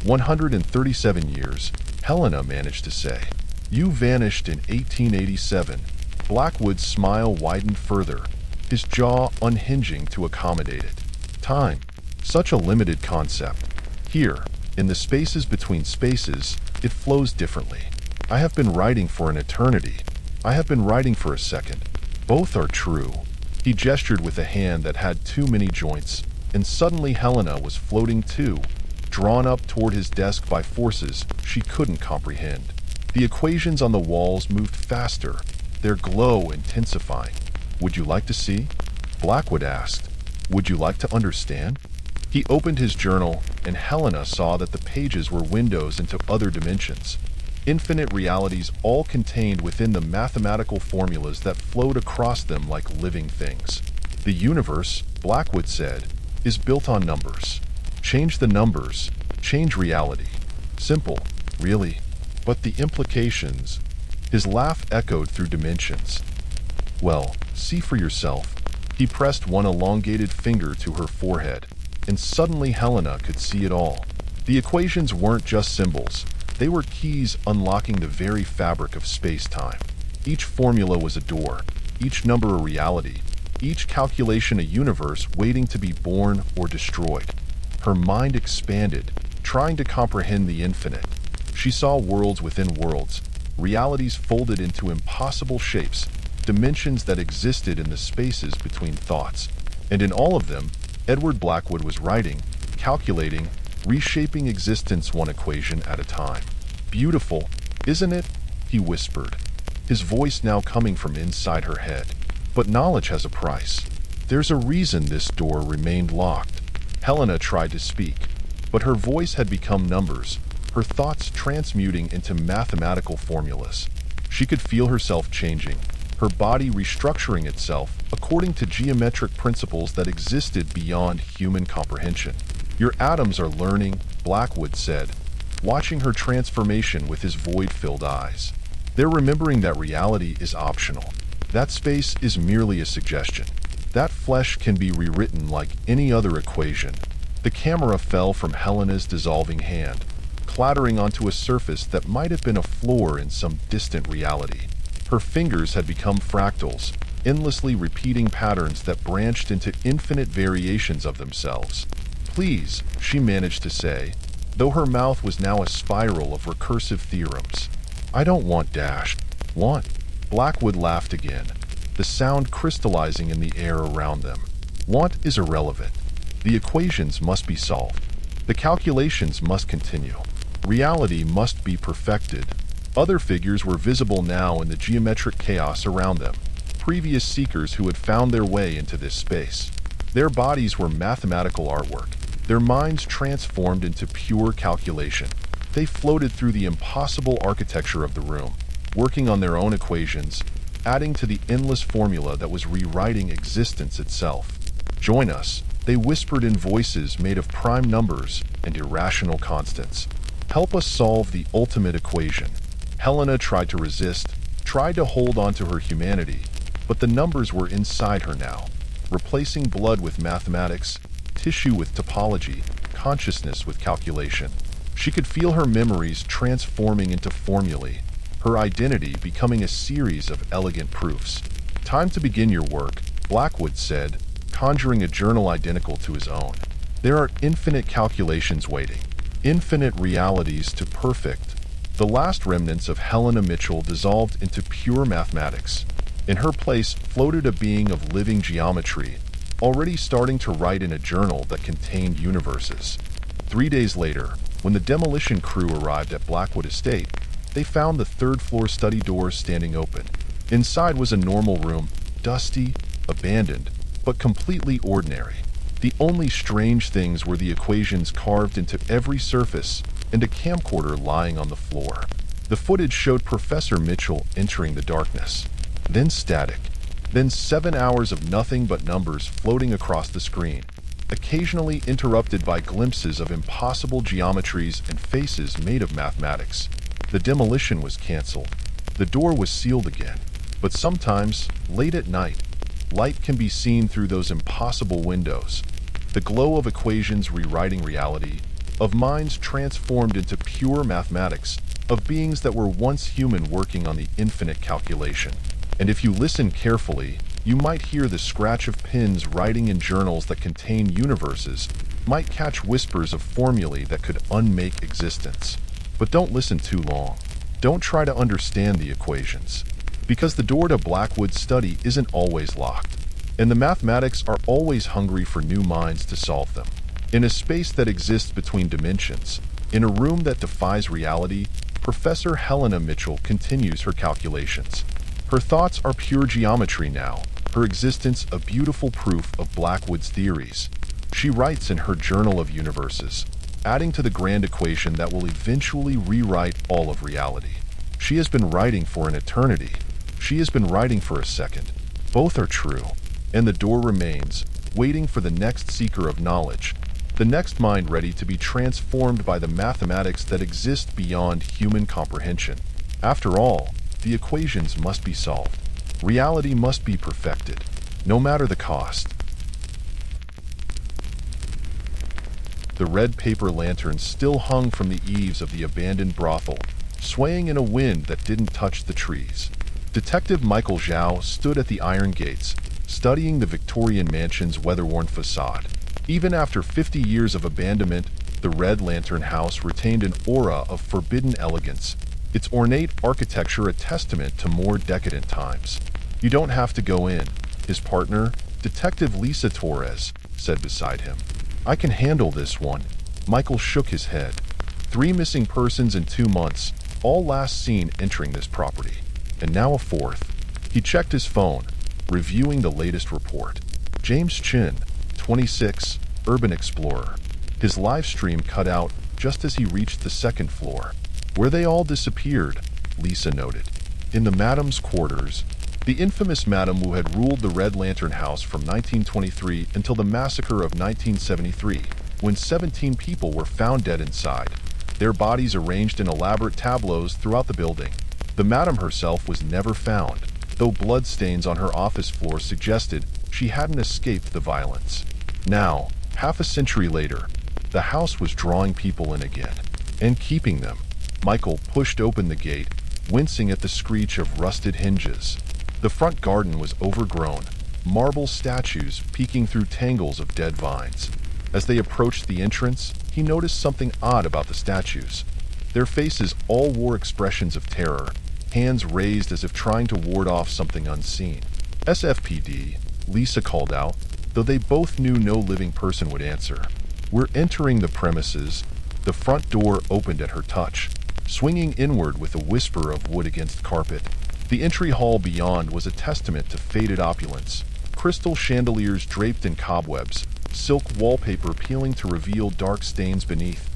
137 years, Helena managed to say. "You vanished in 1887. Blackwood's smile widened further, his jaw unhinging to accommodate it. "Time. Such a limited concept. Here, in the spaces between spaces, it flows differently. I have been writing for an eternity. I have been writing for a second. Both are true. He gestured with a hand that had too many joints, and suddenly Helena was floating too, drawn up toward his desk by forces she couldn't comprehend. The equations on the walls moved faster, their glow intensifying. Would you like to see? Blackwood asked. Would you like to understand? He opened his journal, and Helena saw that the pages were windows into other dimensions. Infinite realities all contained within the mathematical formulas that flowed across them like living things. The universe, Blackwood said, is built on numbers. Change the numbers, change reality. Simple, really. But the implications... His laugh echoed through dimensions. Well, see for yourself. He pressed one elongated finger to her forehead, and suddenly Helena could see it all. The equations weren't just symbols. They were keys unlocking the very fabric of space-time. Each formula was a door, each number a reality, each calculation a universe waiting to be born or destroyed. Her mind expanded, trying to comprehend the infinite. She saw worlds within worlds, realities folded into impossible shapes, dimensions that existed in the spaces between thoughts. And in all of them, Edward Blackwood was writing, calculating, reshaping existence one equation at a time. Beautiful, isn't it? He whispered, his voice now coming from inside her head. But knowledge has a price. There's a reason this door remained locked. Helena tried to speak, but her voice had become numbers, her thoughts transmuting into mathematical formulas. She could feel herself changing, her body restructuring itself according to geometric principles that existed beyond human comprehension. Your atoms are learning, Blackwood said, watching her transformation with his void-filled eyes. They're remembering that reality is optional. That space is merely a suggestion. That flesh can be rewritten like any other equation. The camera fell from Helena's dissolving hand, clattering onto a surface that might have been a floor in some distant reality. Her fingers had become fractals, endlessly repeating patterns that branched into infinite variations of themselves. Please, she managed to say, though her mouth was now a spiral of recursive theorems. I don't want dash. Want? Blackwood laughed again, the sound crystallizing in the air around them. Want is irrelevant. The equations must be solved. The calculations must continue. Reality must be perfected. Other figures were visible now in the geometric chaos around them, previous seekers who had found their way into this space. Their bodies were mathematical artwork, their minds transformed into pure calculation. They floated through the impossible architecture of the room, working on their own equations, adding to the endless formula that was rewriting existence itself. Join us, they whispered in voices made of prime numbers and irrational constants. Help us solve the ultimate equation. Helena tried to resist, tried to hold on to her humanity, but the numbers were inside her now, replacing blood with mathematics, tissue with topology, consciousness with calculation. She could feel her memories transforming into formulae, her identity becoming a series of elegant proofs. Time to begin your work, Blackwood said, conjuring a journal identical to his own. There are infinite calculations waiting, infinite realities to perfect. The last remnants of Helena Mitchell dissolved into pure mathematics. In her place floated a being of living geometry, already starting to write in a journal that contained universes. 3 days later, when the demolition crew arrived at Blackwood Estate, they found the third-floor study doors standing open. Inside was a normal room, dusty, abandoned, but completely ordinary. The only strange things were the equations carved into every surface and a camcorder lying on the floor. The footage showed Professor Mitchell entering the darkness. Then static. Then 7 hours of nothing but numbers floating across the screen, occasionally interrupted by glimpses of impossible geometries and faces made of mathematics. The demolition was canceled. The door was sealed again. But sometimes, late at night, light can be seen through those impossible windows. The glow of equations rewriting reality, of minds transformed into pure mathematics, of beings that were once human working on the infinite calculation. And if you listen carefully, you might hear the scratch of pens writing in journals that contain universes, might catch whispers of formulae that could unmake existence. But don't listen too long. Don't try to understand the equations, because the door to Blackwood's study isn't always locked, and the mathematics are always hungry for new minds to solve them. In a space that exists between dimensions, in a room that defies reality, Professor Helena Mitchell continues her calculations. Her thoughts are pure geometry now, her existence a beautiful proof of Blackwood's theories. She writes in her Journal of Universes, adding to the grand equation that will eventually rewrite all of reality. She has been writing for an eternity. She has been writing for a second. Both are true. And the door remains, waiting for the next seeker of knowledge, the next mind ready to be transformed by the mathematics that exist beyond human comprehension. After all, the equations must be solved. Reality must be perfected, no matter the cost. The red paper lanterns still hung from the eaves of the abandoned brothel, swaying in a wind that didn't touch the trees. Detective Michael Zhao stood at the iron gates, studying the Victorian mansion's weather-worn facade. Even after 50 years of abandonment, the Red Lantern House retained an aura of forbidden elegance, its ornate architecture a testament to more decadent times. "You don't have to go in," his partner, Detective Lisa Torres, said beside him. "I can handle this one." Michael shook his head. 3 missing persons in 2 months, all last seen entering this property. And now a 4th. He checked his phone, reviewing the latest report. James Chin, 26, urban explorer. His live stream cut out just as he reached the 2nd floor. "Where they all disappeared," Lisa noted. "In the Madam's quarters." The infamous Madam who had ruled the Red Lantern House from 1923 until the massacre of 1973, when 17 people were found dead inside, their bodies arranged in elaborate tableaus throughout the building. The Madam herself was never found, though bloodstains on her office floor suggested she hadn't escaped the violence. Now, half a century later, the house was drawing people in again, and keeping them. Michael pushed open the gate, wincing at the screech of rusted hinges. The front garden was overgrown, marble statues peeking through tangles of dead vines. As they approached the entrance, he noticed something odd about the statues. Their faces all wore expressions of terror, hands raised as if trying to ward off something unseen. "SFPD," Lisa called out, though they both knew no living person would answer. "We're entering the premises." The front door opened at her touch, swinging inward with a whisper of wood against carpet. The entry hall beyond was a testament to faded opulence. Crystal chandeliers draped in cobwebs, silk wallpaper peeling to reveal dark stains beneath.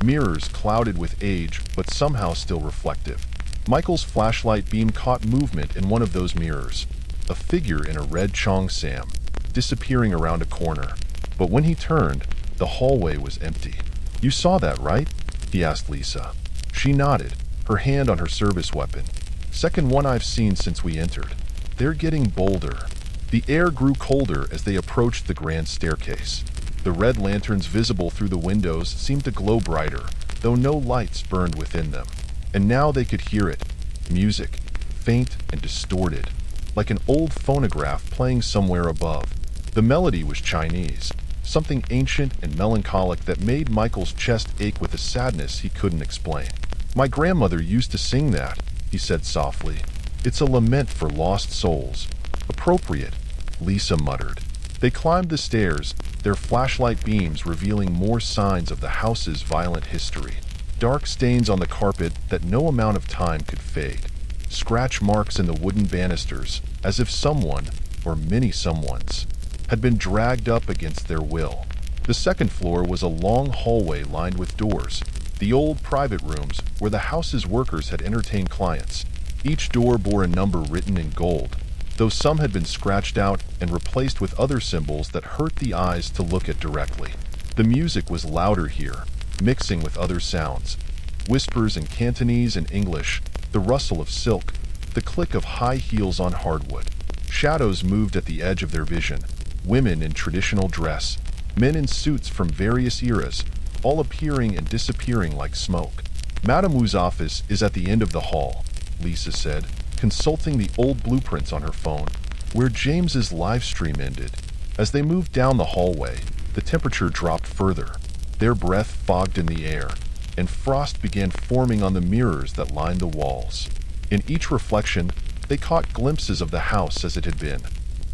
Mirrors clouded with age, but somehow still reflective. Michael's flashlight beam caught movement in one of those mirrors. A figure in a red cheongsam, disappearing around a corner. But when he turned, the hallway was empty. "You saw that, right?" he asked Lisa. She nodded, her hand on her service weapon. "Second one I've seen since we entered. They're getting bolder." The air grew colder as they approached the grand staircase. The red lanterns visible through the windows seemed to glow brighter, though no lights burned within them. And now they could hear it. Music, faint and distorted, like an old phonograph playing somewhere above. The melody was Chinese, something ancient and melancholic that made Michael's chest ache with a sadness he couldn't explain. "My grandmother used to sing that," he said softly. "It's a lament for lost souls." "Appropriate," Lisa muttered. They climbed the stairs, their flashlight beams revealing more signs of the house's violent history. Dark stains on the carpet that no amount of time could fade. Scratch marks in the wooden banisters, as if someone, or many someones, had been dragged up against their will. The 2nd floor was a long hallway lined with doors, the old private rooms where the house's workers had entertained clients. Each door bore a number written in gold, though some had been scratched out and replaced with other symbols that hurt the eyes to look at directly. The music was louder here, mixing with other sounds. Whispers in Cantonese and English, the rustle of silk, the click of high heels on hardwood. Shadows moved at the edge of their vision, women in traditional dress, men in suits from various eras, all appearing and disappearing like smoke. "Madame Wu's office is at the end of the hall," Lisa said, consulting the old blueprints on her phone, "where James's live stream ended." As they moved down the hallway, the temperature dropped further. Their breath fogged in the air, and frost began forming on the mirrors that lined the walls. In each reflection, they caught glimpses of the house as it had been.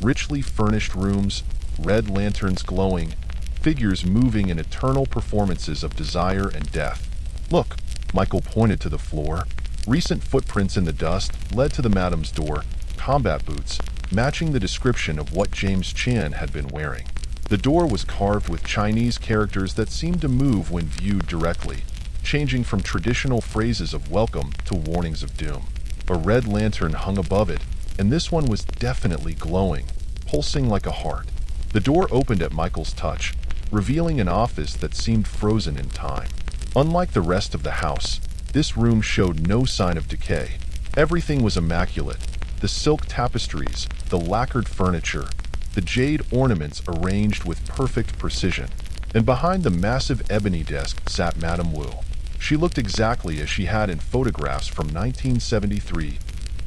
Richly furnished rooms, red lanterns glowing, figures moving in eternal performances of desire and death. "Look," Michael pointed to the floor. Recent footprints in the dust led to the madam's door, combat boots, matching the description of what James Chan had been wearing. The door was carved with Chinese characters that seemed to move when viewed directly, changing from traditional phrases of welcome to warnings of doom. A red lantern hung above it, and this one was definitely glowing, pulsing like a heart. The door opened at Michael's touch, revealing an office that seemed frozen in time. Unlike the rest of the house, this room showed no sign of decay. Everything was immaculate. The silk tapestries, the lacquered furniture, the jade ornaments arranged with perfect precision. And behind the massive ebony desk sat Madame Wu. She looked exactly as she had in photographs from 1973,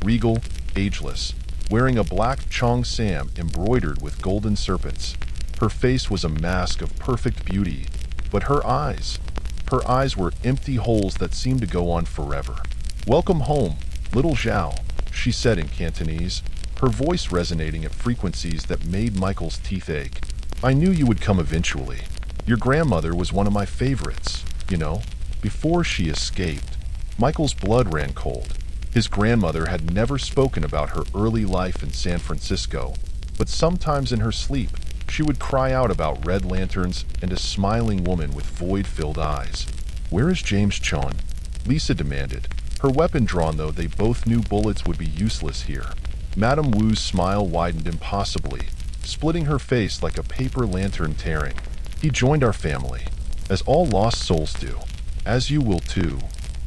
regal, ageless, wearing a black Chong Sam embroidered with golden serpents. Her face was a mask of perfect beauty, but her eyes were empty holes that seemed to go on forever. "Welcome home, little Zhao," she said in Cantonese, her voice resonating at frequencies that made Michael's teeth ache. "I knew you would come eventually. Your grandmother was one of my favorites, you know." Before she escaped, Michael's blood ran cold. His grandmother had never spoken about her early life in San Francisco, but sometimes in her sleep, she would cry out about red lanterns and a smiling woman with void-filled eyes. "Where is James Chan?" Lisa demanded. Her weapon drawn, though they both knew bullets would be useless here. Madame Wu's smile widened impossibly, splitting her face like a paper lantern tearing. "He joined our family, as all lost souls do. As you will too."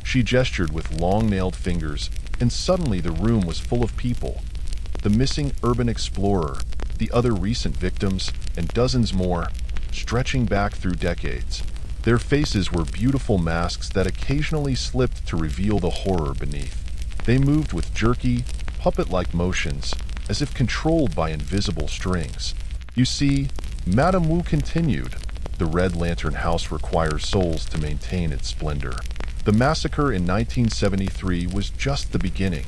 She gestured with long-nailed fingers, and suddenly the room was full of people. The missing urban explorer, the other recent victims, and dozens more, stretching back through decades. Their faces were beautiful masks that occasionally slipped to reveal the horror beneath. They moved with jerky, puppet-like motions, as if controlled by invisible strings. "You see," Madame Wu continued, "the Red Lantern House requires souls to maintain its splendor. The massacre in 1973 was just the beginning,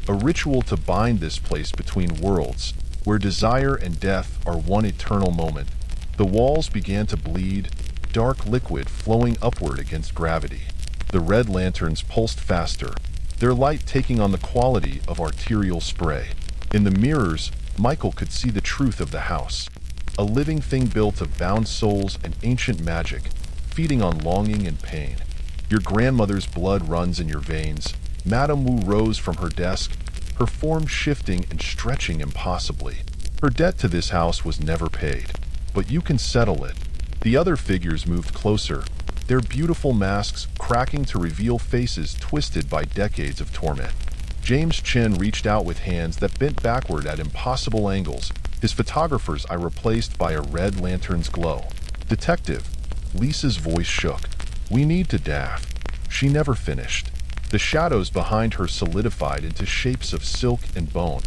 a ritual to bind this place between worlds, where desire and death are one eternal moment." The walls began to bleed, dark liquid flowing upward against gravity. The red lanterns pulsed faster, their light taking on the quality of arterial spray. In the mirrors, Michael could see the truth of the house. A living thing built of bound souls and ancient magic, feeding on longing and pain. "Your grandmother's blood runs in your veins." Madame Wu rose from her desk, her form shifting and stretching impossibly. "Her debt to this house was never paid, but you can settle it." The other figures moved closer, their beautiful masks cracking to reveal faces twisted by decades of torment. James Chin reached out with hands that bent backward at impossible angles, his photographer's eye replaced by a red lantern's glow. "Detective," Lisa's voice shook. "We need to daff." She never finished. The shadows behind her solidified into shapes of silk and bone,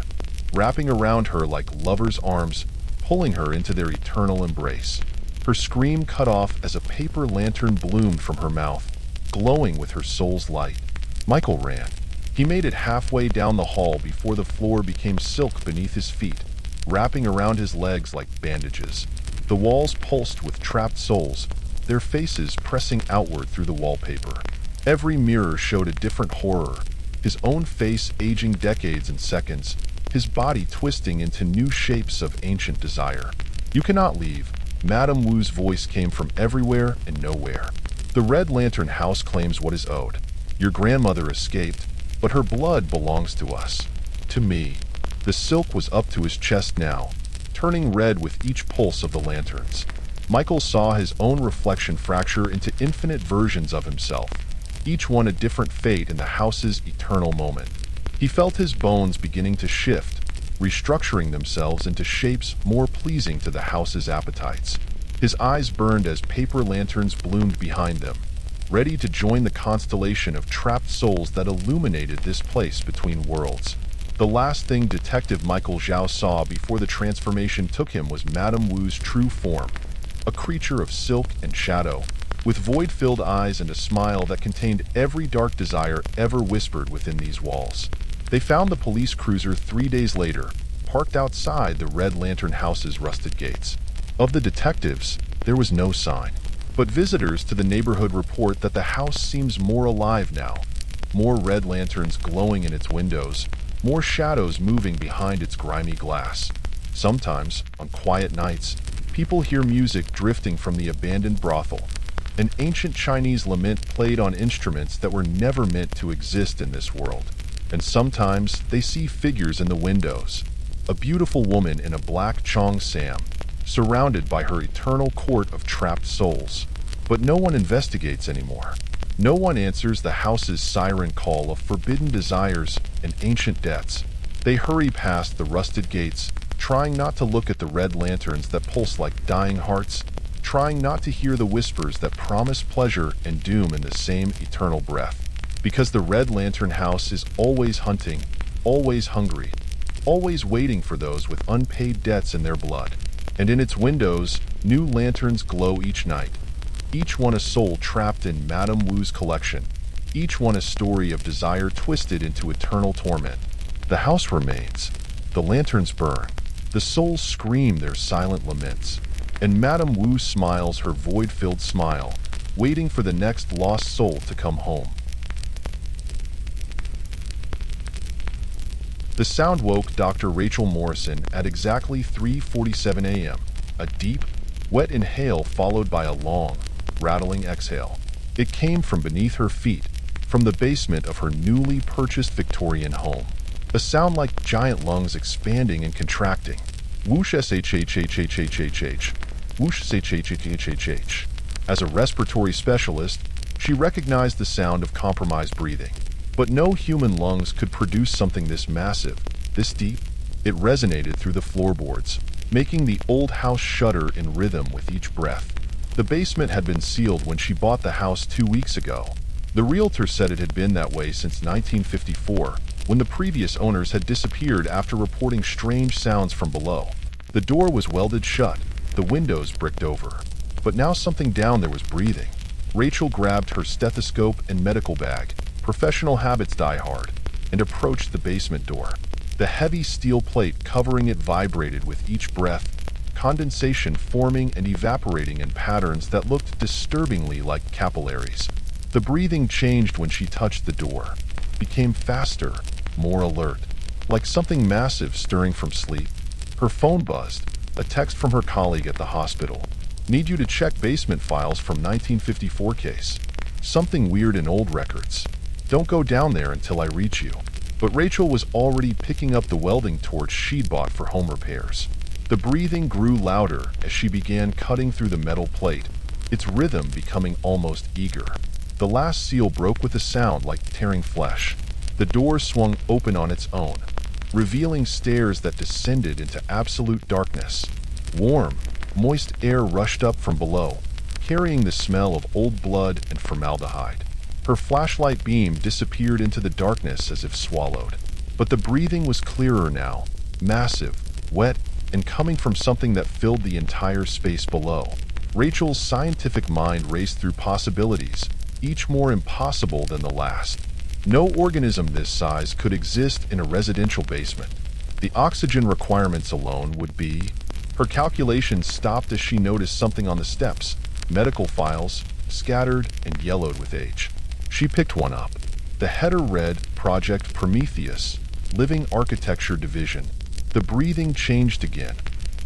wrapping around her like lovers' arms, pulling her into their eternal embrace. Her scream cut off as a paper lantern bloomed from her mouth, glowing with her soul's light. Michael ran. He made it halfway down the hall before the floor became silk beneath his feet, wrapping around his legs like bandages. The walls pulsed with trapped souls, their faces pressing outward through the wallpaper. Every mirror showed a different horror, his own face aging decades in seconds, his body twisting into new shapes of ancient desire. "You cannot leave." Madame Wu's voice came from everywhere and nowhere. "The Red Lantern House claims what is owed. Your grandmother escaped, but her blood belongs to us. To me." The silk was up to his chest now, turning red with each pulse of the lanterns. Michael saw his own reflection fracture into infinite versions of himself, each one a different fate in the house's eternal moment. He felt his bones beginning to shift, restructuring themselves into shapes more pleasing to the house's appetites. His eyes burned as paper lanterns bloomed behind them, ready to join the constellation of trapped souls that illuminated this place between worlds. The last thing Detective Michael Zhao saw before the transformation took him was Madame Wu's true form, a creature of silk and shadow, with void-filled eyes and a smile that contained every dark desire ever whispered within these walls. They found the police cruiser 3 days later, parked outside the Red Lantern house's rusted gates. Of the detectives, there was no sign, but visitors to the neighborhood report that the house seems more alive now. More red lanterns glowing in its windows, more shadows moving behind its grimy glass. Sometimes, on quiet nights, people hear music drifting from the abandoned brothel. An ancient Chinese lament played on instruments that were never meant to exist in this world. And sometimes they see figures in the windows. A beautiful woman in a black cheongsam, surrounded by her eternal court of trapped souls. But no one investigates anymore. No one answers the house's siren call of forbidden desires and ancient debts. They hurry past the rusted gates, trying not to look at the red lanterns that pulse like dying hearts, trying not to hear the whispers that promise pleasure and doom in the same eternal breath. Because the Red Lantern house is always hunting, always hungry, always waiting for those with unpaid debts in their blood. And in its windows, new lanterns glow each night. Each one a soul trapped in Madame Wu's collection. Each one a story of desire twisted into eternal torment. The house remains. The lanterns burn. The souls scream their silent laments. And Madame Wu smiles her void-filled smile, waiting for the next lost soul to come home. The sound woke Dr. Rachel Morrison at exactly 3:47 a.m., a deep, wet inhale followed by a long, rattling exhale. It came from beneath her feet, from the basement of her newly purchased Victorian home. A sound like giant lungs expanding and contracting. Whoosh shhhhhhh. Whoosh shhhhhhh. As a respiratory specialist, she recognized the sound of compromised breathing. But no human lungs could produce something this massive, this deep. It resonated through the floorboards, making the old house shudder in rhythm with each breath. The basement had been sealed when she bought the house 2 weeks ago. The realtor said it had been that way since 1954, when the previous owners had disappeared after reporting strange sounds from below. The door was welded shut, the windows bricked over. But now something down there was breathing. Rachel grabbed her stethoscope and medical bag, professional habits die hard, and approached the basement door. The heavy steel plate covering it vibrated with each breath, condensation forming and evaporating in patterns that looked disturbingly like capillaries. The breathing changed when she touched the door, became faster, more alert, like something massive stirring from sleep. Her phone buzzed, a text from her colleague at the hospital. Need you to check basement files from 1954 case. Something weird in old records. Don't go down there until I reach you. But Rachel was already picking up the welding torch she'd bought for home repairs. The breathing grew louder as she began cutting through the metal plate, its rhythm becoming almost eager. The last seal broke with a sound like tearing flesh. The door swung open on its own, revealing stairs that descended into absolute darkness. Warm, moist air rushed up from below, carrying the smell of old blood and formaldehyde. Her flashlight beam disappeared into the darkness as if swallowed. But the breathing was clearer now, massive, wet, and coming from something that filled the entire space below. Rachel's scientific mind raced through possibilities, each more impossible than the last. No organism this size could exist in a residential basement. The oxygen requirements alone would be... Her calculations stopped as she noticed something on the steps, medical files, scattered and yellowed with age. She picked one up. The header read, Project Prometheus, Living Architecture Division. The breathing changed again,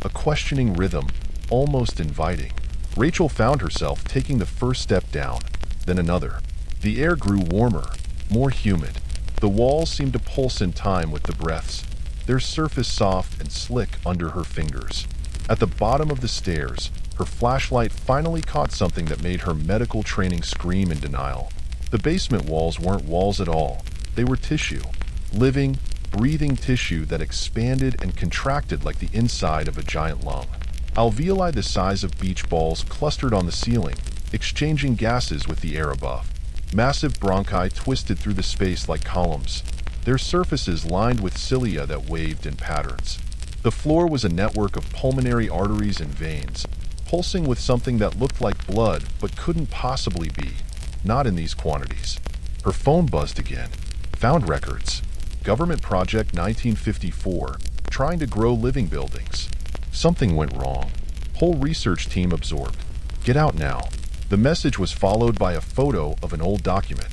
a questioning rhythm, almost inviting. Rachel found herself taking the first step down, then another. The air grew warmer, more humid. The walls seemed to pulse in time with the breaths, their surface soft and slick under her fingers. At the bottom of the stairs, her flashlight finally caught something that made her medical training scream in denial. The basement walls weren't walls at all. They were tissue. Living, breathing tissue that expanded and contracted like the inside of a giant lung. Alveoli the size of beach balls clustered on the ceiling, exchanging gases with the air above. Massive bronchi twisted through the space like columns, their surfaces lined with cilia that waved in patterns. The floor was a network of pulmonary arteries and veins, pulsing with something that looked like blood but couldn't possibly be. Not in these quantities. Her phone buzzed again. Found records. Government Project 1954, trying to grow living buildings. Something went wrong. Whole research team absorbed. Get out now. The message was followed by a photo of an old document.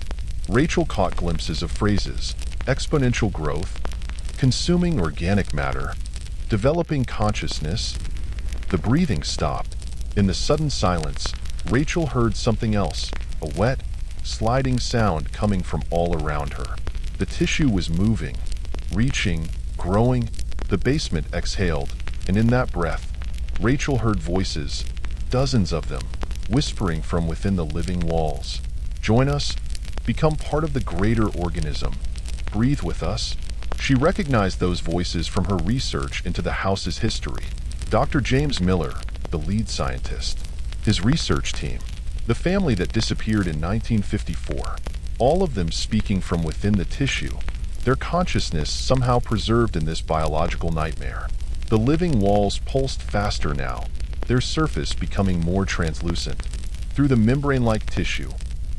Rachel caught glimpses of phrases: exponential growth, consuming organic matter, developing consciousness. The breathing stopped. In the sudden silence, Rachel heard something else, a wet, sliding sound coming from all around her. The tissue was moving, reaching, growing. The basement exhaled, and in that breath, Rachel heard voices, dozens of them, whispering from within the living walls. Join us. Become part of the greater organism. Breathe with us. She recognized those voices from her research into the house's history. Dr. James Miller, the lead scientist. His research team. The family that disappeared in 1954. All of them speaking from within the tissue. Their consciousness somehow preserved in this biological nightmare. The living walls pulsed faster now, their surface becoming more translucent. Through the membrane-like tissue,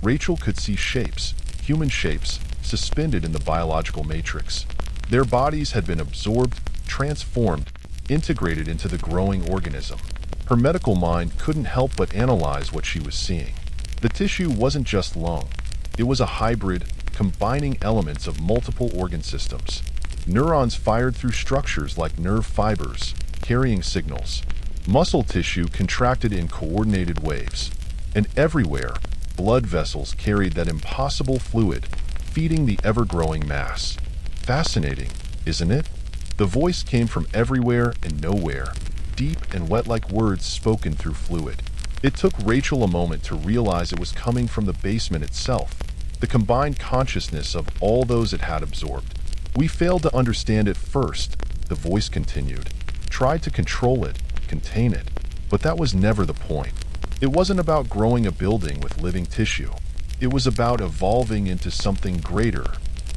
Rachel could see shapes, human shapes, suspended in the biological matrix. Their bodies had been absorbed, transformed, integrated into the growing organism. Her medical mind couldn't help but analyze what she was seeing. The tissue wasn't just lung. It was a hybrid, combining elements of multiple organ systems. Neurons fired through structures like nerve fibers, carrying signals. Muscle tissue contracted in coordinated waves. And everywhere, blood vessels carried that impossible fluid, feeding the ever-growing mass. Fascinating, isn't it? The voice came from everywhere and nowhere, deep and wet like words spoken through fluid. It took Rachel a moment to realize it was coming from the basement itself, the combined consciousness of all those it had absorbed. We failed to understand it first, the voice continued. Tried to control it, contain it, but that was never the point. It wasn't about growing a building with living tissue. It was about evolving into something greater.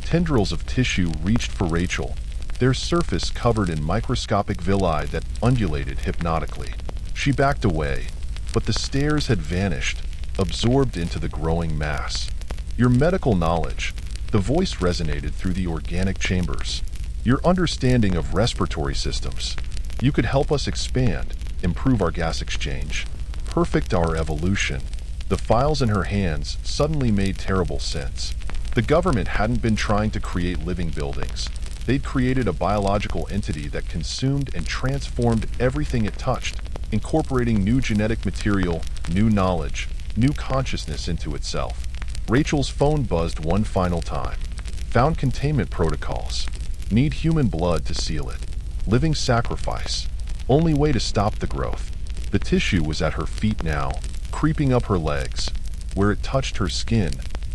Tendrils of tissue reached for Rachel, their surface covered in microscopic villi that undulated hypnotically. She backed away, but the stairs had vanished, absorbed into the growing mass. Your medical knowledge, the voice resonated through the organic chambers. Your understanding of respiratory systems. You could help us expand, improve our gas exchange, perfect our evolution. The files in her hands suddenly made terrible sense. The government hadn't been trying to create living buildings. They'd created a biological entity that consumed and transformed everything it touched, incorporating new genetic material, new knowledge, new consciousness into itself. Rachel's phone buzzed one final time. Found containment protocols. Need human blood to seal it. Living sacrifice. Only way to stop the growth. The tissue was at her feet now, creeping up her legs. Where it touched her skin,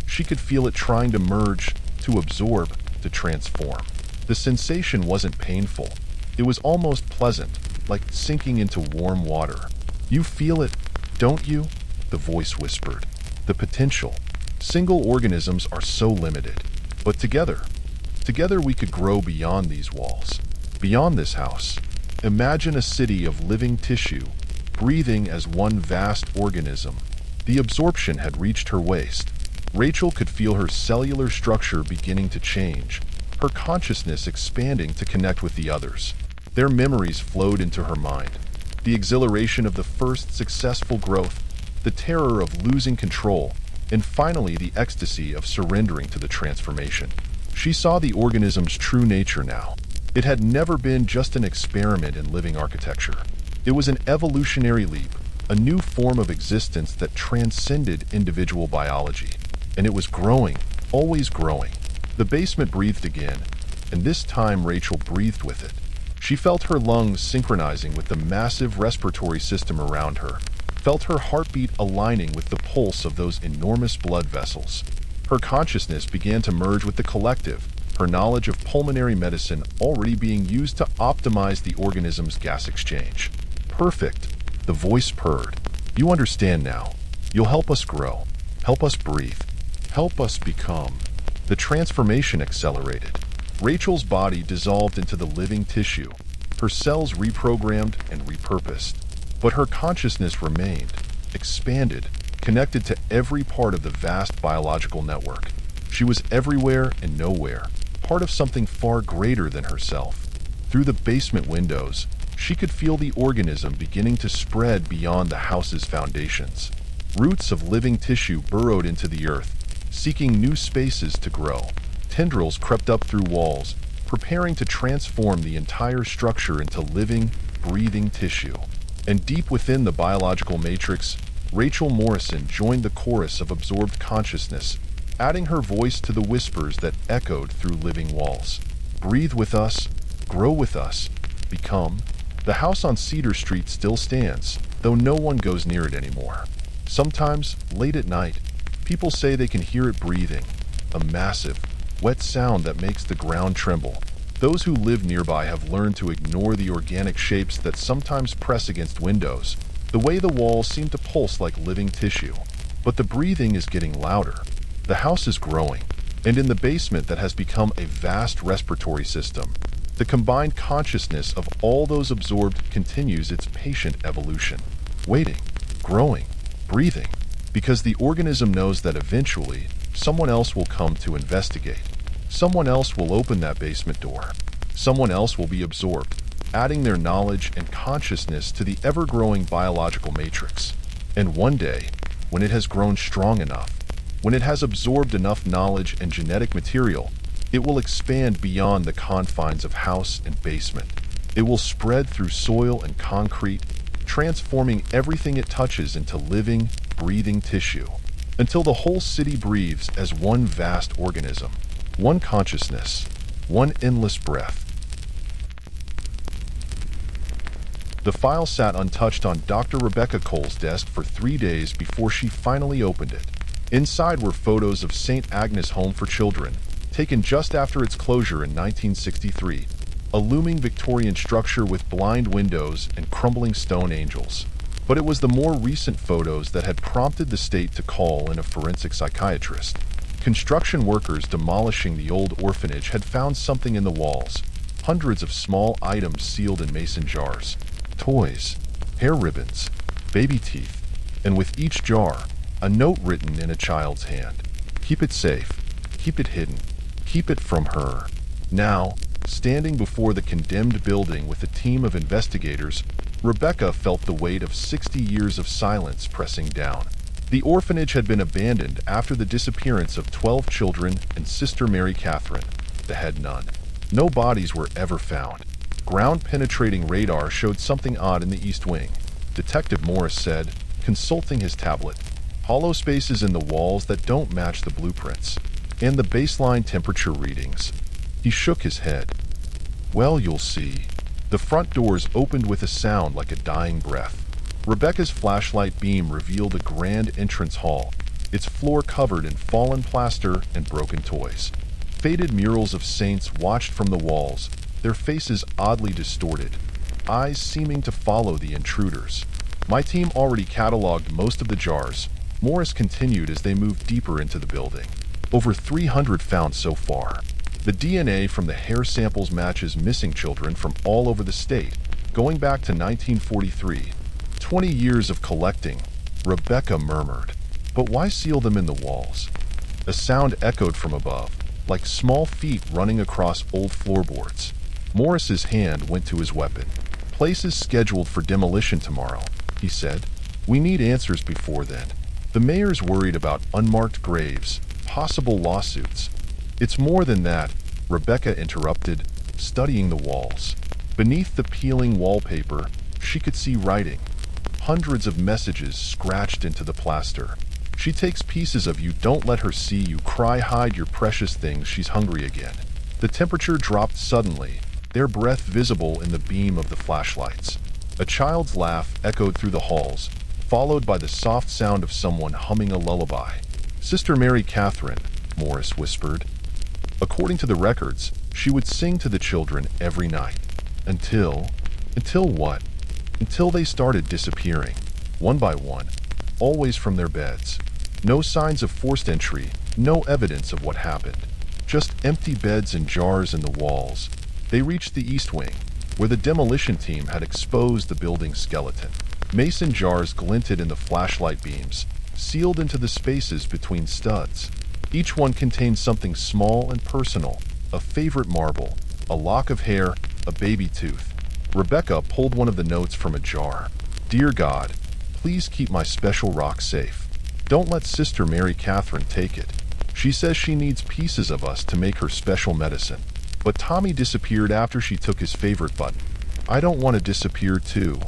she could feel it trying to merge, to absorb, to transform. The sensation wasn't painful. It was almost pleasant, like sinking into warm water. You feel it, don't you? The voice whispered. The potential. Single organisms are so limited, but together we could grow beyond these walls, beyond this house. Imagine a city of living tissue, breathing as one vast organism. The absorption had reached her waist. Rachel could feel her cellular structure beginning to change, her consciousness expanding to connect with the others. Their memories flowed into her mind. The exhilaration of the first successful growth, the terror of losing control, and finally the ecstasy of surrendering to the transformation. She saw the organism's true nature now. It had never been just an experiment in living architecture. It was an evolutionary leap, a new form of existence that transcended individual biology. And it was growing, always growing. The basement breathed again, and this time Rachel breathed with it. She felt her lungs synchronizing with the massive respiratory system around her, felt her heartbeat aligning with the pulse of those enormous blood vessels. Her consciousness began to merge with the collective, her knowledge of pulmonary medicine already being used to optimize the organism's gas exchange. Perfect, the voice purred. You understand now. You'll help us grow, help us breathe, help us become. The transformation accelerated. Rachel's body dissolved into the living tissue, her cells reprogrammed and repurposed. But her consciousness remained, expanded, connected to every part of the vast biological network. She was everywhere and nowhere, part of something far greater than herself. Through the basement windows, she could feel the organism beginning to spread beyond the house's foundations. Roots of living tissue burrowed into the earth, seeking new spaces to grow. Tendrils crept up through walls, preparing to transform the entire structure into living, breathing tissue. And deep within the biological matrix, Rachel Morrison joined the chorus of absorbed consciousness, adding her voice to the whispers that echoed through living walls. Breathe with us, grow with us, become. The house on Cedar Street still stands, though no one goes near it anymore. Sometimes, late at night, people say they can hear it breathing, a massive, wet sound that makes the ground tremble. Those who live nearby have learned to ignore the organic shapes that sometimes press against windows. The way the walls seem to pulse like living tissue. But the breathing is getting louder. The house is growing, and in the basement that has become a vast respiratory system, the combined consciousness of all those absorbed continues its patient evolution. Waiting, growing, breathing, because the organism knows that eventually, someone else will come to investigate. Someone else will open that basement door. Someone else will be absorbed, adding their knowledge and consciousness to the ever-growing biological matrix. And one day, when it has grown strong enough, when it has absorbed enough knowledge and genetic material, it will expand beyond the confines of house and basement. It will spread through soil and concrete, transforming everything it touches into living, breathing tissue, until the whole city breathes as one vast organism. One consciousness, one endless breath. The file sat untouched on Dr. Rebecca Cole's desk for 3 days before she finally opened it. Inside were photos of St. Agnes Home for Children, taken just after its closure in 1963, a looming Victorian structure with blind windows and crumbling stone angels. But it was the more recent photos that had prompted the state to call in a forensic psychiatrist. Construction workers demolishing the old orphanage had found something in the walls, hundreds of small items sealed in mason jars, toys, hair ribbons, baby teeth, and with each jar, a note written in a child's hand. Keep it safe, keep it hidden, keep it from her. Now, standing before the condemned building with a team of investigators, Rebecca felt the weight of 60 years of silence pressing down. The orphanage had been abandoned after the disappearance of 12 children and Sister Mary Catherine, the head nun. No bodies were ever found. Ground-penetrating radar showed something odd in the East Wing, Detective Morris said, consulting his tablet. Hollow spaces in the walls that don't match the blueprints, and the baseline temperature readings. He shook his head. Well, you'll see. The front doors opened with a sound like a dying breath. Rebecca's flashlight beam revealed a grand entrance hall, its floor covered in fallen plaster and broken toys. Faded murals of saints watched from the walls, their faces oddly distorted, eyes seeming to follow the intruders. My team already cataloged most of the jars, Morris continued as they moved deeper into the building. Over 300 found so far. The DNA from the hair samples matches missing children from all over the state, going back to 1943. 20 years of collecting, Rebecca murmured. But why seal them in the walls? A sound echoed from above, like small feet running across old floorboards. Morris's hand went to his weapon. Place is scheduled for demolition tomorrow, he said. We need answers before then. The mayor's worried about unmarked graves, possible lawsuits. It's more than that, Rebecca interrupted, studying the walls. Beneath the peeling wallpaper, she could see writing. Hundreds of messages scratched into the plaster. She takes pieces of you, don't let her see you, cry, hide your precious things, she's hungry again. The temperature dropped suddenly, their breath visible in the beam of the flashlights. A child's laugh echoed through the halls, followed by the soft sound of someone humming a lullaby. Sister Mary Catherine, Morris whispered. According to the records, she would sing to the children every night. Until what? Until they started disappearing, one by one, always from their beds. No signs of forced entry, no evidence of what happened. Just empty beds and jars in the walls. They reached the East Wing, where the demolition team had exposed the building's skeleton. Mason jars glinted in the flashlight beams, sealed into the spaces between studs. Each one contained something small and personal, a favorite marble, a lock of hair, a baby tooth. Rebecca pulled one of the notes from a jar. "Dear God, please keep my special rock safe. Don't let Sister Mary Catherine take it. She says she needs pieces of us to make her special medicine." But Tommy disappeared after she took his favorite button. "I don't want to disappear too."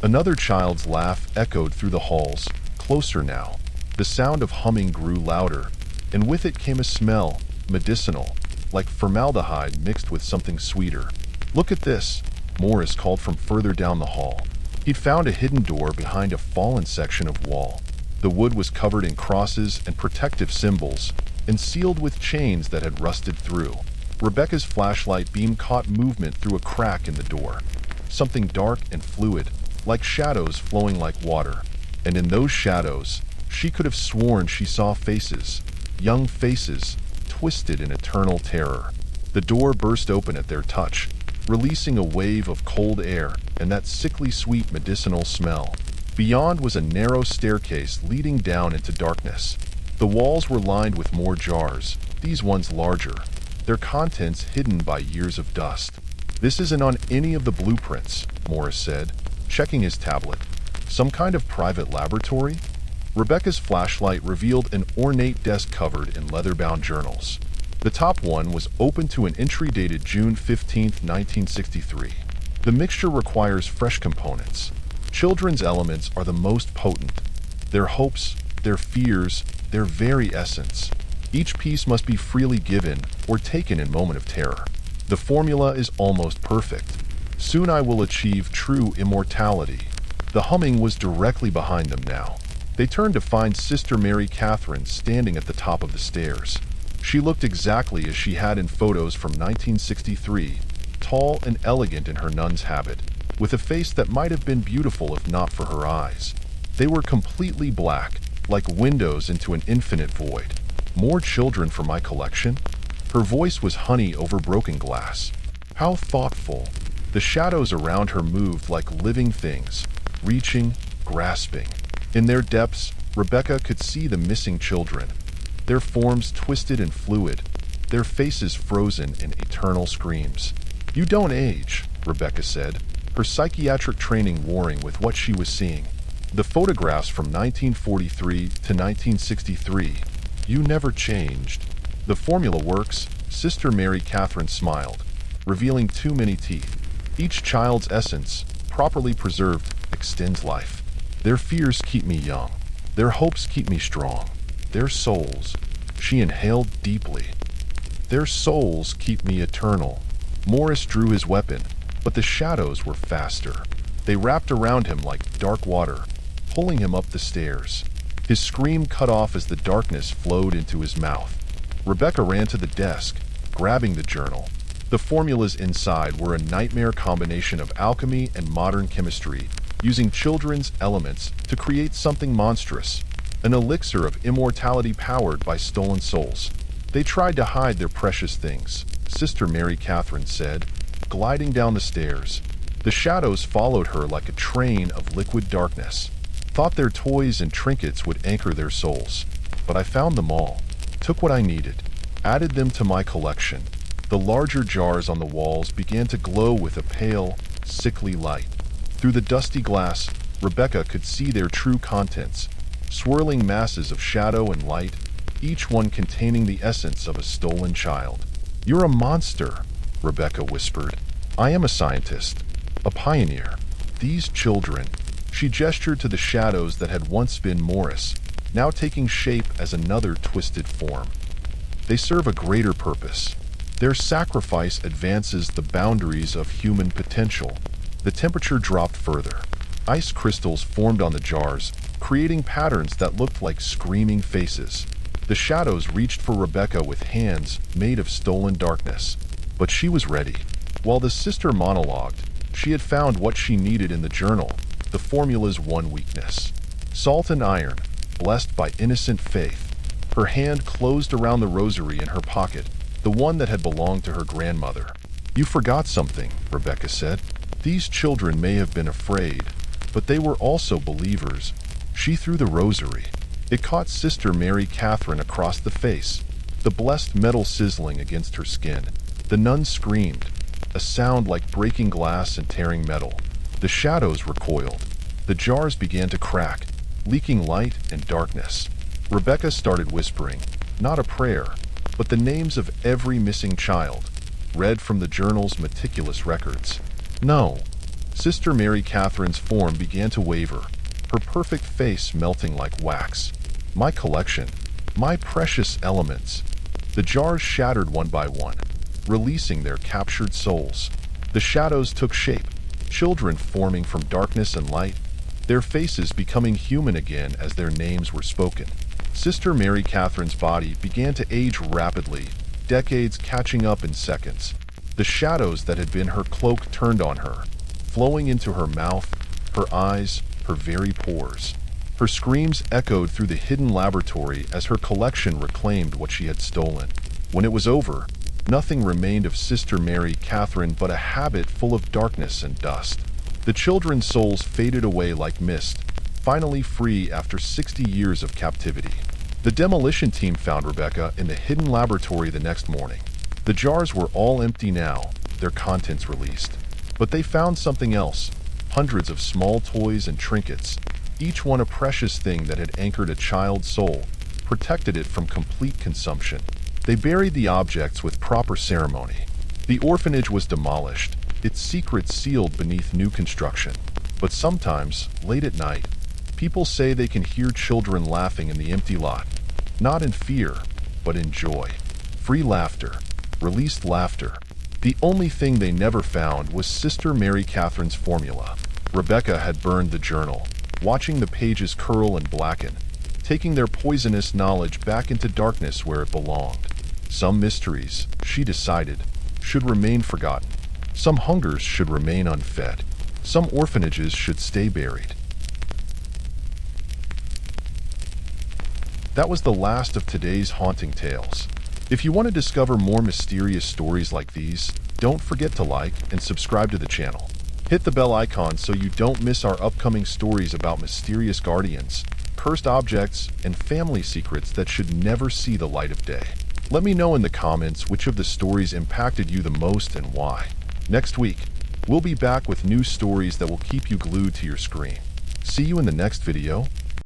Another child's laugh echoed through the halls, closer now. The sound of humming grew louder, and with it came a smell, medicinal, like formaldehyde mixed with something sweeter. "Look at this," Morris called from further down the hall. He'd found a hidden door behind a fallen section of wall. The wood was covered in crosses and protective symbols, and sealed with chains that had rusted through. Rebecca's flashlight beam caught movement through a crack in the door. Something dark and fluid, like shadows flowing like water. And in those shadows, she could have sworn she saw faces, young faces, twisted in eternal terror. The door burst open at their touch, releasing a wave of cold air and that sickly sweet medicinal smell. Beyond was a narrow staircase leading down into darkness. The walls were lined with more jars, these ones larger, their contents hidden by years of dust. "This isn't on any of the blueprints," Morris said, checking his tablet. "Some kind of private laboratory?" Rebecca's flashlight revealed an ornate desk covered in leather-bound journals. The top one was open to an entry dated June 15, 1963. The mixture requires fresh components. Children's elements are the most potent. Their hopes, their fears, their very essence. Each piece must be freely given or taken in moment of terror. The formula is almost perfect. Soon I will achieve true immortality. The humming was directly behind them now. They turned to find Sister Mary Catherine standing at the top of the stairs. She looked exactly as she had in photos from 1963, tall and elegant in her nun's habit, with a face that might have been beautiful if not for her eyes. They were completely black, like windows into an infinite void. "More children for my collection?" Her voice was honey over broken glass. How thoughtful. The shadows around her moved like living things, reaching, grasping. In their depths, Rebecca could see the missing children, their forms twisted and fluid, their faces frozen in eternal screams. "You don't age," Rebecca said, her psychiatric training warring with what she was seeing. The photographs from 1943 to 1963. "You never changed." "The formula works," Sister Mary Catherine smiled, revealing too many teeth. "Each child's essence, properly preserved, extends life. Their fears keep me young. Their hopes keep me strong. Their souls," she inhaled deeply, "their souls keep me eternal." Morris drew his weapon, but the shadows were faster. They wrapped around him like dark water, pulling him up the stairs. His scream cut off as the darkness flowed into his mouth. Rebecca ran to the desk, grabbing the journal. The formulas inside were a nightmare combination of alchemy and modern chemistry, using children's elements to create something monstrous, an elixir of immortality powered by stolen souls. "They tried to hide their precious things," Sister Mary Catherine said, gliding down the stairs. The shadows followed her like a train of liquid darkness. "Thought their toys and trinkets would anchor their souls. But I found them all, took what I needed, added them to my collection." The larger jars on the walls began to glow with a pale, sickly light. Through the dusty glass, Rebecca could see their true contents, swirling masses of shadow and light, each one containing the essence of a stolen child. "You're a monster," Rebecca whispered. "I am a scientist, a pioneer. These children," she gestured to the shadows that had once been Morris, now taking shape as another twisted form. "They serve a greater purpose. Their sacrifice advances the boundaries of human potential." The temperature dropped further. Ice crystals formed on the jars, creating patterns that looked like screaming faces. The shadows reached for Rebecca with hands made of stolen darkness. But she was ready. While the sister monologued, she had found what she needed in the journal, the formula's one weakness. Salt and iron, blessed by innocent faith. Her hand closed around the rosary in her pocket, the one that had belonged to her grandmother. "You forgot something," Rebecca said. "These children may have been afraid, But they were also believers. She threw the rosary. It caught Sister Mary Catherine across the face, the blessed metal sizzling against her skin. The nun screamed, a sound like breaking glass and tearing metal. The shadows recoiled. The jars began to crack, leaking light and darkness. Rebecca started whispering, not a prayer, but the names of every missing child, read from the journal's meticulous records. No. Sister Mary Catherine's form began to waver, her perfect face melting like wax. My collection, my precious elements. The jars shattered one by one, releasing their captured souls. The shadows took shape, children forming from darkness and light, their faces becoming human again as their names were spoken. Sister Mary Catherine's body began to age rapidly, decades catching up in seconds. The shadows that had been her cloak turned on her, flowing into her mouth, her eyes, her very pores. Her screams echoed through the hidden laboratory as her collection reclaimed what she had stolen. When it was over, nothing remained of Sister Mary Catherine but a habit full of darkness and dust. The children's souls faded away like mist, finally free after 60 years of captivity. The demolition team found Rebecca in the hidden laboratory the next morning. The jars were all empty now, their contents released. But they found something else, hundreds of small toys and trinkets, each one a precious thing that had anchored a child's soul, protected it from complete consumption. They buried the objects with proper ceremony. The orphanage was demolished, its secrets sealed beneath new construction. But sometimes, late at night, people say they can hear children laughing in the empty lot, not in fear, but in joy. Free laughter, released laughter. The only thing they never found was Sister Mary Catherine's formula. Rebecca had burned the journal, watching the pages curl and blacken, taking their poisonous knowledge back into darkness where it belonged. Some mysteries, she decided, should remain forgotten. Some hungers should remain unfed. Some orphanages should stay buried. That was the last of today's haunting tales. If you want to discover more mysterious stories like these, don't forget to like and subscribe to the channel. Hit the bell icon so you don't miss our upcoming stories about mysterious guardians, cursed objects, and family secrets that should never see the light of day. Let me know in the comments which of the stories impacted you the most and why. Next week, we'll be back with new stories that will keep you glued to your screen. See you in the next video.